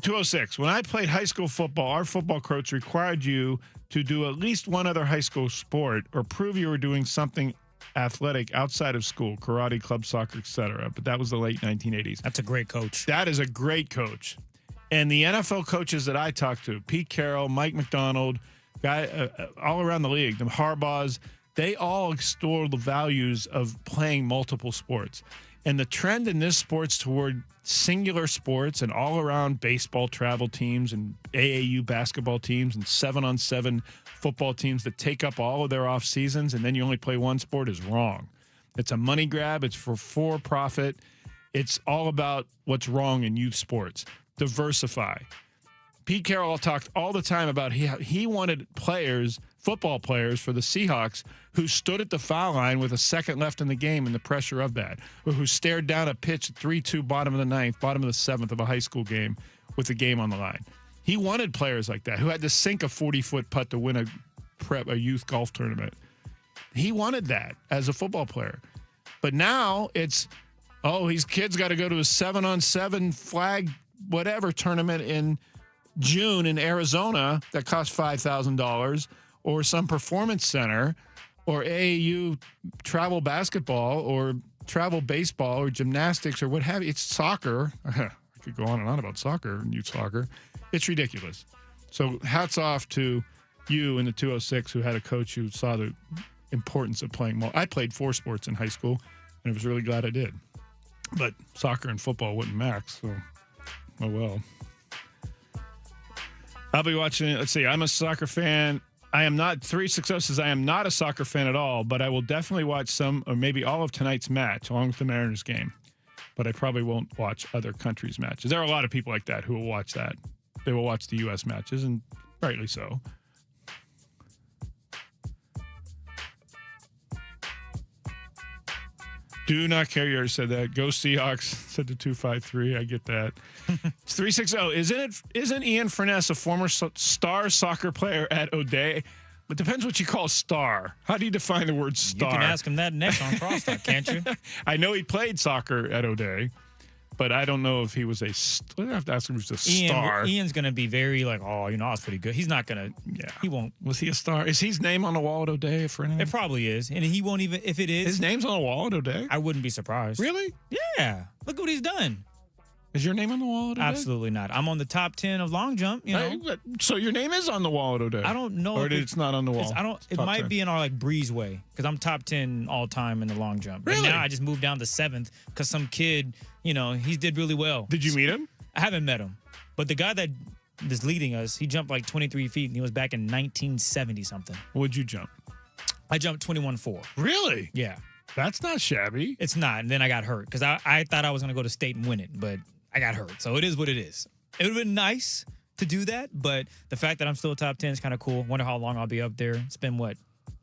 206. When I played high school football, our football coach required you to do at least one other high school sport or prove you were doing something athletic outside of school, karate, club soccer, etc. But that was the late 1980s. That's a great coach. That is a great coach. And the NFL coaches that I talked to, Pete Carroll, Mike McDonald, all around the league, the Harbaughs, they all extol the values of playing multiple sports. And the trend in this sports toward singular sports and all-around baseball travel teams and AAU basketball teams and 7-on-7 football teams that take up all of their off seasons and then you only play one sport is wrong. It's a money grab. It's for profit. It's all about what's wrong in youth sports. Diversify. Pete Carroll talked all the time about he wanted players, football players for the Seahawks who stood at the foul line with a second left in the game and the pressure of that, or who stared down a pitch at 3-2 bottom of the ninth, bottom of the seventh of a high school game with the game on the line. He wanted players like that who had to sink a 40-foot putt to win a youth golf tournament. He wanted that as a football player. But now it's, these kids got to go to a 7-on-7 flag whatever tournament in June in Arizona that costs $5,000, or some performance center, or AAU travel basketball, or travel baseball, or gymnastics, or what have you. It's soccer. I could go on and on about soccer and youth soccer. It's ridiculous. So hats off to you in the 206 who had a coach who saw the importance of playing more. I played 4 sports in high school, and I was really glad I did. But soccer and football wouldn't max, so oh well. I'll be watching. Let's see. I'm a soccer fan. I am not. 360 says I am not a soccer fan at all, but I will definitely watch some or maybe all of tonight's match along with the Mariners game. But I probably won't watch other countries' matches. There are a lot of people like that who will watch that. They will watch the U.S. matches, and rightly so. Do not care. You already said that. Go Seahawks, said the 253. I get that. 360. Isn't Ian Furness a former star soccer player at O'Day? It depends what you call star. How do you define the word star? You can ask him that next on Crosstalk, can't you? I know he played soccer at O'Day, but I don't know if he was a I have to ask him if he was a star. Ian's going to be very like, I was pretty good. He's not going to. Yeah. He won't. Was he a star? Is his name on the wall at O'Day for anything? It probably is. And he won't even, if it is. His name's on the wall at O'Day? I wouldn't be surprised. Really? Yeah. Look what he's done. Is your name on the wall at O'Day? Absolutely not. I'm on the top 10 of long jump, you know. So your name is on the wall at O'Day? I don't know. Or it's not on the wall? It might 10. Be in our like breezeway because I'm top 10 all time in the long jump. Really? And now I just moved down to 7th because some kid, he did really well. Did you meet him? I haven't met him. But the guy that is leading us, he jumped like 23 feet and he was back in 1970 something. What'd you jump? I jumped 21.4. Really? Yeah. That's not shabby. It's not. And then I got hurt because I thought I was going to go to state and win it, but I got hurt. So it is what it is. It would have been nice to do that, but the fact that I'm still top 10 is kind of cool. Wonder how long I'll be up there. It's been,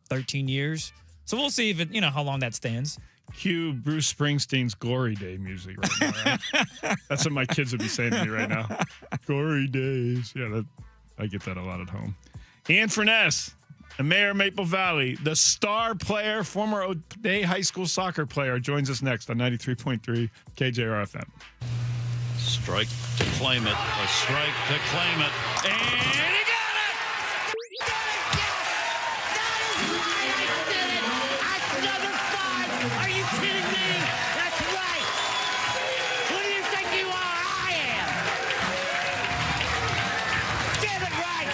13 years? So we'll see if how long that stands. Cue Bruce Springsteen's Glory Day music right now, right? That's what my kids would be saying to me right now. Glory Days. Yeah, I get that a lot at home. Ian Furness, the mayor of Maple Valley, the star player, former O'Day High School soccer player, joins us next on 93.3 KJR FM. Strike to claim it. A strike to claim it. And he got it! Are you kidding me? That's right. Who do you think you are? I am. Get it right.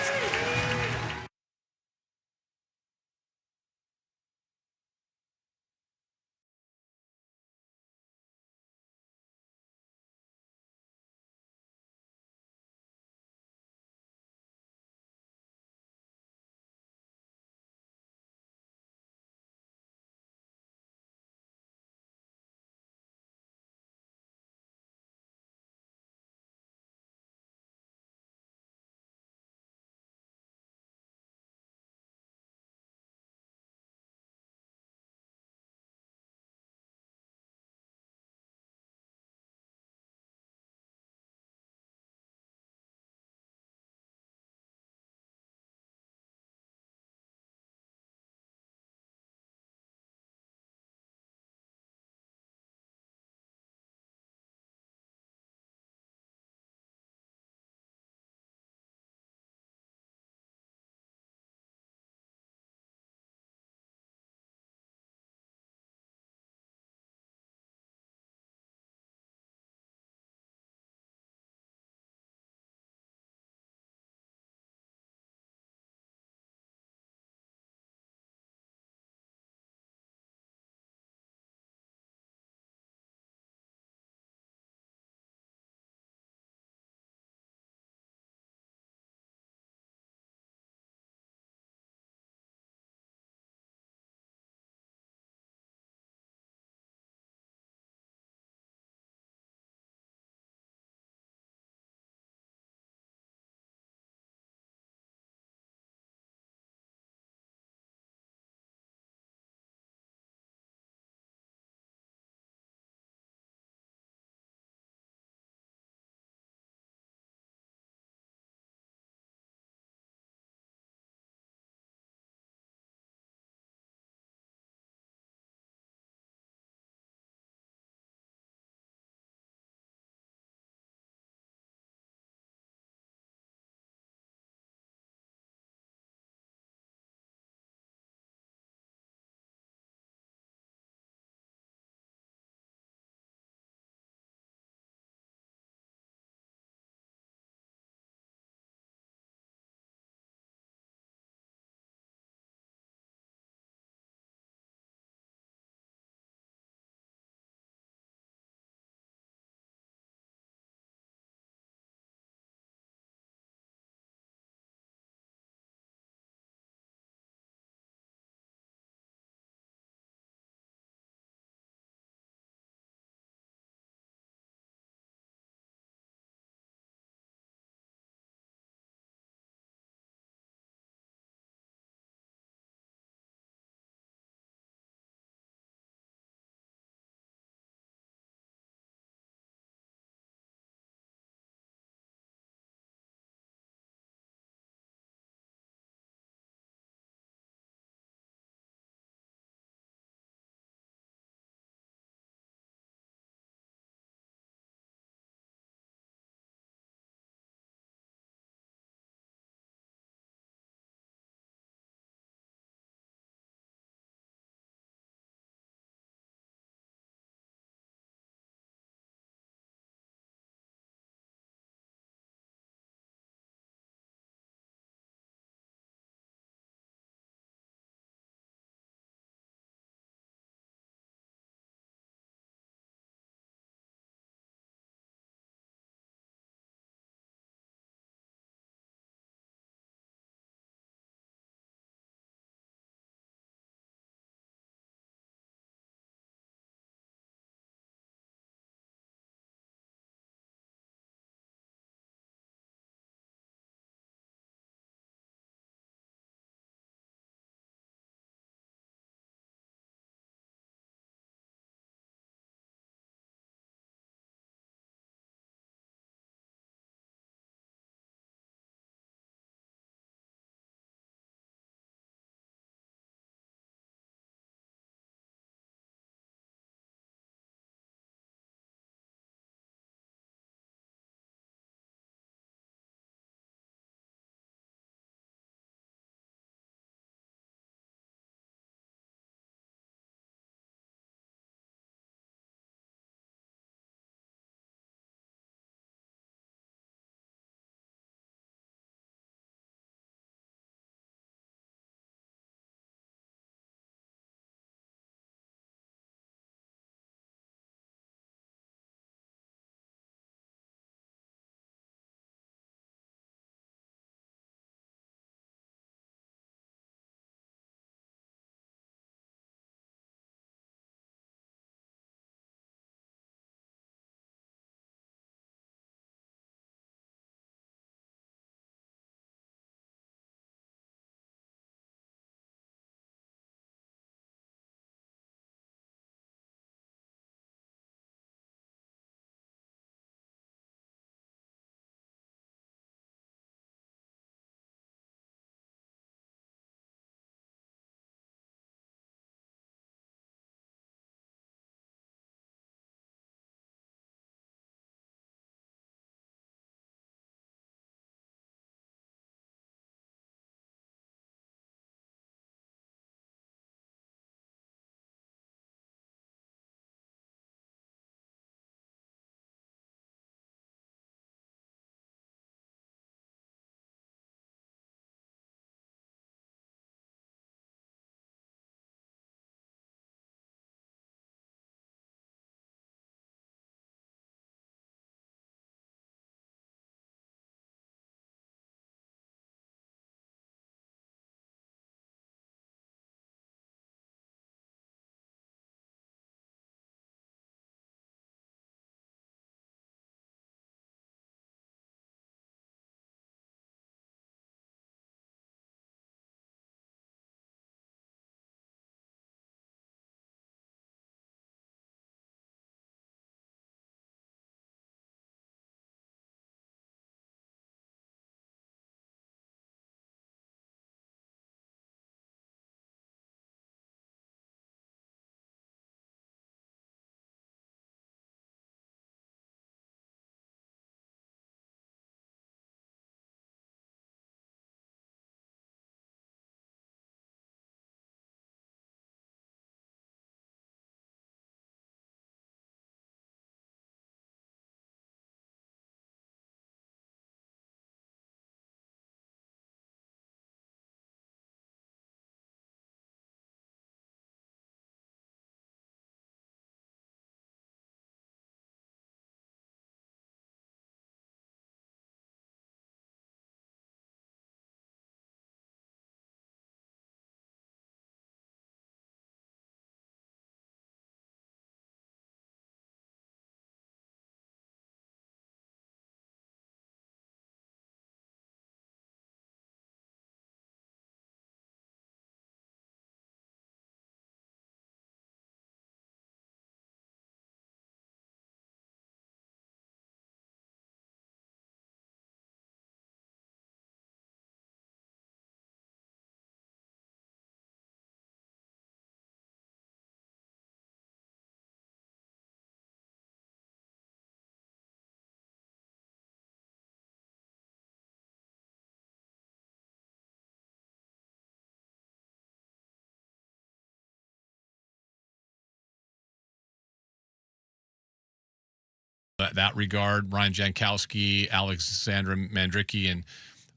that regard. Ryan Jankowski, Alexandra Mandricki, and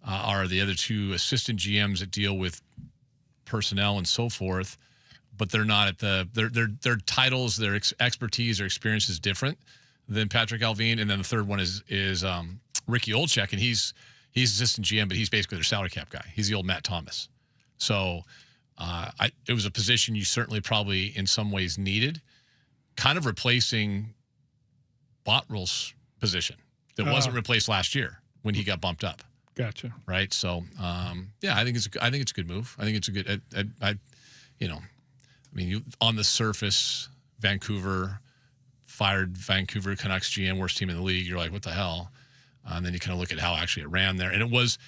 are the other two assistant GMs that deal with personnel and so forth. But they're not at their titles, their expertise, their experience is different than Patrick Alvin. And then the third one is Ricky Olczyk, and he's assistant GM, but he's basically their salary cap guy. He's the old Matt Thomas. So it was a position you certainly probably in some ways needed, kind of replacing Bottrell's position that wasn't replaced last year when he got bumped up. Gotcha. Right. So I think it's a good move. I think it's a good. On the surface, Vancouver fired Vancouver Canucks GM, worst team in the league. You're like, what the hell? And then you kind of look at how actually it ran there, and it wasn't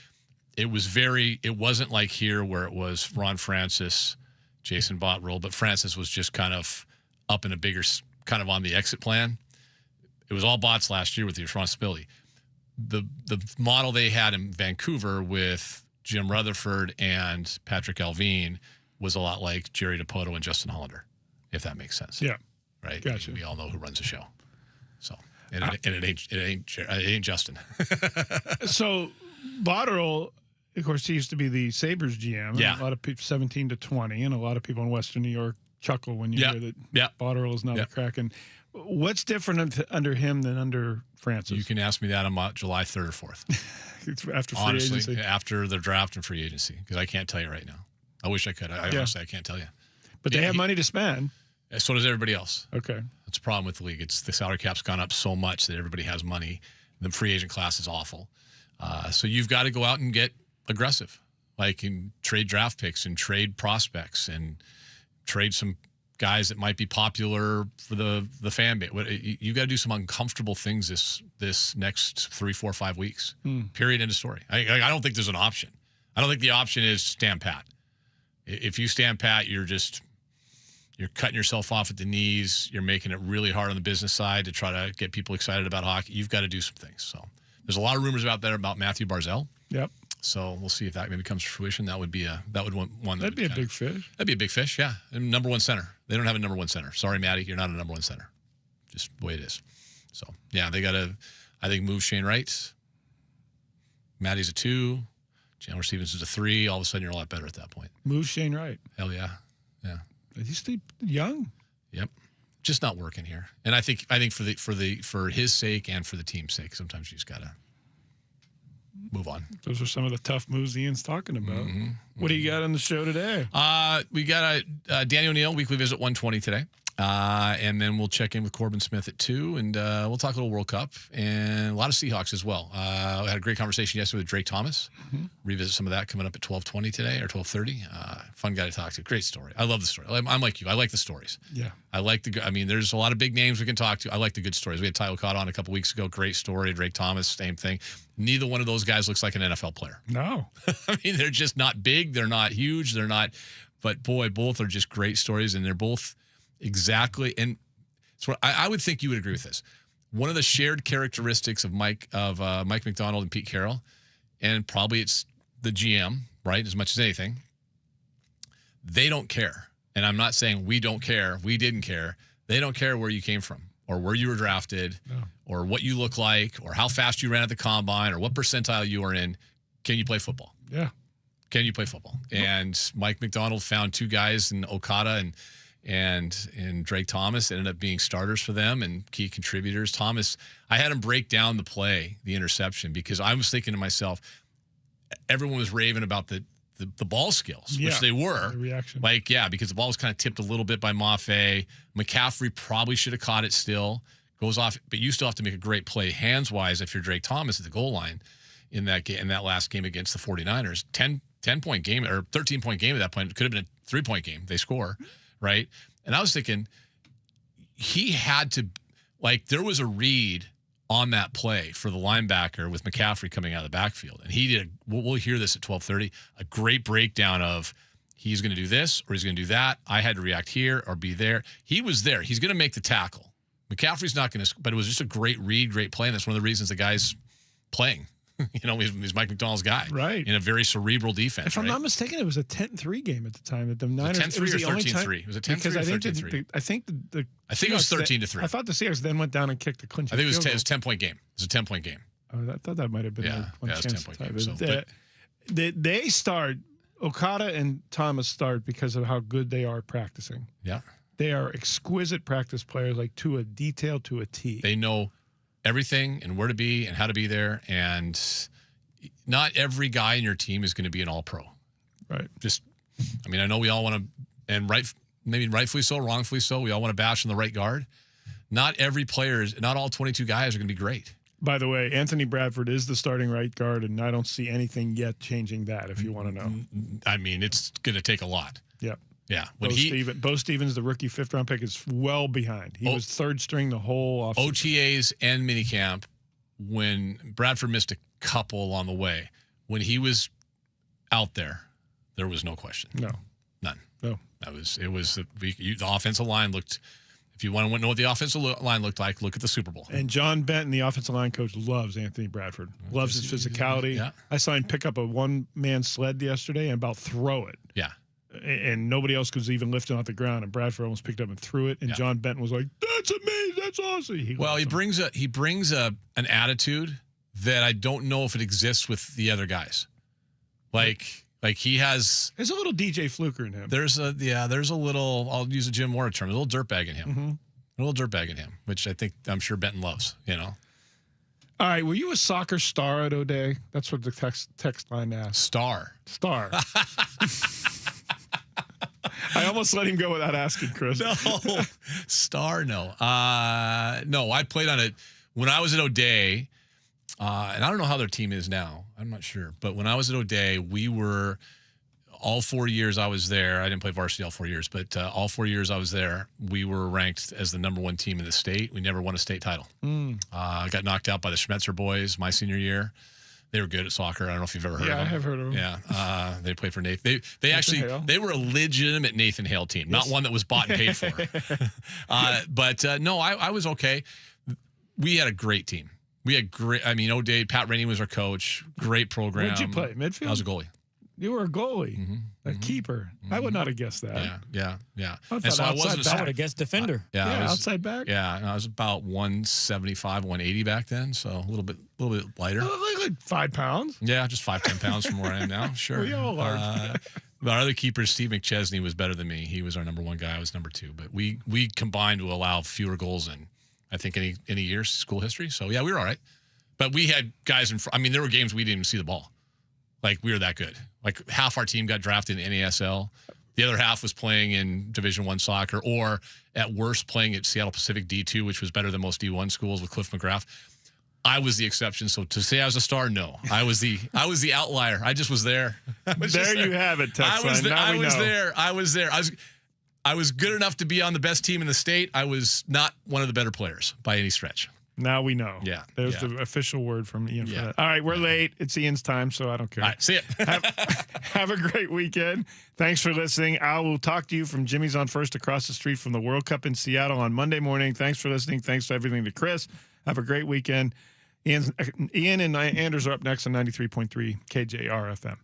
like here where it was Ron Francis, Jason Bottrell, but Francis was just kind of up in a bigger, kind of on the exit plan. It was all Bots last year with the responsibility. The model they had in Vancouver with Jim Rutherford and Patrick Alvin was a lot like Jerry Dipoto and Justin Hollander, if that makes sense. Yeah. Right. Gotcha. We all know who runs the show. So it ain't Justin. So Bottrell, of course, he used to be the Sabres GM. Yeah. A lot of people 17 to 20, and a lot of people in Western New York chuckle when you hear that Bottrell is now the Kraken. What's different under him than under Francis? You can ask me that on July 3rd or 4th. It's after free Honestly, agency. after the draft and free agency, because I can't tell you right now. I wish I could. Honestly, I can't tell you. But they have money to spend. So does everybody else. Okay. That's a problem with the league. It's the salary cap's gone up so much that everybody has money. The free agent class is awful. So you've got to go out and get aggressive, like in trade draft picks and trade prospects and trade some guys that might be popular for the fan base. You got to do some uncomfortable things this next 3, 4, 5 weeks. Period. End of story. I don't think there's an option. I don't think the option is stand pat. If you stand pat, you're cutting yourself off at the knees. You're making it really hard on the business side to try to get people excited about hockey. You've got to do some things. So there's a lot of rumors out there about Matthew Barzal. Yep. So we'll see if that maybe comes to fruition. That'd be a big fish. That'd be a big fish, yeah. And number one center. They don't have a number one center. Sorry, Matty, you're not a number one center. Just the way it is. So yeah, they got to, I think, move Shane Wright. Matty's a 2. Chandler Stevens is a 3. All of a sudden, you're a lot better at that point. Move Shane Wright. Hell yeah, yeah. He's still young. Yep. Just not working here. And I think for his sake and for the team's sake, sometimes you just gotta move on. Those are some of the tough moves Ian's talking about. Mm-hmm. What do you got on the show today? We got a Danny O'Neill weekly visit 120 today. And then we'll check in with Corbin Smith at 2, and we'll talk a little World Cup and a lot of Seahawks as well. I had a great conversation yesterday with Drake Thomas. Mm-hmm. Revisit some of that coming up at 12:20 today or 12:30. Fun guy to talk to. Great story. I love the story. I'm like you. I like the stories. Yeah. There's a lot of big names we can talk to. I like the good stories. We had Tyler Cott on a couple weeks ago. Great story. Drake Thomas, same thing. Neither one of those guys looks like an NFL player. No. I mean, they're just not big. They're not huge. They're not. But boy, both are just great stories, and they're both exactly. And so I would think you would agree with this. One of the shared characteristics of Mike McDonald and Pete Carroll, and probably it's the GM, right, as much as anything, they don't care. And I'm not saying we don't care. We didn't care. They don't care where you came from or where you were drafted or what you look like or how fast you ran at the combine or what percentile you are in. Can you play football? Yeah. Can you play football? And Mike McDonald found 2 guys in Okada and Drake Thomas ended up being starters for them and key contributors. Thomas, I had him break down the play, the interception, because I was thinking to myself, everyone was raving about the ball skills, which they were. The reaction. Because the ball was kind of tipped a little bit by Maffei. McCaffrey probably should have caught it still. Goes off, but you still have to make a great play hands-wise if you're Drake Thomas at the goal line in that last game against the 49ers. 10-point game or 13-point game at that point. It could have been a 3-point game. They score. Right. And I was thinking he had to, there was a read on that play for the linebacker with McCaffrey coming out of the backfield. And he did, we'll hear this at 12:30, a great breakdown of he's going to do this or he's going to do that. I had to react here or be there. He was there. He's going to make the tackle. McCaffrey's not going to, but it was just a great read, great play. And that's one of the reasons the guy's playing. He's Mike McDonald's guy. Right. In a very cerebral defense. If I'm not mistaken, it was a 10-3 game at the time. That the Niners. Was it 10-3 or 13-3? Was it 10-3 or 13-3? I think it was 13-3. I thought the Seahawks then went down and kicked the clinching. I think it was field 10-point game. It was a 10-point game. I thought that might have been one it was chance. 10-point game. So, they start. Okada and Thomas start because of how good they are practicing. Yeah. They are exquisite practice players, like to a detail, to a T. They know everything and where to be and how to be there. And not every guy in your team is going to be an all-pro. Right. I know we all want to, and maybe rightfully so, wrongfully so, we all want to bash on the right guard. Not all 22 guys are going to be great. By the way, Anthony Bradford is the starting right guard, and I don't see anything yet changing that, if you want to know. It's going to take a lot. Yep. Yeah. Bo Stevens, the rookie fifth-round pick, is well behind. He was third string the whole offseason. OTAs and minicamp, when Bradford missed a couple along the way, when he was out there was no question. No. None. No. The offensive line looked, if you want to know what the offensive line looked like, look at the Super Bowl. And John Benton, the offensive line coach, loves Anthony Bradford. Loves his physicality. Yeah. I saw him pick up a one-man sled yesterday and about throw it. Yeah. And nobody else was even lifting off the ground, and Bradford almost picked up and threw it. And John Benton was like, "That's amazing, that's awesome." He brings an attitude that I don't know if it exists with the other guys. Like he has. There's a little DJ Fluker in him. There's a little. I'll use a Jim Moore term. A little dirtbag in him. Mm-hmm. A little dirtbag in him, which I'm sure Benton loves. All right, were you a soccer star at O'Day? That's what the text line asked. Star. I almost let him go without asking, Chris. No. Star, no. No, I played on it when I was at O'Day, and I don't know how their team is now. I'm not sure. But when I was at O'Day, we were, all 4 years I was there, I didn't play varsity all 4 years, but all 4 years I was there, we were ranked as the #1 team in the state. We never won a state title. I got knocked out by the Schmetzer boys my senior year. They were good at soccer. I don't know if you've ever heard of them. Yeah, I have heard of them. Yeah. They played for Nathan. They were a legitimate Nathan Hale team, not one that was bought and paid for. No, I was okay. We had a great team. We had great, O'Day, Pat Rainey was our coach. Great program. What'd you play? Midfield? I was a goalie. You were a goalie, a keeper. I would not have guessed that. Yeah. I would have guessed defender. Outside back. Yeah, and I was about 175, 180 back then, so a little bit lighter. Like 5 pounds. Yeah, just 5-10 pounds from where I am now. Sure. We all are. Our other keeper, Steve McChesney, was better than me. He was our #1 guy. I was #2. But we combined to allow fewer goals in, I think, any year's school history. So yeah, we were all right. But we had guys in front. There were games we didn't even see the ball. Like, we were that good. Like, half our team got drafted in NASL. The other half was playing in Division I soccer, or at worst playing at Seattle Pacific D2, which was better than most D1 schools with Cliff McGrath. I was the exception. So to say I was a star, no. I was the outlier. I just was there. You have it, Texas. I was there. I was good enough to be on the best team in the state. I was not one of the better players by any stretch. Now we know. Yeah. There's the official word from Ian. For that. All right, we're late. It's Ian's time, so I don't care. All right, see ya. Have a great weekend. Thanks for listening. I will talk to you from Jimmy's on First across the street from the World Cup in Seattle on Monday morning. Thanks for listening. Thanks for everything to Chris. Have a great weekend. Ian and Anders are up next on 93.3 KJR FM.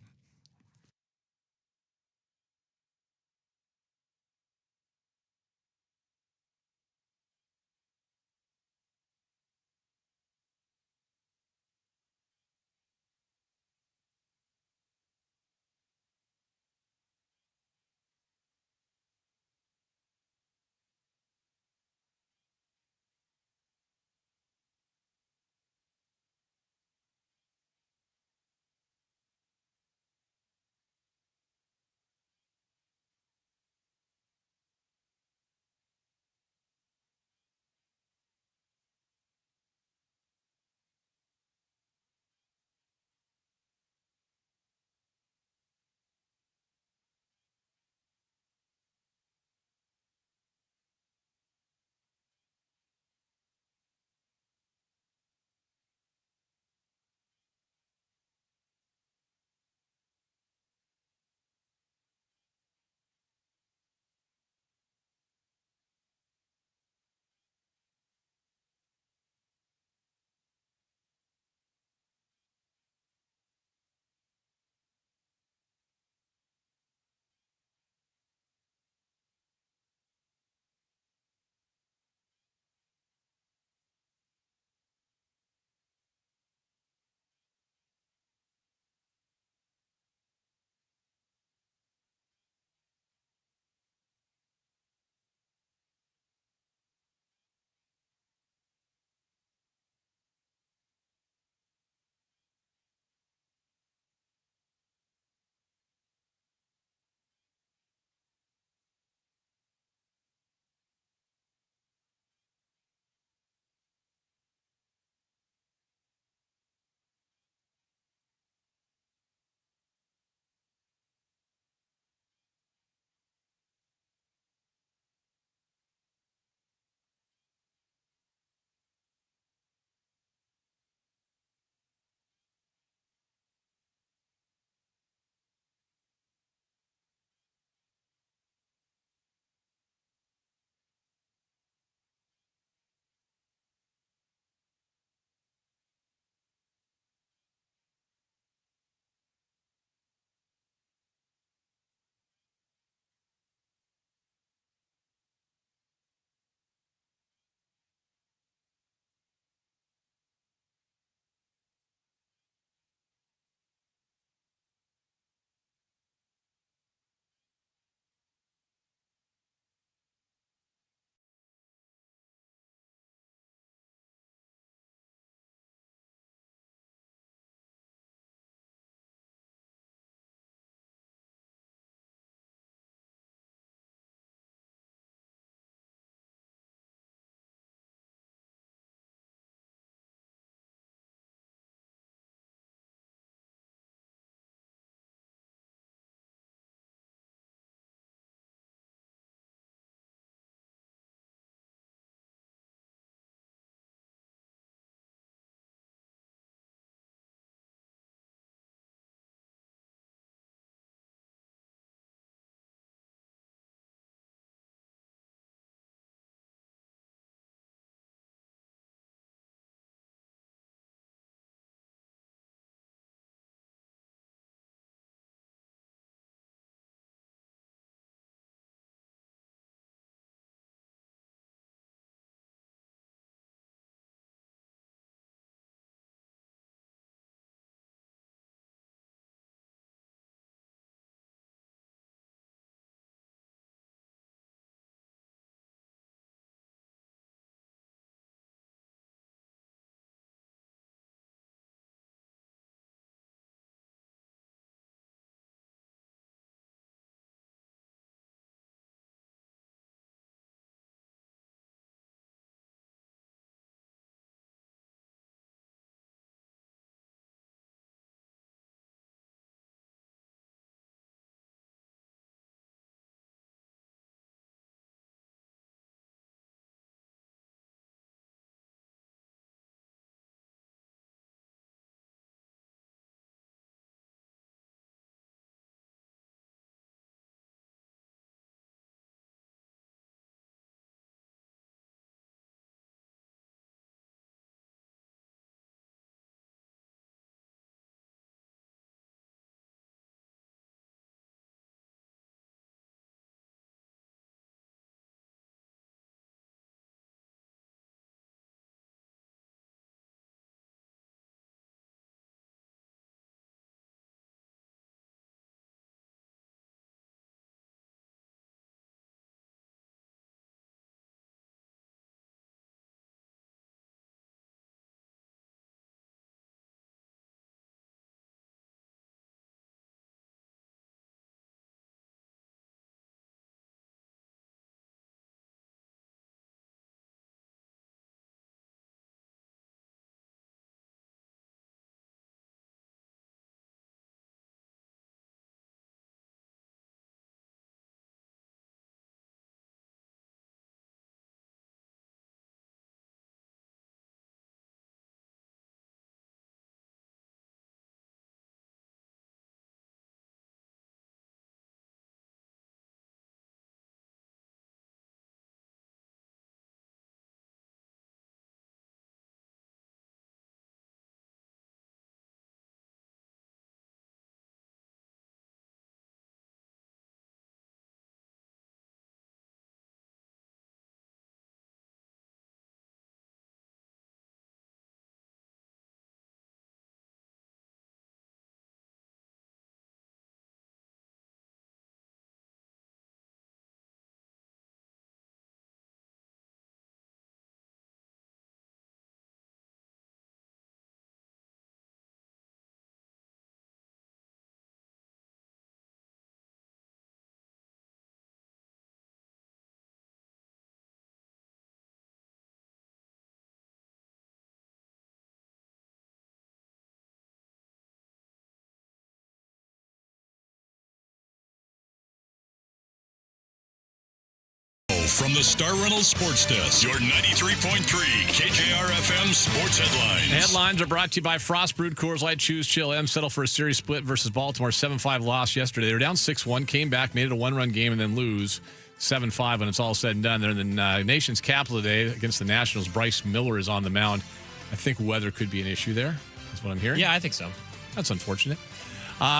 from the Star Reynolds Sports Desk, your 93.3 KJR FM sports headlines. Headlines are brought to you by Frost Brewed Coors Light. Choose Chill M. Settle for a series split versus Baltimore. 7-5 loss yesterday. They were down 6-1, came back, made it a one-run game, and then lose 7-5 when it's all said and done. They're in the nation's capital today against the Nationals. Bryce Miller is on the mound. I think weather could be an issue there. That's what I'm hearing. Yeah, I think so. That's unfortunate.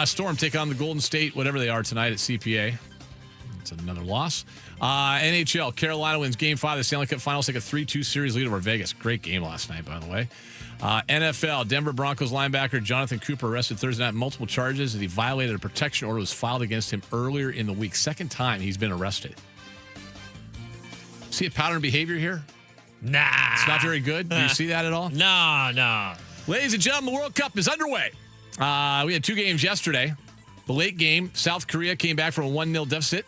Storm take on the Golden State, whatever they are tonight at CPA. That's another loss. NHL, Carolina wins Game 5 of the Stanley Cup Finals, take a 3-2 series lead over Vegas. Great game last night, by the way. NFL, Denver Broncos linebacker Jonathan Cooper arrested Thursday night on multiple charges as he violated a protection order that was filed against him earlier in the week. Second time he's been arrested. See a pattern of behavior here? Nah. It's not very good. Do you see that at all? No. Ladies and gentlemen, the World Cup is underway. We had 2 games yesterday. The late game, South Korea came back from a 1-0 deficit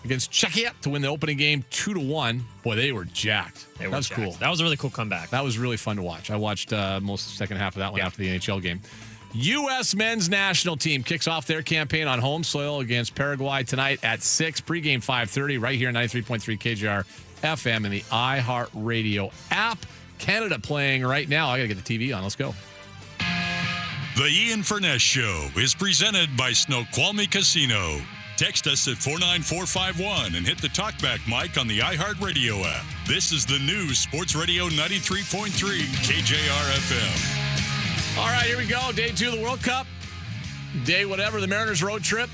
against Czechia to win the opening game 2-1. Boy, they were jacked. That was cool. That was a really cool comeback. That was really fun to watch. I watched most of the second half of that one after the NHL game. U.S. men's national team kicks off their campaign on home soil against Paraguay tonight at 6. Pregame 5:30 right here on 93.3 KJR FM and the iHeartRadio app. Canada playing right now. I got to get the TV on. Let's go. The Ian Furness Show is presented by Snoqualmie Casino. Text us at 49451 and hit the talkback mic on the iHeartRadio app. This is the new Sports Radio 93.3 KJR FM. All right, here we go. Day 2 of the World Cup. Day whatever, the Mariners road trip.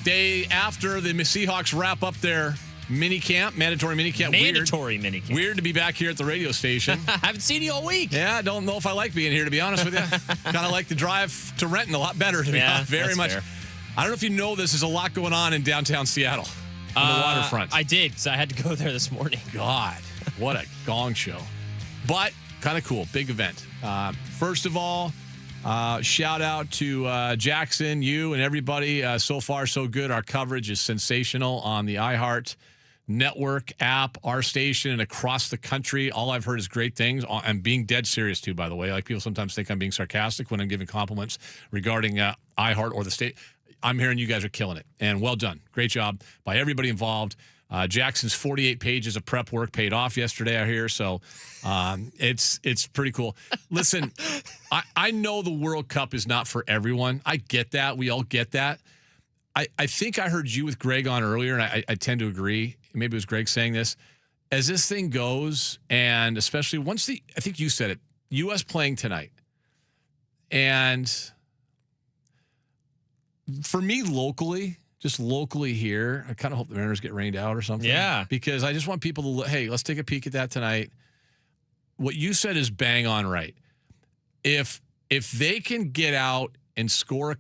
Day after the Seahawks wrap up their mandatory mini camp. Weird to be back here at the radio station. I haven't seen you all week. Yeah, I don't know if I like being here, to be honest with you. Kind of like the drive to Renton a lot better, to be honest. Very much. Fair. I don't know if you know this, there's a lot going on in downtown Seattle on the waterfront. I did, because I had to go there this morning. God, what a gong show. But kind of cool, big event. First of all, shout out to Jackson, you, and everybody. So far, so good. Our coverage is sensational on the iHeart Network app, our station, and across the country. All I've heard is great things. I'm being dead serious, too, by the way. Like, people sometimes think I'm being sarcastic when I'm giving compliments regarding iHeart or the state. I'm hearing you guys are killing it, and well done. Great job by everybody involved. Jackson's 48 pages of prep work paid off yesterday, I hear, so it's pretty cool. Listen, I know the World Cup is not for everyone. I get that. We all get that. I think I heard you with Greg on earlier, and I tend to agree. Maybe it was Greg saying this. As this thing goes, and especially once I think you said it, U.S. playing tonight, and for me locally, just locally here, I kind of hope the Mariners get rained out or something. Yeah. Because I just want people to, hey, let's take a peek at that tonight. What you said is bang on right. If they can get out and score,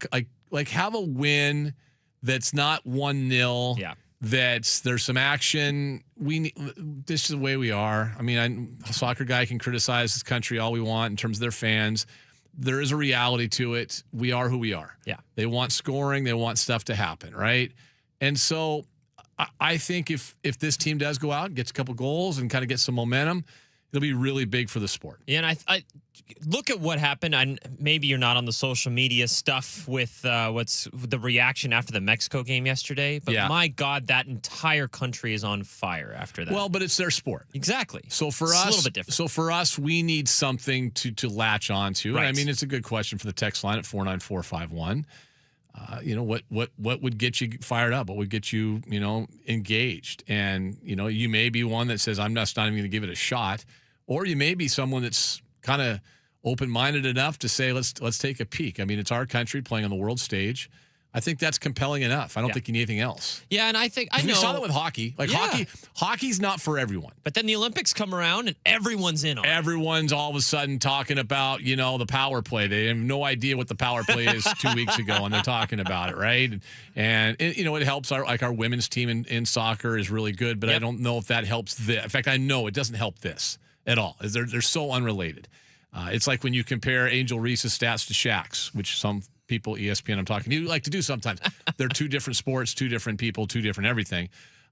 like have a win that's not 1-0. Yeah. There's some action. This is the way we are. I mean, a soccer guy can criticize this country all we want in terms of their fans. There is a reality to it. We are who we are. Yeah. They want scoring. They want stuff to happen, right? And so I think if this team does go out and gets a couple goals and kind of get some momentum, it'll be really big for the sport. Yeah, and I look at what happened. And maybe you're not on the social media stuff with what's the reaction after the Mexico game yesterday. But my God, that entire country is on fire after that. Well, but it's their sport. Exactly. So for it's us, a little bit different. So for us, we need something to latch onto. Right. And I mean, it's a good question for the text line at 49451. What would get you fired up? What would get you, engaged? And, you may be one that says, I'm not even going to give it a shot. Or you may be someone that's kind of open-minded enough to say, let's take a peek. I mean, it's our country playing on the world stage. I think that's compelling enough. I don't think you need anything else. Yeah, and I think we saw that with hockey. Hockey's not for everyone. But then the Olympics come around and everyone's in on it. Everyone's all of a sudden talking about, the power play. They have no idea what the power play is 2 weeks ago, and they're talking about it, right? And it helps. Our women's team in soccer is really good, but I don't know if that helps this. In fact, I know it doesn't help this at all. They're so unrelated. It's like when you compare Angel Reese's stats to Shaq's, which some people, ESPN I'm talking to, like to do sometimes. They're two different sports, two different people, two different everything.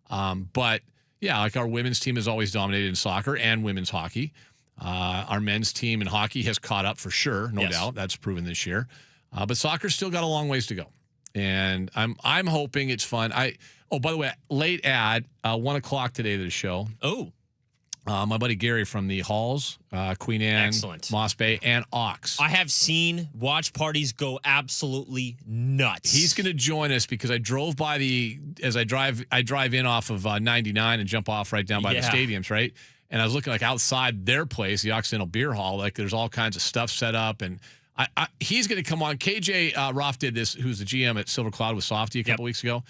But yeah, like our women's team has always dominated in soccer and women's hockey. Our men's team in hockey has caught up for sure, no doubt. That's proven this year. But soccer's still got a long ways to go. And I'm hoping it's fun. By the way, late ad, 1 o'clock today to the show. Oh. My buddy Gary from the Halls, Queen Anne, Excellent. Moss Bay, and Ox. I have seen watch parties go absolutely nuts. He's going to join us because I drove by I drive in off of 99 and jump off right down by the stadiums, right? And I was looking like outside their place, the Occidental Beer Hall, like there's all kinds of stuff set up. And he's going to come on. KJ Roth did this, who's the GM at Silver Cloud with Softy a couple weeks ago.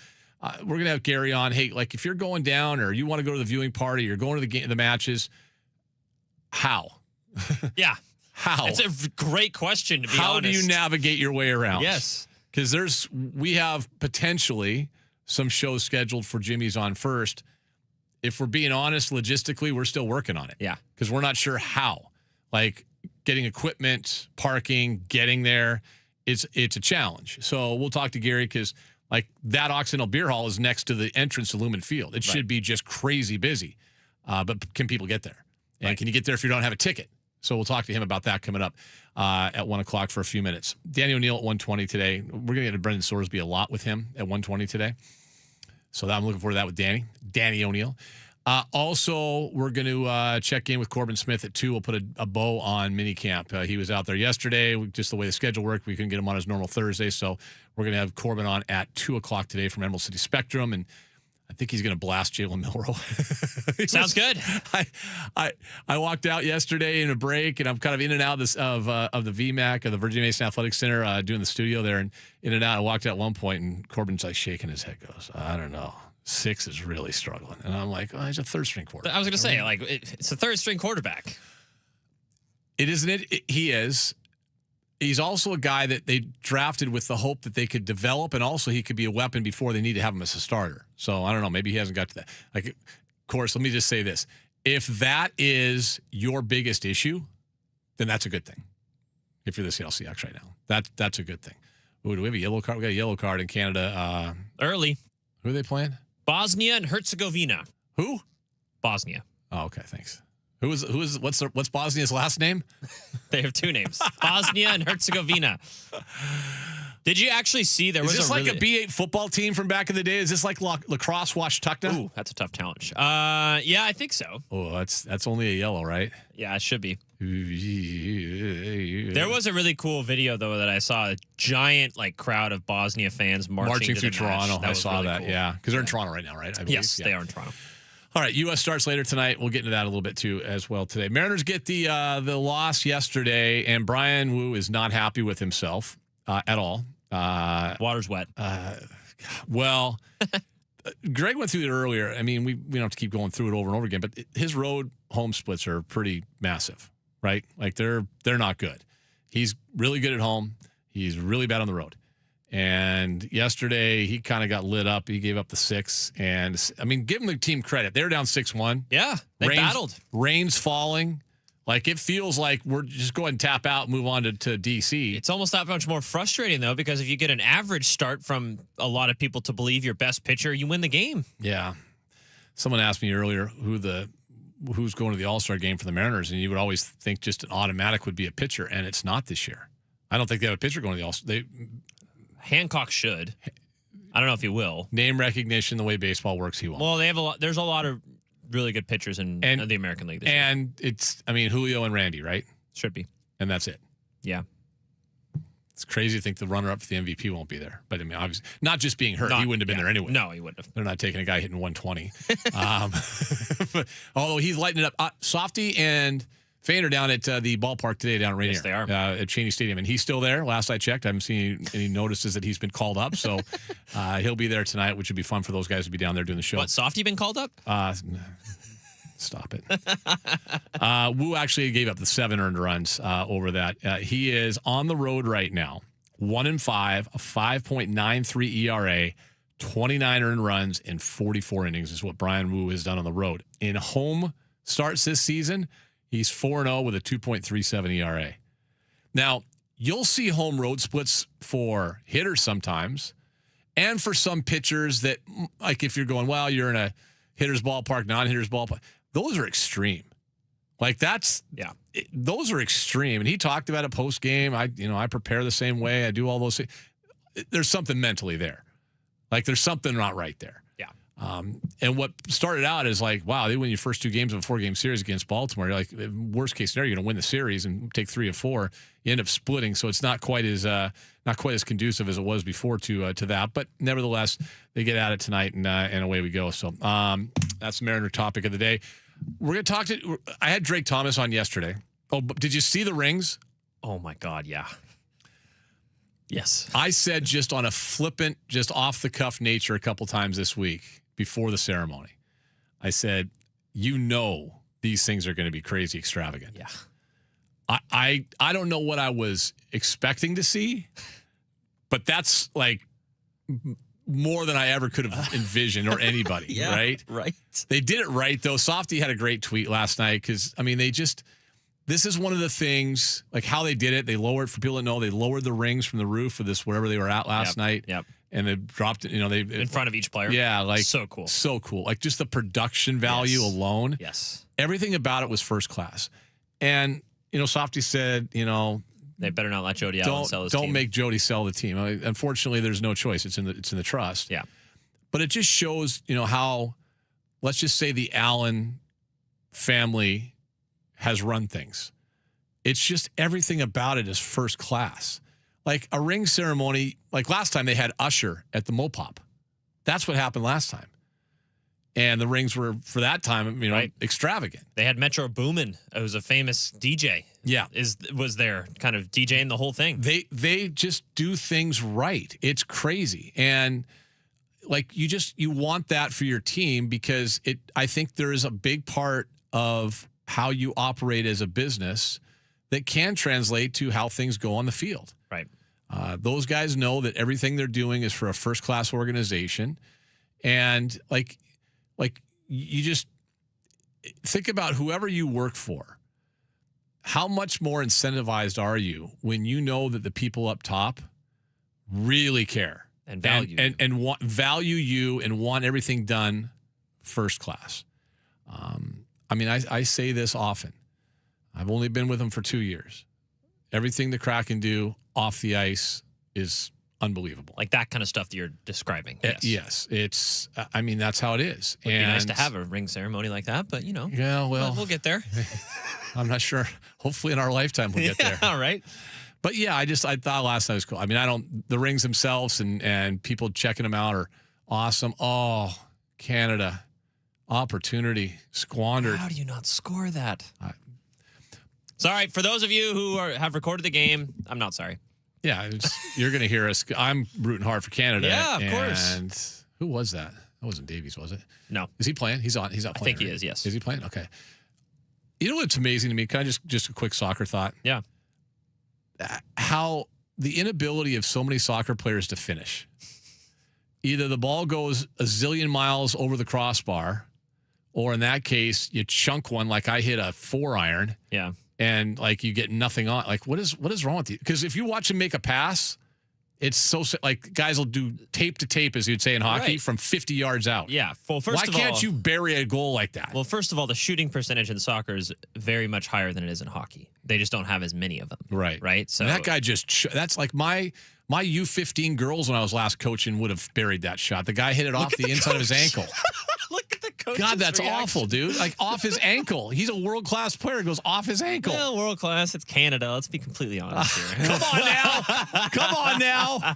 We're going to have Gary on. Hey, like if you're going down or you want to go to the viewing party, you're going to the matches, how? Yeah. How? It's a great question, to be honest. How do you navigate your way around? Yes. Because we have potentially some shows scheduled for Jimmy's on first. If we're being honest, logistically, we're still working on it. Yeah. Because we're not sure how. Like getting equipment, parking, getting there, it's a challenge. So we'll talk to Gary because like that Occidental Beer Hall is next to the entrance to Lumen Field. It should be just crazy busy. But can people get there? And can you get there if you don't have a ticket? So we'll talk to him about that coming up at 1 o'clock for a few minutes. Danny O'Neill at 1:20 today. We're going to get to Brendan Sorsby a lot with him at 1:20 today. So I'm looking forward to that with Danny O'Neill. Also, we're going to check in with Corbin Smith at 2. We'll put a bow on minicamp. He was out there yesterday. Just the way the schedule worked, we couldn't get him on his normal Thursday. So we're going to have Corbin on at 2 o'clock today from Emerald City Spectrum. And I think he's going to blast Jalen Milroe. Sounds good. I walked out yesterday in a break, and I'm kind of in and out of the VMAC, of the Virginia Mason Athletic Center, doing the studio there, and in and out. I walked out at one point, and Corbin's like shaking his head, goes, I don't know. 6 is really struggling. And I'm like, he's a third-string quarterback. I was going to say, it's a third-string quarterback. It isn't it? He is. He's also a guy that they drafted with the hope that they could develop, and also he could be a weapon before they need to have him as a starter. So I don't know. Maybe he hasn't got to that. Like, of course, let me just say this. If that is your biggest issue, then that's a good thing. If you're the Seattle Seahawks right now, that's a good thing. Ooh, do we have a yellow card? We got a yellow card in Canada. Early. Who are they playing? Bosnia and Herzegovina. Who? Bosnia. Oh, okay. Thanks. What's Bosnia's last name? They have 2 names. Bosnia and Herzegovina. Did you actually see Is this like a B8 football team from back in the day? Is this like lacrosse Washtenaw? Ooh, that's a tough challenge. Yeah, I think so. Oh, that's only a yellow, right? Yeah, it should be. There was a really cool video though that I saw. A giant crowd of Bosnia fans marching through Toronto. I saw really that. cool. Yeah, because they're in Toronto right now, right? I believe. Yes, they are in Toronto. All right, U.S. starts later tonight. We'll get into that a little bit too as well today. Mariners get the loss yesterday, and Brian Wu is not happy with himself at all. Water's wet. Well, Greg went through it earlier. I mean, we don't have to keep going through it over and over again, but his road home splits are pretty massive, right? Like they're not good. He's really good at home. He's really bad on the road. And yesterday, he kind of got lit up. He gave up the 6. And, I mean, give him the team credit. They were down 6-1. Yeah, they battled. Rain's falling. Like, it feels like we're just going to tap out and move on to D.C. It's almost that much more frustrating, though, because if you get an average start from a lot of people to believe your best pitcher, you win the game. Yeah. Someone asked me earlier who's going to the All-Star game for the Mariners, and you would always think just an automatic would be a pitcher, and it's not this year. I don't think they have a pitcher going to the All-Star. Hancock should. I don't know if he will. Name recognition, the way baseball works, he won't. Well, they have there's a lot of really good pitchers in the American League this year. And Julio and Randy, right? Should be. And that's it. Yeah. It's crazy to think the runner-up for the MVP won't be there. But, I mean, obviously, not just being hurt. He wouldn't have been there anyway. No, he wouldn't have. They're not taking a guy hitting 120. Although he's lighting it up. Softy and Fain are down at the ballpark today down at Rainier. Yes, they are. At Cheney Stadium. And he's still there. Last I checked, I haven't seen any notices that he's been called up. So he'll be there tonight, which would be fun for those guys to be down there doing the show. What, Softy been called up? Stop it. Wu actually gave up the 7 earned runs over that. He is on the road right now. 1-5, a 5.93 ERA, 29 earned runs in 44 innings is what Brian Wu has done on the road. In home starts this season, he's 4-0 with a 2.37 ERA. Now, you'll see home road splits for hitters sometimes, and for some pitchers that, like if you're going, well, you're in a hitter's ballpark, non-hitter's ballpark, those are extreme. Like those are extreme. And he talked about it post game. I prepare the same way. I do all those things. there's something mentally there. Like there's something not right there. Yeah. And what started out is like, wow, they win your first 2 games of a 4-game series against Baltimore. You're like, worst case scenario, you're going to win the series and take 3 of 4. You end up splitting, so it's not quite as conducive as it was before to that. But nevertheless, they get at it tonight, and away we go. So that's the Mariner topic of the day. We're going to talk to. I had Drake Thomas on yesterday. Oh, but did you see the rings? Oh my God, yeah. Yes. I said just on a flippant, just off the cuff nature a couple times this week before the ceremony. I said, these things are going to be crazy extravagant. Yeah. I don't know what I was expecting to see, but that's like more than I ever could have envisioned or anybody, Yeah, right? Right. They did it right, though. Softy had a great tweet last night because, I mean, this is one of the things, like how they did it. They lowered, for people to know, they lowered the rings from the roof of this, wherever they were at last night. Yep. And they dropped it, in front of each player. Yeah, like so cool. So cool. Like just the production value alone. Yes. Everything about it was first class. And, Softy said, they better not let Jody Allen sell his team. Don't make Jody sell the team. I mean, unfortunately, there's no choice. It's in the trust. Yeah. But it just shows, how, let's just say the Allen family has run things. It's just everything about it is first class. Like a ring ceremony, like last time they had Usher at the Mopop. That's what happened last time. And the rings were, for that time, extravagant. They had Metro Boomin, who's a famous DJ. Yeah. Was there kind of DJing the whole thing. They just do things right. It's crazy. And like you want that for your team because I think there is a big part of how you operate as a business that can translate to how things go on the field. Right. Those guys know that everything they're doing is for a first-class organization. And like you just think about whoever you work for. How much more incentivized are you when you know that the people up top really care and value and value you and want everything done first class? I say this often. I've only been with them for 2 years. Everything the Kraken do off the ice is unbelievable. Like that kind of stuff that you're describing. Yes. Yes. It's, that's how it is. It'd be nice to have a ring ceremony like that, but Yeah, well. We'll get there. I'm not sure. Hopefully in our lifetime we'll get there. All right. But yeah, I thought last night was cool. The rings themselves and people checking them out are awesome. Oh, Canada. Opportunity squandered. How do you not score that? Sorry, for those of you who have recorded the game, I'm not sorry. Yeah, you're going to hear us. I'm rooting hard for Canada. Yeah, of course. And who was that? That wasn't Davies, was it? No. Is he playing? He's not playing. I think he is, yes. Is he playing? Okay. You know what's amazing to me? Can I just a quick soccer thought? Yeah. How the inability of so many soccer players to finish. Either the ball goes a zillion miles over the crossbar, or in that case, you chunk one like I hit a 4-iron. Yeah. And like you get nothing on. Like what is wrong with you? Because if you watch him make a pass, it's so like guys will do tape to tape, as you'd say in hockey, from 50 yards out. Yeah. Well, first of all, why can't you bury a goal like that? Well, first of all, the shooting percentage in soccer is very much higher than it is in hockey. They just don't have as many of them. Right. Right. So and that guy that's like my U15 girls when I was last coaching would have buried that shot. The guy hit it off the inside of his ankle. Look at the coach's God, that's reaction. awful, dude. Like off his ankle. He's a world-class player. It goes off his ankle. Well, world class. It's Canada. Let's be completely honest here. Come on now. Come on now.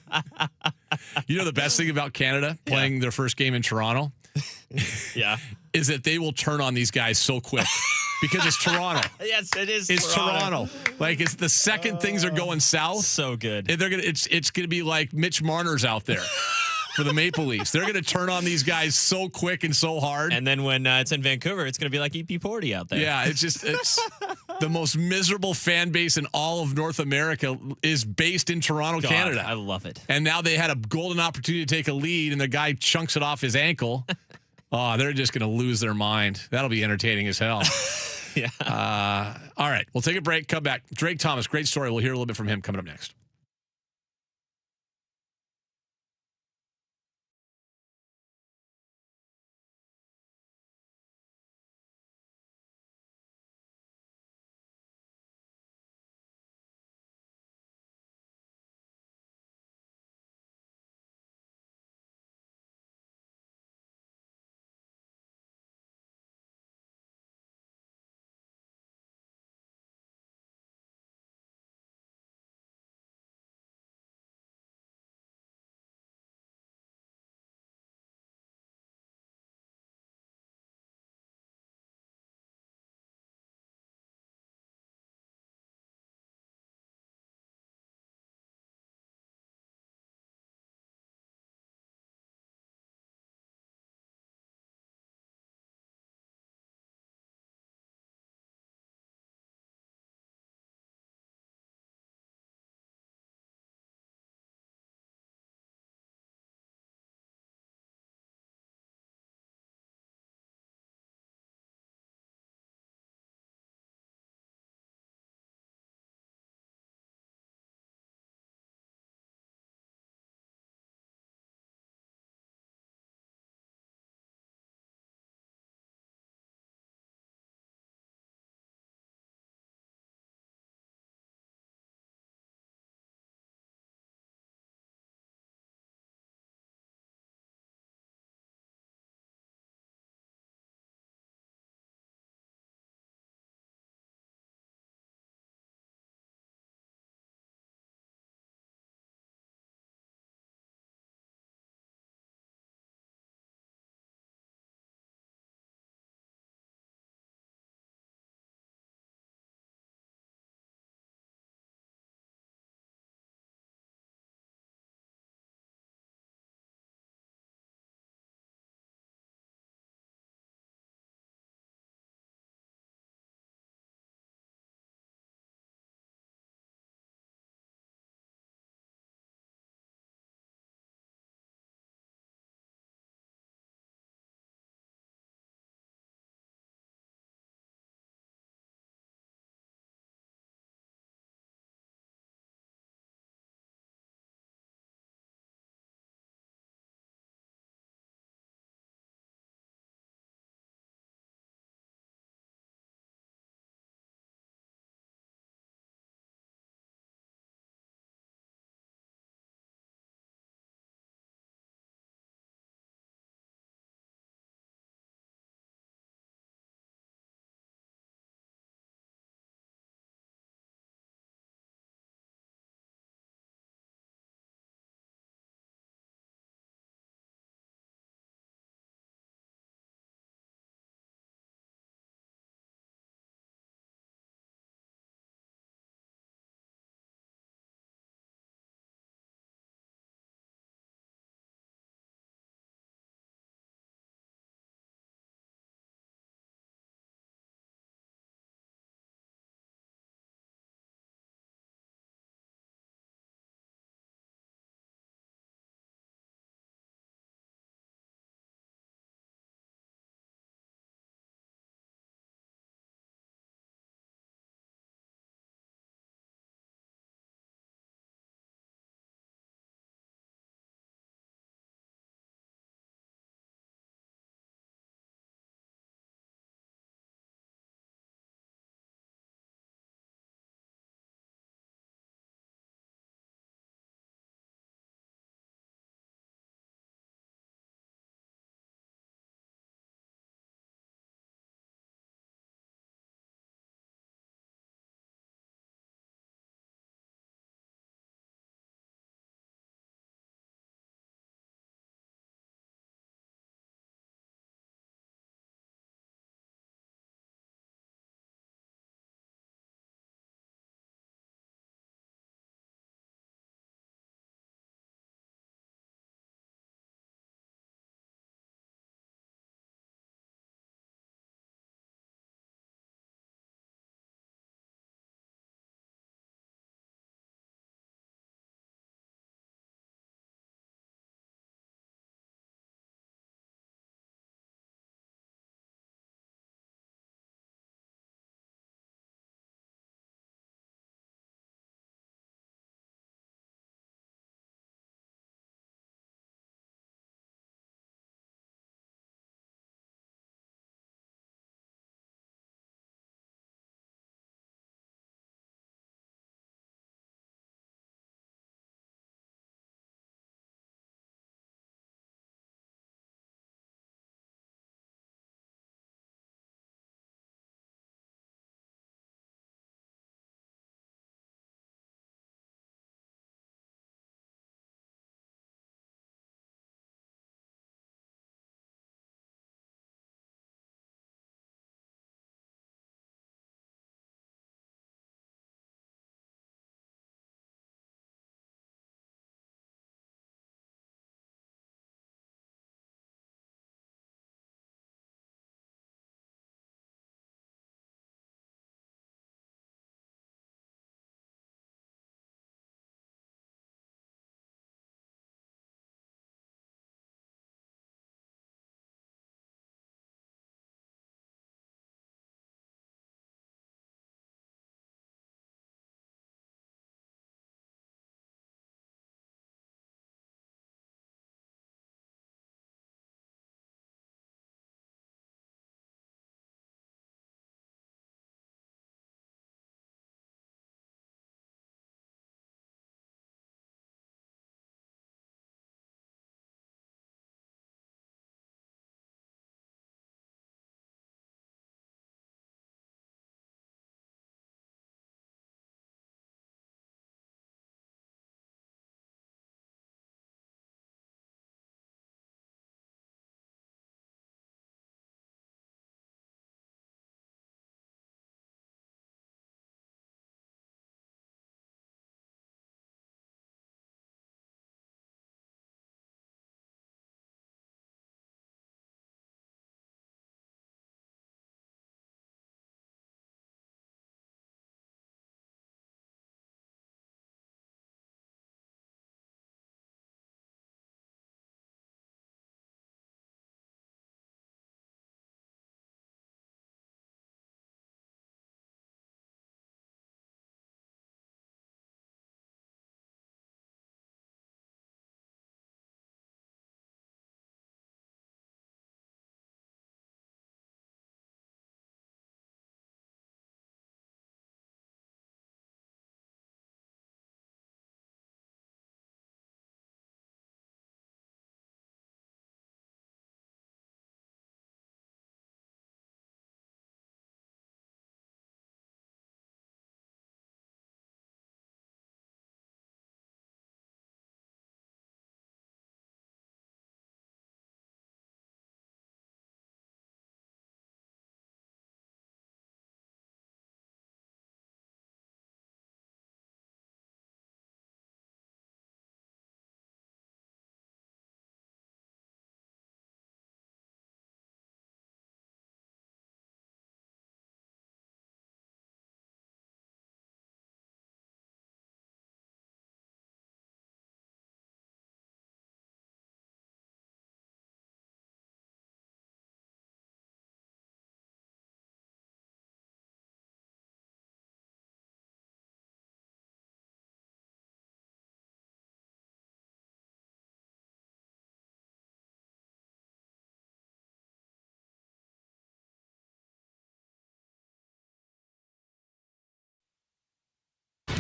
You know the best thing about Canada playing their first game in Toronto? Yeah. Is that they will turn on these guys so quick. Because it's Toronto. Yes, it is. It's Toronto. Like it's the second things are going south. So good. They're gonna. It's gonna be like Mitch Marner's out there for the Maple Leafs. They're gonna turn on these guys so quick and so hard. And then when it's in Vancouver, it's gonna be like EP Porty out there. Yeah, it's the most miserable fan base in all of North America is based in Toronto, God, Canada. I love it. And now they had a golden opportunity to take a lead, and the guy chunks it off his ankle. Oh, they're just going to lose their mind. That'll be entertaining as hell. Yeah. All right. We'll take a break. Come back. Drake Thomas, great story. We'll hear a little bit from him coming up next.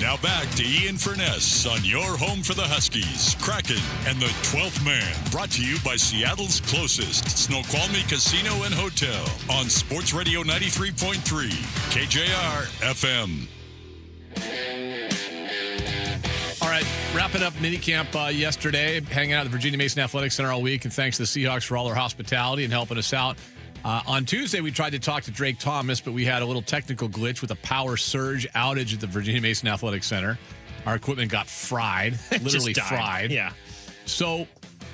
Now back to Ian Furness on your home for the Huskies, Kraken, and the 12th Man. Brought to you by Seattle's closest Snoqualmie Casino and Hotel on Sports Radio 93.3 KJR FM. All right, wrapping up minicamp yesterday, hanging out at the Virginia Mason Athletic Center all week, and thanks to the Seahawks for all their hospitality and helping us out. On Tuesday, we tried to talk to Drake Thomas, but we had a little technical glitch with a power surge outage at the Virginia Mason Athletic Center. Our equipment got fried, literally fried. Yeah. So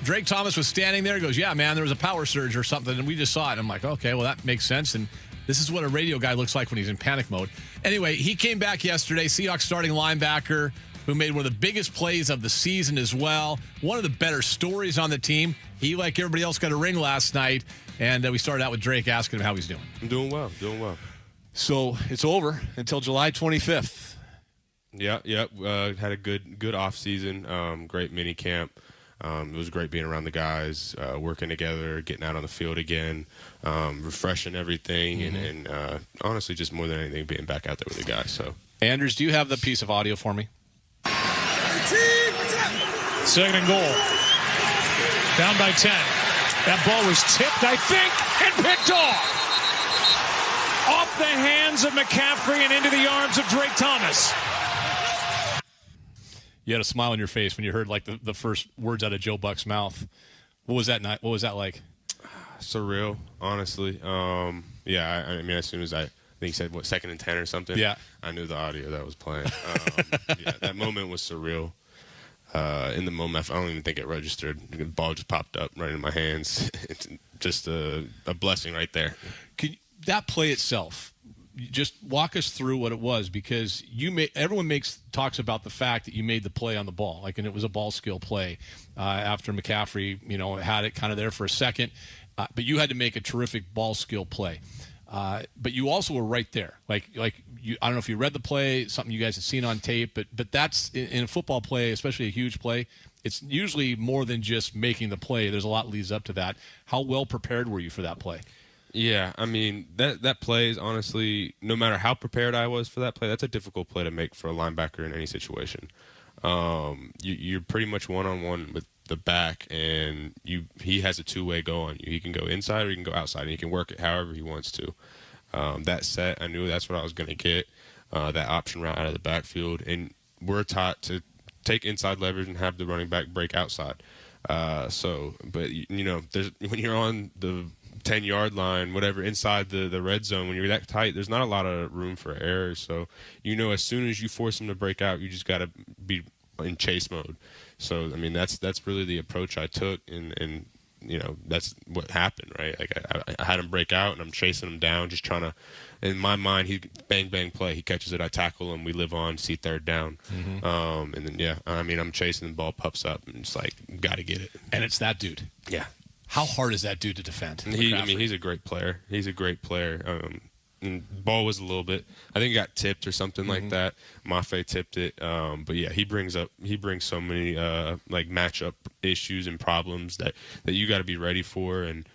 Drake Thomas was standing there, goes, yeah, man, there was a power surge or something, and we just saw it. I'm like, okay, well, that makes sense, and this is what a radio guy looks like when he's in panic mode. Anyway, he came back yesterday, Seahawks starting linebacker, who made one of the biggest plays of the season as well. One of the better stories on the team. He, like everybody else, got a ring last night, and we started out with Drake asking him how he's doing. I'm doing well, So it's over until July 25th. Yeah. Had a good off season, great mini camp. It was great being around the guys, working together, getting out on the field again, refreshing everything, and honestly, just more than anything, being back out there with the guys. So, Anders, do you have the piece of audio for me? 2nd and goal. Down by 10. That ball was tipped, I think, and picked off the hands of McCaffrey and into the arms of Drake Thomas. You had a smile on your face when you heard like the first words out of Joe Buck's mouth. What was that night? What was that like? Surreal, honestly. Yeah, I mean, as soon as I think he said, 2nd and 10 or something? Yeah. I knew the audio that was playing. Yeah, that moment was surreal. In the moment, I don't even think it registered. The ball just popped up right in my hands. It's just a blessing right there. That play itself, just walk us through what it was, because everyone talks about the fact that you made the play on the ball, and it was a ball skill play after McCaffrey, had it kind of there for a second, but you had to make a terrific ball skill play. But you also were right there. I don't know if you read the play, something you guys had seen on tape, but that's in a football play, especially a huge play. It's usually more than just making the play. There's a lot leads up to that. How well prepared were you for that play? Yeah, I mean, that play is honestly, no matter how prepared I was for that play, that's a difficult play to make for a linebacker in any situation. You're pretty much one-on-one with the back, and he has a two-way go on you. He can go inside or he can go outside, and he can work it however he wants to. That set, I knew that's what I was going to get, that option route out of the backfield. And we're taught to take inside leverage and have the running back break outside. But when you're on the 10-yard line, whatever, inside the red zone, when you're that tight, there's not a lot of room for errors. So, as soon as you force him to break out, you just got to be in chase mode. So, I mean, that's really the approach I took, and that's what happened, right? Like I had him break out, and I'm chasing him down, just trying to. In my mind, he bang bang play. He catches it, I tackle him, we live on, see 3rd down, and then I'm chasing the ball, pups up, and it's like got to get it. And it's that dude. Yeah. How hard is that dude to defend? He's a great player. He's a great player. And ball was a little bit, I think it got tipped or something like that. Mafe tipped it. But yeah, he brings so many matchup issues and problems that you got to be ready for. And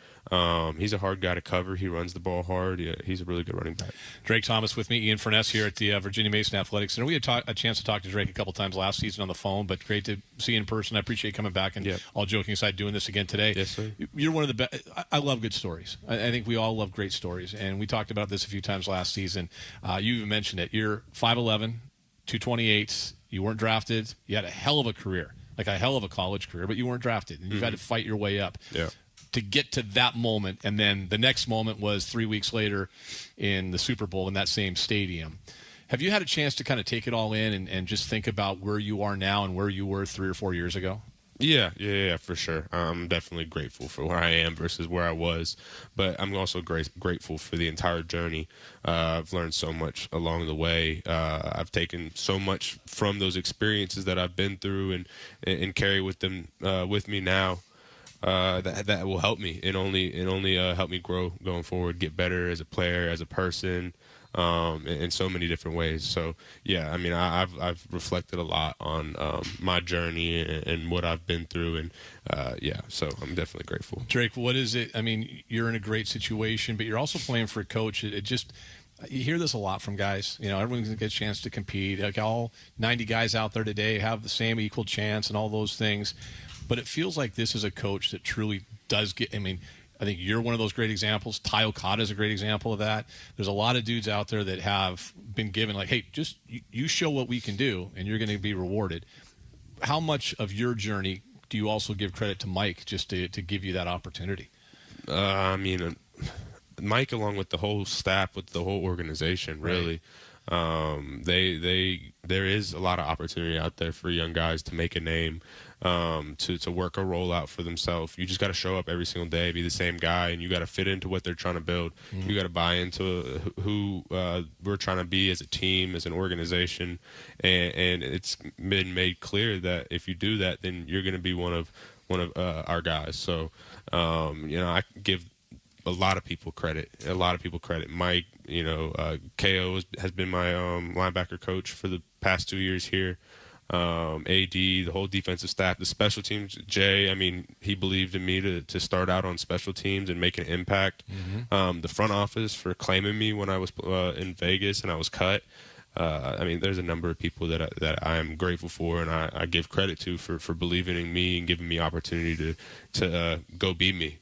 he's a hard guy to cover. He runs the ball hard. Yeah, he's a really good running back. Drake Thomas with me, Ian Furness here at the Virginia Mason Athletic Center. We had a chance to talk to Drake a couple times last season on the phone, but great to see you in person. I appreciate you coming back, and all joking aside, doing this again today. Yes, sir. You're one of the best. I love good stories. I think we all love great stories, and we talked about this a few times last season. You even mentioned it. You're 5'11", 228. You weren't drafted. You had a hell of a career, like a hell of a college career, but you weren't drafted, and you've had to fight your way up. Yeah. To get to that moment, and then the next moment was 3 weeks later in the Super Bowl in that same stadium. Have you had a chance to kind of take it all in and just think about where you are now and where you were 3 or 4 years ago? Yeah, for sure. I'm definitely grateful for where I am versus where I was, but I'm also grateful for the entire journey. I've learned so much along the way. I've taken so much from those experiences that I've been through and carry with them with me now. That will help me and only help me grow going forward, get better as a player, as a person, in so many different ways. So yeah, I mean, I've reflected a lot on my journey and what I've been through, and so I'm definitely grateful. Drake, what is it? I mean, you're in a great situation, but you're also playing for a coach. You hear this a lot from guys. Everyone's going to get a chance to compete. Like all 90 guys out there today have the same equal chance and all those things. But it feels like this is a coach that truly does get – I think you're one of those great examples. Ty Okada is a great example of that. There's a lot of dudes out there that have been given like, hey, just you show what we can do, and you're going to be rewarded. How much of your journey do you also give credit to Mike just to give you that opportunity? Mike, along with the whole staff, with the whole organization, really, there is a lot of opportunity out there for young guys to make a name, to work a role out for themselves. You just got to show up every single day, be the same guy, and you got to fit into what they're trying to build. You got to buy into who we're trying to be as a team, as an organization, and it's been made clear that if you do that, then you're going to be one of our guys. So, I give a lot of people credit. Mike, KO has been my linebacker coach for the past 2 years here. AD, the whole defensive staff, the special teams. Jay, he believed in me to start out on special teams and make an impact. The front office for claiming me when I was in Vegas and I was cut. There's a number of people that I am grateful for, and I give credit to for believing in me and giving me opportunity to go be me.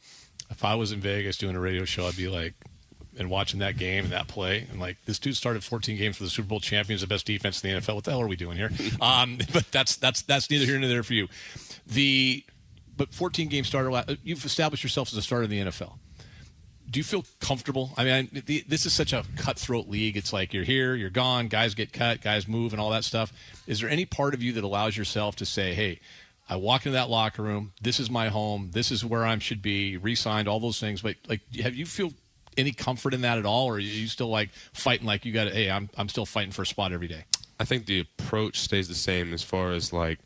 If I was in Vegas doing a radio show, I'd be like, and watching that game and that play, and like, this dude started 14 games for the Super Bowl champions, the best defense in the NFL. What the hell are we doing here? But that's neither here nor there for you. But 14 game starter, you've established yourself as a starter in the NFL. Do you feel comfortable? This is such a cutthroat league. It's like you're here, you're gone, guys get cut, guys move, and all that stuff. Is there any part of you that allows yourself to say, hey, I walk into that locker room, this is my home, this is where I should be, re-signed, all those things. But like, have you feel any comfort in that at all, or are you still like fighting like you got to, hey, I'm still fighting for a spot every day? I think the approach stays the same as far as like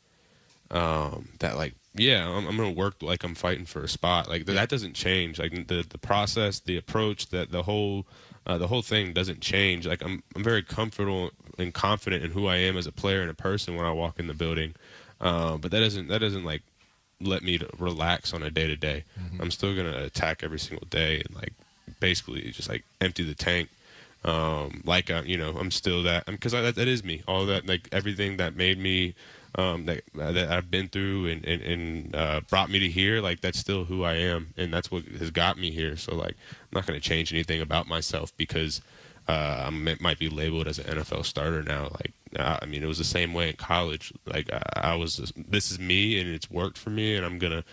that, like, yeah, I'm going to work like I'm fighting for a spot. Like that doesn't change. Like the process, the approach, that the whole thing doesn't change. Like I'm very comfortable and confident in who I am as a player and a person when I walk in the building. But that doesn't like let me to relax on a day to day. I'm still going to attack every single day and like basically just like empty the tank. I'm still that, because that is me. All that, like everything that made me, that I've been through and brought me to here, like that's still who I am, and that's what has got me here. So like, I'm not going to change anything about myself because I might be labeled as an NFL starter now. Like, it was the same way in college. Like this is me, and it's worked for me, and I'm gonna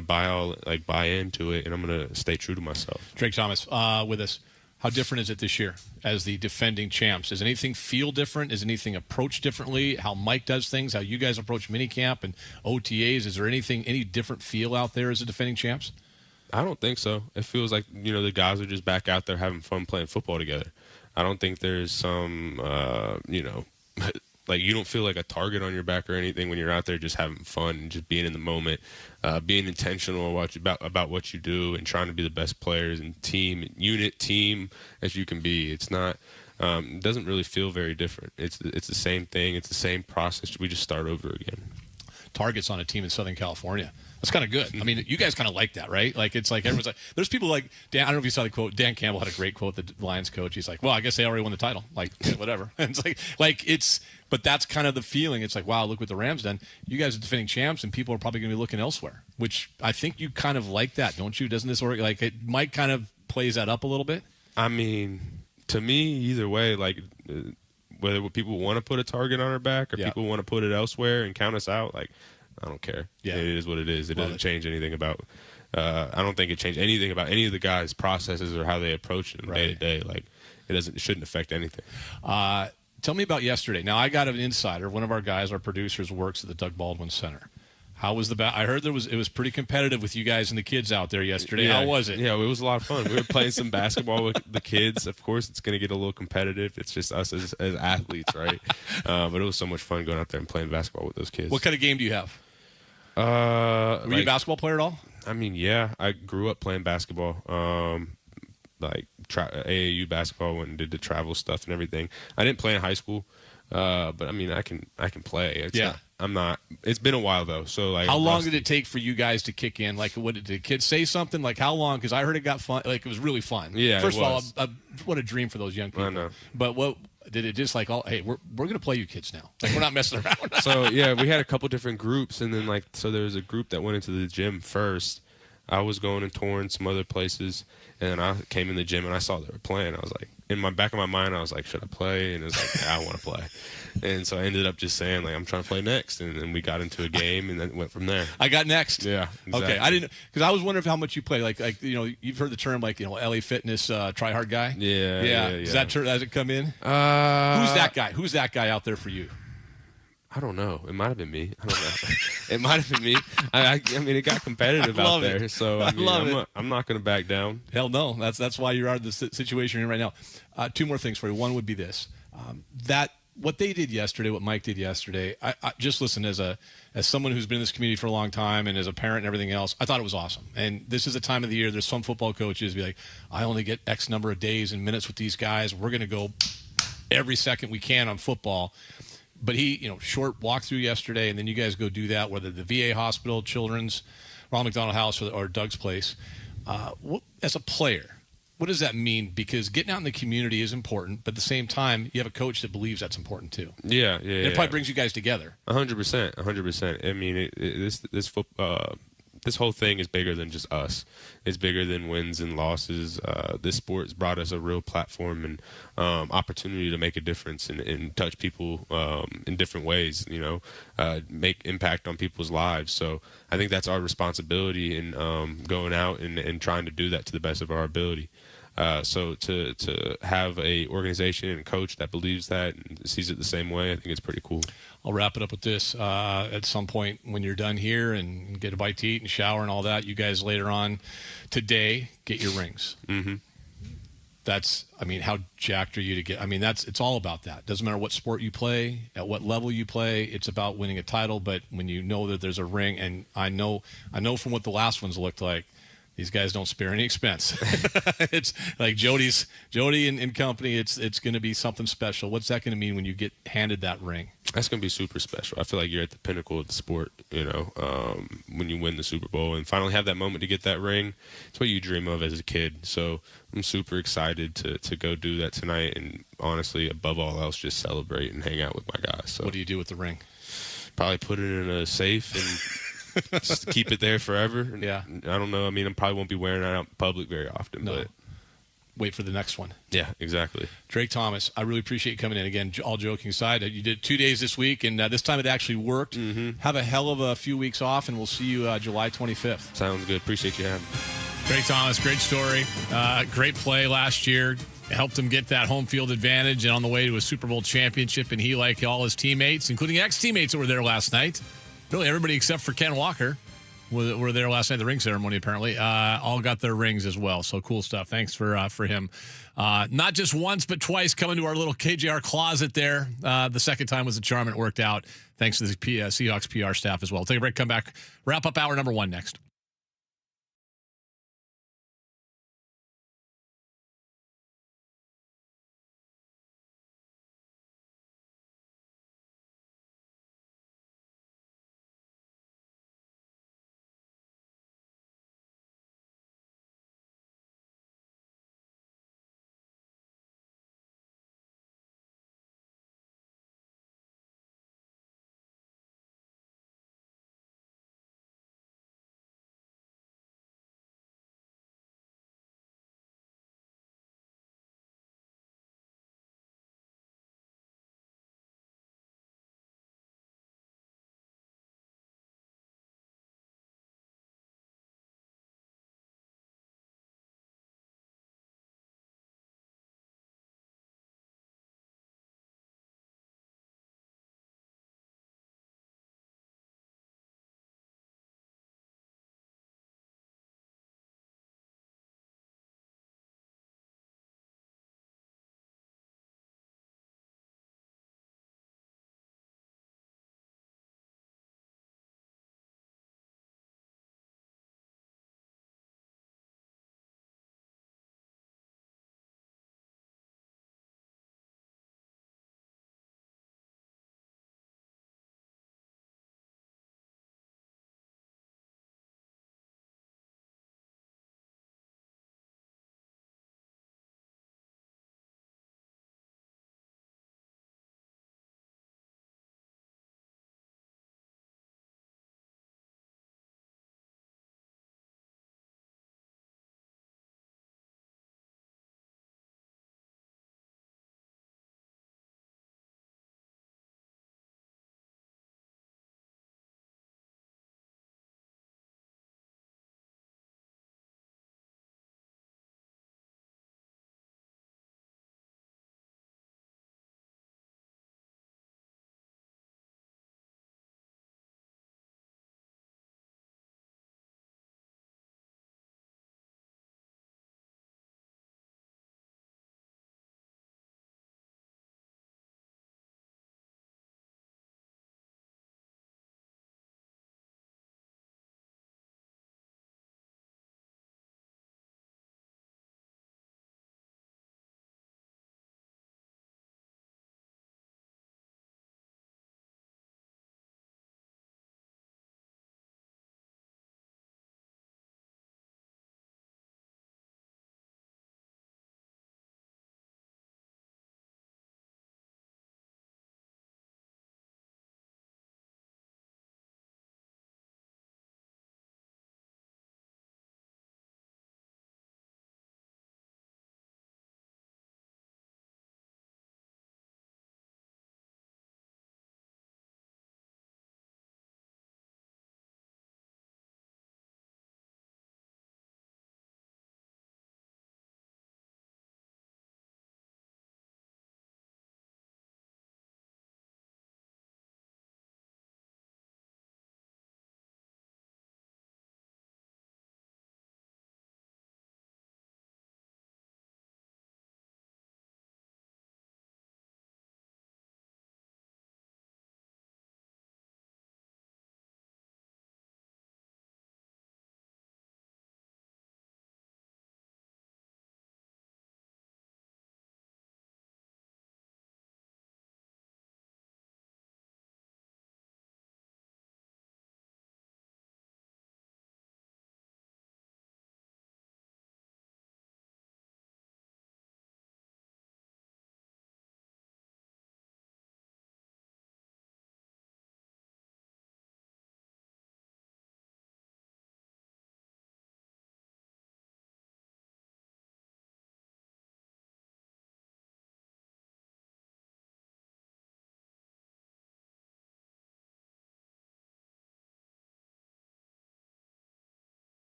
buy into it, and I'm gonna stay true to myself. Drake Thomas with us. How different is it this year as the defending champs? Does anything feel different? Is anything approached differently? How Mike does things? How you guys approach minicamp and OTAs? Is there any different feel out there as the defending champs? I don't think so. It feels like the guys are just back out there having fun playing football together. I don't think there's some like you don't feel like a target on your back or anything when you're out there just having fun and just being in the moment, being intentional about what you do and trying to be the best players and team as you can be. It's not, it doesn't really feel very different. It's the same thing. It's the same process. We just start over again. Targets on a team in Southern California. That's kind of good. You guys kind of like that, right? Like, it's like everyone's like, there's people like Dan. I don't know if you saw the quote. Dan Campbell had a great quote, the Lions coach. He's like, well, I guess they already won the title. Like, yeah, whatever. And it's but that's kind of the feeling. It's like, wow, look what the Rams done. You guys are defending champs, and people are probably going to be looking elsewhere, which I think you kind of like that, don't you? Doesn't this work? Like, it might kind of plays that up a little bit. To me, either way, like, whether people want to put a target on our back or people want to put it elsewhere and count us out, like, I don't care. Yeah, it is what it is. It doesn't change anything about. I don't think it changed anything about any of the guys' processes or how they approach it day to day. Like it shouldn't affect anything. Tell me about yesterday. Now I got an insider. One of our guys, our producers, works at the Doug Baldwin Center. How was I heard it was pretty competitive with you guys and the kids out there yesterday. Yeah, how was it? Yeah, it was a lot of fun. We were playing some basketball with the kids. Of course, it's going to get a little competitive. It's just us as athletes, right? But it was so much fun going out there and playing basketball with those kids. What kind of game do you have? Were you a basketball player at all? Yeah, I grew up playing basketball, AAU basketball when I did the travel stuff and everything. I didn't play in high school, But I mean, I can play. Yeah. I'm not. It's been a while though. So like, how long did it take for you guys to kick in? Like, what did the kids say something? Like, how long? Because I heard it got fun. Like, it was really fun. Yeah. First of all, what a dream for those young people. I know. But what did it just like? Hey, we're gonna play you kids now. Like, we're not messing around. So yeah, we had a couple different groups, and then so there was a group that went into the gym first. I was going and touring some other places, and then I came in the gym and I saw they were playing. I was like, in my back of my mind, I was like, should I play? And it was like, yeah, I want to play. And so I ended up just saying, like, I'm trying to play next. And then we got into a game, and then went from there. I got next. Yeah. Exactly. Okay. I didn't, because I was wondering how much you play. Like you've heard the term, like, LA Fitness try hard guy. Yeah. Does that term, has it come in? Who's that guy? Who's that guy out there for you? I don't know. It might have been me. I don't know. It might have been me. I mean, it got competitive out there. It. So I mean, I'm not going to back down. Hell no. That's why you're out of the situation you're in right now. Two more things for you. One would be this: that what they did yesterday, what Mike did yesterday. I just listen as someone who's been in this community for a long time and as a parent and everything else. I thought it was awesome. And this is a time of the year. There's some football coaches be like, I only get X number of days and minutes with these guys. We're going to go every second we can on football. But he, short walkthrough yesterday, and then you guys go do that, whether the VA hospital, Children's, Ronald McDonald House, or Doug's place. As a player, what does that mean? Because getting out in the community is important, but at the same time, you have a coach that believes that's important too. Yeah. And it probably brings you guys together. 100%. I mean, this whole thing is bigger than just us. It's bigger than wins and losses. This sport has brought us a real platform and opportunity to make a difference and touch people in different ways, make impact on people's lives. So I think that's our responsibility in going out and trying to do that to the best of our ability. So to have a organization and coach that believes that and sees it the same way, I think it's pretty cool. I'll wrap it up with this. At some point when you're done here and get a bite to eat and shower and all that, you guys later on today get your rings. Mm-hmm. How jacked are you to get? It's all about that. Doesn't matter what sport you play, at what level you play. It's about winning a title. But when you know that there's a ring, and I know from what the last ones looked like, these guys don't spare any expense. It's like Jody and company. It's going to be something special. What's that going to mean when you get handed that ring? That's going to be super special. I feel like you're at the pinnacle of the sport, when you win the Super Bowl and finally have that moment to get that ring. It's what you dream of as a kid. So I'm super excited to go do that tonight and honestly, above all else, just celebrate and hang out with my guys. So what do you do with the ring? Probably put it in a safe and just keep it there forever. Yeah. I don't know. I mean, I probably won't be wearing it out in public very often, but wait for the next one. Yeah, exactly. Drake Thomas, I really appreciate you coming in. Again, all joking aside, you did 2 days this week, and this time it actually worked. Mm-hmm. Have a hell of a few weeks off, and we'll see you July 25th. Sounds good. Appreciate you having me. Drake Thomas, great story. Great play last year. Helped him get that home field advantage and on the way to a Super Bowl championship, and he, like all his teammates, including ex-teammates that were there last night, really everybody except for Ken Walker were there last night at the ring ceremony, apparently. All got their rings as well. So cool stuff. Thanks for him. Not just once, but twice coming to our little KJR closet there. The second time was a charm and it worked out. Thanks to the Seahawks PR staff as well. Take a break, come back, wrap up hour number 1 next.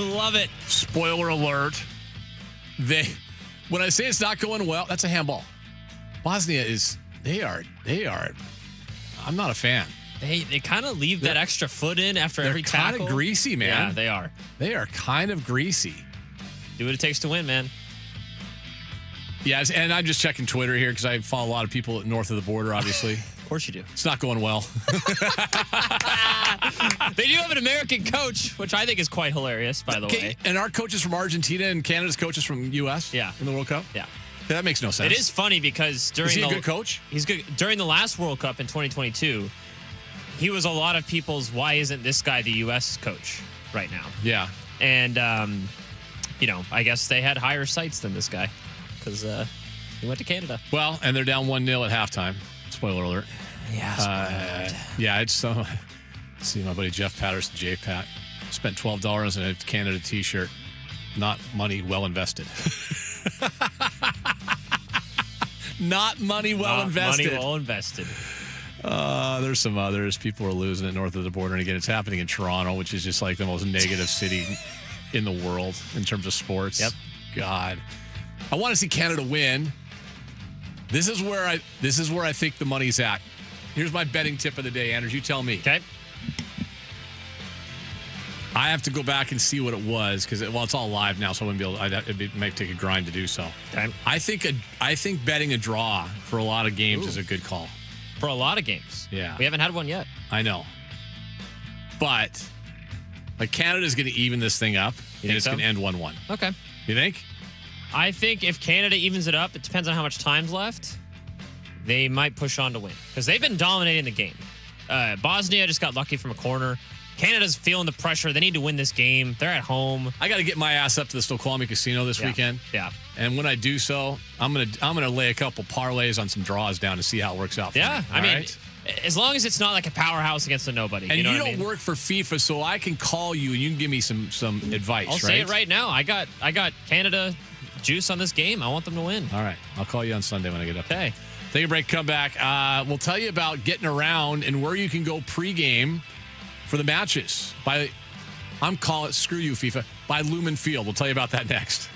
Love it. Spoiler alert. When I say it's not going well, that's a handball. Bosnia they are. I'm not a fan. They kind of leave that extra foot in after every tackle. They're kind of greasy, man. Yeah, they are. They are kind of greasy. Do what it takes to win, man. Yeah, and I'm just checking Twitter here because I follow a lot of people north of the border, obviously. Of course you do. It's not going well. They do have an American coach, which I think is quite hilarious, by the way. And our coach is from Argentina and Canada's coach is from U.S. Yeah. In the World Cup? Yeah. That makes no sense. It is funny because is he a good coach? He's good. During the last World Cup in 2022, he was a lot of people's, why isn't this guy the U.S. coach right now? Yeah. And, I guess they had higher sights than this guy because he went to Canada. Well, and they're down 1-0 at halftime. Spoiler alert. Yeah, spoiler alert. Yeah, it's so. See, my buddy Jeff Patterson, J-Pat, spent $12 on a Canada T-shirt. Not money well invested. Not money well invested. Money well invested. There's some others. People are losing it north of the border. And again, it's happening in Toronto, which is just like the most negative city in the world in terms of sports. Yep. God. I want to see Canada win. This is where I think the money's at. Here's my betting tip of the day, Anders. You tell me. Okay. I have to go back and see what it was because it's all live now, so I wouldn't be able. It might take a grind to do so. Okay. I think betting a draw for a lot of games is a good call. For a lot of games. Yeah. We haven't had one yet. I know. But Canada's going to even this thing up, and it's going to end 1-1. Okay. You think? I think if Canada evens it up, it depends on how much time's left. They might push on to win because they've been dominating the game. Bosnia just got lucky from a corner. Canada's feeling the pressure. They need to win this game. They're at home. I got to get my ass up to the Snoqualmie Casino this weekend. Yeah. And when I do so, I'm gonna lay a couple parlays on some draws down to see how it works out. For me. I mean, as long as it's not like a powerhouse against a nobody. And you know you what don't I mean? work for FIFA, so I can call you and you can give me some advice. I'll say it right now. I got Canada juice on this game. I want them to win. All right. I'll call you on Sunday when I get up. Okay. Take a break, come back. We'll tell you about getting around and where you can go pregame for the matches. I'm calling it, screw you, FIFA, by Lumen Field. We'll tell you about that next.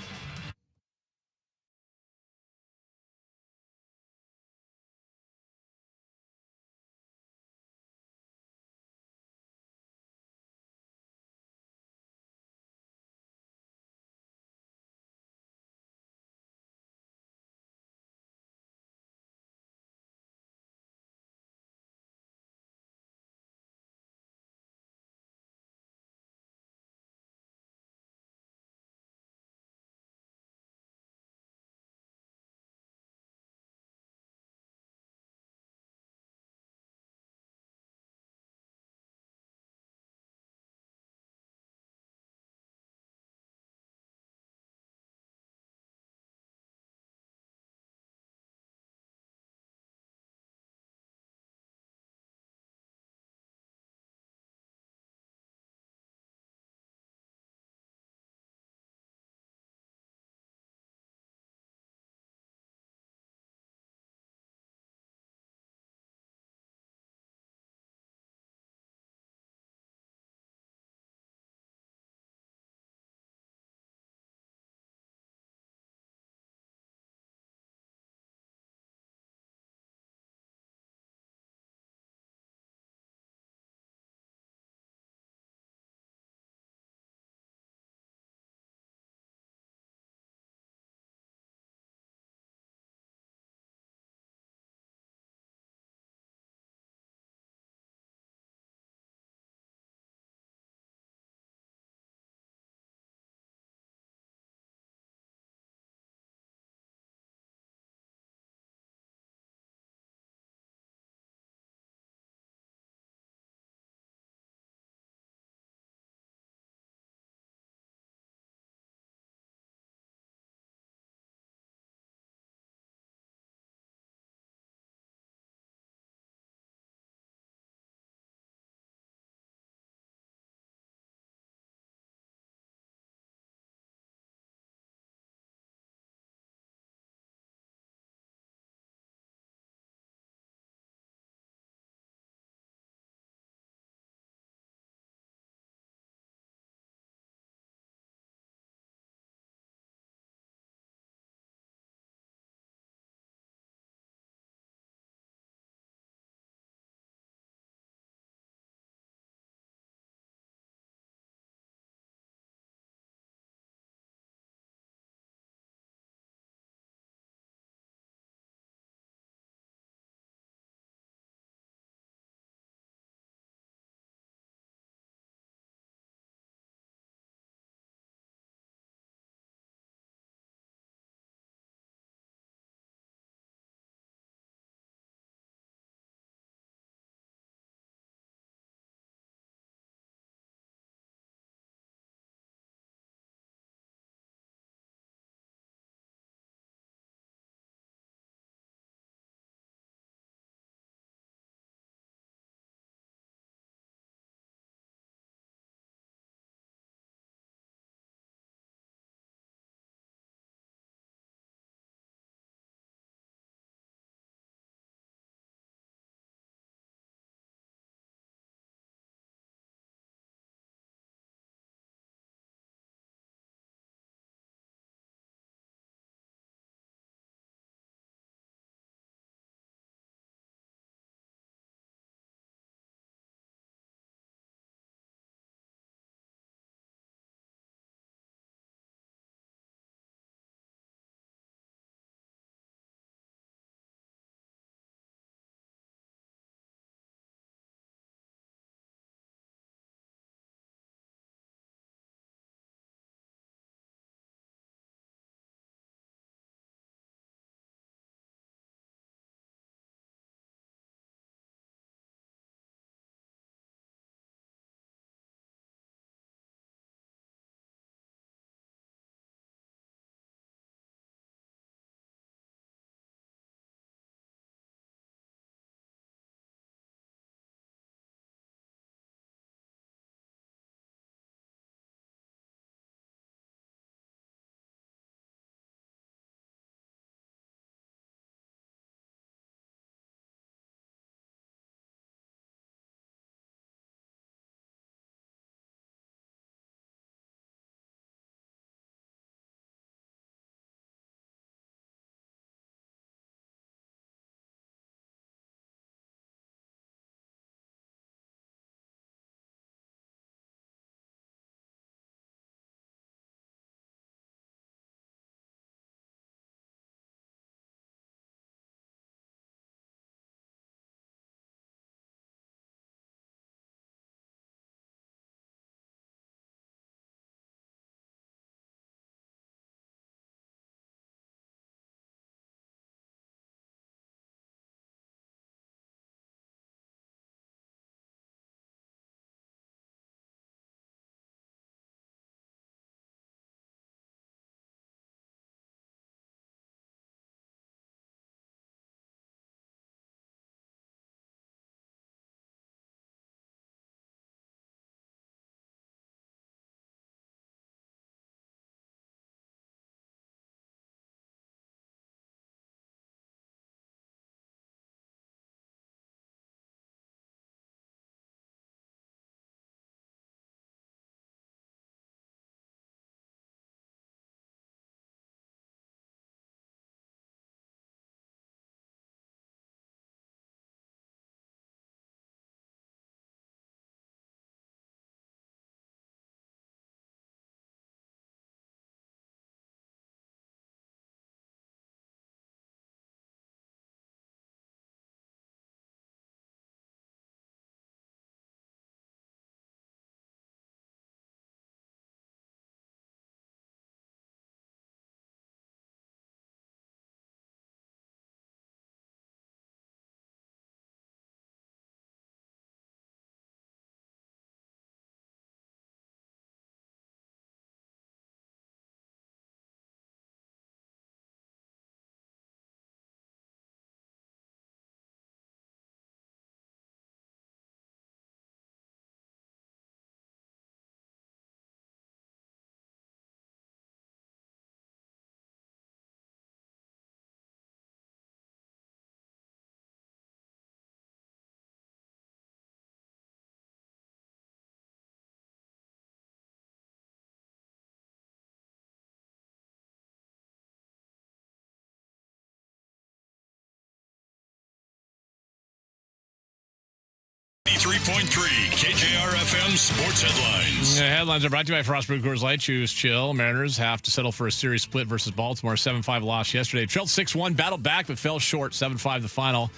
93.3 KJR FM Sports Headlines. Headlines are brought to you by Frost Brew Coors Light. Choose chill. Mariners have to settle for a series split versus Baltimore. 7-5 loss yesterday. Trailed 6-1, battled back, but fell short. 7-5 the final.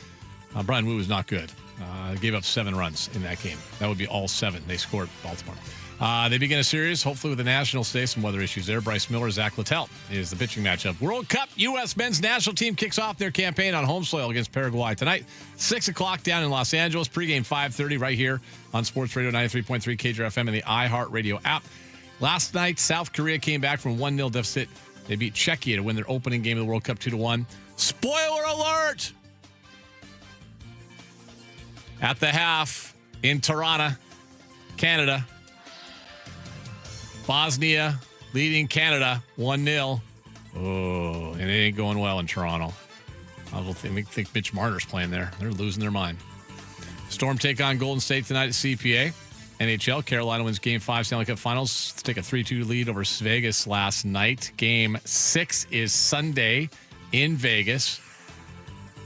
Brian Wu was not good. Gave up 7 runs in that game. That would be all 7 they scored, Baltimore. They begin a series, hopefully with the Nationals today. Some weather issues there. Bryce Miller, Zach Littell is the pitching matchup. World Cup U.S. men's national team kicks off their campaign on home soil against Paraguay tonight. 6 o'clock down in Los Angeles. Pregame 5:30 right here on Sports Radio 93.3 KJR FM and the iHeartRadio app. Last night, South Korea came back from 1-0 deficit. They beat Czechia to win their opening game of the World Cup 2-1. Spoiler alert! At the half in Tirana, Canada. Bosnia leading Canada 1-0. Oh, and it ain't going well in Toronto. I think Mitch Marner's playing there. They're losing their mind. Storm take on Golden State tonight at CPA. NHL, Carolina wins Game 5 Stanley Cup Finals to take a 3-2 lead over Vegas last night. Game 6 is Sunday in Vegas.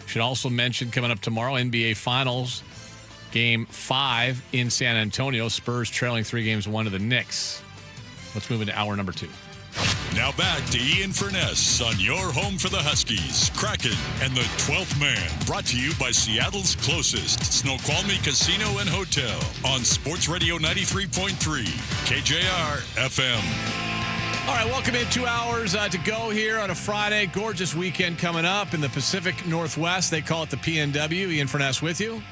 Should also mention coming up tomorrow, NBA Finals, Game 5 in San Antonio. Spurs trailing 3-1 to the Knicks. Let's move into hour number 2. Now back to Ian Furness on your home for the Huskies, Kraken, and the 12th Man. Brought to you by Seattle's closest Snoqualmie Casino and Hotel on Sports Radio 93.3 KJR FM. All right, welcome in. 2 hours to go here on a Friday. Gorgeous weekend coming up in the Pacific Northwest. They call it the PNW. Ian Furness with you.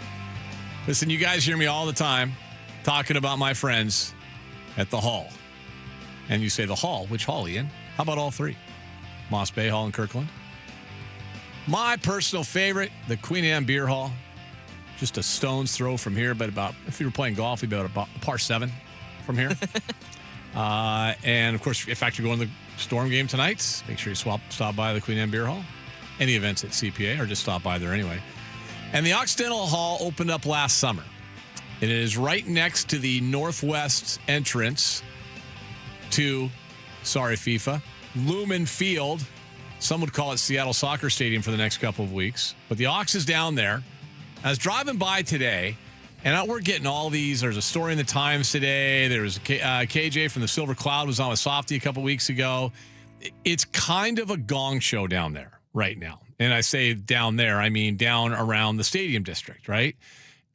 Listen, you guys hear me all the time talking about my friends at the Hall. And you say the Hall. Which Hall, Ian? How about all 3? Moss Bay Hall in Kirkland. My personal favorite, the Queen Anne Beer Hall. Just a stone's throw from here, but about, if you were playing golf, we'd be about a par 7 from here. And, of course, in fact, you're going to the Storm game tonight, make sure you stop by the Queen Anne Beer Hall. Any events at CPA, or just stop by there anyway. And the Occidental Hall opened up last summer. It is right next to the northwest entrance to, sorry FIFA, Lumen Field. Some would call it Seattle Soccer Stadium for the next couple of weeks. But the Ox is down there. I was driving by today, and we're getting all these. There's a story in the Times today. There was KJ from the Silver Cloud was on with Softy a couple weeks ago. It's kind of a gong show down there right now. And I say down there, I mean down around the stadium district, right?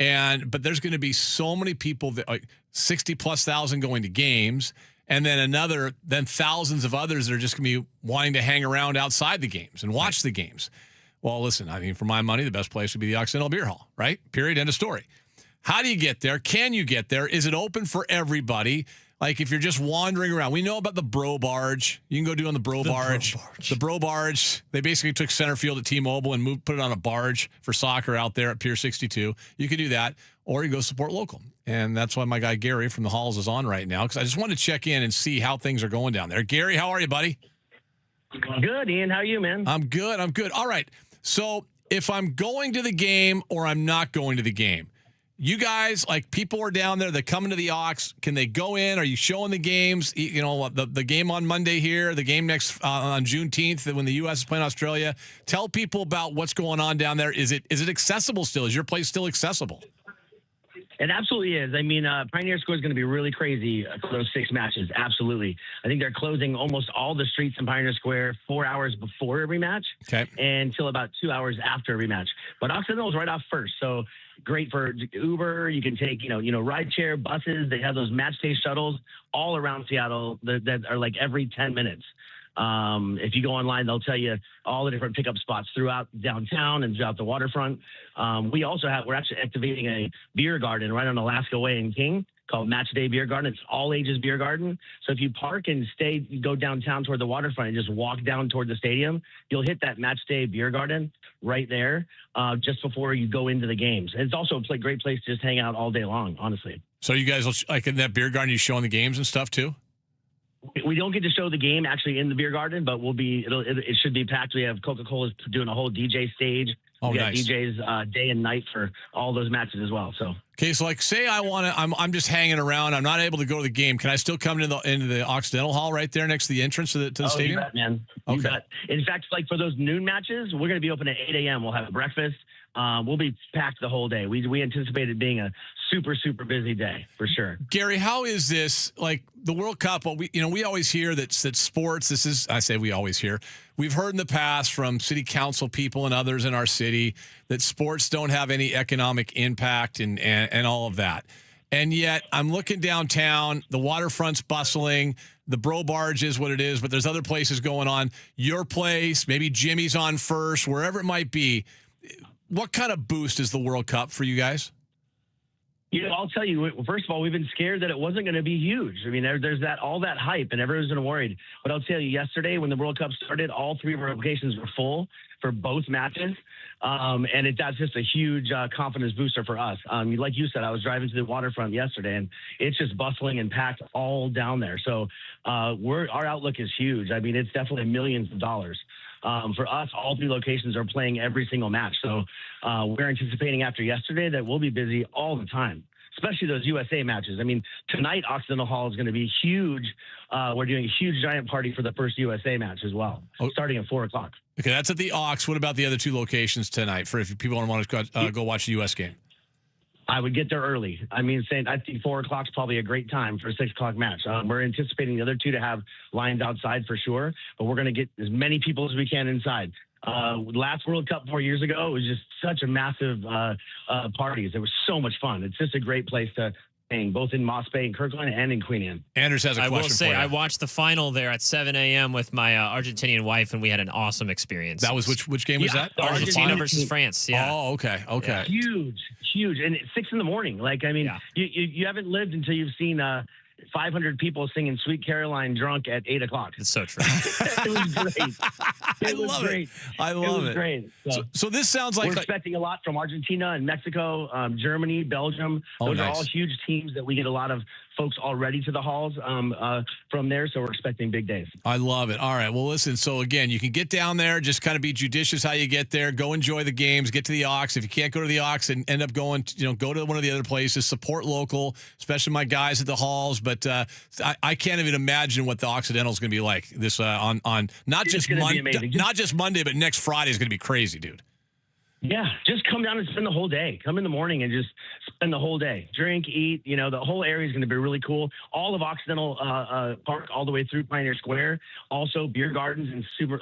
But there's going to be so many people, that, like 60+ thousand going to games. And then thousands of others that are just going to be wanting to hang around outside the games and watch the games. Well, listen, I mean, for my money, the best place would be the Occidental Beer Hall, right? Period. End of story. How do you get there? Can you get there? Is it open for everybody? Like if you're just wandering around. We know about the Bro Barge. You can go do on the Bro Barge. The Bro Barge. They basically took center field at T-Mobile and put it on a barge for soccer out there at Pier 62. You can do that, or you go support local. And that's why my guy Gary from the Halls is on right now, because I just wanted to check in and see how things are going down there. Gary, how are you, buddy? Good, Ian. How are you, man? I'm good. All right. So if I'm going to the game or I'm not going to the game, you guys, like people are down there, they're coming to the Ox. Can they go in? Are you showing the games? You know, the game on Monday here, the game next on Juneteenth when the U.S. is playing Australia. Tell people about what's going on down there. Is it accessible still? Is your place still accessible? It absolutely is. I mean, Pioneer Square is going to be really crazy for those 6 matches. Absolutely. I think they're closing almost all the streets in Pioneer Square 4 hours before every match, until about 2 hours after every match. But Occidental is right off first, so great for Uber. You can take, rideshare buses. They have those match day shuttles all around Seattle that are like every 10 minutes. If you go online, they'll tell you all the different pickup spots throughout downtown and throughout the waterfront. We're actually activating a beer garden right on Alaska Way in King called Match Day Beer Garden. It's all ages beer garden. So if you park and go downtown toward the waterfront and just walk down toward the stadium, you'll hit that Match Day Beer Garden right there just before you go into the games. And it's also a great place to just hang out all day long, honestly. So you guys, like in that beer garden, you showing the games and stuff too? We don't get to show the game actually in the beer garden, but it should be packed. We have Coca-Cola doing a whole DJ stage. We got nice. DJs day and night for all those matches as well. So okay, so like say I'm just hanging around. I'm not able to go to the game. Can I still come into the Occidental Hall right there next to the entrance to the stadium? You bet, man. You bet. In fact, like for those noon matches, we're going to be open at 8 a.m. We'll have breakfast. we'll be packed the whole day. We anticipate it being a super, super busy day for sure. Gary, how is this like the World Cup? Well, we always hear that sports. I say we always hear. We've heard in the past from city council people and others in our city that sports don't have any economic impact and all of that. And yet I'm looking downtown, the waterfront's bustling, the Bro Barge is what it is, but there's other places going on. Your place, maybe Jimmy's on First, wherever it might be. What kind of boost is the World Cup for you guys? I'll tell you, first of all, we've been scared that it wasn't going to be huge. I mean, there's all that hype and everyone's been worried. But I'll tell you, yesterday when the World Cup started, all 3 of our locations were full for both matches. And that's just a huge confidence booster for us. Like you said, I was driving to the waterfront yesterday and it's just bustling and packed all down there. So our outlook is huge. I mean, it's definitely millions of dollars. For us, all 3 locations are playing every single match. So we're anticipating after yesterday that we'll be busy all the time, especially those USA matches. I mean, tonight, Occidental Hall is going to be huge. We're doing a huge giant party for the first USA match as well, starting at 4 o'clock. Okay, that's at the Ox. What about the other 2 locations tonight for if people want to go watch the U.S. game? I would get there early. I think 4 o'clock is probably a great time for a 6 o'clock match. We're anticipating the other 2 to have lines outside for sure, but we're going to get as many people as we can inside. Last World Cup 4 years ago, it was just such a massive parties. It was so much fun. It's just a great place to hang, both in Moss Bay and Kirkland and in Queen Anne. Anders has a question for you. I will say, I watched the final there at 7 a.m. with my Argentinian wife, and we had an awesome experience. That was which game was that? Argentina versus France. Yeah. Oh, okay. Yeah. Huge. And it's 6 a.m. Like, I mean, you haven't lived until you've seen 500 people singing Sweet Caroline drunk at 8 o'clock. It's so true. It was great. I love it. I love it. Great. So this sounds like we're expecting a lot from Argentina and Mexico, Germany, Belgium. Those are all huge teams that we get a lot of folks already to the halls from there. So we're expecting big days. I love it. All right. Well, listen. So again, you can get down there. Just kind of be judicious how you get there. Go enjoy the games. Get to the Ox. If you can't go to the Ox and end up going, go to one of the other places. Support local, especially my guys at the halls. But I can't even imagine what the Occidental is going to be like this on not just Monday, but next Friday is going to be crazy, dude. Yeah, just come down and spend the whole day. Come in the morning and just spend the whole day. Drink, eat. The whole area is going to be really cool. All of Occidental Park, all the way through Pioneer Square. Also, beer gardens and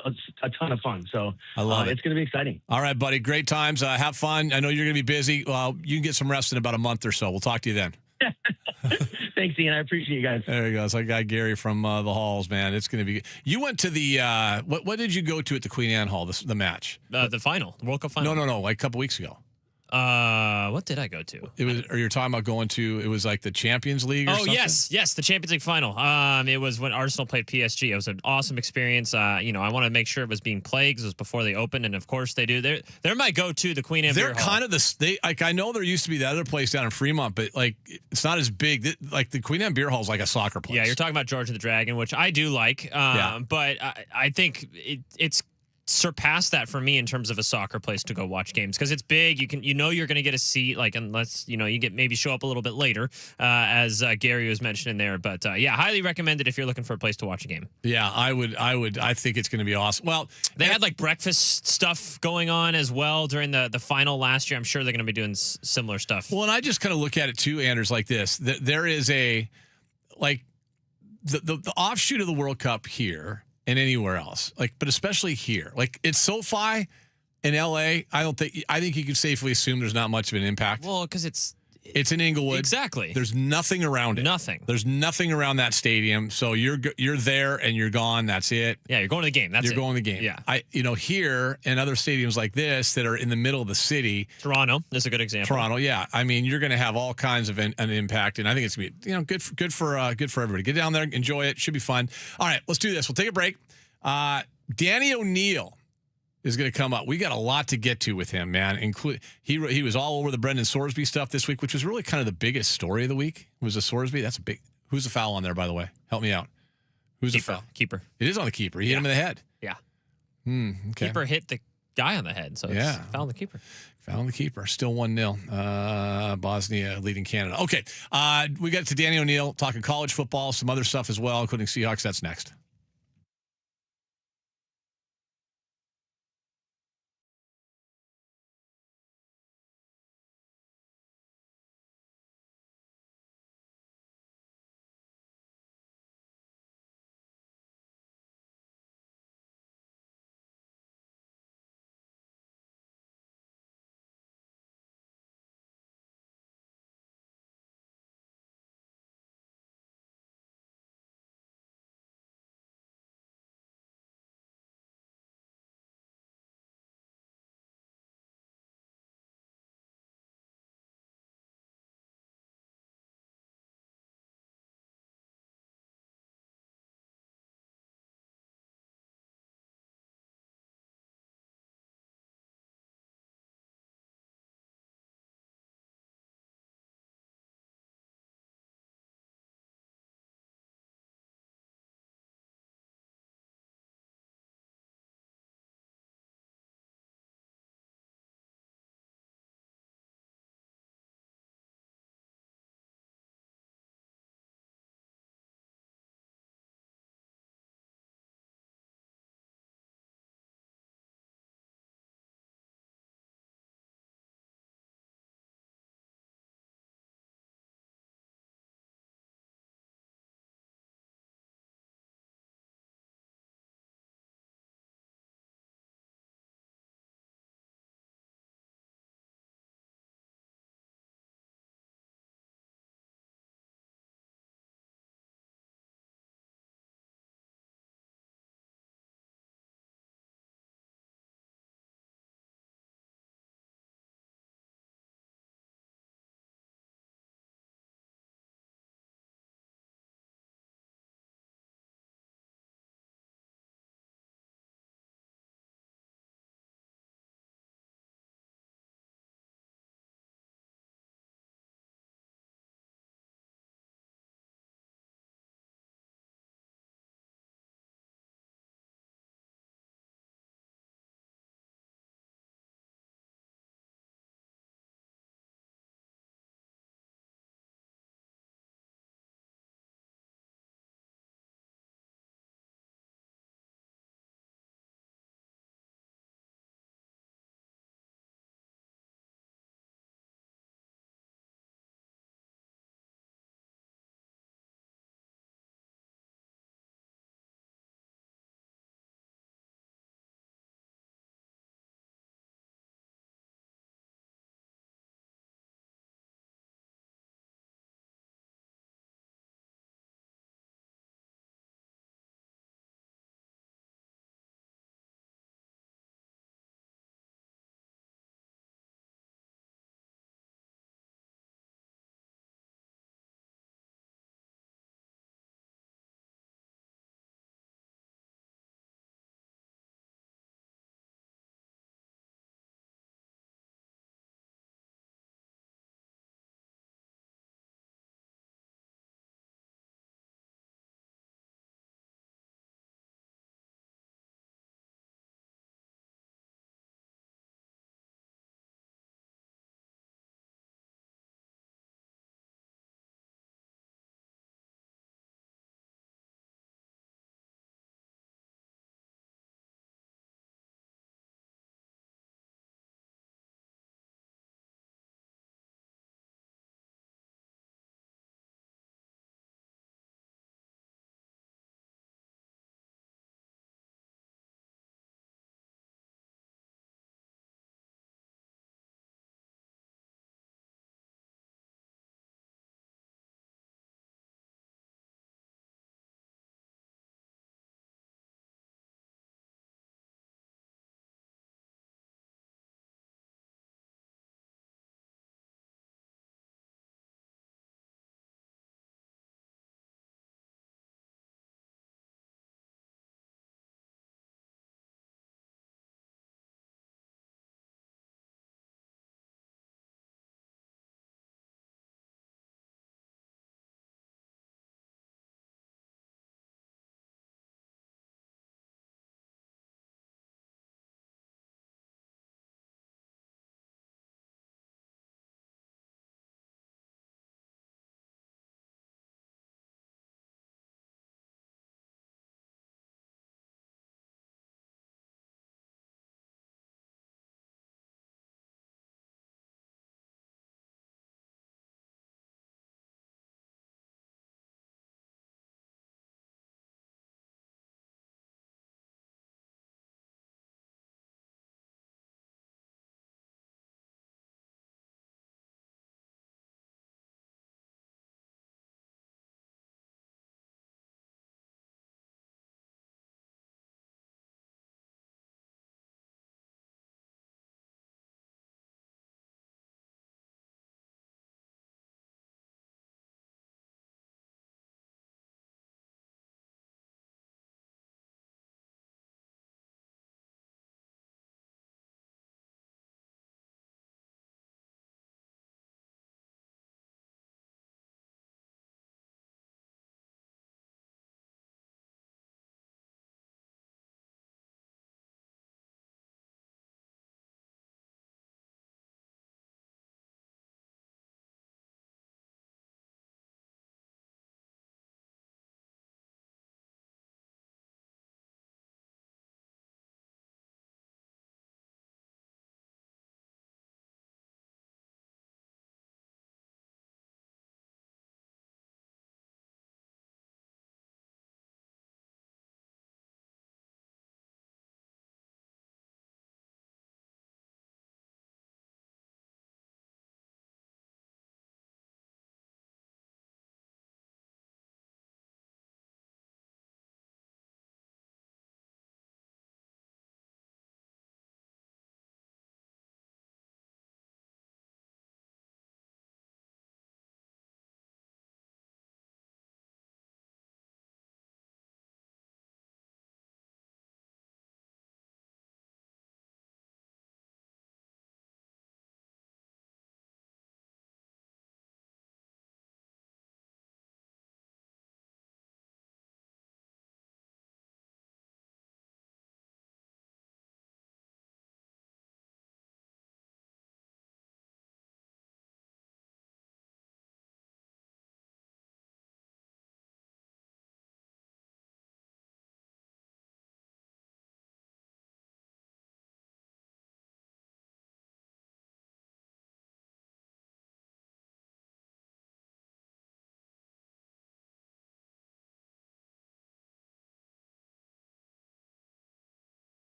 a ton of fun. So I love it. It's going to be exciting. All right, buddy. Great times. Have fun. I know you're going to be busy. Well, you can get some rest in about a month or so. We'll talk to you then. Thanks, Ian. I appreciate you guys. There you go. It's like guy Gary from the halls, man. It's going to be. You went to the what did you go to at the Queen Anne Hall? The match, the final, the World Cup final. No. Like a couple weeks ago. What did I go to? It was, or you're talking about going to? It was like the Champions League. Or something? yes, the Champions League final. It was when Arsenal played PSG. It was an awesome experience. I want to make sure it was being played because it was before they opened, and of course they do. They're my go-to, the Queen Anne. They're kind of I know there used to be the other place down in Fremont, but like it's not as big. Like the Queen Anne Beer Hall is like a soccer place. Yeah, you're talking about George and the Dragon, which I do like. But I think it's surpassed that for me in terms of a soccer place to go watch games because it's big. You're going to get a seat, like unless you get maybe show up a little bit later, as Gary was mentioning there. But highly recommended if you're looking for a place to watch a game. Yeah, I would. I think it's going to be awesome. Well, they had like breakfast stuff going on as well during the final last year. I'm sure they're going to be doing similar stuff. Well, and I just kind of look at it too, Anders, like this. There is the offshoot of the World Cup here. And anywhere else, but especially here, it's SoFi in LA. I think you can safely assume there's not much of an impact. Well, because it's in Inglewood. Exactly. There's nothing around it. Nothing. There's nothing around that stadium. So you're there and you're gone. That's it. Yeah, you're going to the game. You're going to the game. Yeah. Here and other stadiums like this that are in the middle of the city. Toronto is a good example. Toronto, yeah. I mean, you're going to have all kinds of an impact, and I think it's going to be good for everybody. Get down there, enjoy it. Should be fun. All right, let's do this. We'll take a break. Danny O'Neill is going to come up. We got a lot to get to with him, man. He was all over the Brendan Sorsby stuff this week, which was really kind of the biggest story of the week. Was the Sorsby? That's a big. Who's the foul on there, by the way? Help me out. Who's the foul? Keeper. It is on the keeper. He hit him in the head. Yeah. Okay. Keeper hit the guy on the head, so it's foul on the keeper. Foul on the keeper. Still 1-0. Bosnia leading Canada. Okay. We got to Danny O'Neill talking college football, some other stuff as well, including Seahawks. That's next.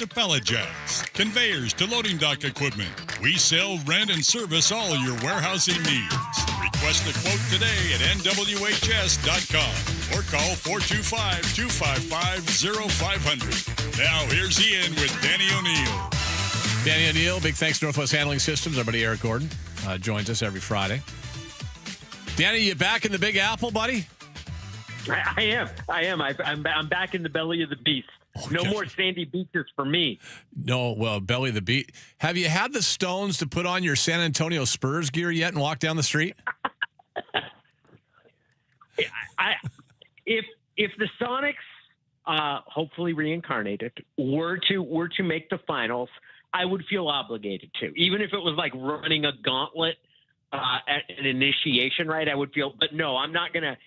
to pallet jacks, conveyors to loading dock equipment. We sell, rent, and service all your warehousing needs. Request a quote today at nwhs.com or call 425-255-0500. Now here's Ian with Danny O'Neill. Danny O'Neill, big thanks to Northwest Handling Systems. Our buddy Eric Gordon joins us every Friday. Danny, you back in the Big Apple, buddy? I am. I'm back in the belly of the beast. No more sandy beaches for me. No, well, belly of the beast. Have you had the stones to put on your San Antonio Spurs gear yet and walk down the street? If the Sonics, hopefully reincarnated, were to make the finals, I would feel obligated to, even if it was like running a gauntlet at an initiation, right? I would feel, but no, I'm not gonna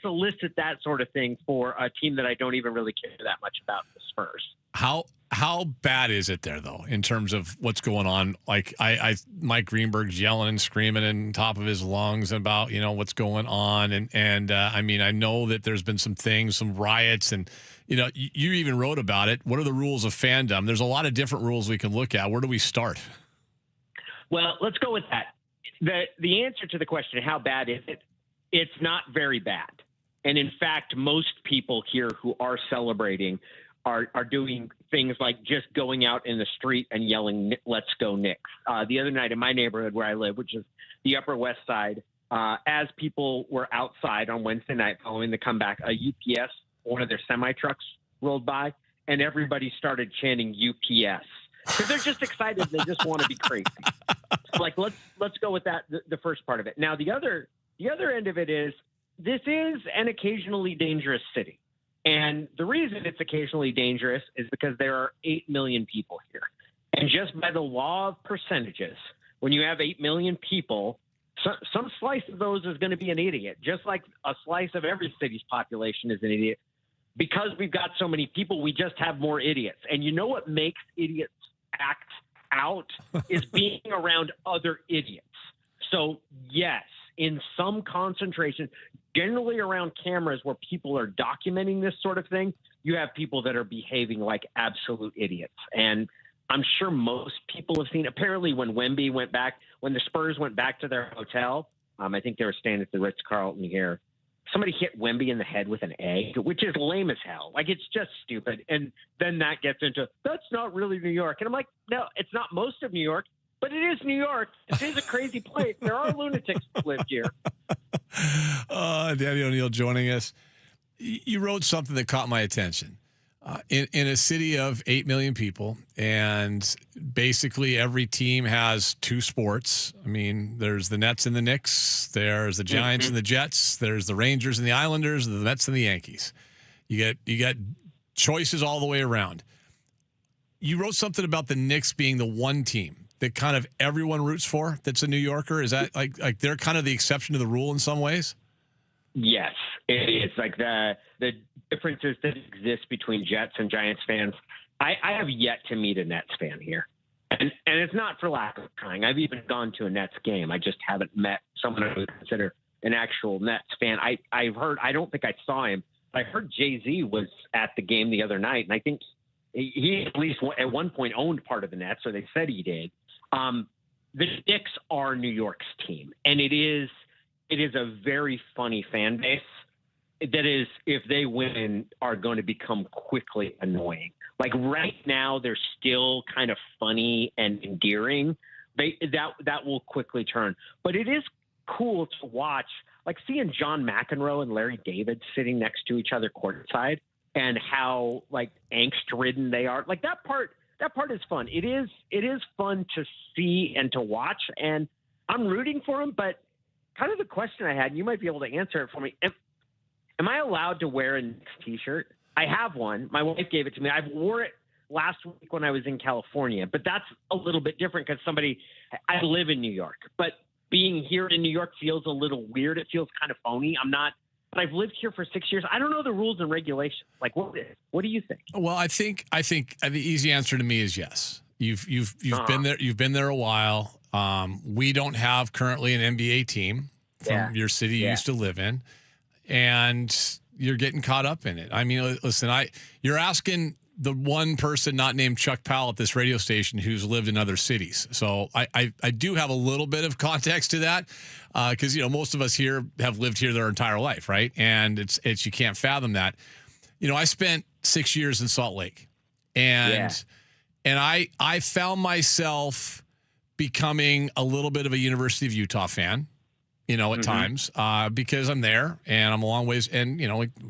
solicit that sort of thing for a team that I don't even really care that much about, the Spurs. How bad is it there though, in terms of what's going on? Like Mike Greenberg's yelling and screaming in top of his lungs about, what's going on. And I mean, I know that there's been some riots, and, you even wrote about it. What are the rules of fandom? There's a lot of different rules we can look at. Where do we start? Well, let's go with that. The answer to the question, how bad is it? It's not very bad. And in fact, most people here who are celebrating are doing things like just going out in the street and yelling, "Let's go Knicks." The other night in my neighborhood where I live, which is the Upper West Side, as people were outside on Wednesday night following the comeback, a UPS, one of their semi-trucks, rolled by, and everybody started chanting UPS. Because they're just excited. They just want to be crazy. Like, let's go with that, the first part of it. Now, the other end of it is, this is an occasionally dangerous city. And the reason it's occasionally dangerous is because there are 8 million people here. And just by the law of percentages, when you have 8 million people, some slice of those is going to be an idiot, just like a slice of every city's population is an idiot. Because we've got so many people, we just have more idiots. And you know what makes idiots act out is being around other idiots. So yes, in some concentration, generally around cameras where people are documenting this sort of thing, you have people that are behaving like absolute idiots. And I'm sure most people have seen, apparently when the Spurs went back to their hotel, I think they were staying at the Ritz-Carlton here, somebody hit Wemby in the head with an egg, which is lame as hell. Like, it's just stupid. And then that gets into, that's not really New York. And I'm like, no, it's not most of New York, but it is New York. It is a crazy place. There are lunatics that live here. Danny O'Neill joining us. You wrote something that caught my attention. In a city of 8 million people, and basically every team has two sports. I mean, there's the Nets and the Knicks. There's the Giants and the Jets. There's the Rangers and the Islanders, the Mets and the Yankees. You get choices all the way around. You wrote something about the Knicks being the one team that kind of everyone roots for that's a New Yorker. Is that like they're kind of the exception to the rule in some ways? Yes, it's like the differences that exist between Jets and Giants fans. I have yet to meet a Nets fan here, and it's not for lack of trying. I've even gone to a Nets game. I just haven't met someone I would consider an actual Nets fan. I've heard. I don't think I saw him. But I heard Jay-Z was at the game the other night, and I think he at least at one point owned part of the Nets, or they said he did. The Knicks are New York's team, and it is a very funny fan base that is, if they win, are going to become quickly annoying. Like right now, they're still kind of funny and endearing. That will quickly turn. But it is cool to watch, like seeing John McEnroe and Larry David sitting next to each other courtside, and how like angst-ridden they are. Like that part is fun. It is fun to see and to watch, and I'm rooting for them. But kind of the question I had, and you might be able to answer it for me. Am I allowed to wear a Knicks t-shirt? I have one. My wife gave it to me. I wore it last week when I was in California, but that's a little bit different because I live in New York, but being here in New York feels a little weird. It feels kind of phony. But I've lived here for 6 years. I don't know the rules and regulations. Like, what do you think? Well, I think the easy answer to me is yes. You've been there. You've been there a while. We don't have currently an NBA team from your city you used to live in, and you're getting caught up in it. I mean, listen, you're asking the one person not named Chuck Powell at this radio station who's lived in other cities. So I do have a little bit of context to that because, most of us here have lived here their entire life, right? And it's you can't fathom that. I spent 6 years in Salt Lake, and I found myself becoming a little bit of a University of Utah fan. At times, because I'm there and I'm a long ways, and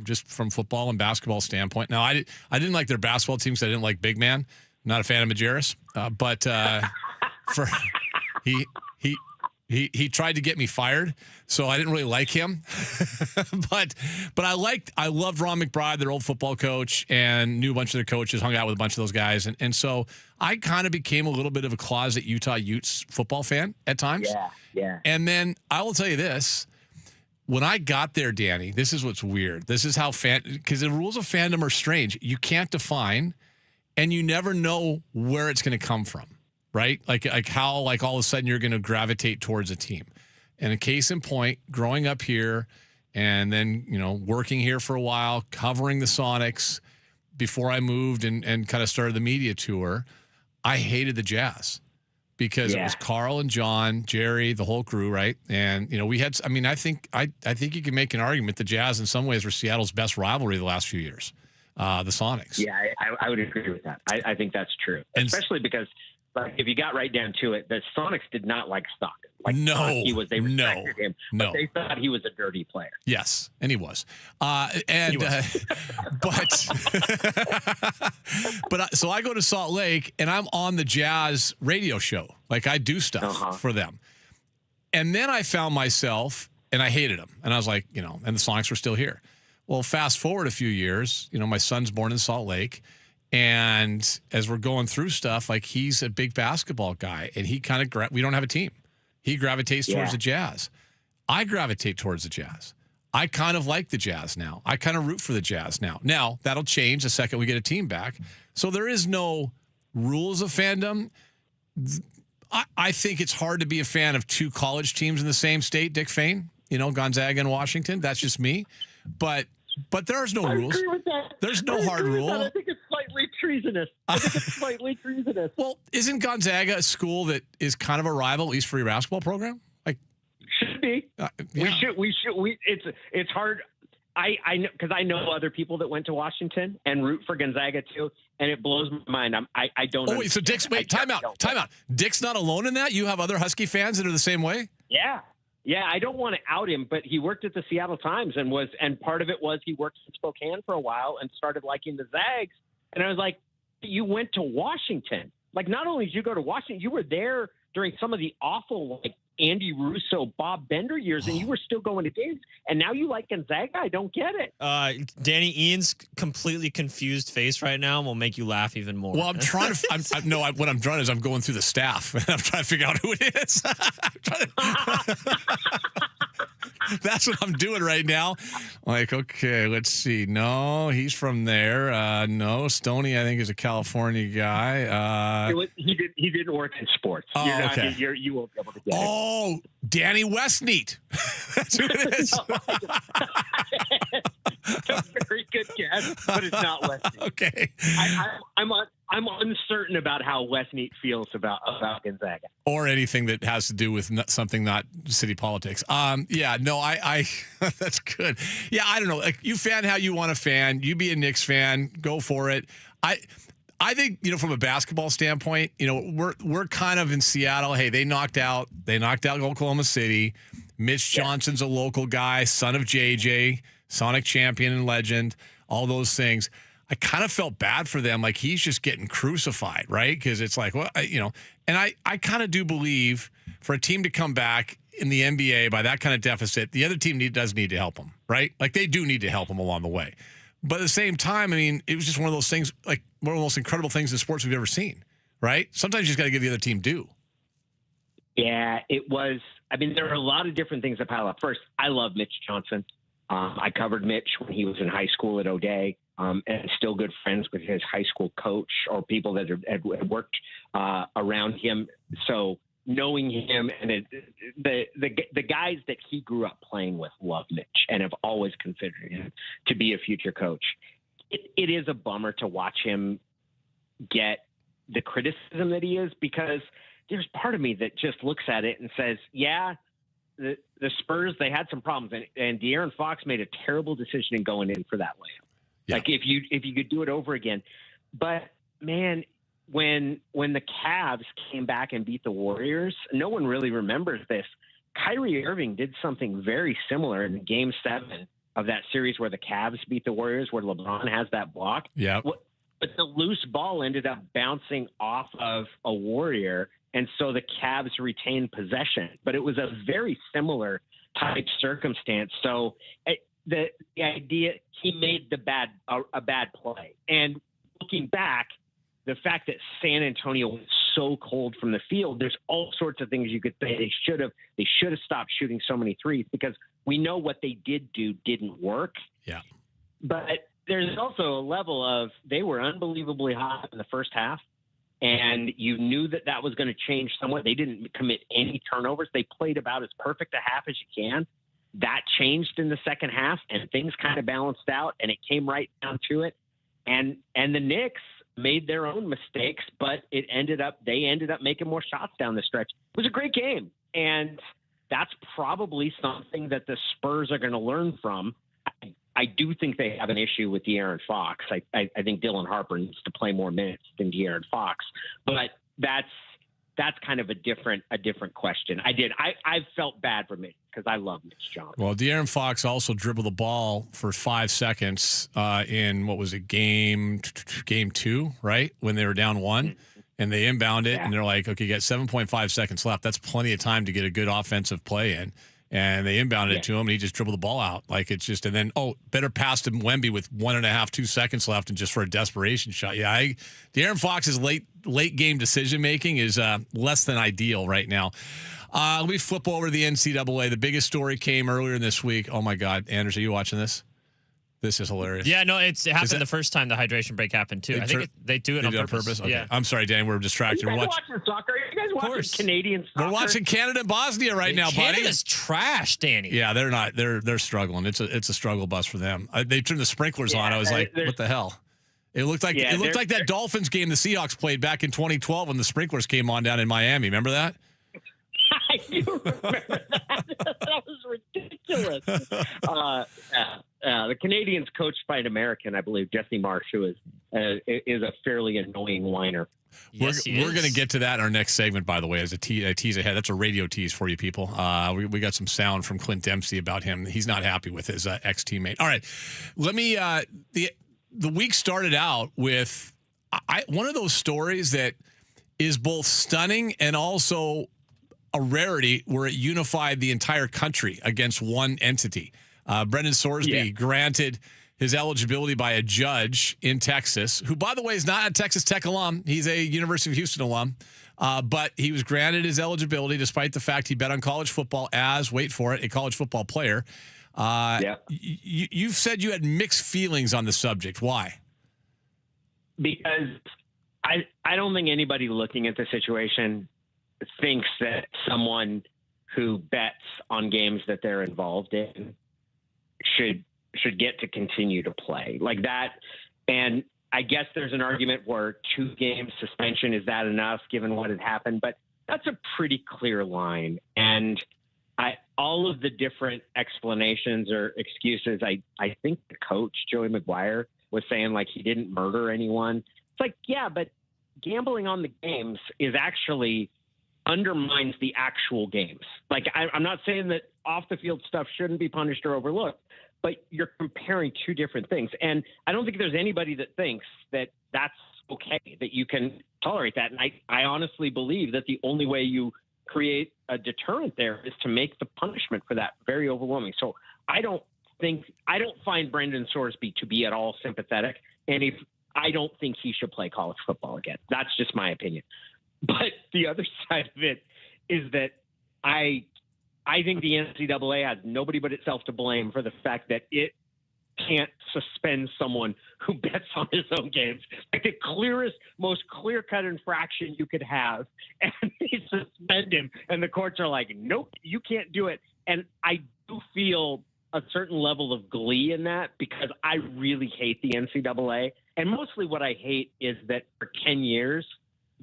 just from football and basketball standpoint. Now, I didn't like their basketball team because I didn't like big man. Not a fan of Majerus, but for he tried to get me fired, so I didn't really like him. but I loved Ron McBride, their old football coach, and knew a bunch of their coaches, hung out with a bunch of those guys, and so I kind of became a little bit of a closet Utah Utes football fan at times. Yeah. And then I will tell you this. When I got there, Danny, this is what's weird. This is how because the rules of fandom are strange. You can't define, and you never know where it's going to come from, right? Like how all of a sudden you're going to gravitate towards a team. And a case in point, growing up here and then, working here for a while, covering the Sonics before I moved and kind of started the media tour, I hated the Jazz. Because it was Carl and John, Jerry, the whole crew, right? And we had. I mean, I think you can make an argument the Jazz in some ways were Seattle's best rivalry the last few years, the Sonics. Yeah, I would agree with that. I think that's true, especially because if you got right down to it, the Sonics did not like Stockton. They respected him, but they thought he was a dirty player. Yes, and he was. But so I go to Salt Lake and I'm on the Jazz radio show. Like I do stuff for them. And then I found myself, and I hated them. And I was like, and the Sonics were still here. Well, fast forward a few years, my son's born in Salt Lake. And as we're going through stuff, like he's a big basketball guy and he kind of, we don't have a team. He gravitates towards the Jazz. I gravitate towards the Jazz. I kind of like the Jazz now. I kind of root for the Jazz now. Now, that'll change the second we get a team back. So there is no rules of fandom. I think it's hard to be a fan of two college teams in the same state, Dick Fane, Gonzaga and Washington. That's just me. But there's no rules. Agree with that. There's no hard rule. I think it's slightly treasonous. Well, isn't Gonzaga a school that is kind of a rival, at least for your basketball program? Like, should be. It's hard. I know because I know other people that went to Washington and root for Gonzaga too, and it blows my mind. I don't. Oh, wait, so Dick's time out. Dick's not alone in that. You have other Husky fans that are the same way. Yeah, I don't want to out him, but he worked at the Seattle Times and part of it was he worked in Spokane for a while and started liking the Zags. And I was like, you went to Washington. Like, not only did you go to Washington, you were there during some of the awful, Andy Russo, Bob Bender years, and you were still going to games. And now you like Gonzaga? I don't get it. Danny, Ian's completely confused face right now will make you laugh even more. Well, I'm trying to. What I'm trying is I'm going through the staff and I'm trying to figure out who it is. That's what I'm doing right now. Like, okay, let's see. No, he's from there. No, Stoney, I think, is a California guy. He didn't work in sports. Okay. You won't be able to get it. Oh, Danny Westneat. That's who it is. It's a very good guess, but it's not Westneat. Okay. I'm uncertain about how Westneat feels about Gonzaga. Or anything that has to do with something not city politics. I that's good. Yeah, I don't know. Like, you fan how you want to fan. You be a Knicks fan. Go for it. I think, from a basketball standpoint, we're kind of in Seattle. Hey, they knocked out Oklahoma City. Mitch Johnson's a local guy, son of JJ, Sonic champion and legend, all those things. I kind of felt bad for them. Like, he's just getting crucified, right? Because it's like, well, and I kind of do believe for a team to come back in the NBA by that kind of deficit, the other team does need to help them, right? Like, they do need to help them along the way. But at the same time, I mean, it was just one of those things, like one of the most incredible things in sports we've ever seen, right? Sometimes you just got to give the other team due. Yeah, it was. I mean, there are a lot of different things that pile up. First, I love Mitch Johnson. I covered Mitch when he was in high school at O'Day, and still good friends with his high school coach or people that had worked around him. So knowing him and the guys that he grew up playing with love Mitch and have always considered him to be a future coach. it is a bummer to watch him get the criticism that he is, because there's part of me that just looks at it and says, yeah, the Spurs, they had some problems, and De'Aaron Fox made a terrible decision in going in for that layup. Yeah. Like if you could do it over again. But man, when the Cavs came back and beat the Warriors, no one really remembers this. Kyrie Irving did something very similar in Game 7 of that series where the Cavs beat the Warriors, where LeBron has that block. Yeah. But the loose ball ended up bouncing off of a Warrior, and so the Cavs retained possession. But it was a very similar type circumstance. So the idea, he made a bad play. And looking back, the fact that San Antonio went so cold from the field, there's all sorts of things you could say they should have stopped shooting so many threes, because we know what they did do didn't work. Yeah. But there's also a level of, they were unbelievably hot in the first half, and you knew that was going to change somewhat. They didn't commit any turnovers. They played about as perfect a half as you can. That changed in the second half, and things kind of balanced out, and it came right down to it. And the Knicks made their own mistakes, but they ended up making more shots down the stretch. It was a great game, and that's probably something that the Spurs are going to learn from. I do think they have an issue with De'Aaron Fox. I think Dylan Harper needs to play more minutes than De'Aaron Fox, but that's kind of a different question. I felt bad for me because I love Mitch Johnson. Well, De'Aaron Fox also dribbled the ball for 5 seconds in, what was it, game 2, right? When they were down 1, and they inbound it, and they're like, okay, you got 7.5 seconds left. That's plenty of time to get a good offensive play in. And they inbounded it to him, and he just dribbled the ball out. Like, it's just, and then, better pass to Wemby with 1.5, 2 seconds left, and just for a desperation shot. Yeah, De'Aaron Fox's late game decision making is less than ideal right now. Let me flip over to the NCAA. The biggest story came earlier this week. Oh my God, Anders, are you watching this? This is hilarious. Yeah, no, it happened the first time the hydration break happened too. I think they do it on purpose. Okay. Yeah. I'm sorry, Dan. We're distracted. You guys watching soccer? You guys watching Canadian soccer? We're watching Canada and Bosnia right now, buddy. Canada's trash, Danny. Yeah, they're not. They're struggling. It's a struggle bus for them. They turned the sprinklers on. I was like, what the hell? It looked like that Dolphins game the Seahawks played back in 2012 when the sprinklers came on down in Miami. Remember that? I do remember that. That was ridiculous. The Canadians coached by an American, I believe, Jesse Marsh, who is a fairly annoying whiner. Yes, we're going to get to that in our next segment, by the way, as a tease ahead. That's a radio tease for you people. We got some sound from Clint Dempsey about him. He's not happy with his ex-teammate. All right. Let me the week started out with one of those stories that is both stunning and also a rarity where it unified the entire country against one entity. Brendan Sorsby granted his eligibility by a judge in Texas, who, by the way, is not a Texas Tech alum. He's a University of Houston alum. But he was granted his eligibility despite the fact he bet on college football as, wait for it, a college football player. You've said you had mixed feelings on the subject. Why? Because I don't think anybody looking at the situation thinks that someone who bets on games that they're involved in should get to continue to play like that. And I guess there's an argument where 2 games suspension, is that enough given what had happened? But that's a pretty clear line. And all of the different explanations or excuses, I think the coach, Joey McGuire, was saying like he didn't murder anyone. It's like, yeah, but gambling on the games is actually undermines the actual games. Like, I'm not saying that off the field stuff shouldn't be punished or overlooked, but you're comparing 2 different things. And I don't think there's anybody that thinks that that's okay, that you can tolerate that. And I honestly believe that the only way you create a deterrent there is to make the punishment for that very overwhelming. So I don't find Brendan Sorsby to be at all sympathetic. And I don't think he should play college football again. That's just my opinion. But the other side of it is that I think the NCAA has nobody but itself to blame for the fact that it can't suspend someone who bets on his own games. Like the clearest, most clear-cut infraction you could have, and they suspend him, and the courts are like, nope, you can't do it. And I do feel a certain level of glee in that because I really hate the NCAA. And mostly what I hate is that for 10 years,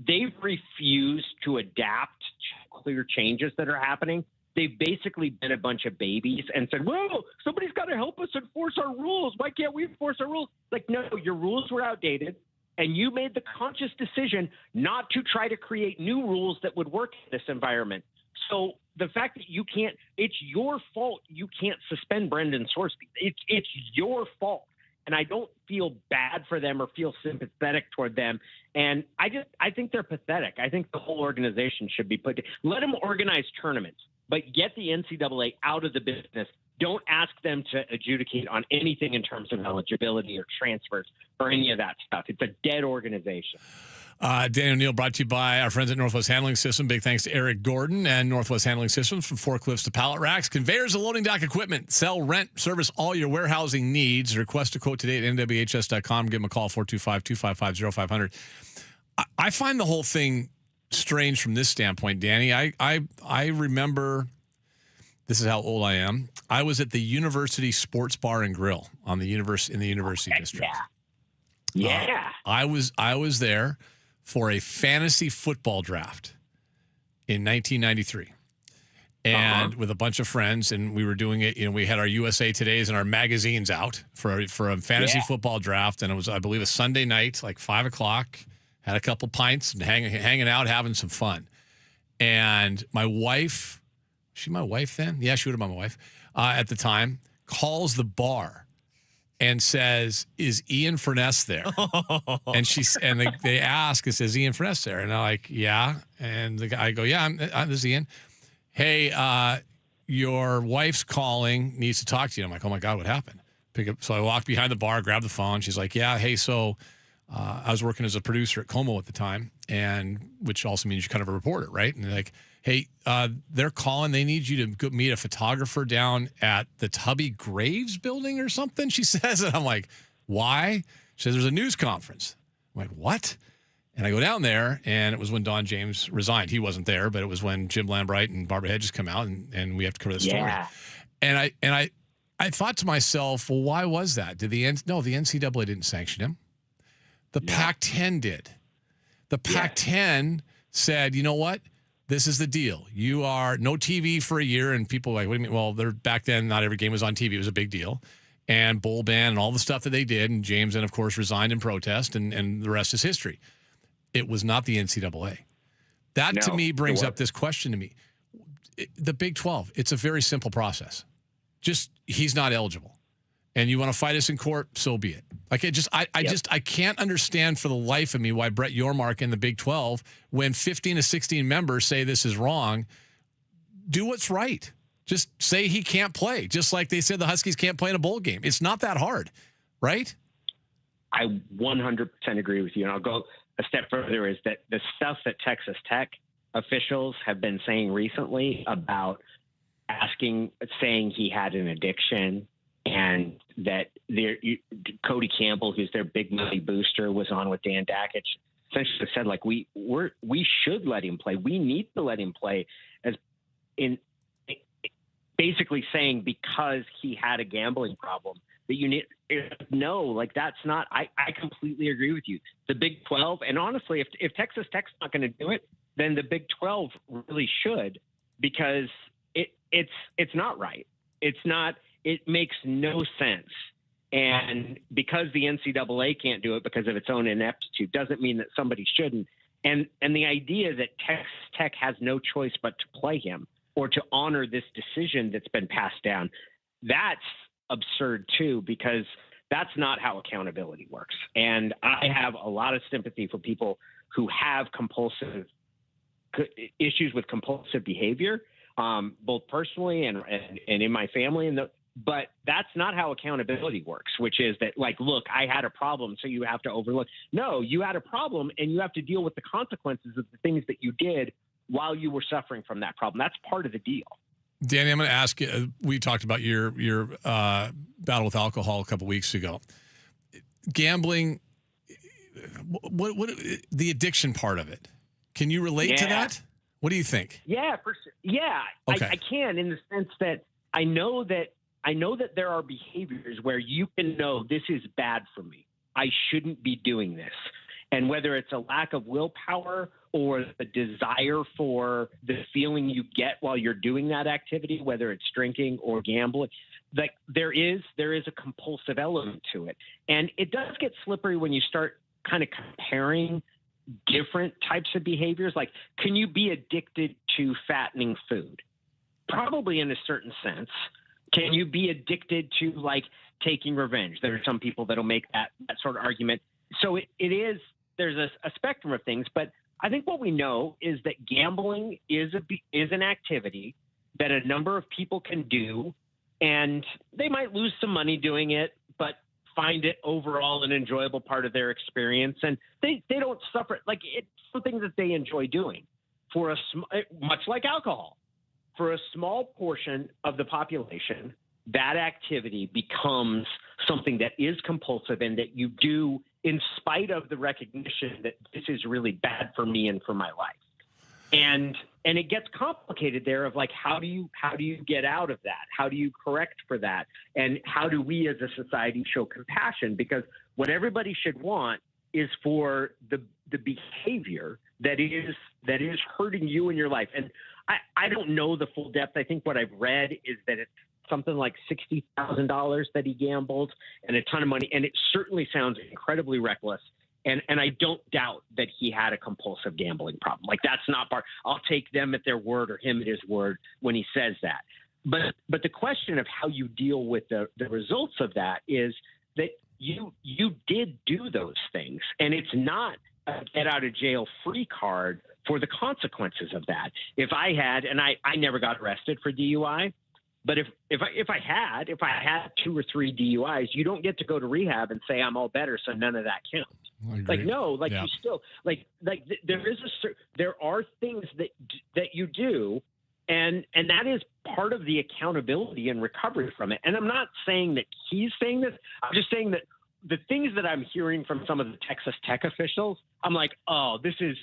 they've refused to adapt to clear changes that are happening. They've basically been a bunch of babies and said, well, somebody's got to help us enforce our rules. Why can't we enforce our rules? Like, no, your rules were outdated, and you made the conscious decision not to try to create new rules that would work in this environment. So the fact that you can't, it's your fault you can't suspend Brendan Sorsby. It's your fault. And I don't feel bad for them or feel sympathetic toward them. And I think they're pathetic. I think the whole organization should be let them organize tournaments, but get the NCAA out of the business. Don't ask them to adjudicate on anything in terms of eligibility or transfers or any of that stuff. It's a dead organization. Daniel Neal brought to you by our friends at Northwest Handling System. Big thanks to Eric Gordon and Northwest Handling Systems. From forklifts to pallet racks, conveyors and loading dock equipment. Sell, rent, service all your warehousing needs. Request a quote today at nwhs.com. Give them a call, 425-255-0500. I find the whole thing strange from this standpoint, Danny. I remember, this is how old I am. I was at the University Sports Bar and Grill in the University District. Yeah. I was there for a fantasy football draft in 1993. And with a bunch of friends, and we were doing it, we had our USA Todays and our magazines out for a fantasy football draft, and it was, I believe, a Sunday night, like 5 o'clock, had a couple pints and hanging out, having some fun. And my wife, was she my wife then? Yeah, she would have been my wife at the time, calls the bar and says, "Is Ian Furness there?" and they ask, "Is Ian Furness there?" And I'm like, "Yeah." And the guy, I go, "Yeah, this is Ian. Hey, your wife's calling, needs to talk to you." I'm like, "Oh my God, what happened?" Pick up. So I walk behind the bar, grab the phone. She's like, "Yeah, hey, so I was working as a producer at Como at the time, and which also means you're kind of a reporter, right?" And they're like, "Hey, they're calling. They need you to go meet a photographer down at the Tubby Graves building or something," she says. And I'm like, "Why?" She says, "There's a news conference." I'm like, "What?" And I go down there, and it was when Don James resigned. He wasn't there, but it was when Jim Lambright and Barbara Hedges come out, and we have to cover the story. Yeah. And I thought to myself, well, why was that? The NCAA didn't sanction him. The Pac-10 did. The Pac-10 said, "You know what? This is the deal. You are no TV for a year." And people were like, "What do you mean?" Well, back then, not every game was on TV. It was a big deal. And bowl ban and all the stuff that they did. And James then, of course, resigned in protest, and the rest is history. It was not the NCAA. That, to me, brings up this question to me. The Big 12, it's a very simple process. Just, he's not eligible. And you want to fight us in court, so be it. Like, I can't understand for the life of me why Brett Yormark and the Big 12, when 15 to 16 members say this is wrong, do what's right. Just say he can't play. Just like they said the Huskies can't play in a bowl game. It's not that hard, right? I 100% agree with you. And I'll go a step further, is that the stuff that Texas Tech officials have been saying recently about saying he had an addiction, and that Cody Campbell, who's their big money booster, was on with Dan Dakich, essentially said, like, we should let him play. We need to let him play, as in basically saying because he had a gambling problem that you need. No, like, that's not. I completely agree with you. The Big 12, and honestly, if Texas Tech's not going to do it, then the Big 12 really should, because it's not right. It's not. It makes no sense. And because the NCAA can't do it because of its own ineptitude doesn't mean that somebody shouldn't. And the idea that Texas Tech has no choice but to play him or to honor this decision that's been passed down, that's absurd too, because that's not how accountability works. And I have a lot of sympathy for people who have issues with compulsive behavior, both personally and in my family. But that's not how accountability works, which is that, like, look, I had a problem, so you have to overlook. No, you had a problem, and you have to deal with the consequences of the things that you did while you were suffering from that problem. That's part of the deal. Danny, I'm going to ask you, we talked about your battle with alcohol a couple weeks ago. Gambling, what the addiction part of it, can you relate to that? What do you think? Yeah, for sure. Yeah, okay. I can, in the sense that I know that I know that there are behaviors where you can know this is bad for me. I shouldn't be doing this. And whether it's a lack of willpower or a desire for the feeling you get while you're doing that activity, whether it's drinking or gambling, like there is a compulsive element to it. And it does get slippery when you start kind of comparing different types of behaviors. Like, can you be addicted to fattening food? Probably in a certain sense. Can you be addicted to like taking revenge? There are some people that'll make that sort of argument. So there's a spectrum of things, but I think what we know is that gambling is an activity that a number of people can do, and they might lose some money doing it, but find it overall an enjoyable part of their experience, and they don't suffer. Like, it's something that they enjoy doing. Much like alcohol, for a small portion of the population, that activity becomes something that is compulsive and that you do in spite of the recognition that this is really bad for me and for my life. And it gets complicated there of like, how do you get out of that? How do you correct for that? And how do we as a society show compassion? Because what everybody should want is for the behavior that is hurting you in your life. And I don't know the full depth. I think what I've read is that it's something like $60,000 that he gambled and a ton of money. And it certainly sounds incredibly reckless. And I don't doubt that he had a compulsive gambling problem. Like, that's not part. I'll take them at their word or him at his word when he says that. But the question of how you deal with the results of that is that you did do those things. And it's not a get out of jail free card for the consequences of that. If I had, and I never got arrested for DUI, but if I had 2 or 3 DUIs, you don't get to go to rehab and say I'm all better, so none of that counts. Like, no, like you still like there are things that you do, and that is part of the accountability and recovery from it. And I'm not saying that he's saying this. I'm just saying that the things that I'm hearing from some of the Texas Tech officials, I'm like, oh, this is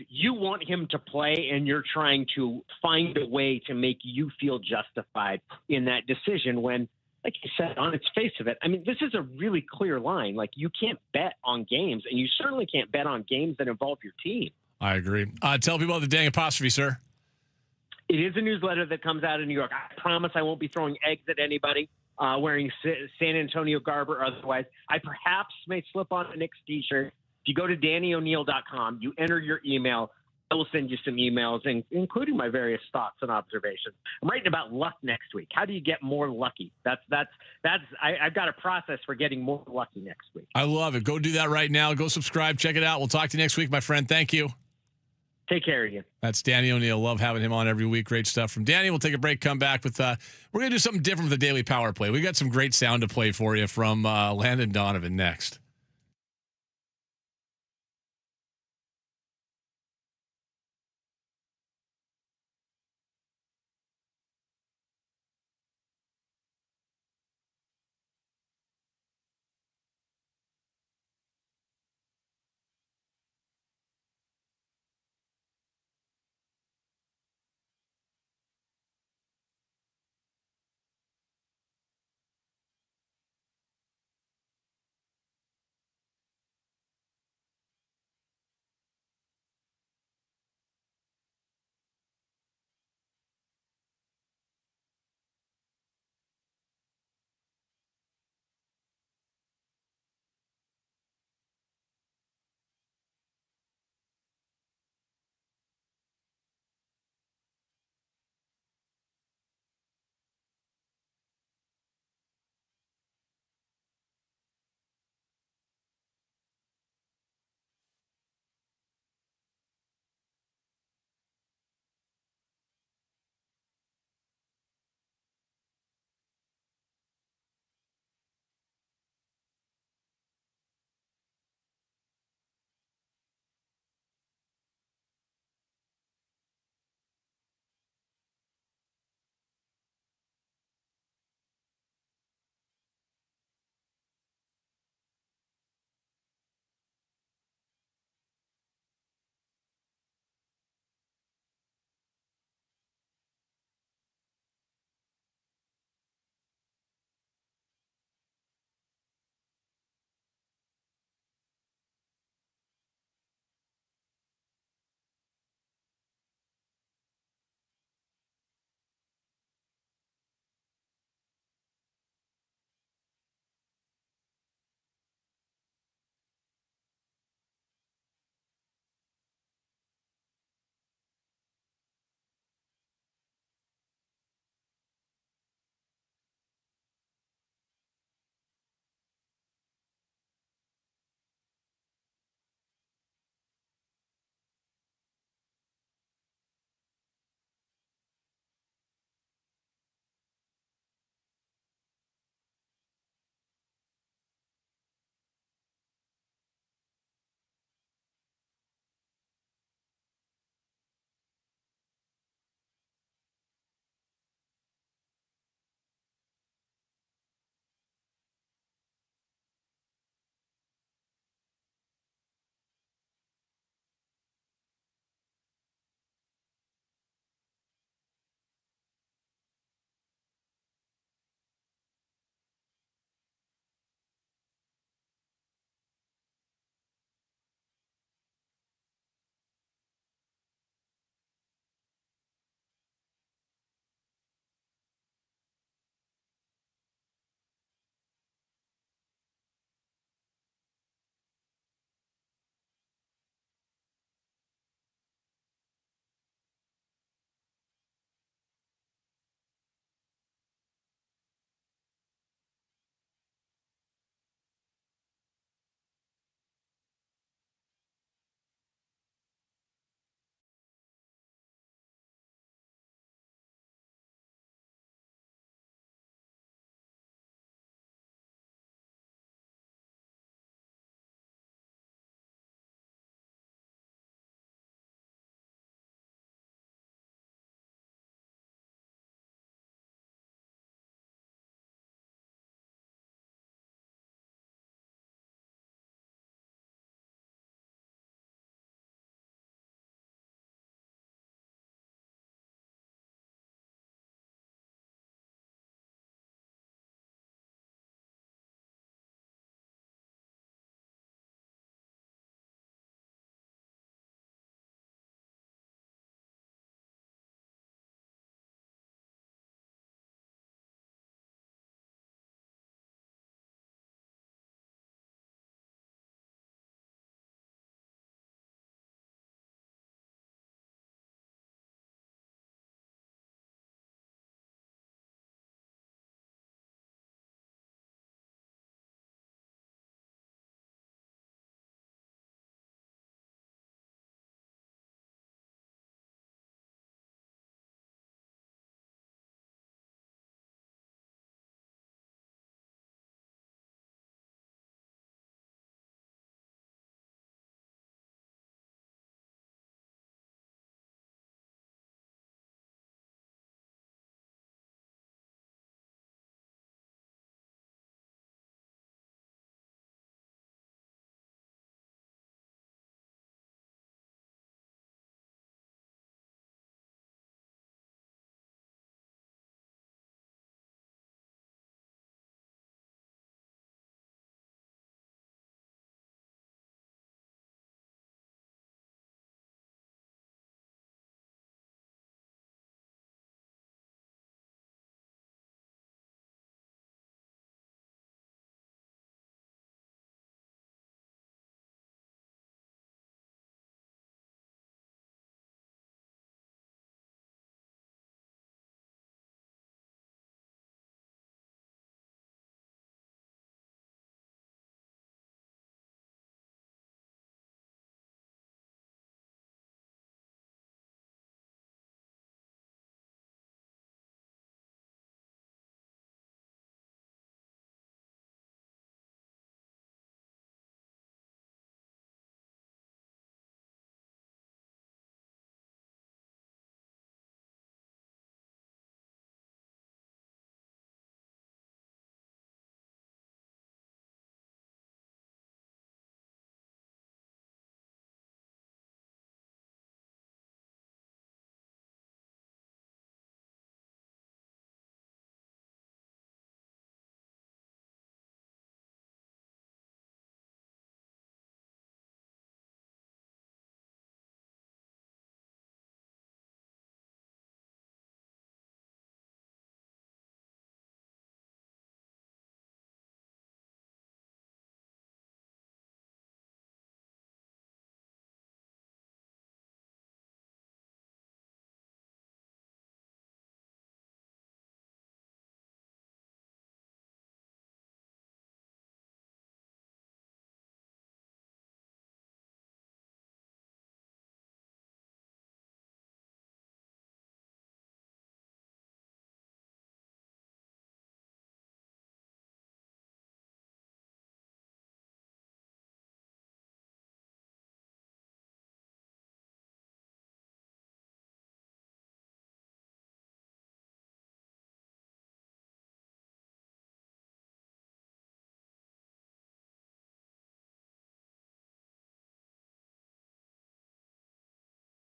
you want him to play, and you're trying to find a way to make you feel justified in that decision when, like you said, on its face of it, I mean, this is a really clear line. Like, you can't bet on games, and you certainly can't bet on games that involve your team. I agree. Tell people about the dang apostrophe, sir. It is a newsletter that comes out in New York. I promise I won't be throwing eggs at anybody wearing San Antonio garb or otherwise. I perhaps may slip on a Knicks t-shirt. If you go to DannyO'Neill.com, you enter your email, I will send you some emails, including my various thoughts and observations. I'm writing about luck next week. How do you get more lucky? I've got a process for getting more lucky next week. I love it. Go do that right now. Go subscribe. Check it out. We'll talk to you next week, my friend. Thank you. Take care of you. That's Danny O'Neill. Love having him on every week. Great stuff from Danny. We'll take a break, come back with, we're going to do something different with the Daily Power Play. We got some great sound to play for you from Landon Donovan next.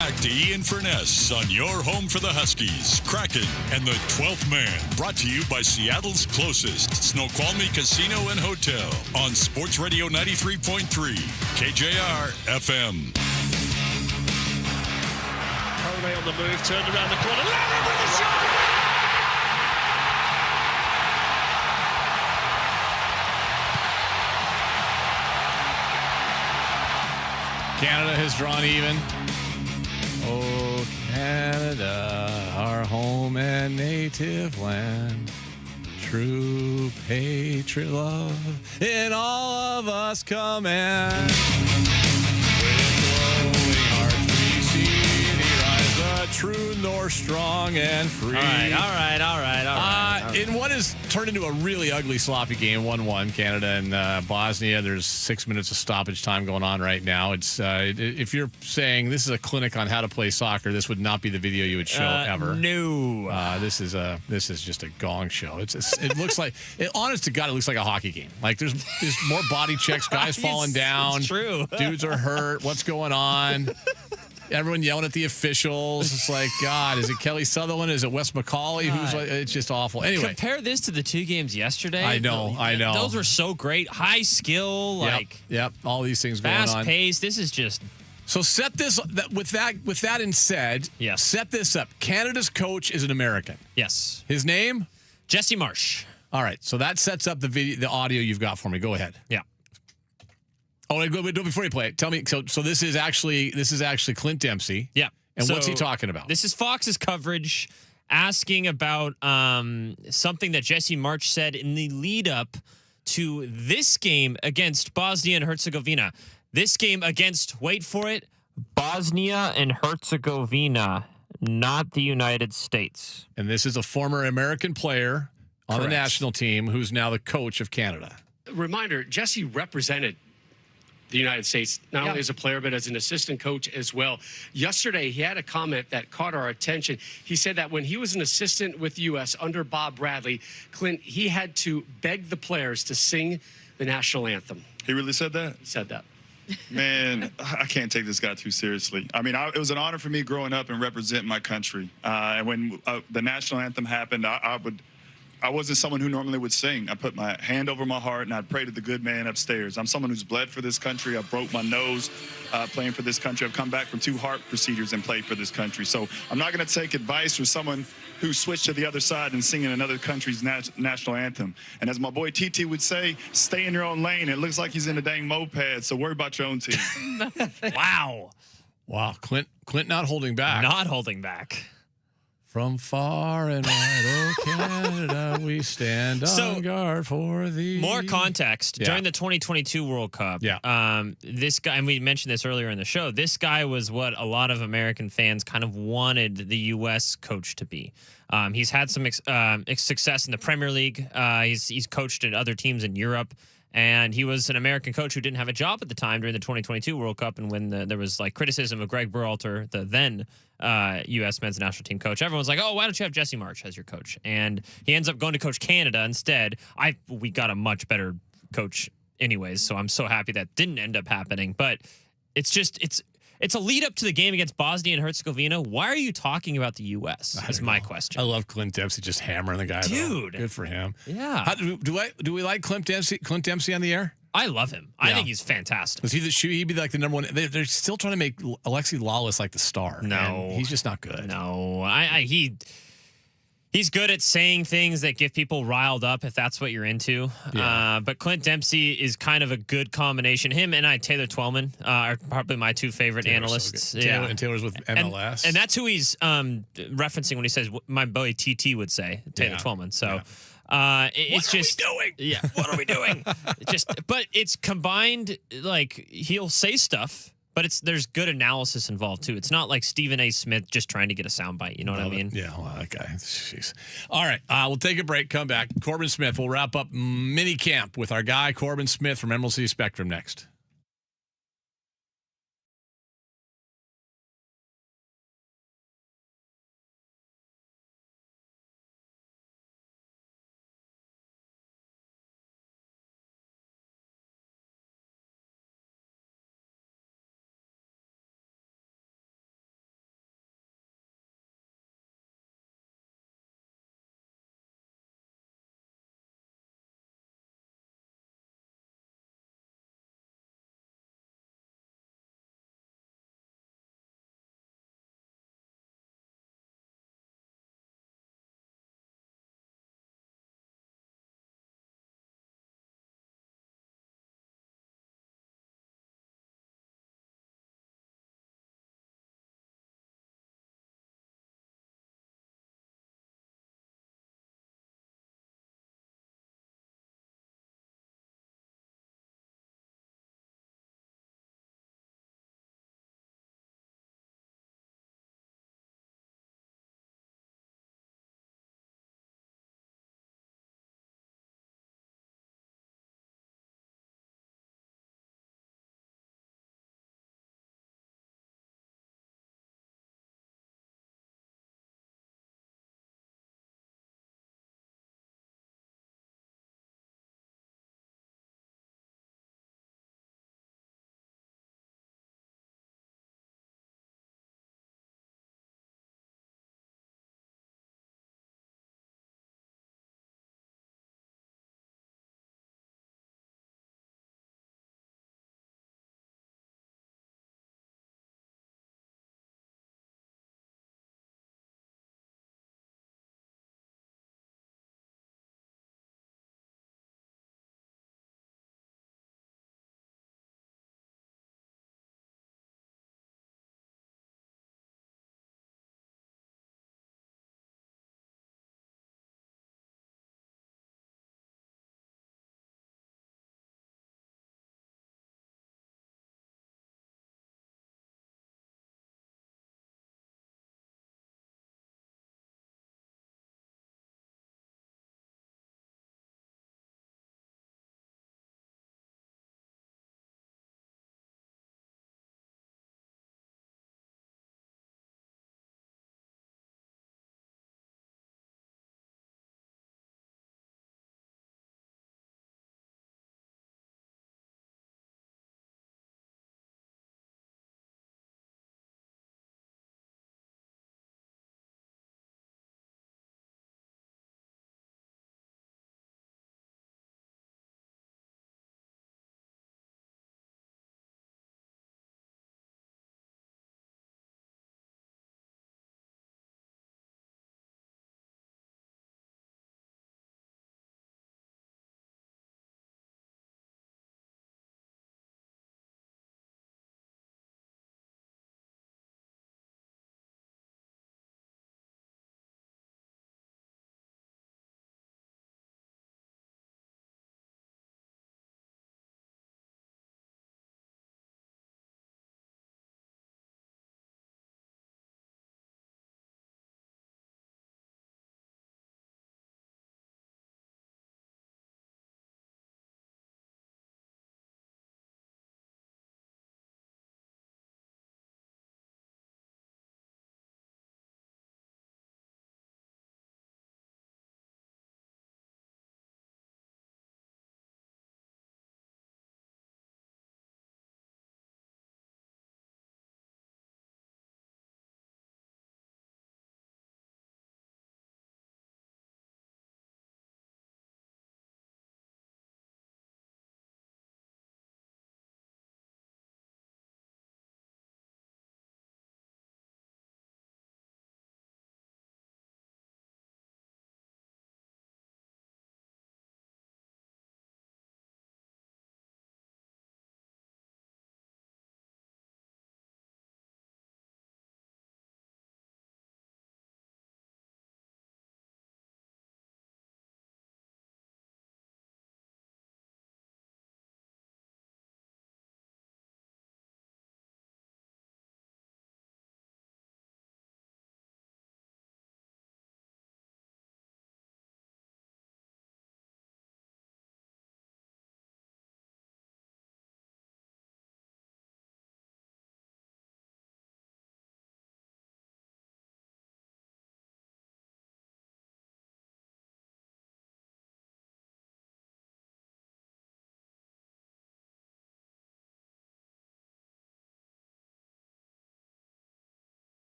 Back to Ian Furness on your home for the Huskies, Kraken, and the 12th Man. Brought to you by Seattle's closest Snoqualmie Casino and Hotel on Sports Radio 93.3 KJR FM. Holiday on the move, turned around the corner. Larry with a shot! Canada has drawn even. Oh, Canada, our home and native land. True patriot love in all of us command. With glowing hearts we see thee rise, the true north, strong and free. All right. In what has turned into a really ugly, sloppy game, 1-1, Canada and Bosnia. There's 6 minutes of stoppage time going on right now. It's if you're saying this is a clinic on how to play soccer, this would not be the video you would show ever. No. This is just a gong show. It looks like, honest to God, it looks like a hockey game. Like there's more body checks, guys falling down. It's true. Dudes are hurt. What's going on? Everyone yelling at the officials. It's like, God, is it Kelly Sutherland? Is it Wes McCauley? Who's like, it's just awful. Anyway. Compare this to the 2 games yesterday. I know. Those were so great. High skill, Yep. All these things going on. Fast pace. This is just. So set this with that in said, yes. Set this up. Canada's coach is an American. Yes. His name? Jesse Marsh. All right. So that sets up the audio you've got for me. Go ahead. Yeah. Oh, before you play it, tell me. So this is actually Clint Dempsey. Yeah. And so what's he talking about? This is Fox's coverage asking about something that Jesse Marsh said in the lead up to this game against Bosnia and Herzegovina. This game against, wait for it, Bosnia and Herzegovina, not the United States. And this is a former American player on the national team who's now the coach of Canada. Reminder, Jesse represented the United States, not only as a player, but as an assistant coach as well. Yesterday, he had a comment that caught our attention. He said that when he was an assistant with the U.S. under Bob Bradley, Clint, he had to beg the players to sing the national anthem. He really said that? He said that. Man, I can't take this guy too seriously. I mean, it was an honor for me growing up and representing my country. And when the national anthem happened, I wasn't someone who normally would sing. I put my hand over my heart and I'd pray to the good man upstairs. I'm someone who's bled for this country. I broke my nose playing for this country. I've come back from 2 heart procedures and played for this country. So I'm not going to take advice from someone who switched to the other side and singing another country's national anthem. And as my boy TT would say, stay in your own lane. It looks like he's in a dang moped, so worry about your own team. Wow. Clint not holding back. Not holding back. From far and wide, oh Canada, we stand on guard for thee. More context. During the 2022 World Cup, this guy, and we mentioned this earlier in the show, this guy was what a lot of American fans kind of wanted the U.S. coach to be. He's had some success in the Premier League. He's coached at other teams in Europe. And he was an American coach who didn't have a job at the time during the 2022 World Cup. And when there was like criticism of Greg Berhalter, the then U.S. men's national team coach, everyone was like, oh, why don't you have Jesse Marsh as your coach? And he ends up going to coach Canada instead. We got a much better coach anyways, so I'm so happy that didn't end up happening. But it's a lead up to the game against Bosnia and Herzegovina. Why are you talking about the U.S.? Is my question. I love Clint Dempsey just hammering the guy. Dude. Good for him. Yeah. Do we like Clint Dempsey on the air? I love him. I think he's fantastic. Was he'd be like the number one. They're still trying to make Alexi Lawless like the star. No. He's just not good. No. He's good at saying things that get people riled up if that's what you're into. Yeah. But Clint Dempsey is kind of a good combination. Him and Taylor Twellman are probably my 2 favorite analysts. So and Taylor's with MLS. And that's who he's referencing when he says, my boy TT would say, Taylor Twellman. So it's just. What are we doing? Yeah, what are we doing? But it's combined, like, he'll say stuff. But there's good analysis involved, too. It's not like Stephen A. Smith just trying to get a soundbite. You know what I mean? Yeah, well, that guy. Jeez. All right, we'll take a break, come back. Corbin Smith, we'll wrap up mini camp with our guy, Corbin Smith from Emerald City Spectrum next.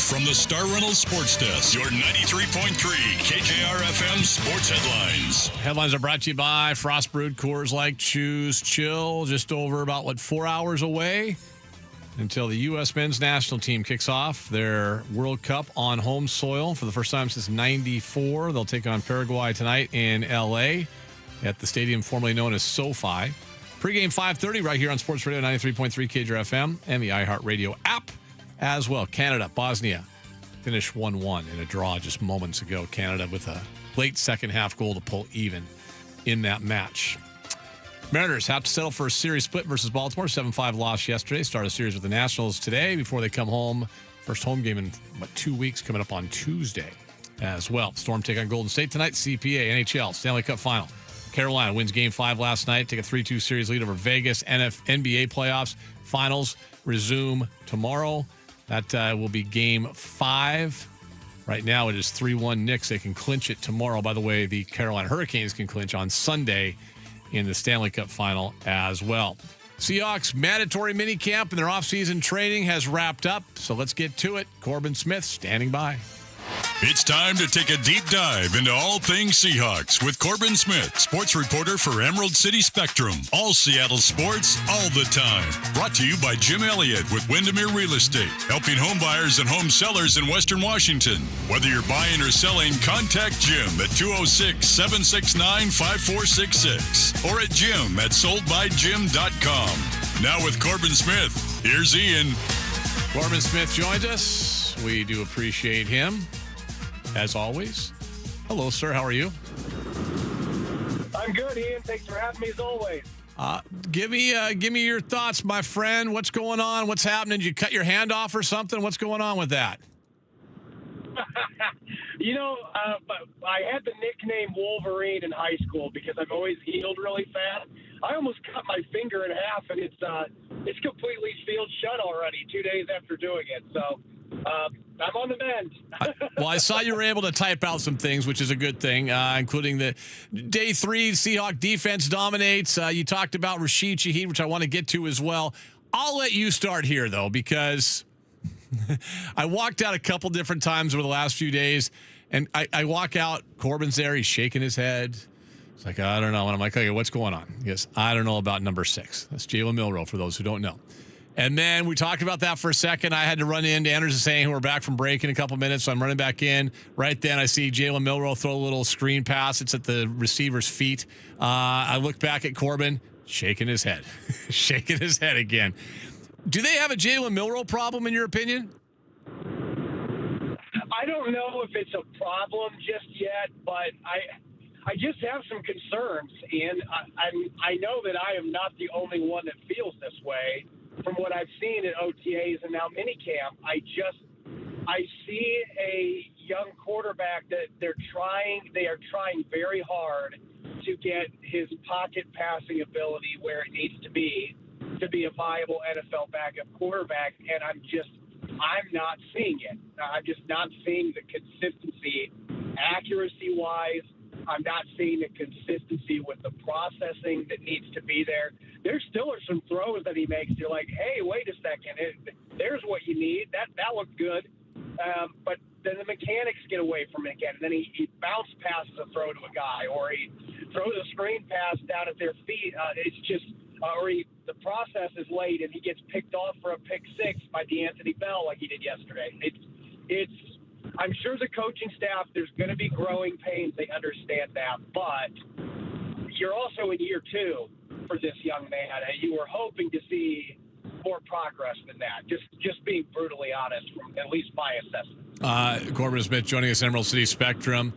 from the Star Reynolds Sports Desk, your 93.3 KJR FM sports headlines. Headlines are brought to you by Frost Brewed Coors Light. Choose chill. Just over about, 4 hours away until the U.S. men's national team kicks off their World Cup on home soil for the first time since '94. They'll take on Paraguay tonight in L.A. at the stadium formerly known as SoFi. Pre-game 5:30 right here on Sports Radio 93.3 KJR FM and the iHeartRadio app as well. Canada, Bosnia finished 1-1 in a draw just moments ago. Canada with a late second half goal to pull even in that match. Mariners have to settle for a series split versus Baltimore. 7-5 loss yesterday. Start a series with the Nationals today before they come home. First home game in 2 weeks coming up on Tuesday as well. Storm take on Golden State tonight. CPA, NHL, Stanley Cup Final. Carolina wins Game 5 last night. Take a 3-2 series lead over Vegas. NBA playoffs. Finals resume tomorrow. That will be Game 5. Right now it is 3-1 Knicks. They can clinch it tomorrow. By the way, the Carolina Hurricanes can clinch on Sunday in the Stanley Cup Final as well. Seahawks mandatory minicamp and their offseason training has wrapped up. So let's get to it. Corbin Smith standing by. It's time to take a deep dive into all things Seahawks with Corbin Smith, sports reporter for Emerald City Spectrum. All Seattle sports, all the time. Brought to you by Jim Elliott with Windermere Real Estate, helping home buyers and home sellers in Western Washington. Whether you're buying or selling, contact Jim at 206-769-5466 or at jim@soldbyjim.com. Now with Corbin Smith, here's Ian. Corbin Smith joins us. We do appreciate him, as always. Hello, sir. How are you? I'm good, Ian. Thanks for having me, as always. Give me your thoughts, my friend. What's going on? What's happening? Did you cut your hand off or something? What's going on with that? I had the nickname Wolverine in high school because I've always healed really fast. I almost cut my finger in half, and it's completely sealed shut already 2 days after doing it. So I'm on the mend. Well, I saw you were able to type out some things, which is a good thing, including the day 3 Seahawk defense dominates. You talked about Rashid Shaheed, which I want to get to as well. I'll let you start here, though, because I walked out a couple different times over the last few days, and I walk out, Corbin's there, he's shaking his head. It's like, I don't know. And I'm like, okay, what's going on? He goes, I don't know about number 6. That's Jalen Milroe, for those who don't know. And then we talked about that for a second. I had to run in to Anders is saying we're back from break in a couple minutes, so I'm running back in. Right then, I see Jalen Milroe throw a little screen pass. It's at the receiver's feet. I look back at Corbin, shaking his head. Shaking his head again. Do they have a Jalen Milroe problem, in your opinion? I don't know if it's a problem just yet, but I just have some concerns, and I know that I am not the only one that feels this way. From what I've seen at OTAs and now minicamp, I see a young quarterback that they are trying very hard to get his pocket passing ability where it needs to be a viable NFL backup quarterback, and I'm not seeing it. I'm just not seeing the consistency accuracy-wise. I'm not seeing the consistency with the processing that needs to be there. There still are some throws that he makes. You're like, hey, wait a second. There's what you need. That looked good. But then the mechanics get away from it again. And then he bounce passes a throw to a guy, or he throws a screen pass down at their feet. It's just the process is late, and he gets picked off for a pick 6 by DeAnthony Bell like he did yesterday. I'm sure the coaching staff, there's going to be growing pains. They understand that. But you're also in year 2 for this young man, and you were hoping to see more progress than that. Just being brutally honest, from at least my assessment. Corbin Smith joining us, Emerald City Spectrum.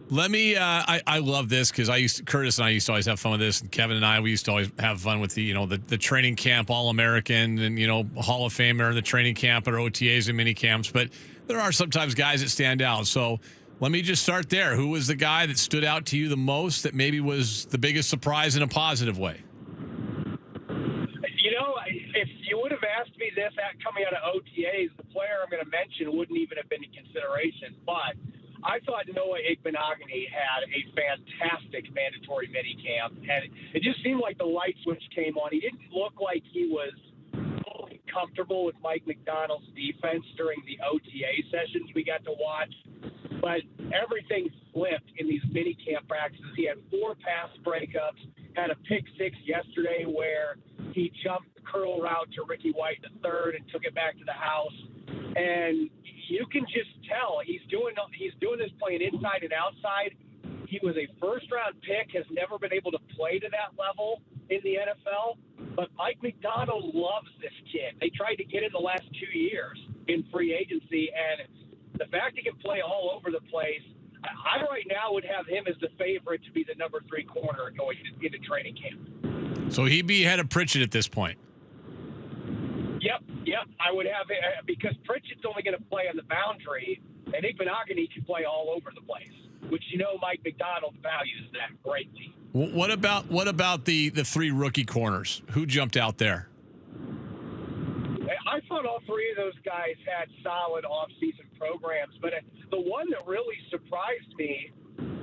Let me. I love this because Curtis and I used to always have fun with this, and Kevin and we used to always have fun with the training camp All-American and Hall of Famer, the training camp or OTAs and mini camps. But there are sometimes guys that stand out. So let me just start there. Who was the guy that stood out to you the most? That maybe was the biggest surprise in a positive way? If you would have asked me this coming out of OTAs, the player I'm going to mention wouldn't even have been in consideration. But I thought Noah Igbenogany had a fantastic mandatory minicamp, and it just seemed like the light switch came on. He didn't look like he was fully comfortable with Mike McDonald's defense during the OTA sessions we got to watch. But everything flipped in these mini camp practices. He had 4 pass breakups, had a pick 6 yesterday where he jumped the curl route to Ricky White in the third and took it back to the house. And you can just tell he's doing this playing inside and outside. He was a first-round pick, has never been able to play to that level in the NFL. But Mike McDonald loves this kid. They tried to get him the last 2 years in free agency, and the fact he can play all over the place, I right now would have him as the favorite to be the number 3 corner going into training camp. So he'd be ahead of Pritchett at this point. Yep. I would have it because Pritchett's only going to play on the boundary, and Igbenogany can play all over the place, which Mike McDonald values that greatly. What about the 3 rookie corners? Who jumped out there? I thought all 3 of those guys had solid off-season programs, but the one that really surprised me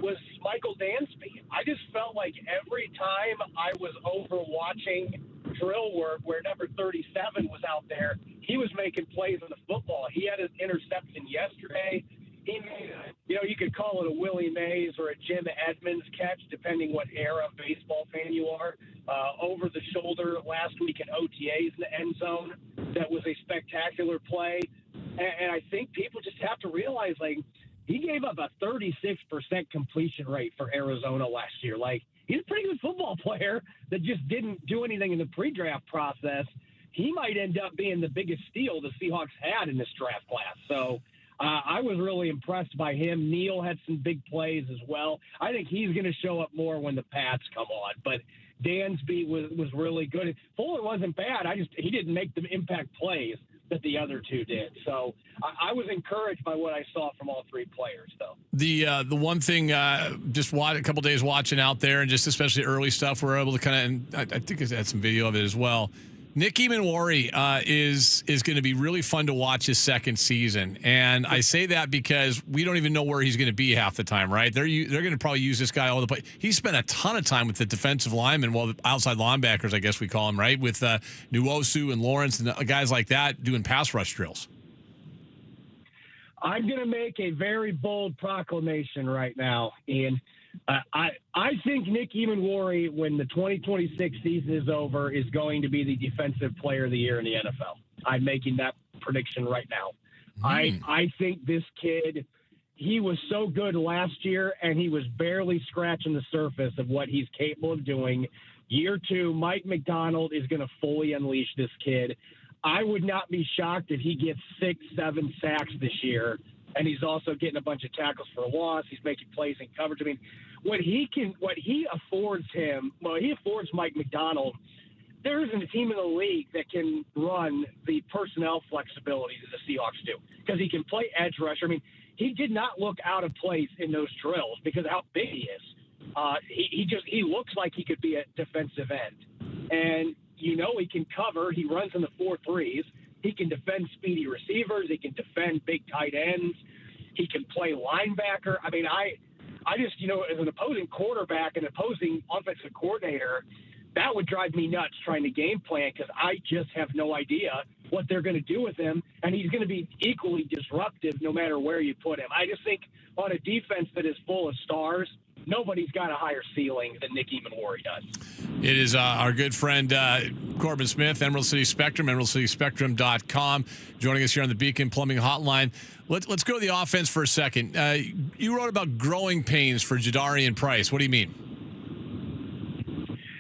was Michael Dansby. I just felt like every time I was over watching drill work where number 37 was out there, he was making plays on the football. He had an interception yesterday. He made you could call it a Willie Mays or a Jim Edmonds catch, depending what era of baseball fan you are. Over the shoulder last week in OTAs in the end zone. That was a spectacular play. And I think people just have to realize, he gave up a 36% completion rate for Arizona last year. He's a pretty good football player that just didn't do anything in the pre-draft process. He might end up being the biggest steal the Seahawks had in this draft class. So I was really impressed by him. Neal had some big plays as well. I think he's going to show up more when the pads come on. But Dansby was really good. Fuller wasn't bad. He didn't make the impact plays that the other 2 did. So I was encouraged by what I saw from all 3 players, though. The one thing, just a couple days watching out there, and just especially early stuff, we're able to kind of, I think I had some video of it as well. Nick Eamon-Warry is going to be really fun to watch his second season, and I say that because we don't even know where he's going to be half the time, right? They're going to probably use this guy all the place. He spent a ton of time with the defensive linemen, the outside linebackers, I guess we call them, right? With Nwosu and Lawrence and guys like that doing pass rush drills. I'm going to make a very bold proclamation right now, Ian. I think Nick Eamon-Warry, when the 2026 season is over, is going to be the defensive player of the year in the NFL. I'm making that prediction right now. I think this kid, he was so good last year, and he was barely scratching the surface of what he's capable of doing. Year 2, Mike McDonald is going to fully unleash this kid. I would not be shocked if he gets 6-7 sacks this year, and he's also getting a bunch of tackles for a loss. He's making plays in coverage. I mean, what he affords Mike McDonald, there isn't a team in the league that can run the personnel flexibility that the Seahawks do, because he can play edge rusher. I mean, he did not look out of place in those drills because of how big he is. He looks like he could be a defensive end, and he can cover. He runs in the 4-3s. He can defend speedy receivers. He can defend big tight ends. He can play linebacker. I mean, I just, as an opposing quarterback and opposing offensive coordinator, that would drive me nuts trying to game plan, because I just have no idea what they're going to do with him, and he's going to be equally disruptive no matter where you put him. I just think on a defense that is full of stars, nobody's got a higher ceiling than Nick Eamon-Warry does. It is our good friend Corbin Smith, Emerald City Spectrum, emeraldcityspectrum.com, joining us here on the Beacon Plumbing Hotline. Let's go to the offense for a second. You wrote about growing pains for Jadarian Price. What do you mean?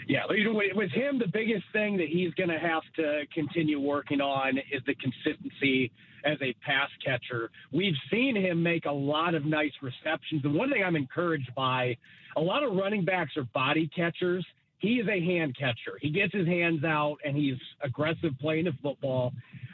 Yeah, with him, the biggest thing that he's going to have to continue working on is the consistency as a pass catcher. We've seen him make a lot of nice receptions. And one thing I'm encouraged by, a lot of running backs are body catchers. He is a hand catcher. He gets his hands out, and he's aggressive playing the football.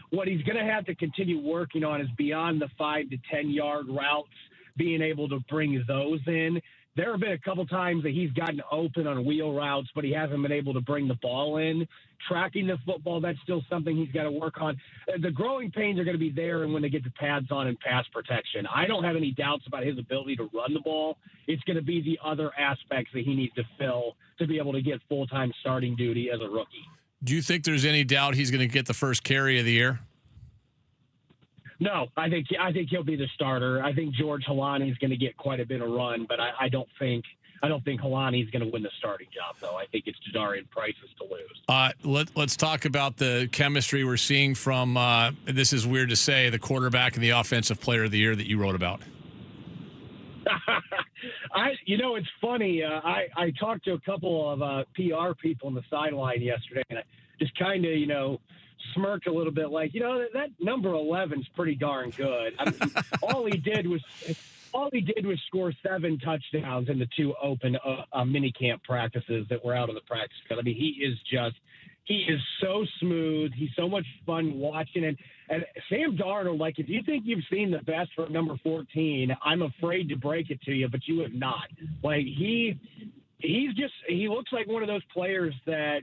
What he's going to have to continue working on is beyond the 5 to 10 yard routes, being able to bring those in. There have been a couple times that he's gotten open on wheel routes, but he hasn't been able to bring the ball in. Tracking the football, that's still something he's got to work on. The growing pains are going to be there and when they get the pads on and pass protection. I don't have any doubts about his ability to run the ball. It's going to be the other aspects that he needs to fill to be able to get full-time starting duty as a rookie. Do you think there's any doubt he's going to get the first carry of the year? No, I think he'll be the starter. I think George Halani is going to get quite a bit of run, but I don't think Halani is going to win the starting job, though. I think it's Jadarian Price's to lose. Let's talk about the chemistry we're seeing from, this is weird to say, the quarterback and the offensive player of the year that you wrote about. It's funny. I talked to a couple of PR people on the sideline yesterday, and I just kind of, smirked a little bit like, that number 11 is pretty darn good. I mean, all he did was score 7 touchdowns in the 2 open mini camp practices that were out of the practice field. I mean, he is so smooth. He's so much fun watching. And Sam Darnold, like, if you think you've seen the best from number 14, I'm afraid to break it to you, but you have not. Like, he looks like one of those players that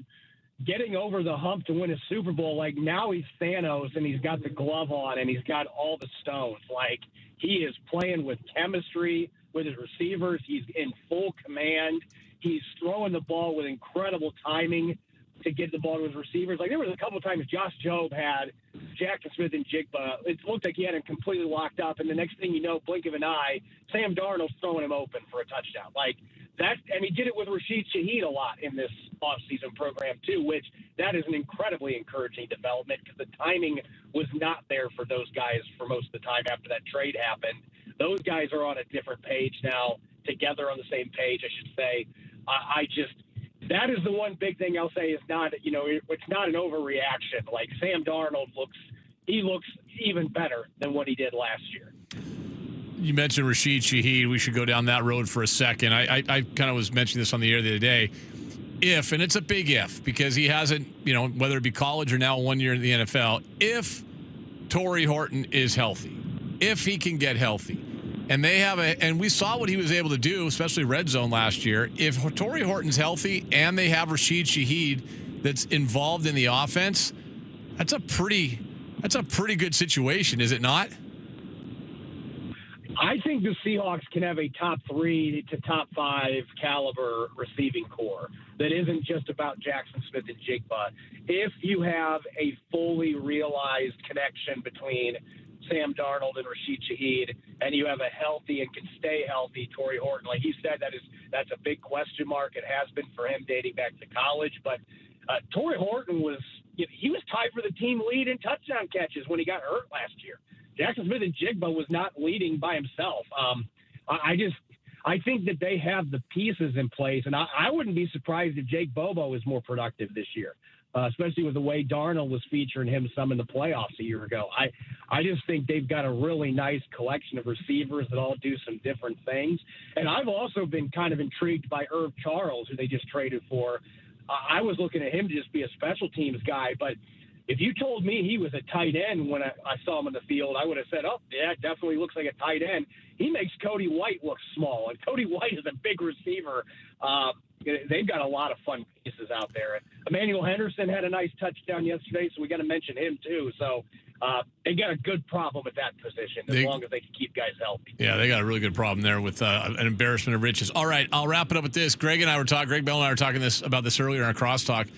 getting over the hump to win a Super Bowl, like, now he's Thanos and he's got the glove on and he's got all the stones. Like, he is playing with chemistry with his receivers. He's in full command. He's throwing the ball with incredible timing to get the ball to his receivers. Like, there was a couple of times Josh Jobe had Jackson Smith and Jigba. It looked like he had him completely locked up, and the next thing you know, blink of an eye, Sam Darnold's throwing him open for a touchdown. Like that, and he did it with Rashid Shaheed a lot in this offseason program too, which that is an incredibly encouraging development because the timing was not there for those guys for most of the time after that trade happened. Those guys are on a different page now, together on the same page, I should say. That is the one big thing I'll say is not, it's not an overreaction. Like Sam Darnold looks even better than what he did last year. You mentioned Rashid Shaheed. We should go down that road for a second. I kind of was mentioning this on the air the other day. If, and it's a big if, because he hasn't, whether it be college or now 1 year in the NFL, if Torrey Horton is healthy, if he can get healthy, and they have and we saw what he was able to do, especially red zone last year. If Torrey Horton's healthy and they have Rashid Shaheed that's involved in the offense, that's a pretty good situation, is it not? I think the Seahawks can have a top 3 to top 5 caliber receiving core that isn't just about Jackson Smith and Jigba. If you have a fully realized connection between Sam Darnold and Rashid Shaheed, and you have a healthy and can stay healthy Torrey Horton, like he said, that's a big question mark. It has been for him dating back to college, but Torrey Horton was tied for the team lead in touchdown catches when he got hurt last year. Jackson Smith and Jigba was not leading by himself. I think that they have the pieces in place, and I wouldn't be surprised if Jake Bobo is more productive this year, especially with the way Darnold was featuring him some in the playoffs a year ago. I just think they've got a really nice collection of receivers that all do some different things. And I've also been kind of intrigued by Herb Charles, who they just traded for. I was looking at him to just be a special teams guy, but if you told me he was a tight end when I saw him in the field, I would have said, oh, yeah, definitely looks like a tight end. He makes Cody White look small, and Cody White is a big receiver. They've got a lot of fun pieces out there. Emmanuel Henderson had a nice touchdown yesterday, so we got to mention him too. So they got a good problem at that position as long as they can keep guys healthy. Yeah, they got a really good problem there with an embarrassment of riches. All right, I'll wrap it up with this. Greg Bell and I were talking about this earlier in our crosstalk.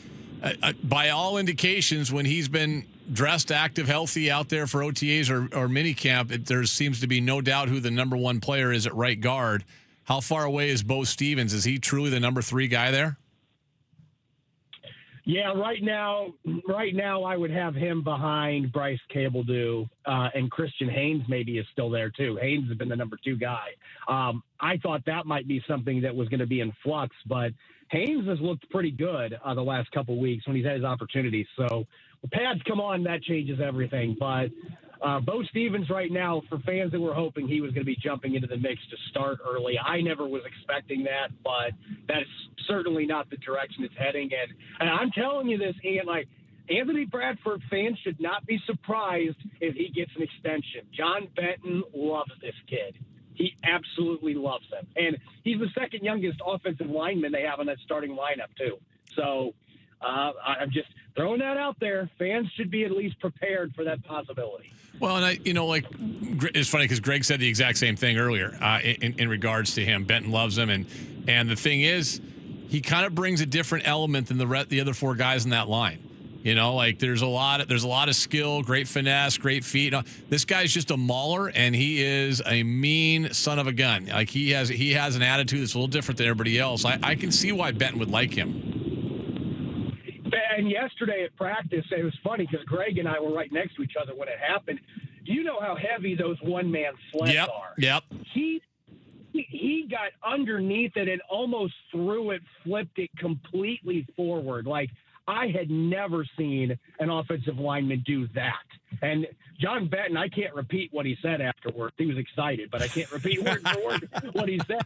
By all indications, when he's been dressed, active, healthy out there for OTAs or minicamp, there seems to be no doubt who the number 1 player is at right guard. How far away is Bo Stevens? Is he truly the number 3 guy there? Yeah, right now I would have him behind Bryce Cabledew, and Christian Haynes maybe is still there too. Haynes has been the number 2 guy. I thought that might be something that was going to be in flux, but Haynes has looked pretty good the last couple of weeks when he's had his opportunities. So the pads come on, that changes everything. But Bo Stevens right now, for fans that were hoping he was going to be jumping into the mix to start early, I never was expecting that, but that's certainly not the direction it's heading. And I'm telling you this, Ian, like Anthony Bradford fans should not be surprised if he gets an extension. John Benton loves this kid. He absolutely loves him. And he's the second youngest offensive lineman they have in that starting lineup, too. So I'm just throwing that out there. Fans should be at least prepared for that possibility. Well, and it's funny because Greg said the exact same thing earlier in regards to him. Benton loves him. And the thing is, he kind of brings a different element than the other 4 guys in that line. You know, like there's a lot of skill, great finesse, great feet. This guy's just a mauler, and he is a mean son of a gun. Like he has an attitude that's a little different than everybody else. I can see why Benton would like him. And yesterday at practice, it was funny because Greg and I were right next to each other when it happened. You know how heavy those one-man sleds are. Yep. He got underneath it and almost threw it, flipped it completely forward. Like, I had never seen an offensive lineman do that. And John Benton, I can't repeat what he said afterwards. He was excited, but I can't repeat word for word what he said.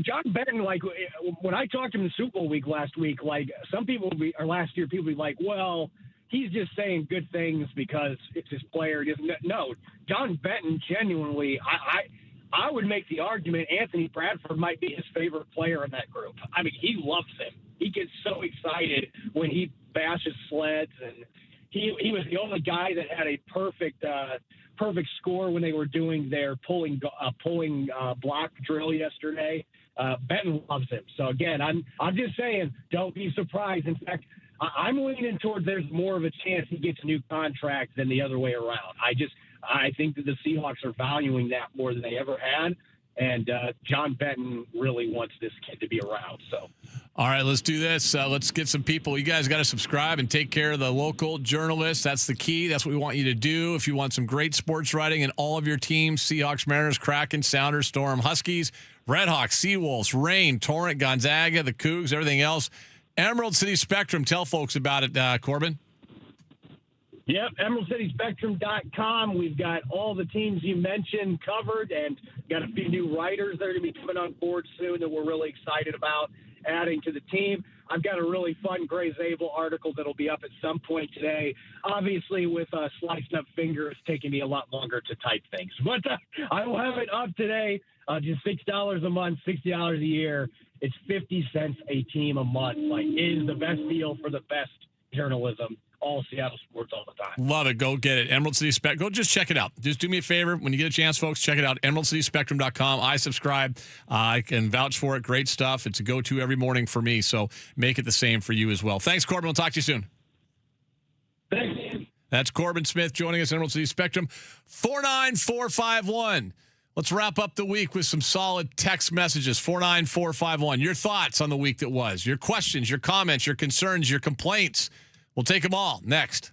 John Benton, like, when I talked to him in Super Bowl week last week, like, last year, people would be like, well, he's just saying good things because it's his player. No, John Benton, genuinely, I would make the argument Anthony Bradford might be his favorite player in that group. I mean, he loves him. He gets so excited when he bashes sleds, and he was the only guy that had a perfect score when they were doing their pulling block drill yesterday. Benton loves him. So again, I'm just saying, don't be surprised. In fact, I'm leaning toward there's more of a chance he gets a new contract than the other way around. I think that the Seahawks are valuing that more than they ever had. And John Benton really wants this kid to be around. So, all right, let's do this. Let's get some people. You guys got to subscribe and take care of the local journalists. That's the key. That's what we want you to do. If you want some great sports writing in all of your teams, Seahawks, Mariners, Kraken, Sounders, Storm, Huskies, Redhawks, Seawolves, Reign, Torrent, Gonzaga, the Cougs, everything else. Emerald City Spectrum. Tell folks about it, Corbin. Yep, EmeraldCitySpectrum.com. We've got all the teams you mentioned covered, and got a few new writers that are going to be coming on board soon that we're really excited about adding to the team. I've got a really fun Gray Zabel article that'll be up at some point today. Obviously, with sliced up fingers, taking me a lot longer to type things. But I will have it up today, just $6 a month, $60 a year. It's 50 cents a team a month. Like, it is the best deal for the best journalism. All Seattle sports all the time. Love it. Go get it. Emerald City Spectrum. Go just check it out. Just do me a favor. When you get a chance, folks, check it out. EmeraldCitySpectrum.com. I subscribe. I can vouch for it. Great stuff. It's a go-to every morning for me. So make it the same for you as well. Thanks, Corbin. We'll talk to you soon. Thanks. That's Corbin Smith joining us, Emerald City Spectrum. 49451. Let's wrap up the week with some solid text messages. 49451. Your thoughts on the week that was. Your questions, your comments, your concerns, your complaints. We'll take them all next.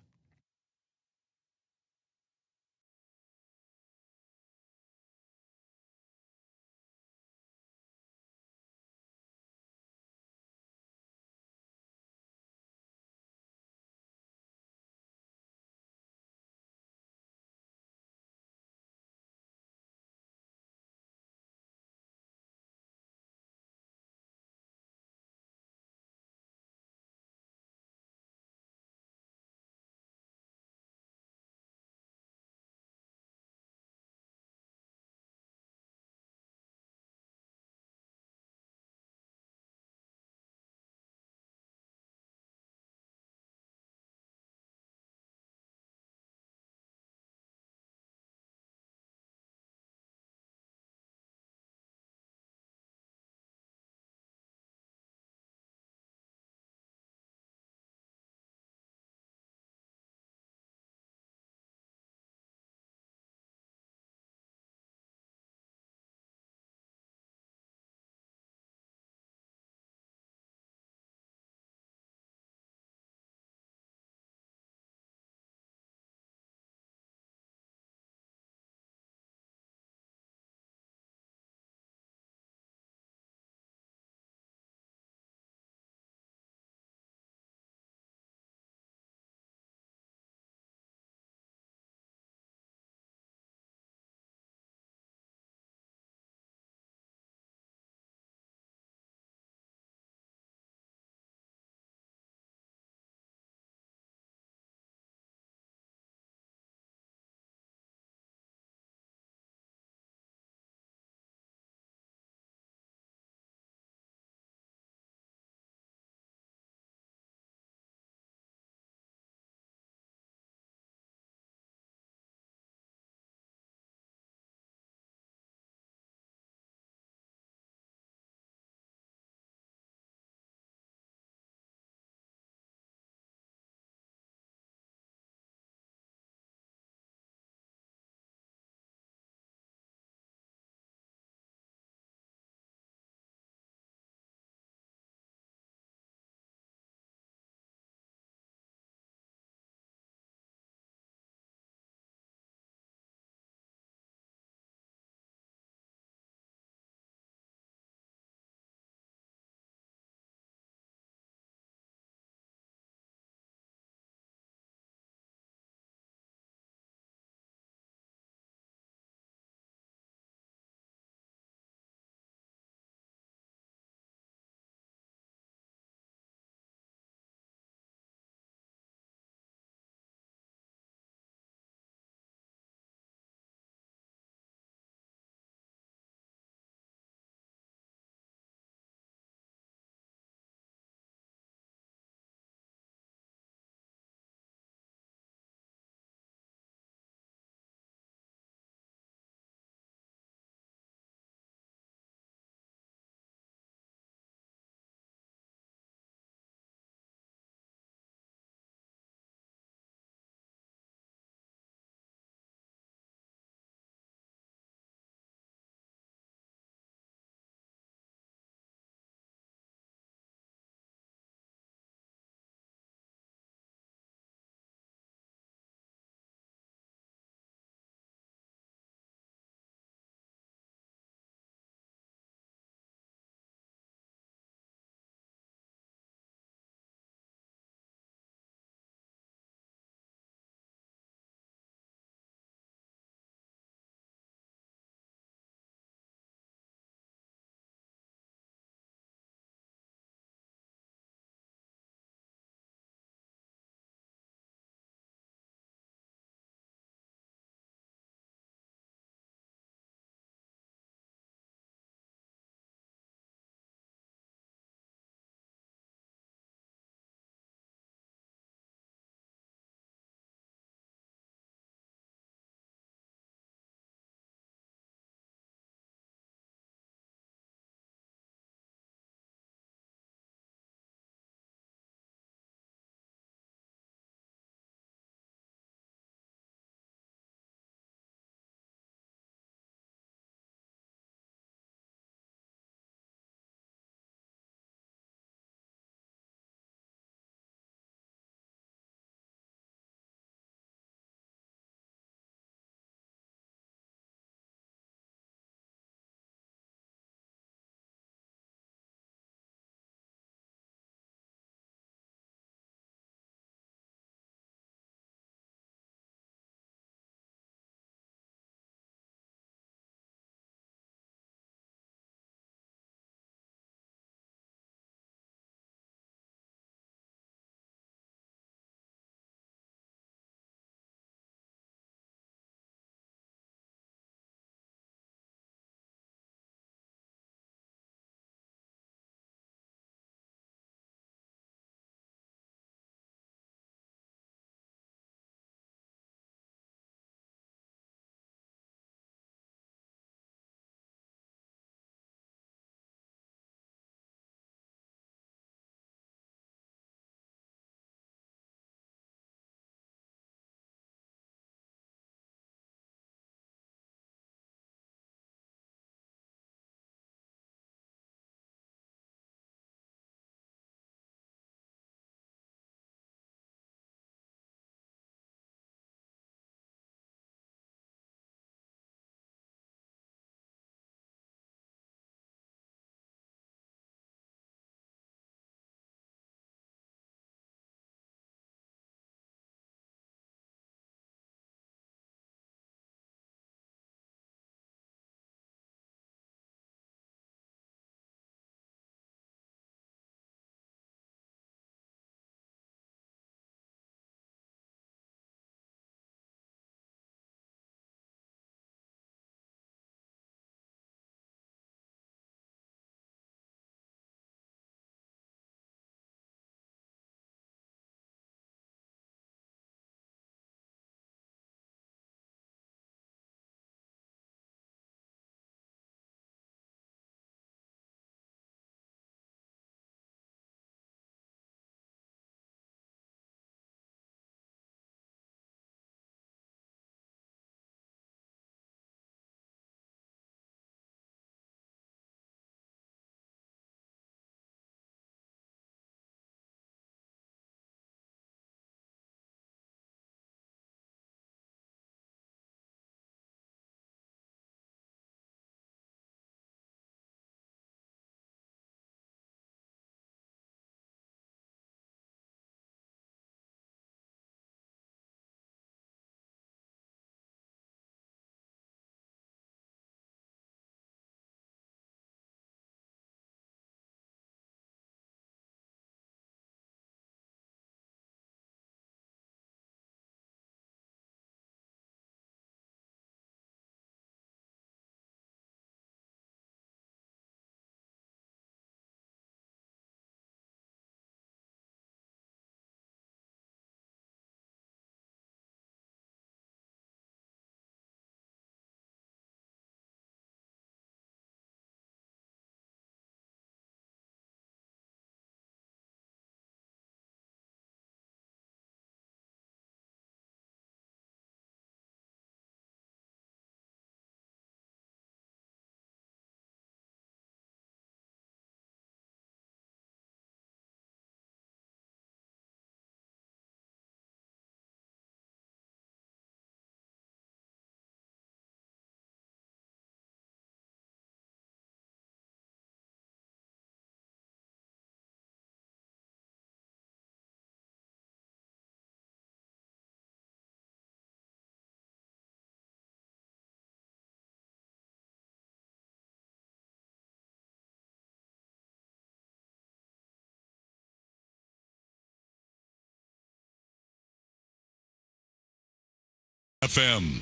FM.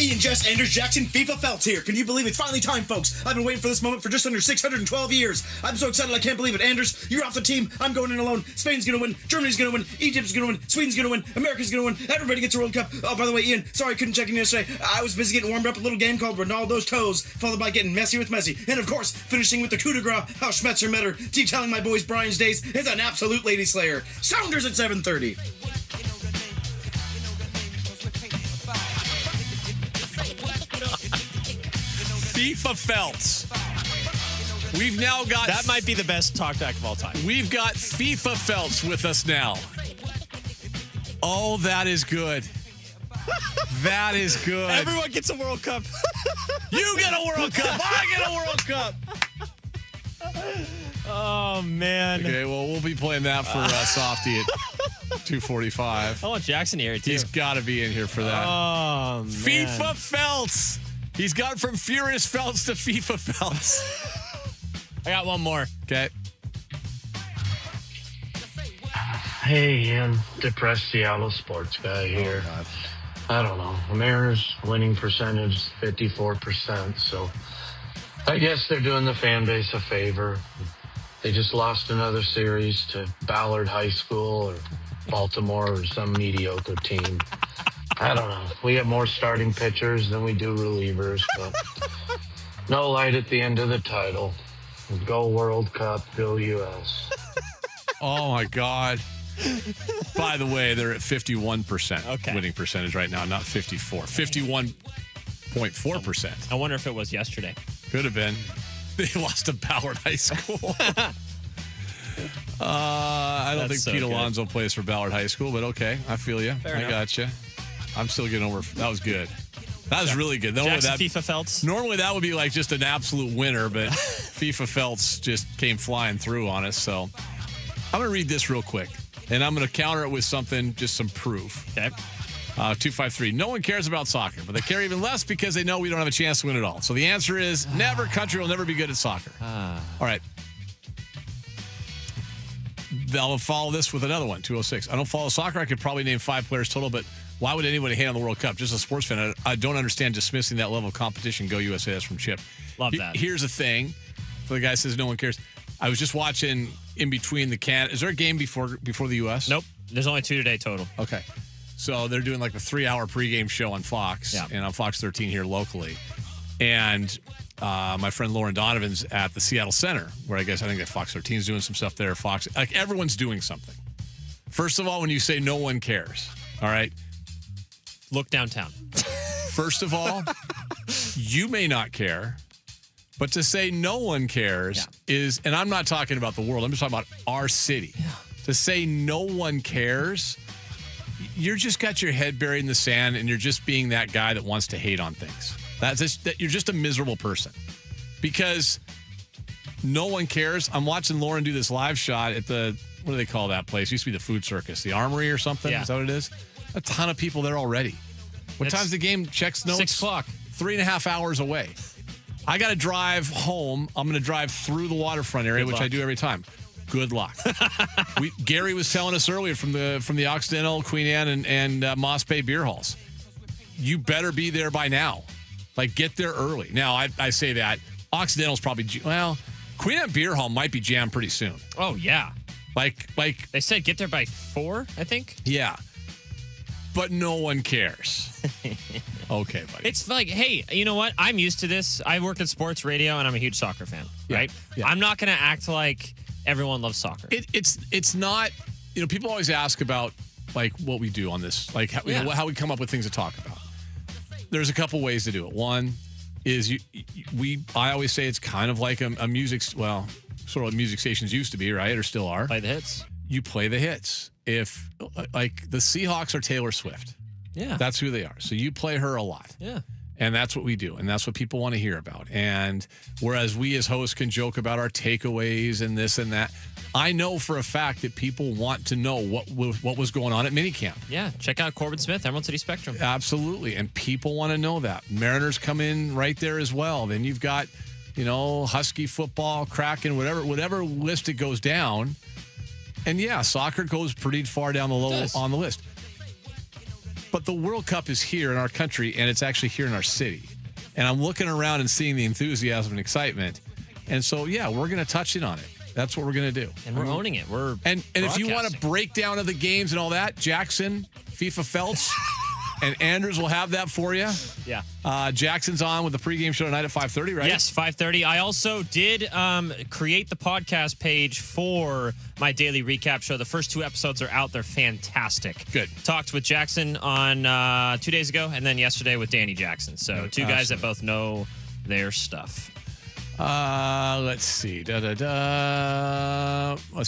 Ian, Jess, Anders, Jackson, FIFA Feltz here. Can you believe it's finally time, folks? I've been waiting for this moment for just under 612 years. I'm so excited I can't believe it. Anders, you're off the team. I'm going in alone. Spain's going to win. Germany's going to win. Egypt's going to win. Sweden's going to win. America's going to win. Everybody gets a World Cup. Oh, by the way, Ian, sorry I couldn't check in yesterday. I was busy getting warmed up a little game called Ronaldo's Toes, followed by getting messy with Messi. And, of course, finishing with the coup de grace, how Schmetzer met her, detailing my boys Brian's days is an absolute lady slayer. Sounders at 7:30. FIFA Feltz. We've now got... That might be the best talkback of all time. We've got FIFA Feltz with us now. Oh, that is good. That is good. Everyone gets a World Cup. You get a World Cup. I get a World Cup. Oh, man. Okay, well, we'll be playing that for Softy at 2:45. I want Jackson here, too. He's got to be in here for that. Oh, man. FIFA Feltz. He's gone from Furious Feltz to FIFA Feltz. I got one more. Okay. Hey, Ian. Depressed Seattle sports guy here. I don't know. The Mariners winning percentage is 54%, so I guess they're doing the fan base a favor. They just lost another series to Ballard High School or Baltimore or some mediocre team. I don't know. We have more starting pitchers than we do relievers, but no light at the end of the title. Go World Cup, go U.S. Oh, my God. By the way, they're at 51% winning percentage right now, not 54. 51.4%. I wonder if it was yesterday. Could have been. They lost to Ballard High School. I don't think so Pete good. Alonso plays for Ballard High School, but okay. I feel you. Fair I enough. got you. I'm still getting over. That was good. That was really good. Jackson FIFA Feltz. Normally that would be like just an absolute winner, but FIFA Feltz just came flying through on us. So I'm going to read this real quick, and I'm going to counter it with something, just some proof. Okay. 253. No one cares about soccer, but they care even less because they know we don't have a chance to win it all. So the answer is never. Country will never be good at soccer. All right. I'll follow this with another one, 206. I don't follow soccer. I could probably name 5 players total, but why would anybody hate on the World Cup? Just a sports fan, I don't understand dismissing that level of competition. Go USA. That's from Chip. Love that. Here's the thing. For the guy who says no one cares. I was just watching in between the Is there a game before the U.S.? Nope. There's only 2 today total. Okay. So they're doing like a 3-hour pregame show on Fox and on Fox 13 here locally. And my friend Lauren Donovan's at the Seattle Center, where I think that Fox 13 is doing some stuff there. Fox, like everyone's doing something. First of all, when you say no one cares, all right? Look downtown. First of all, you may not care, but to say no one cares is, and I'm not talking about the world, I'm just talking about our city. Yeah. To say no one cares, you're just got your head buried in the sand and you're just being that guy that wants to hate on things. You're just a miserable person because no one cares. I'm watching Lauren do this live shot at the, what do they call that place? It used to be the Food Circus, the Armory or something. Yeah. Is that what it is? A ton of people there already. What time's the game? Checks notes? 6 o'clock. 3.5 hours away. I got to drive home. I'm going to drive through the waterfront area, which I do every time. Good luck. Gary was telling us earlier from the Occidental, Queen Anne, and Moss Bay beer halls. You better be there by now. Like, get there early. Now, I say that. Occidental's probably, Queen Anne Beer Hall might be jammed pretty soon. Oh, yeah. Like they said get there by 4, I think. Yeah. But no one cares. Okay, buddy. It's like, hey, you know what? I'm used to this. I work in sports radio, and I'm a huge soccer fan, right? Yeah. I'm not going to act like everyone loves soccer. It's not, people always ask about, like, what we do on this, like, how we come up with things to talk about. There's a couple ways to do it. One is I always say it's kind of like a music, sort of what music stations used to be, right? Or still are. Play the hits. You play the hits. If, like, the Seahawks are Taylor Swift. Yeah. That's who they are. So you play her a lot. Yeah. And that's what we do. And that's what people want to hear about. And whereas we as hosts can joke about our takeaways and this and that, I know for a fact that people want to know what was going on at minicamp. Yeah. Check out Corbin Smith, Emerald City Spectrum. Absolutely. And people want to know that. Mariners come in right there as well. Then you've got, Husky football, Kraken, whatever list it goes down. And yeah, soccer goes pretty far down on the list. But the World Cup is here in our country, and it's actually here in our city. And I'm looking around and seeing the enthusiasm and excitement. And so, yeah, we're going to touch in on it. That's what we're going to do. And we're owning it. We're and if you want a breakdown of the games and all that, Jackson, FIFA Felts, and Anders will have that for you. Yeah. Jackson's on with the pregame show tonight at 5:30, right? Yes, 5:30. I also did create the podcast page for my daily recap show. The first 2 episodes are out. They're fantastic. Good. Talked with Jackson on 2 days ago, and then yesterday with Danny Jackson. So 2 guys that both know their stuff. Let's see. Let's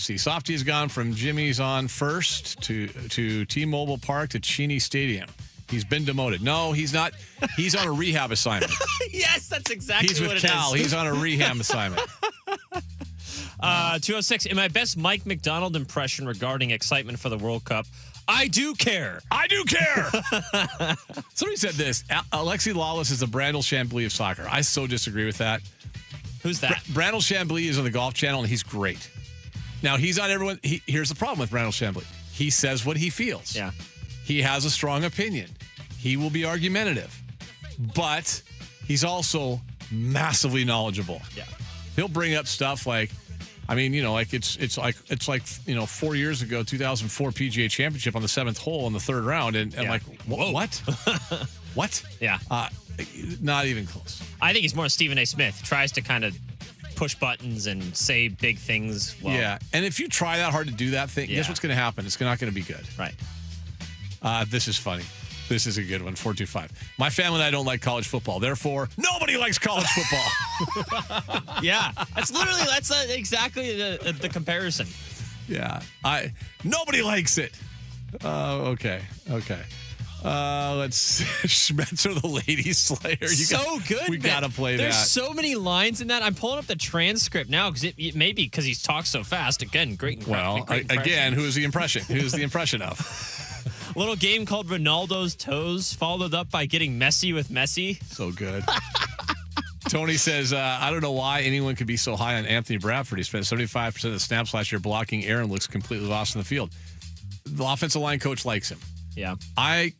see. Softy's gone from Jimmy's on first to T-Mobile Park to Cheney Stadium. He's been demoted. No, he's not. He's on a rehab assignment. Yes, that's exactly He's what with it Cal. is. He's on a rehab assignment. 206. In my best Mike McDonald impression regarding excitement for the World Cup, I do care. I do care. Somebody said this. Alexi Lawless is the Brandel Chambly of soccer. I so disagree with that. Who's that? Brandel Chambly is on the Golf Channel, and he's great. Now, he's on everyone. Here's the problem with Brandel Chambly. He says what he feels. Yeah. He has a strong opinion. He will be argumentative. But he's also massively knowledgeable. Yeah. He'll bring up stuff like, I mean, like it's like 4 years ago, 2004 PGA Championship on the 7th hole in the 3rd round, and I'm like, what? What? Yeah. Not even close. I think he's more Stephen A. Smith. Tries to kind of push buttons and say big things. Well, yeah. And if you try that hard to do that thing, guess what's going to happen? It's not going to be good. Right. This is funny. This is a good one. 425. My family and I don't like college football. Therefore, nobody likes college football. Yeah. That's exactly the comparison. Yeah. Nobody likes it. Okay. Let's Schmetzer the Lady Slayer. Good. We got to play There's that. There's so many lines in that. I'm pulling up the transcript now because it may be because he's talked so fast. Again, great. Well, again, who's the impression? Who's the impression of? A little game called Ronaldo's Toes, followed up by getting messy with Messi. So good. Tony says, I don't know why anyone could be so high on Anthony Bradford. He spent 75% of the snaps last year blocking Aaron, looks completely lost in the field. The offensive line coach likes him. Yeah. I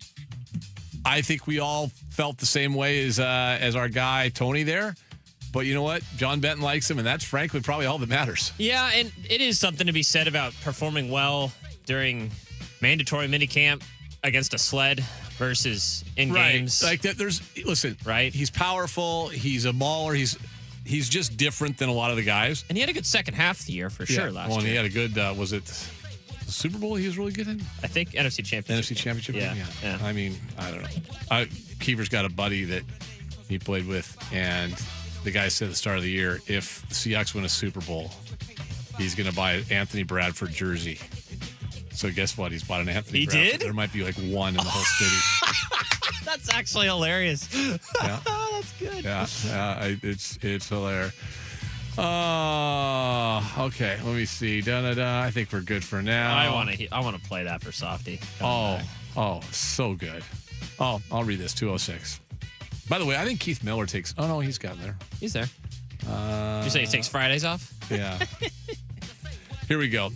think we all felt the same way as our guy Tony there. But you know what? John Benton likes him, and that's frankly probably all that matters. Yeah, and it is something to be said about performing well during mandatory minicamp against a sled versus in games. Like that. Right? He's powerful. He's a mauler. He's just different than a lot of the guys. And he had a good second half of the year for sure last year. And he had a good. Was it the Super Bowl? He was really good in. I think NFC Championship. NFC Championship. Yeah. I mean, I don't know. Keefer's got a buddy that he played with, and the guy said at the start of the year, if the Seahawks win a Super Bowl, he's going to buy an Anthony Bradford jersey. So guess what? He's bought an Anthony Bradford. Did? There might be like one in the whole city. That's actually hilarious. Yeah. That's good. Yeah. It's hilarious. Okay. Let me see. I think we're good for now. I want to play that for Softy. So good. Oh, I'll read this. 206. By the way, I think Keith Miller takes. Oh no, he's gotten there. He's there. Did you say he takes Fridays off? Yeah. Here we go.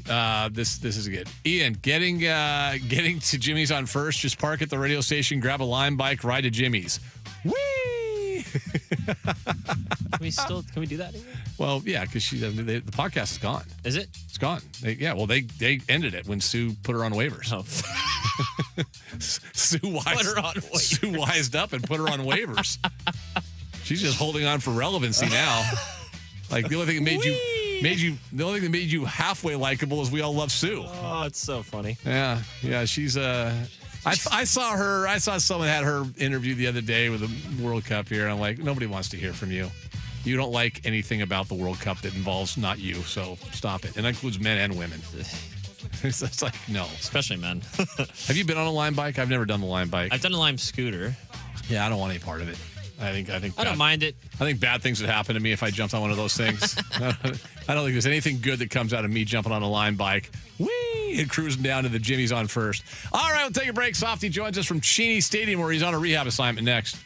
This is good. Ian, getting to Jimmy's on first. Just park at the radio station, grab a Lime bike, ride to Jimmy's. Whee! Can we do that anymore? Well, yeah, because the podcast is gone. Is it? It's gone. They ended it when Sue put her on waivers. Oh. Sue wised up and put her on waivers. She's just holding on for relevancy now. Like the only thing that made you halfway likable is we all love Sue. Oh, it's so funny. Yeah, she's I saw someone had her interview the other day with the World Cup here, and I'm like, nobody wants to hear from you. You don't like anything about the World Cup that involves not you, so stop it. And that includes men and women. It's like, no. Especially men. Have you been on a Lime bike? I've never done the Lime bike. I've done a Lime scooter. Yeah, I don't want any part of it. I think I don't mind it. I think bad things would happen to me if I jumped on one of those things. I don't think there's anything good that comes out of me jumping on a Lime bike. Whee! And cruising down to the Jimmy's on first. All right, we'll take a break. Softy joins us from Cheney Stadium where he's on a rehab assignment next.